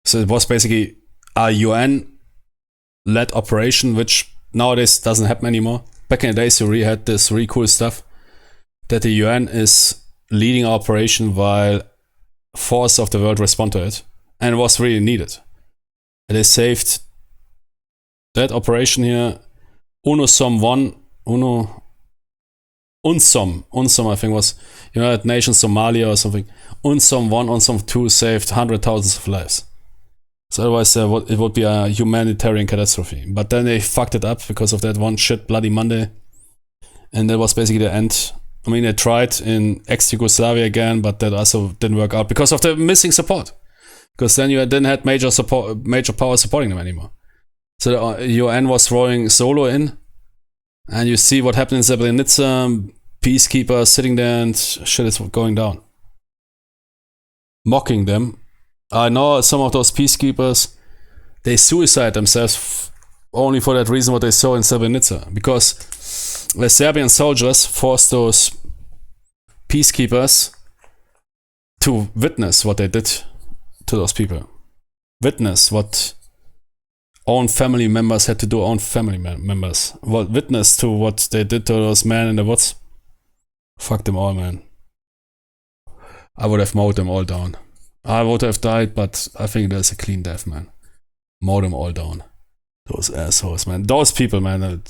So it was basically a UN-led operation, which nowadays doesn't happen anymore. Back in the days, you really had this really cool stuff. That the UN is leading our operation while forces of the world respond to it. And it was really needed. They saved that operation here. UNOSOM 1, UNSOM I think was United Nations Somalia or something. UNSOM 1, UNSOM 2 saved hundreds of thousands of lives. So otherwise it would be a humanitarian catastrophe. But then they fucked it up because of that one shit Bloody Monday. And that was basically the end. I mean, they tried in ex-Yugoslavia again, but that also didn't work out because of the missing support. Because then you didn't have major power supporting them anymore. So the UN was rolling solo in, and you see what happened in Srebrenica, peacekeepers sitting there and shit is going down. Mocking them. I know some of those peacekeepers, they suicide themselves only for that reason what they saw in Srebrenica. Because the Serbian soldiers forced those peacekeepers to witness what they did to those people. Witness what own family members had to do, own family members. Witness to what they did to those men in the woods. Fuck them all, man. I would have mowed them all down. I would have died, but I think there's a clean death, man. Mow them all down. Those assholes, man. Those people, man.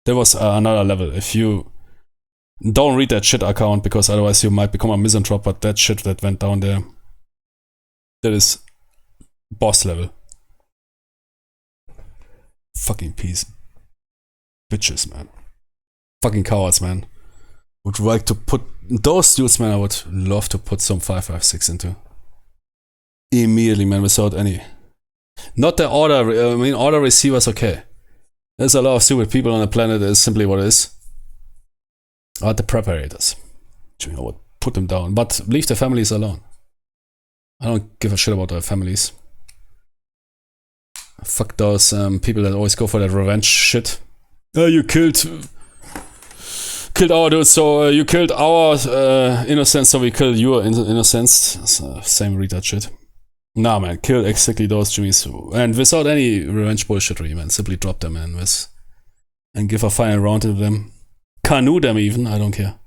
There was another level. If you don't read that shit account, because otherwise you might become a misanthrope, but that shit that went down there, that is boss level. Fucking peace. Bitches, man. Fucking cowards, man. Would like to put those dudes, man, I would love to put some 5.56 into. Immediately, man, without any. Not the order, I mean, order receivers, okay. There's a lot of stupid people on the planet, is simply what it is. But the preparators. I would put them down, but leave the families alone. I don't give a shit about their families. Fuck those people that always go for that revenge shit. Oh, you killed our dude, so you killed our innocence, so we killed your innocence. Same retard shit. Nah, man, kill exactly those Jimmies. And without any revenge bullshittery, man. Simply drop them, man, and give a final round to them. Canoe them even, I don't care.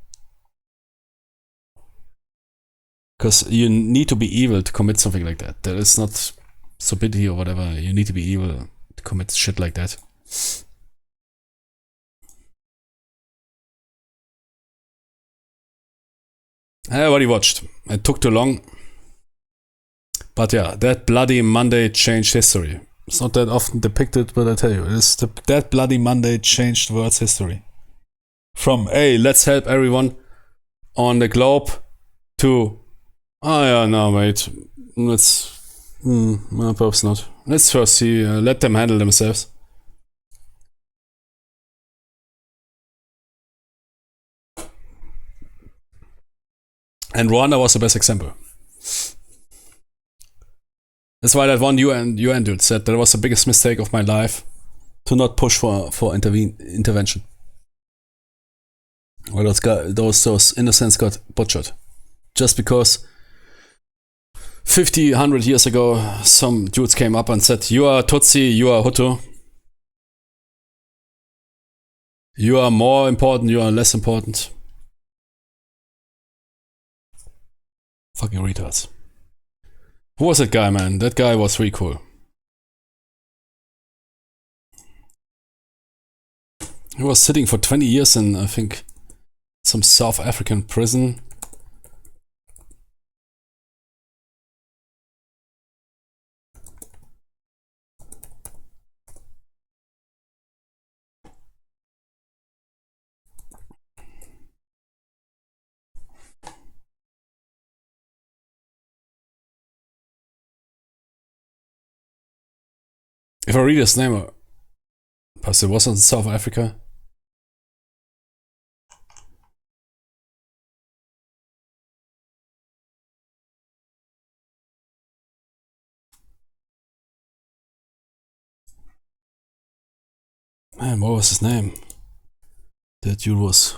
Because you need to be evil to commit something like that. That is not stupidity or whatever. You need to be evil to commit shit like that. I already watched. It took too long. But yeah, that bloody Monday changed history. It's not that often depicted, but I tell you, that bloody Monday changed the world's history. From, hey, let's help everyone on the globe, to, oh yeah, no, mate, perhaps not. Let's first see, let them handle themselves. And Rwanda was the best example. That's why that one UN dude said that was the biggest mistake of my life, to not push for intervention. Well, those innocents got butchered. Just because 50, 100 years ago, some dudes came up and said, you are Tutsi, you are Hutu. You are more important, you are less important. Fucking retards. Who was that guy, man? That guy was really cool. He was sitting for 20 years in, I think, some South African prison. If I read his name, perhaps it was in South Africa. Man, what was his name? That dude was...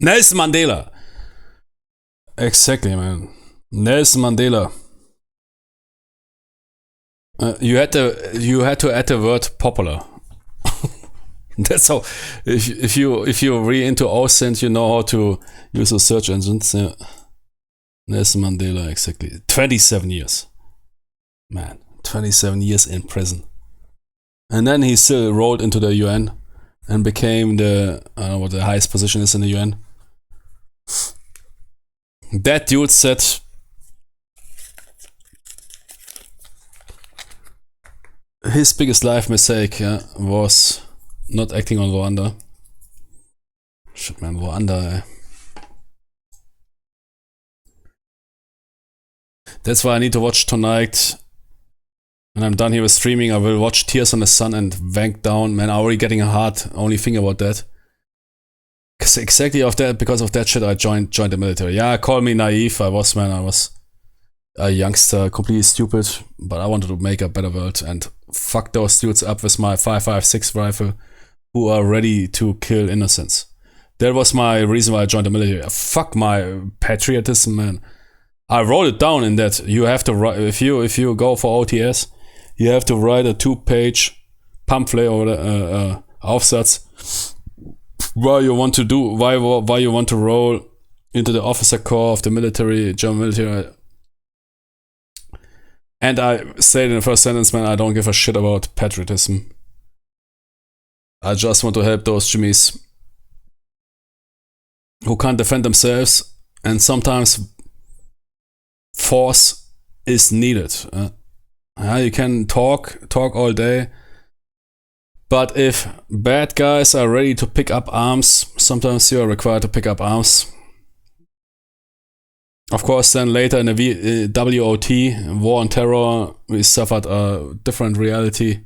Nelson Mandela. Exactly, man. Nelson Mandela. You had to add the word popular. That's how. If you're really into OSINT, you know how to use the search engines. Yeah. Nelson Mandela, exactly. 27 years. Man, 27 years in prison. And then he still rolled into the UN and became the, I don't know what the highest position is in the UN. That dude said his biggest life mistake was not acting on Rwanda. Shit, man, Rwanda. That's why I need to watch tonight. When I'm done here with streaming, I will watch Tears on the Sun and Wank Down. Man, I'm already getting a heart only thinking about that. Cause exactly because of that shit, I joined the military. Yeah, call me naive. I was a youngster, completely stupid, but I wanted to make a better world and fuck those dudes up with my 5.56 rifle who are ready to kill innocents. That was my reason why I joined the military. Fuck my patriotism, man. I wrote it down in that you have to write, if you go for OTS, you have to write a 2-page pamphlet or Aufsatz why you want to roll into the officer corps of the military, German military. And I said in the first sentence, man, I don't give a shit about patriotism. I just want to help those Jimmies who can't defend themselves and sometimes force is needed. You can talk all day, but if bad guys are ready to pick up arms, sometimes you are required to pick up arms. Of course, then later in the WOT, War on Terror, we suffered a different reality.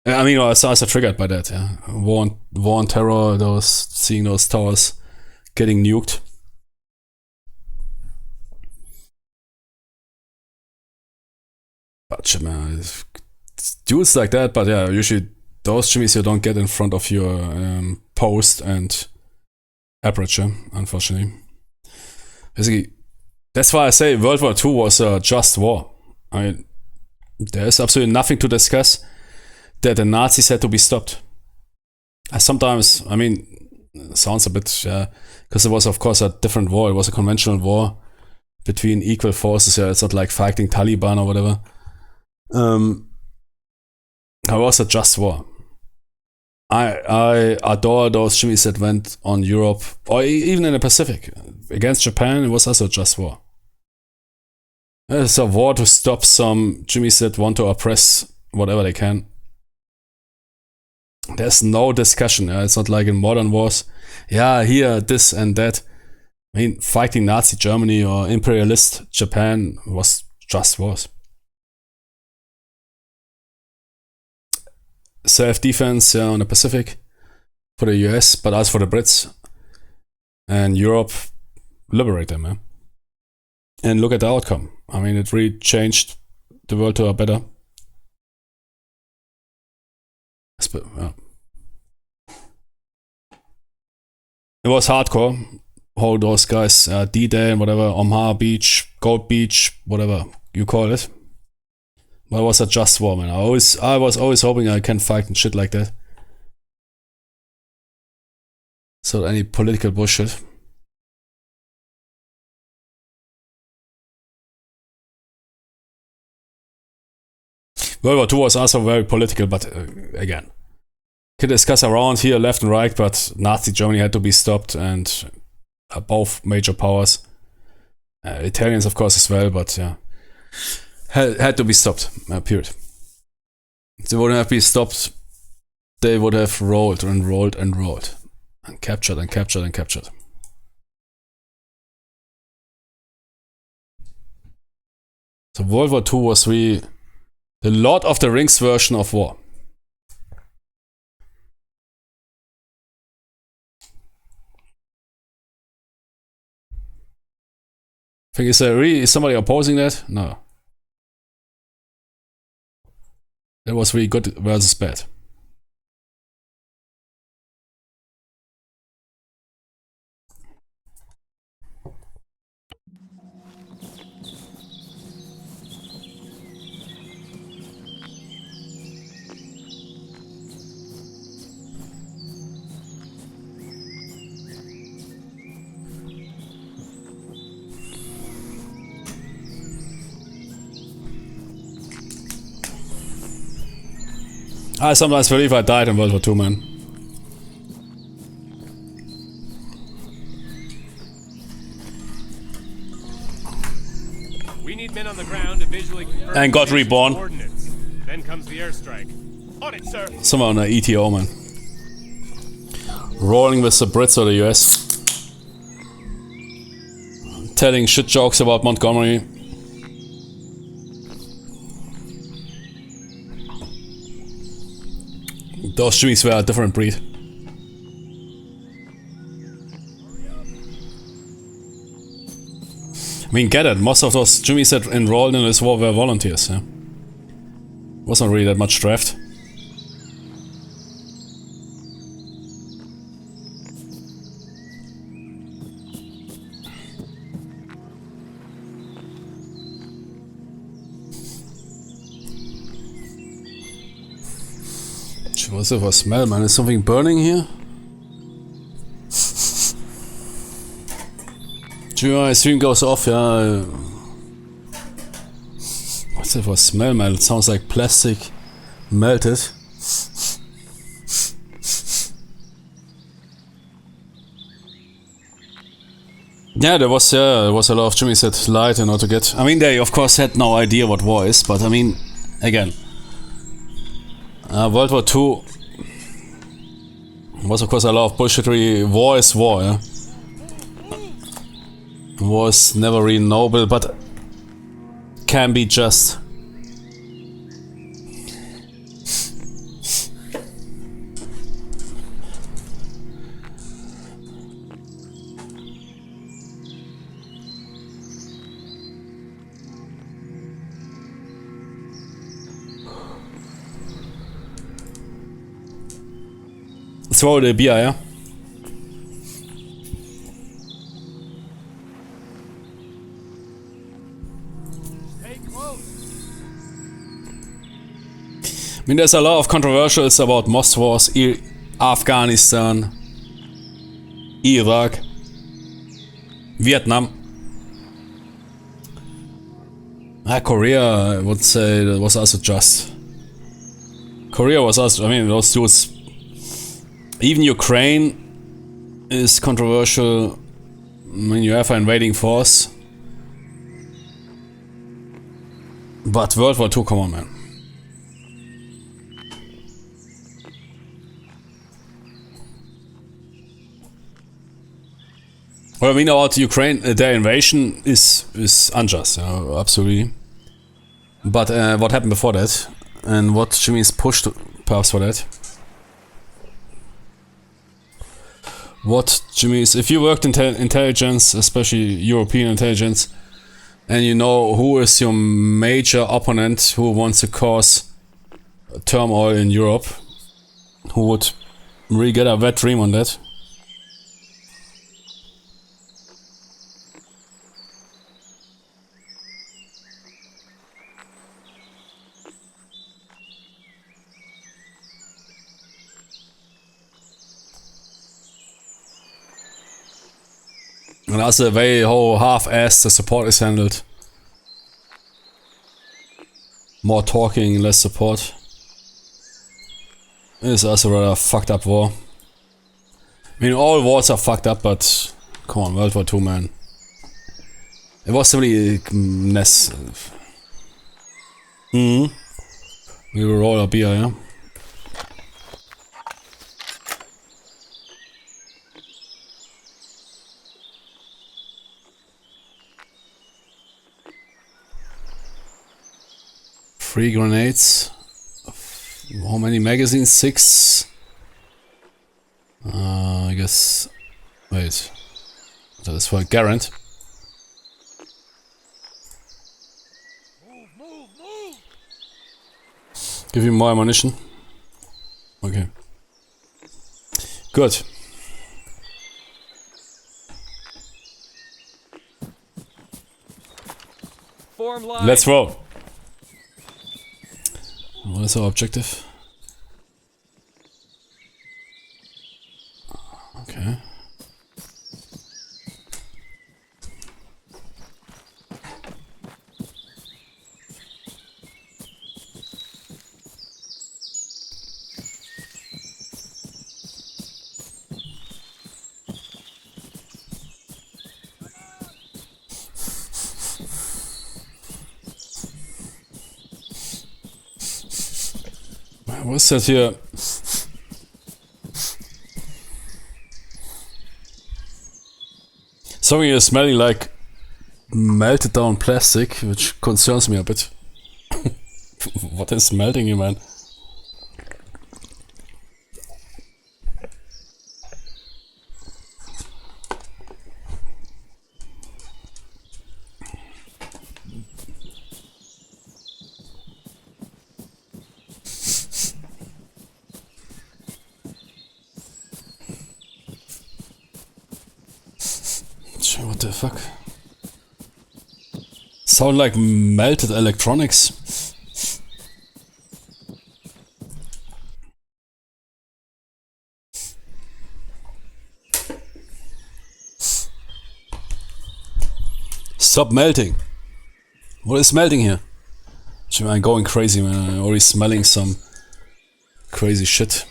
I mean, I was also triggered by that. Yeah. War on Terror, seeing those towers getting nuked. But man, dudes like that. But yeah, usually those jimmies you don't get in front of your post and aperture, unfortunately. Basically, that's why I say World War II was a just war. I mean, there is absolutely nothing to discuss that the Nazis had to be stopped. Sometimes, I mean, it sounds a bit, because it was of course a different war. It was a conventional war between equal forces. Yeah, it's not like fighting Taliban or whatever. It was a just war. I adore those jimmies that went on Europe or even in the Pacific against Japan. It was also a just war. It's a war to stop some jimmies that want to oppress whatever they can. There's no discussion. It's not like in modern wars. Yeah, here, this and that. I mean, fighting Nazi Germany or imperialist Japan was just wars. Self-defense on the Pacific for the US, but also for the Brits and Europe, liberate them, man. And look at the outcome. I mean, it really changed the world to a better. Yeah. It was hardcore. All those guys, D-Day and whatever, Omaha Beach, Gold Beach, whatever you call it. But it was a just war, man. I was always hoping I can fight and shit like that. So any political bullshit. World War II was also very political, but again, can discuss around here left and right, but Nazi Germany had to be stopped, and both major powers, Italians of course as well, but yeah, had to be stopped. Period. If they wouldn't have been stopped, they would have rolled and rolled and rolled, and captured and captured and captured. So World War II was really the Lord of the Rings version of war. I think is somebody opposing that? No. It was really good versus bad. I sometimes believe I died in World War II, man. We need men on the ground to visually confirm And got the reborn. coordinates. Then comes the airstrike. On it, sir. Someone on the ETO, man. Rolling with the Brits or the US. Telling shit jokes about Montgomery. Those jimmies were a different breed. I mean, get it. Most of those jimmies that enrolled in this war were volunteers, yeah. Wasn't really that much draft. What's it for a smell, man? Is something burning here? My stream goes off, yeah. What's it for a smell, man? It sounds like plastic melted. Yeah, there was a lot of Jimmys that lied in order to get. I mean, they of course had no idea what war is, but I mean, again, World War II was of course a lot of bullshittery. War is war, yeah. War is never really noble, but can be just. Throw the beer, yeah? Stay close. I mean, there's a lot of controversials about most wars, Afghanistan, Iraq, Vietnam. Korea, I would say that was also just. Korea was also, I mean, those dudes. Even Ukraine is controversial. I mean, you have an invading force. But World War II, come on, man. What I mean about Ukraine, their invasion is unjust, you know, absolutely. But what happened before that, and what Jimmy's pushed perhaps for that. What Jimmy's, if you worked in intelligence, especially European intelligence, and you know who is your major opponent who wants to cause turmoil in Europe, who would really get a wet dream on that. And that's the way how half-assed the support is handled. More talking, less support. It's also a rather fucked up war. I mean, all wars are fucked up, but come on, World War II, man. It was simply a mess. We will roll a beer, yeah? Three grenades. How many magazines? 6. I guess. Wait. That is for Garant. Give him more ammunition. Okay. Good. Form line. Let's roll. What is our objective? Okay. What's that here? Something is smelling like melted down plastic, which concerns me a bit. What is melting here, man? What the fuck? Sound like melted electronics. Stop melting. What is melting here? I'm going crazy, man. I'm already smelling some crazy shit.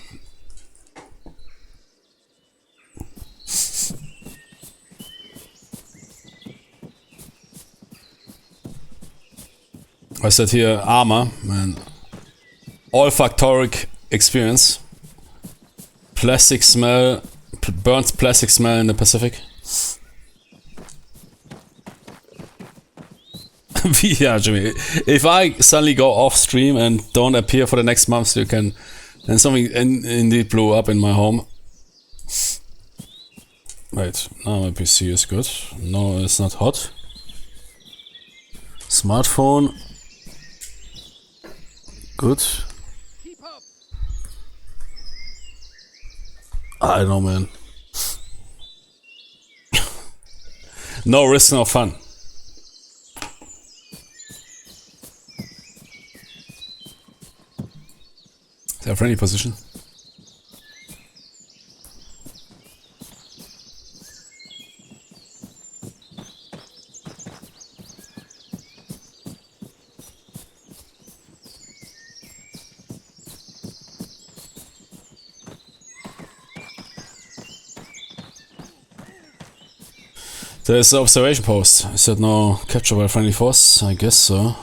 I said here ARMA, man. Olfactoric experience. Plastic smell, burnt plastic smell in the Pacific. Yeah, Jimmy. If I suddenly go off stream and don't appear for the next month, you can. And something indeed blew up in my home. Wait, now my PC is good. No, it's not hot. Smartphone. Good. I don't know, man. No risk, no fun. Is there a friendly position? There's the observation post. Is that no capture by friendly force? I guess so.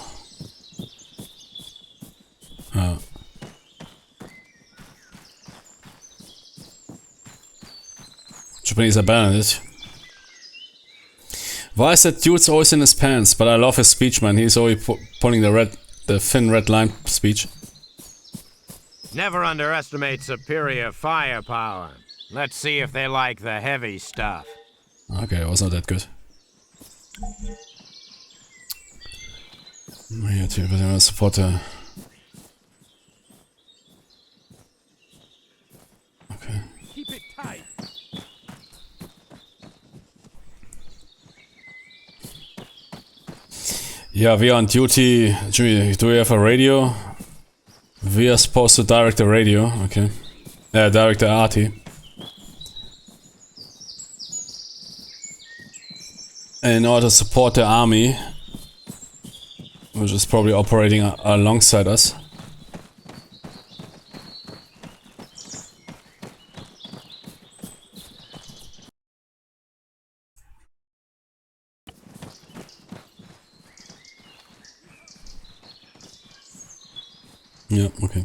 Japanese abandoned it. Why is that dude's always in his pants? But I love his speech, man. He's always pulling the thin red line speech. Never underestimate superior firepower. Let's see if they like the heavy stuff. Okay, it was not that good. Here to support the... Okay. Keep it tight. Yeah, we are on duty. Jimmy, do we have a radio? We are supposed to direct the radio, okay. Direct the RT. In order to support the army, which is probably operating alongside us. Yeah, okay.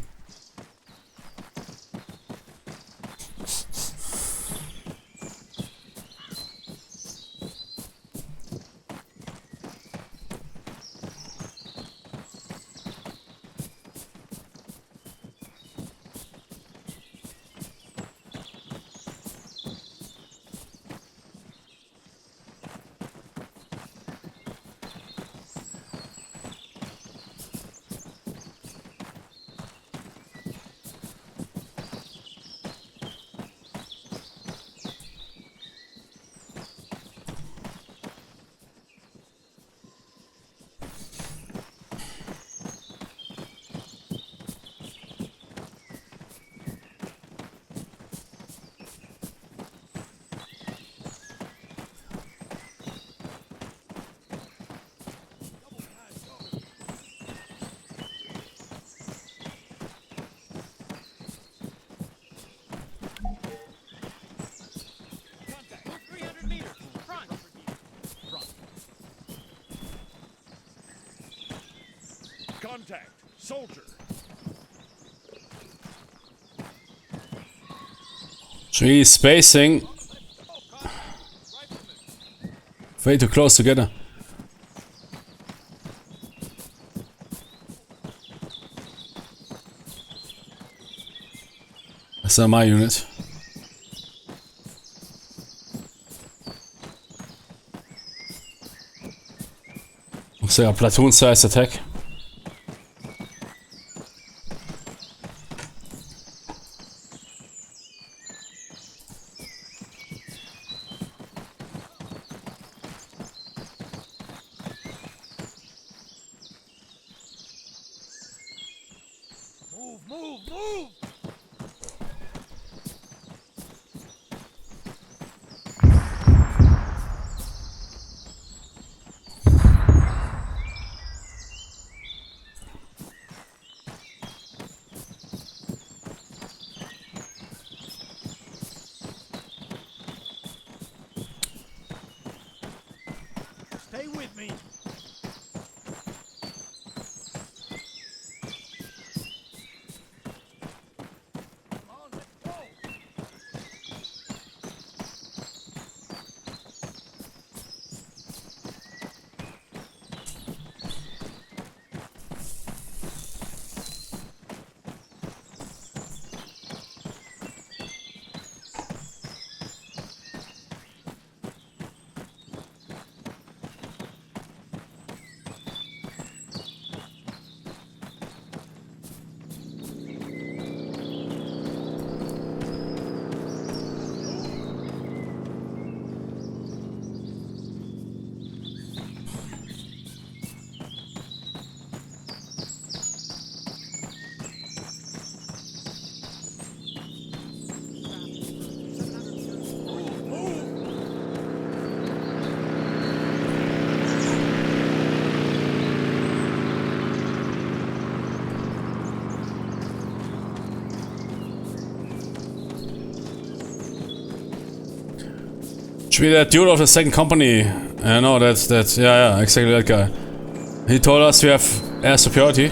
Contact. Soldier. Gee, spacing. Way too close together. That's not my unit. Looks like a platoon-sized attack. Move! Stay with me. Should be that dude of the second company. I know that's yeah, exactly that guy. He told us we have air superiority.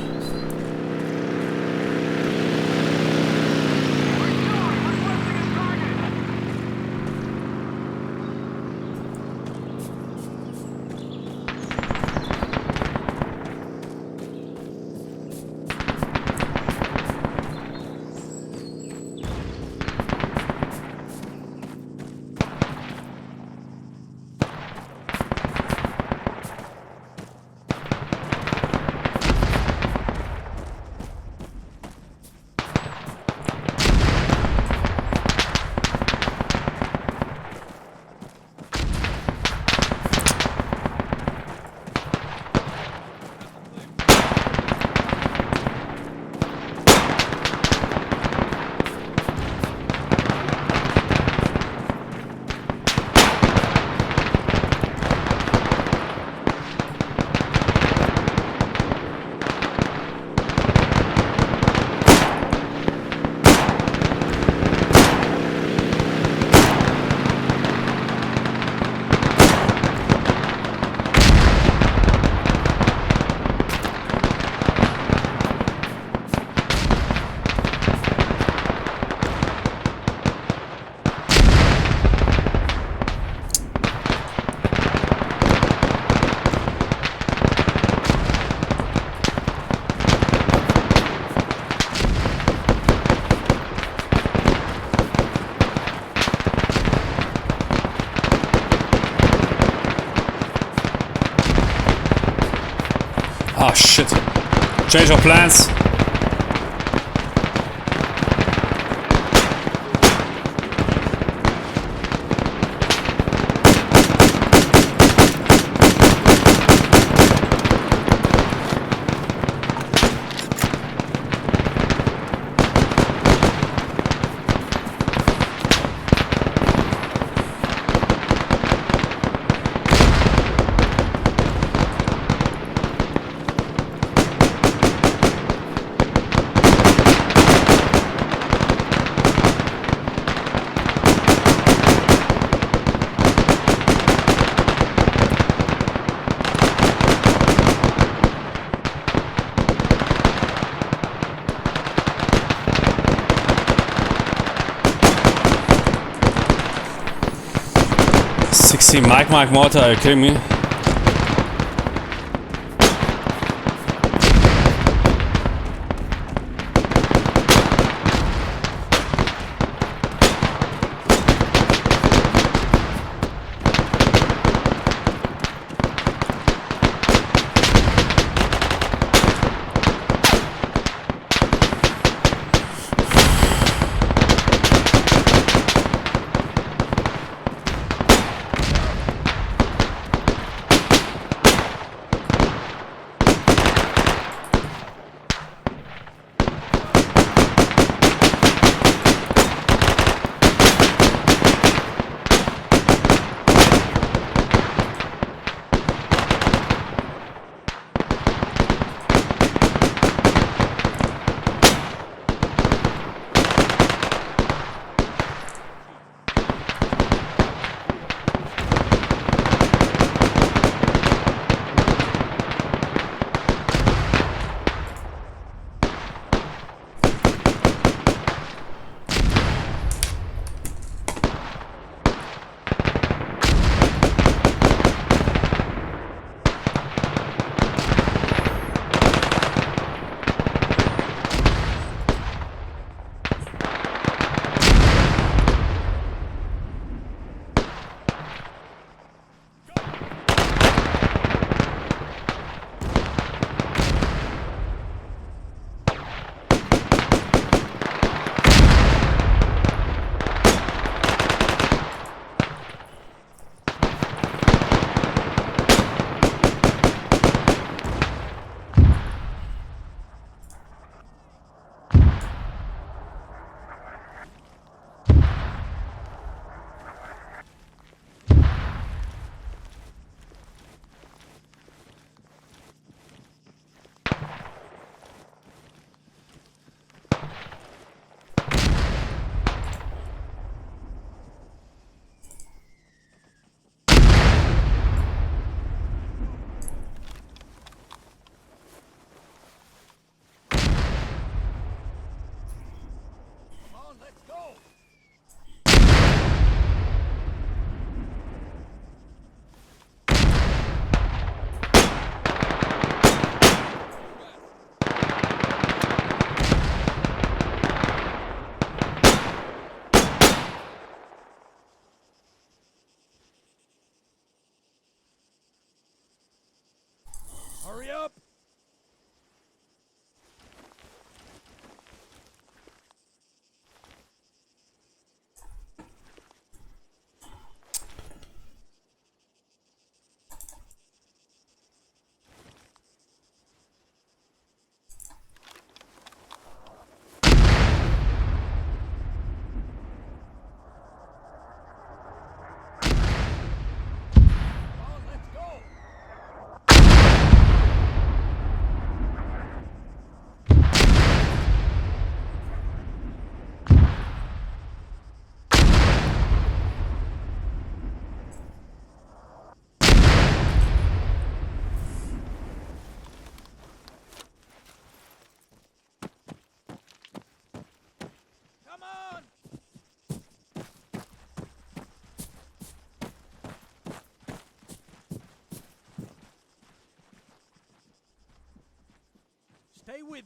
Oh shit. Change of plans. Mike mortar, are you kidding me?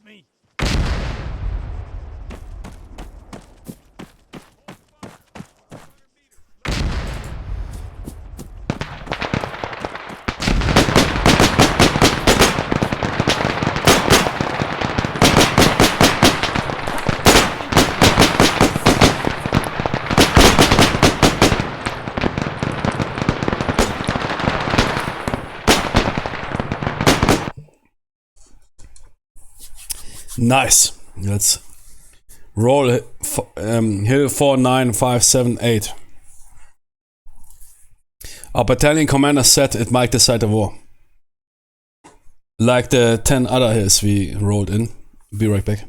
with me. Nice. Let's roll Hill 49578. Our battalion commander said it might decide the war. Like the 10 other hills we rolled in. Be right back.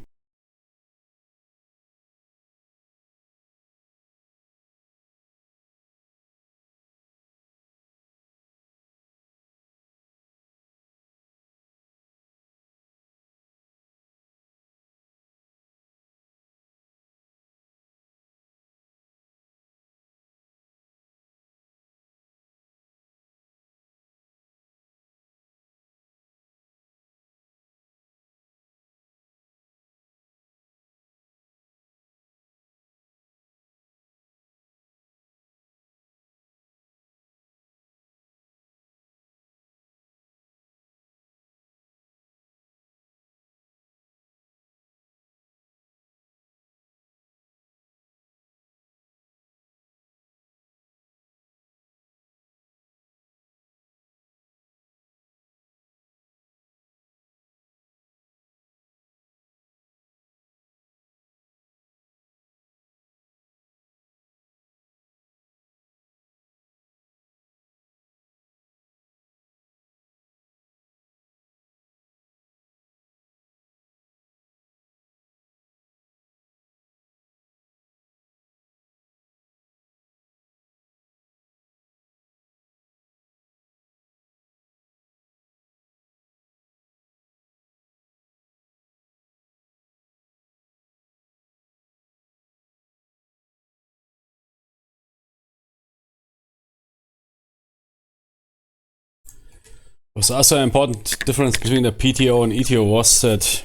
What's also an important difference between the PTO and ETO was that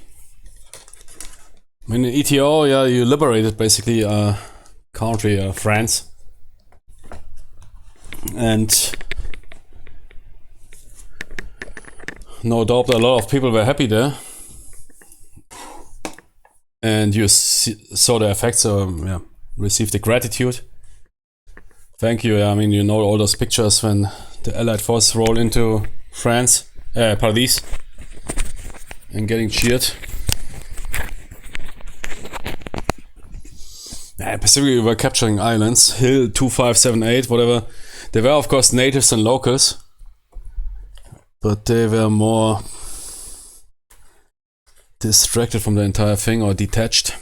in the ETO, yeah, you liberated basically a country, France. And no doubt a lot of people were happy there. And you saw the effects, yeah, received the gratitude. Thank you. I mean, you know all those pictures when the Allied forces roll into France, Paris, and getting cheered. Specifically, we were capturing islands, Hill 2578, whatever. They were, of course, natives and locals, but they were more distracted from the entire thing or detached.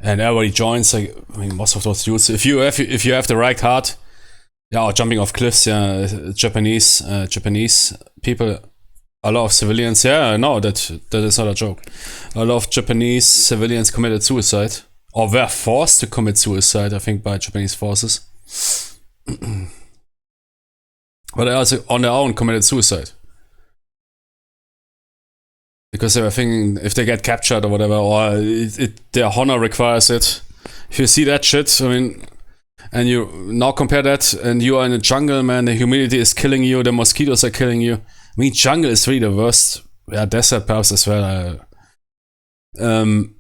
And everybody joins. Like, I mean, most of those dudes. If you have the right heart, yeah, or jumping off cliffs. Yeah, Japanese people. A lot of civilians. Yeah, no, that is not a joke. A lot of Japanese civilians committed suicide, or were forced to commit suicide. I think by Japanese forces. But they also on their own committed suicide. Because they were thinking if they get captured or whatever, or their honor requires it. If you see that shit, I mean, and you now compare that, and you are in a jungle, man, the humidity is killing you, the mosquitoes are killing you. I mean, jungle is really the worst. Yeah, desert perhaps as well. And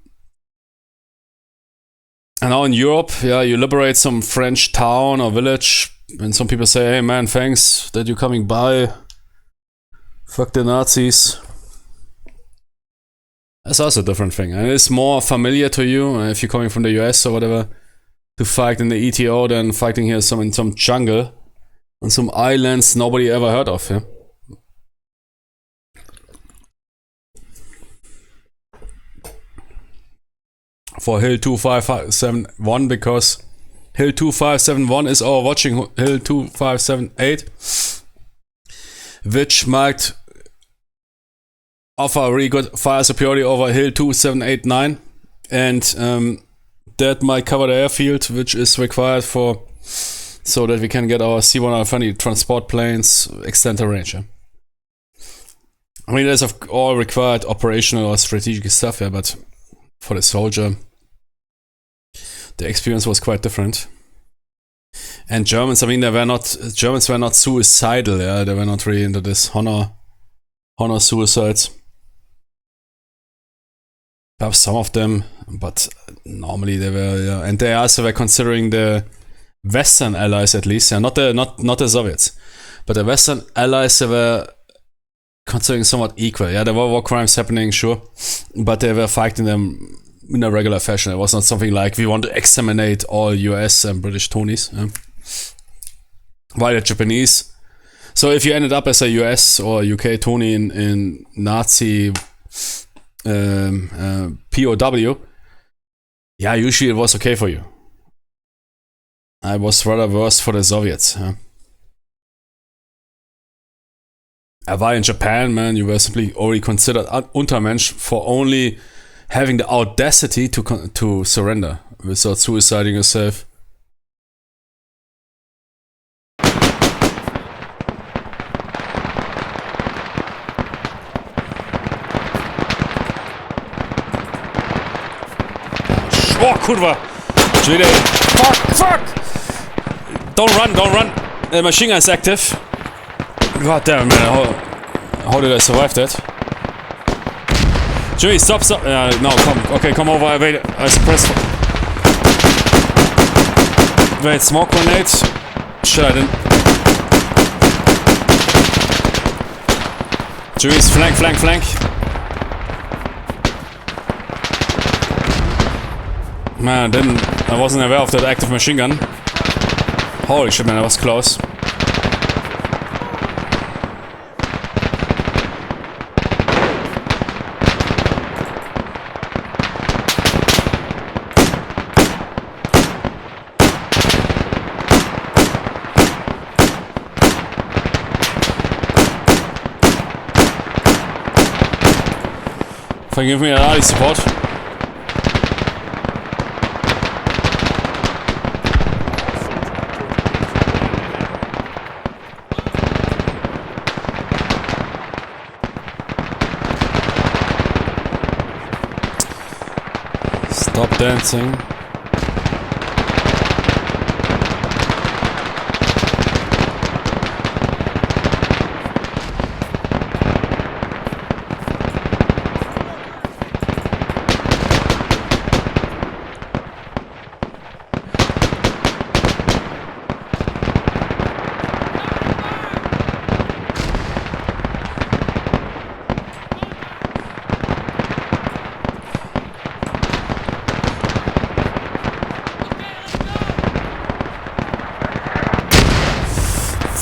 now in Europe, yeah, you liberate some French town or village, and some people say, hey man, thanks that you're coming by. Fuck the Nazis. That's also a different thing, and it's more familiar to you if you're coming from the US or whatever to fight in the ETO than fighting here in some jungle on some islands nobody ever heard of. Yeah. For Hill 2571, because Hill 2571 is overwatching Hill 2578, which might offer really good fire superiority over Hill 2789, and that might cover the airfield which is required for so that we can get our C-120 transport planes, extend the range. Yeah? I mean, there's all required operational or strategic stuff, yeah, but for the soldier, the experience was quite different. And Germans, I mean, Germans were not suicidal, yeah, they were not really into this honor suicides. Perhaps some of them, but normally they were, yeah. And they also were considering the Western allies at least, yeah, not the Soviets, but the Western allies, they were considering somewhat equal. Yeah, there were war crimes happening, sure, but they were fighting them in a regular fashion. It was not something like we want to exterminate all US and British Tonys. Yeah. While the Japanese, so if you ended up as a US or UK Tony in Nazi POW, yeah, usually it was okay for you. I was rather worse for the Soviets. Yeah. While in Japan, man, you were simply already considered Untermensch for only having the audacity to surrender without suiciding yourself. Oh, kurwa! Fuck! Don't run! The machine gun is active. God damn, man, how did I survive that? Jimmy, stop! No, come over, wait, I suppress. Wait, smoke grenade? Shit, I didn't. Jimmy's flank. Man, I wasn't aware of that active machine gun. Holy shit, man, that was close. Give me an early support. Stop dancing.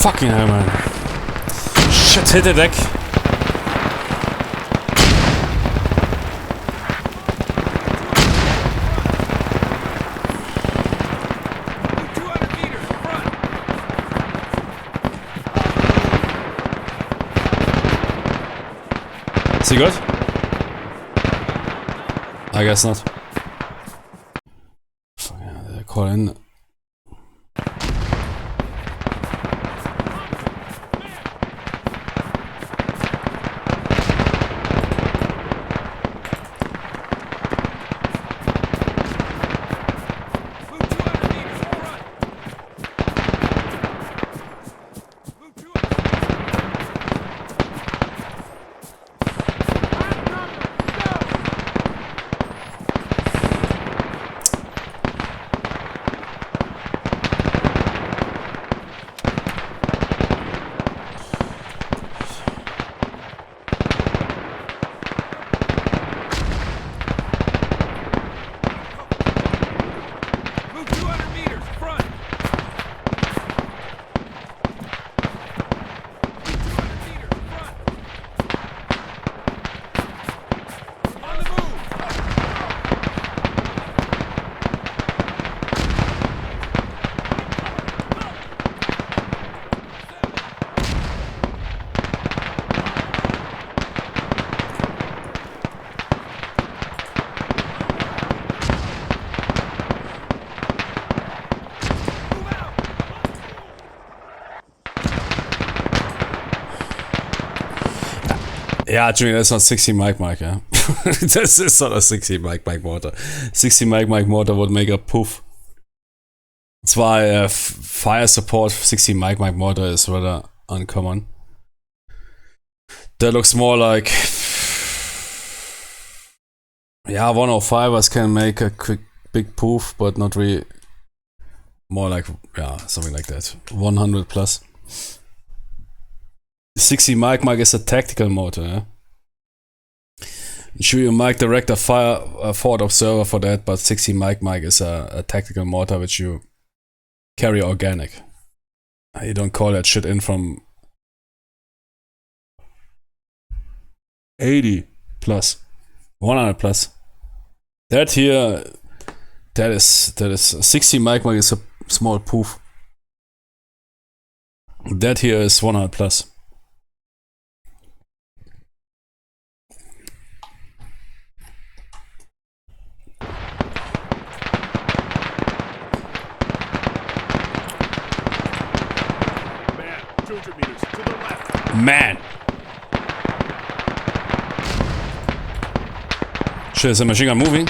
Fucking hell, man. Shit, hit the deck. Is he good? I guess not. Fuck yeah, they're caught in. Yeah, Jimmy, that's not 60 mic, yeah. This is not a 60 mic mortar. 60 mic mortar would make a poof. That's why fire support 60 mic mortar is rather uncommon. That looks more like, yeah, 105ers can make a quick big poof, but not really. More like, yeah, something like that. 100 plus. 60 mic is a tactical mortar, yeah? Sure, you mic direct a forward observer for that, but 60 mic is a tactical mortar which you carry organic. You don't call that shit in from 80 plus, 100 plus. That here, that is 60 mic is a small poof. That here is 100 plus. Man, 200 meters to the left. Man! Shit, is the machine gun moving?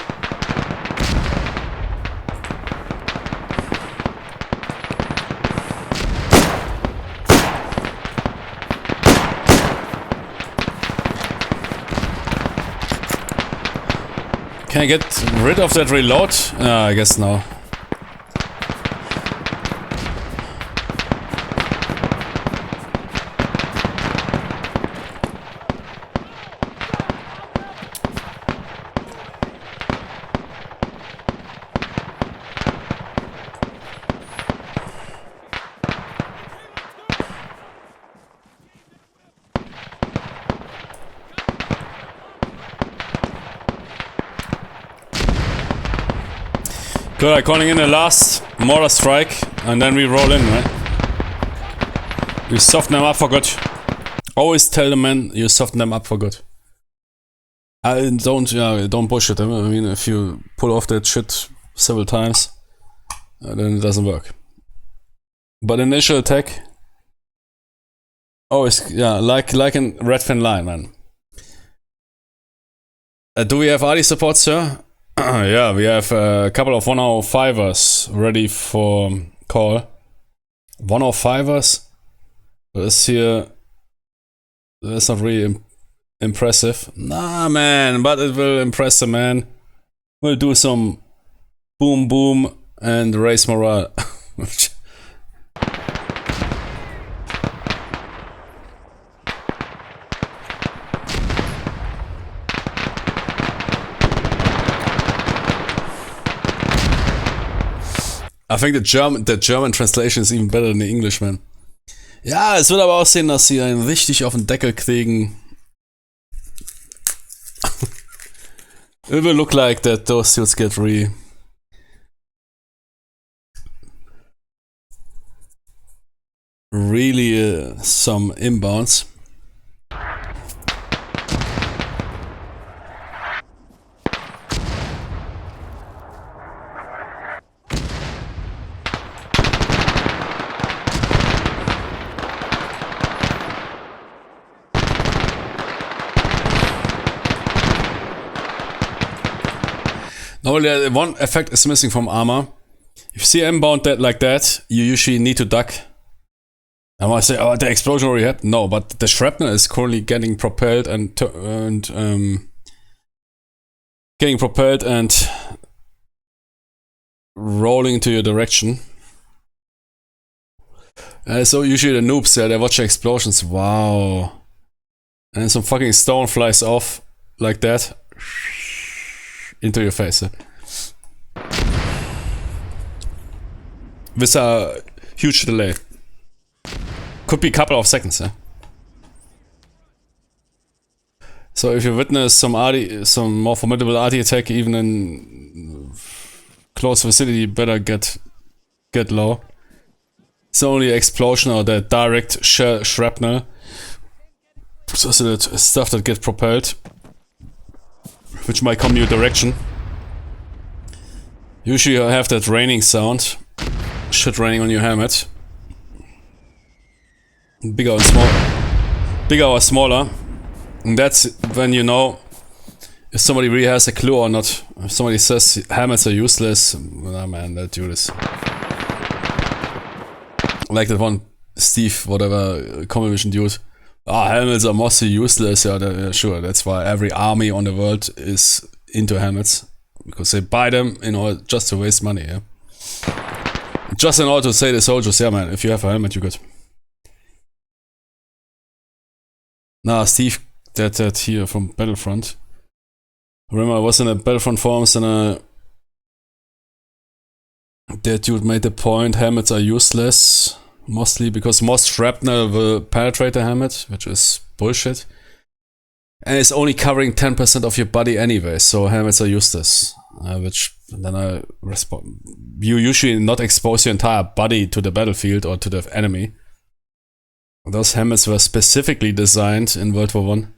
Can I get rid of that reload? I guess no. Good, I'm calling in the last mortar strike, and then we roll in, right? We soften them up for good. Always tell the men you soften them up for good. Don't bullshit them. I mean, if you pull off that shit several times, then it doesn't work. But initial attack, always, yeah, like in Red Fin Line, man. Do we have RD support, sir? Yeah, we have a couple of 105ers ready for call. 105ers? This here, that's not really impressive. Nah, man, but it will impress the man. We'll do some boom boom and raise morale. I think the German translation is even better than the English, man. Ja, es wird aber aussehen, dass sie einen richtig auf den Deckel kriegen. It will look like that those suits get really some inbounds. Only one effect is missing from ARMA. If you see inbound like that, you usually need to duck. I might say, oh, the explosion already happened. No, but the shrapnel is currently getting propelled and rolling into your direction. So usually the noobs they watch the explosions. Wow. And some fucking stone flies off like that. Into your face. With a huge delay. Could be a couple of seconds. So if you witness some more formidable RT attack even in close vicinity, better get low. It's only explosion or the direct shrapnel. So it's stuff that gets propelled, which might come your direction. Usually you have that raining sound. Shit raining on your helmet. Bigger or smaller. And that's when you know if somebody really has a clue or not. If somebody says helmets are useless, nah man, that dude is... Like that one Steve, whatever, Common Vision dude. Ah, helmets are mostly useless. Yeah, sure, that's why every army on the world is into helmets. Because they buy them in order just to waste money, yeah. Just in order to say to the soldiers, yeah man, if you have a helmet, you're good. Nah, Steve, that here from Battlefront. Remember, I was in a Battlefront forums and that dude made the point helmets are useless, mostly because most shrapnel will penetrate the helmet, which is bullshit. And it's only covering 10% of your body anyway, so helmets are useless. Which then I respond. You usually not expose your entire body to the battlefield or to the enemy. Those helmets were specifically designed in World War One.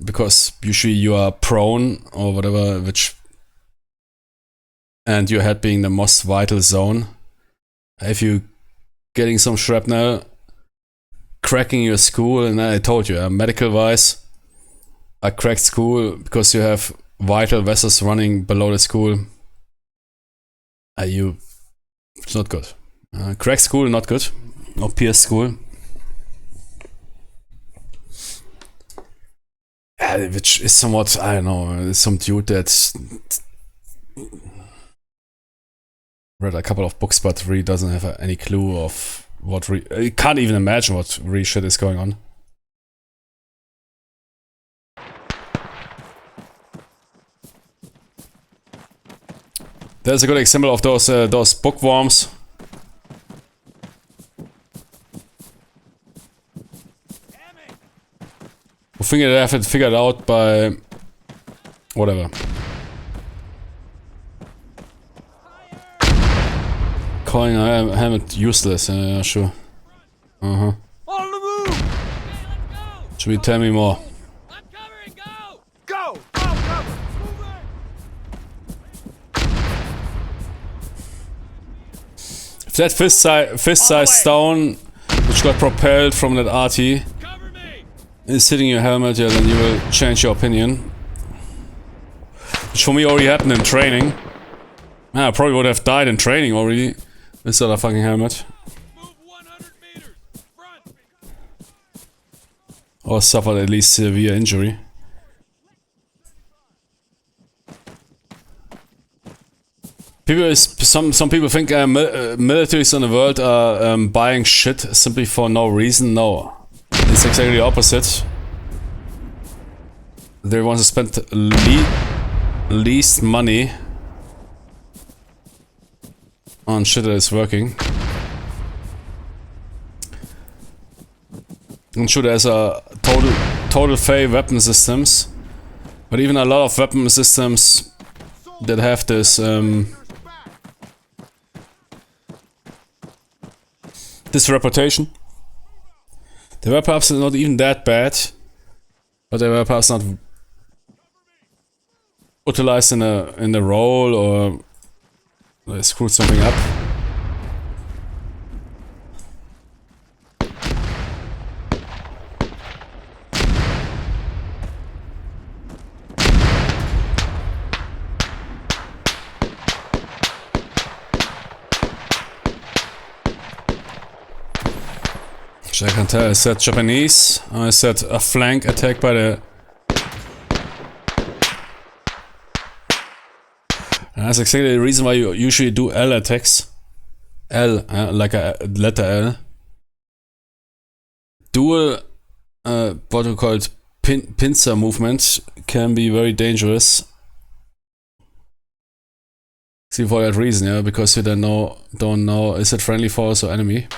Because usually you are prone or whatever, and your head being the most vital zone. If you getting some shrapnel, cracking your skull, and I told you, medical wise, a cracked skull because you have vital vessels running below the skull. It's not good. Cracked skull, not good. Or pierced skull. Which is somewhat, I don't know, some dude that read a couple of books but really doesn't have any clue of what he can't even imagine what really shit is going on. There's a good example of those bookworms. Who think they have it figured out by whatever. Calling a helmet useless, yeah, sure. On the move! Should we tell me more? I'm covering, go! Go! Cover! If that fist-sized stone, which got propelled from that RT, is hitting your helmet, yeah, then you will change your opinion. Which for me already happened in training. I probably would have died in training already without a fucking helmet. Move 100 meters. Front. Or suffered at least severe injury. Some people think militaries in the world are buying shit simply for no reason. No. It's exactly the opposite. They want to spend least money on shit that is working. I'm sure there's a total fail weapon systems, but even a lot of weapon systems that have this this reputation. They were perhaps not even that bad, but they were perhaps not utilized in a role, or they screwed something up. I can tell, I said Japanese, I said a flank attack by the... And that's exactly the reason why you usually do L attacks. L, like a letter L. Dual, what we call it, pincer movement can be very dangerous. See, for that reason, yeah, because you don't know, is it friendly force or enemy?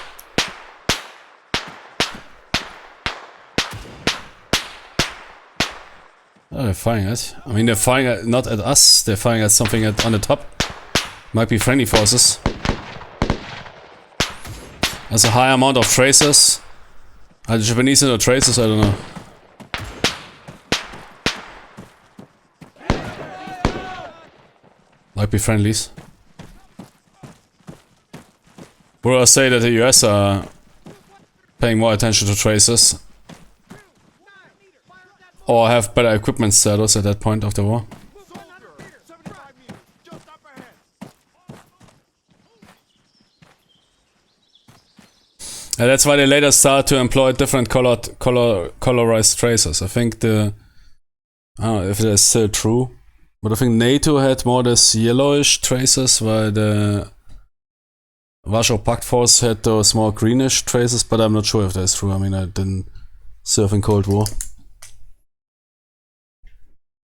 Oh, they're firing at. I mean, they're firing at, not at us, they're firing at something on the top. Might be friendly forces. There's a high amount of tracers. Are the Japanese into tracers? I don't know. Might be friendlies. Would I say that the US are paying more attention to tracers or have better equipment status at that point of the war. Soldier, 75 meters, just up ahead. And that's why they later start to employ different colorized tracers. I think I don't know if that's still true, but I think NATO had more this yellowish tracers, while the Warsaw Pact Force had those more greenish tracers, but I'm not sure if that's true. I mean, I didn't serve in Cold War.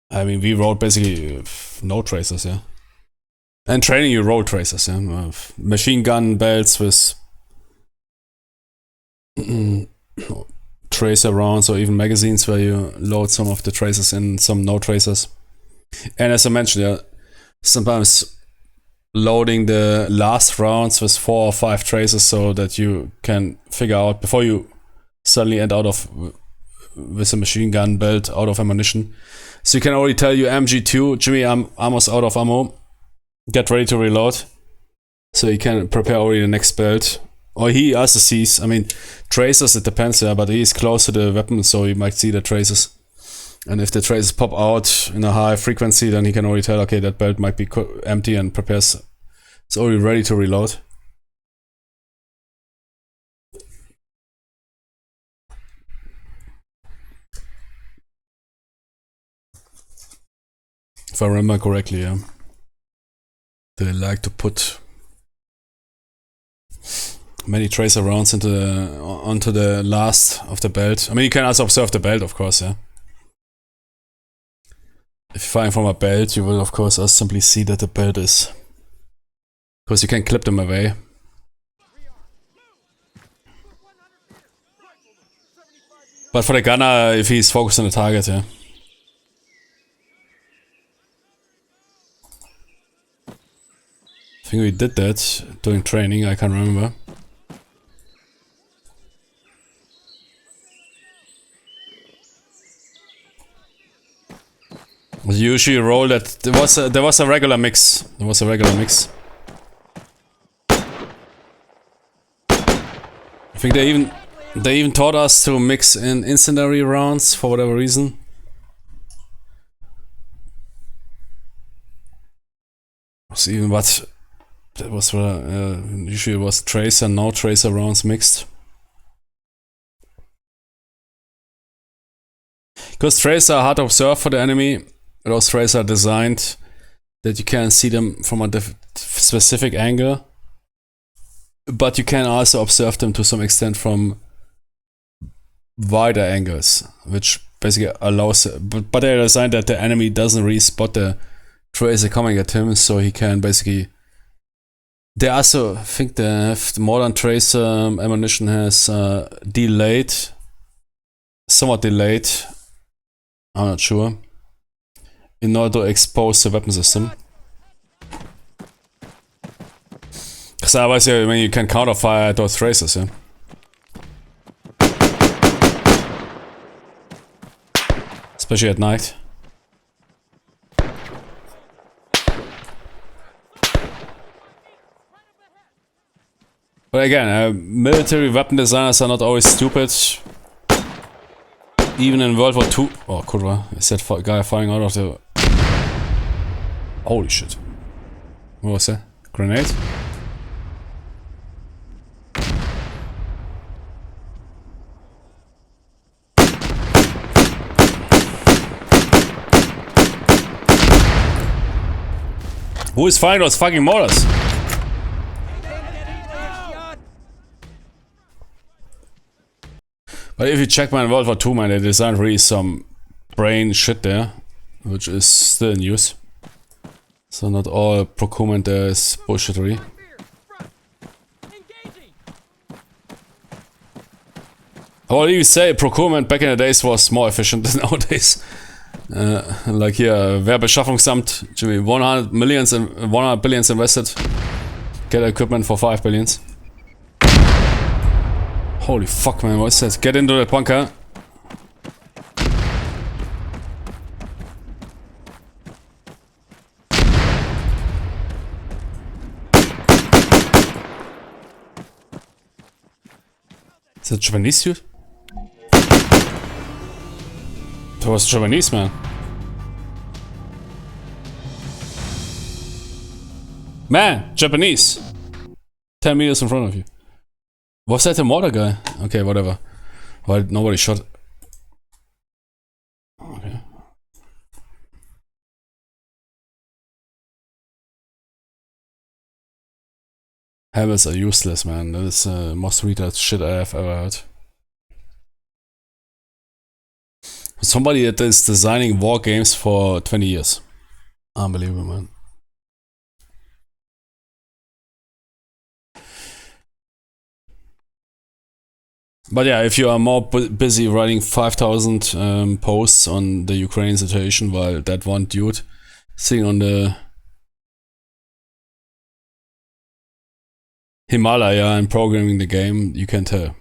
I mean, we wrote basically no tracers, yeah. And training, you wrote tracers, yeah. Machine gun belts with tracer rounds or even magazines where you load some of the tracers in, some no tracers. And as I mentioned, yeah, sometimes loading the last rounds with 4 or 5 tracers so that you can figure out before you suddenly end out of with a machine gun belt out of ammunition. So you can already tell you MG2, Jimmy, I'm almost out of ammo. Get ready to reload. So you can prepare already the next belt. Or he also sees, I mean, tracers, it depends, yeah, but he's close to the weapon, so he might see the traces. And if the traces pop out in a high frequency, then he can already tell, okay, that belt might be empty and prepares. It's already ready to reload. If I remember correctly, yeah. They like to put many tracer rounds onto the last of the belt. I mean, you can also observe the belt, of course, yeah. If you fire from a belt, you will, of course, also simply see that the belt is... Because you can clip them away. But for the gunner, if he's focused on the target, yeah. I think we did that during training, I can't remember. Usually roll that there was a regular mix. There was a regular mix. I think they even taught us to mix in incendiary rounds for whatever reason. Was even what that was usually it was tracer, no tracer rounds mixed. Because tracers are hard to observe for the enemy. Those tracers are designed that you can see them from a specific angle, but you can also observe them to some extent from wider angles, which basically allows. But they're designed that the enemy doesn't really spot the tracer coming at him, so he can basically. They also I think the modern tracer ammunition has somewhat delayed. I'm not sure. In order to expose the weapon system. Because otherwise, yeah, I mean, you can counterfire those tracers, yeah. Especially at night. But again, military weapon designers are not always stupid. Even in World War II. Oh, kurwa. Is that guy firing out of the... Holy shit. What was that? Grenade? Who is firing those fucking mortars? But if you check my World War II, man, they designed really some brain shit there, which is still in use. So not all procurement there is bullshittery. I would even say procurement back in the days was more efficient than nowadays. Like here, Werbeschaffungsamt, Jimmy, 100 billions invested. Get equipment for 5 billions. Holy fuck, man, what's that? Get into the bunker. Is that Japanese dude? That was Japanese, man. Man, Japanese. 10 meters in front of you. Was that the mortar guy? Okay, whatever. Why nobody shot? Okay. Helmets are useless, man. That is the most retarded shit I have ever heard. Somebody that is designing war games for 20 years. Unbelievable, man. But yeah, if you are more busy writing 5,000 posts on the Ukrainian situation while that one dude sitting on the Himalaya and programming the game, you can tell.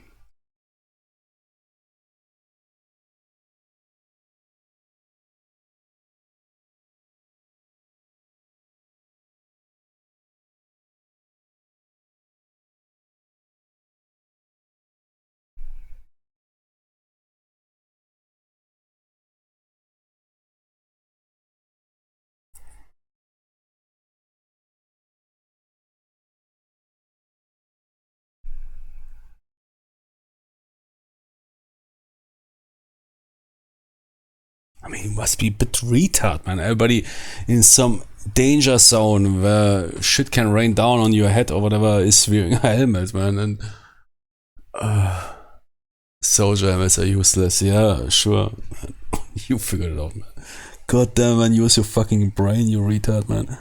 I mean, you must be a bit retard, man. Everybody in some danger zone where shit can rain down on your head or whatever is wearing a helmet, man. And soldier helmets are useless. Yeah, sure. You figured it out, man. God damn, man. Use your fucking brain, you retard, man.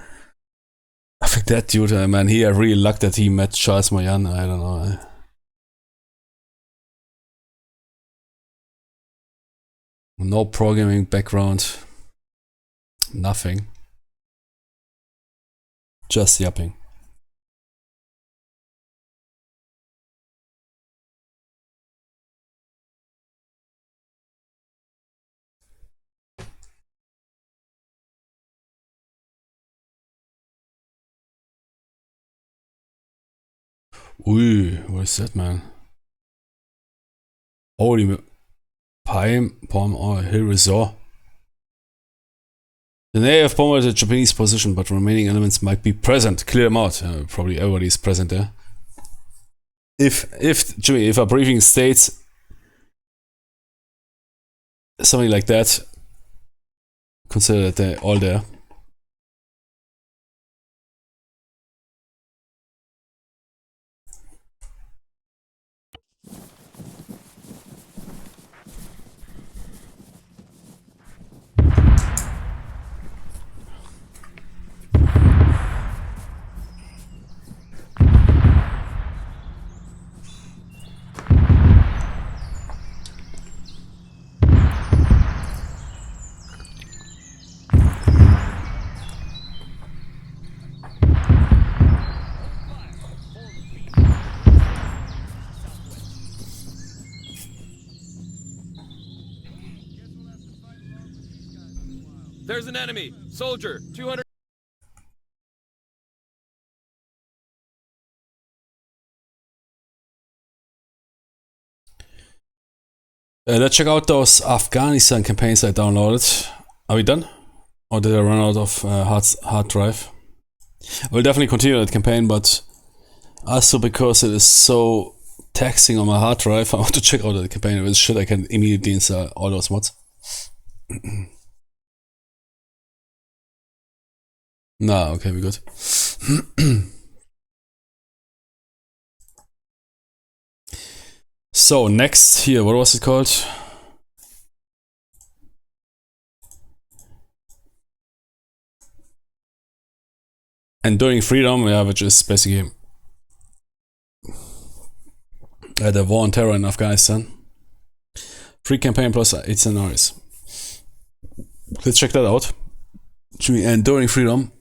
I think that dude, man, he had really luck that he met Charles Moyan. I don't know. No programming background. Nothing. Just yapping. Ui, what is that, man? Holy palm oil hill resort. The native bomber at the Japanese position, but remaining elements might be present. Clear them out. Probably everybody is present there. If a briefing states something like that, consider that they're all there. There's an enemy. Soldier, 200. Let's check out those Afghanistan campaigns I downloaded. Are we done? Or did I run out of hard drive? I will definitely continue that campaign, but also because it is so taxing on my hard drive, I want to check out the campaign. If it's shit, I can immediately install all those mods. Nah, okay, we're good. So, next here, what was it called? Enduring Freedom, yeah, which is basically the war on terror in Afghanistan. Free campaign plus 8 scenarios. Let's check that out. Enduring Freedom.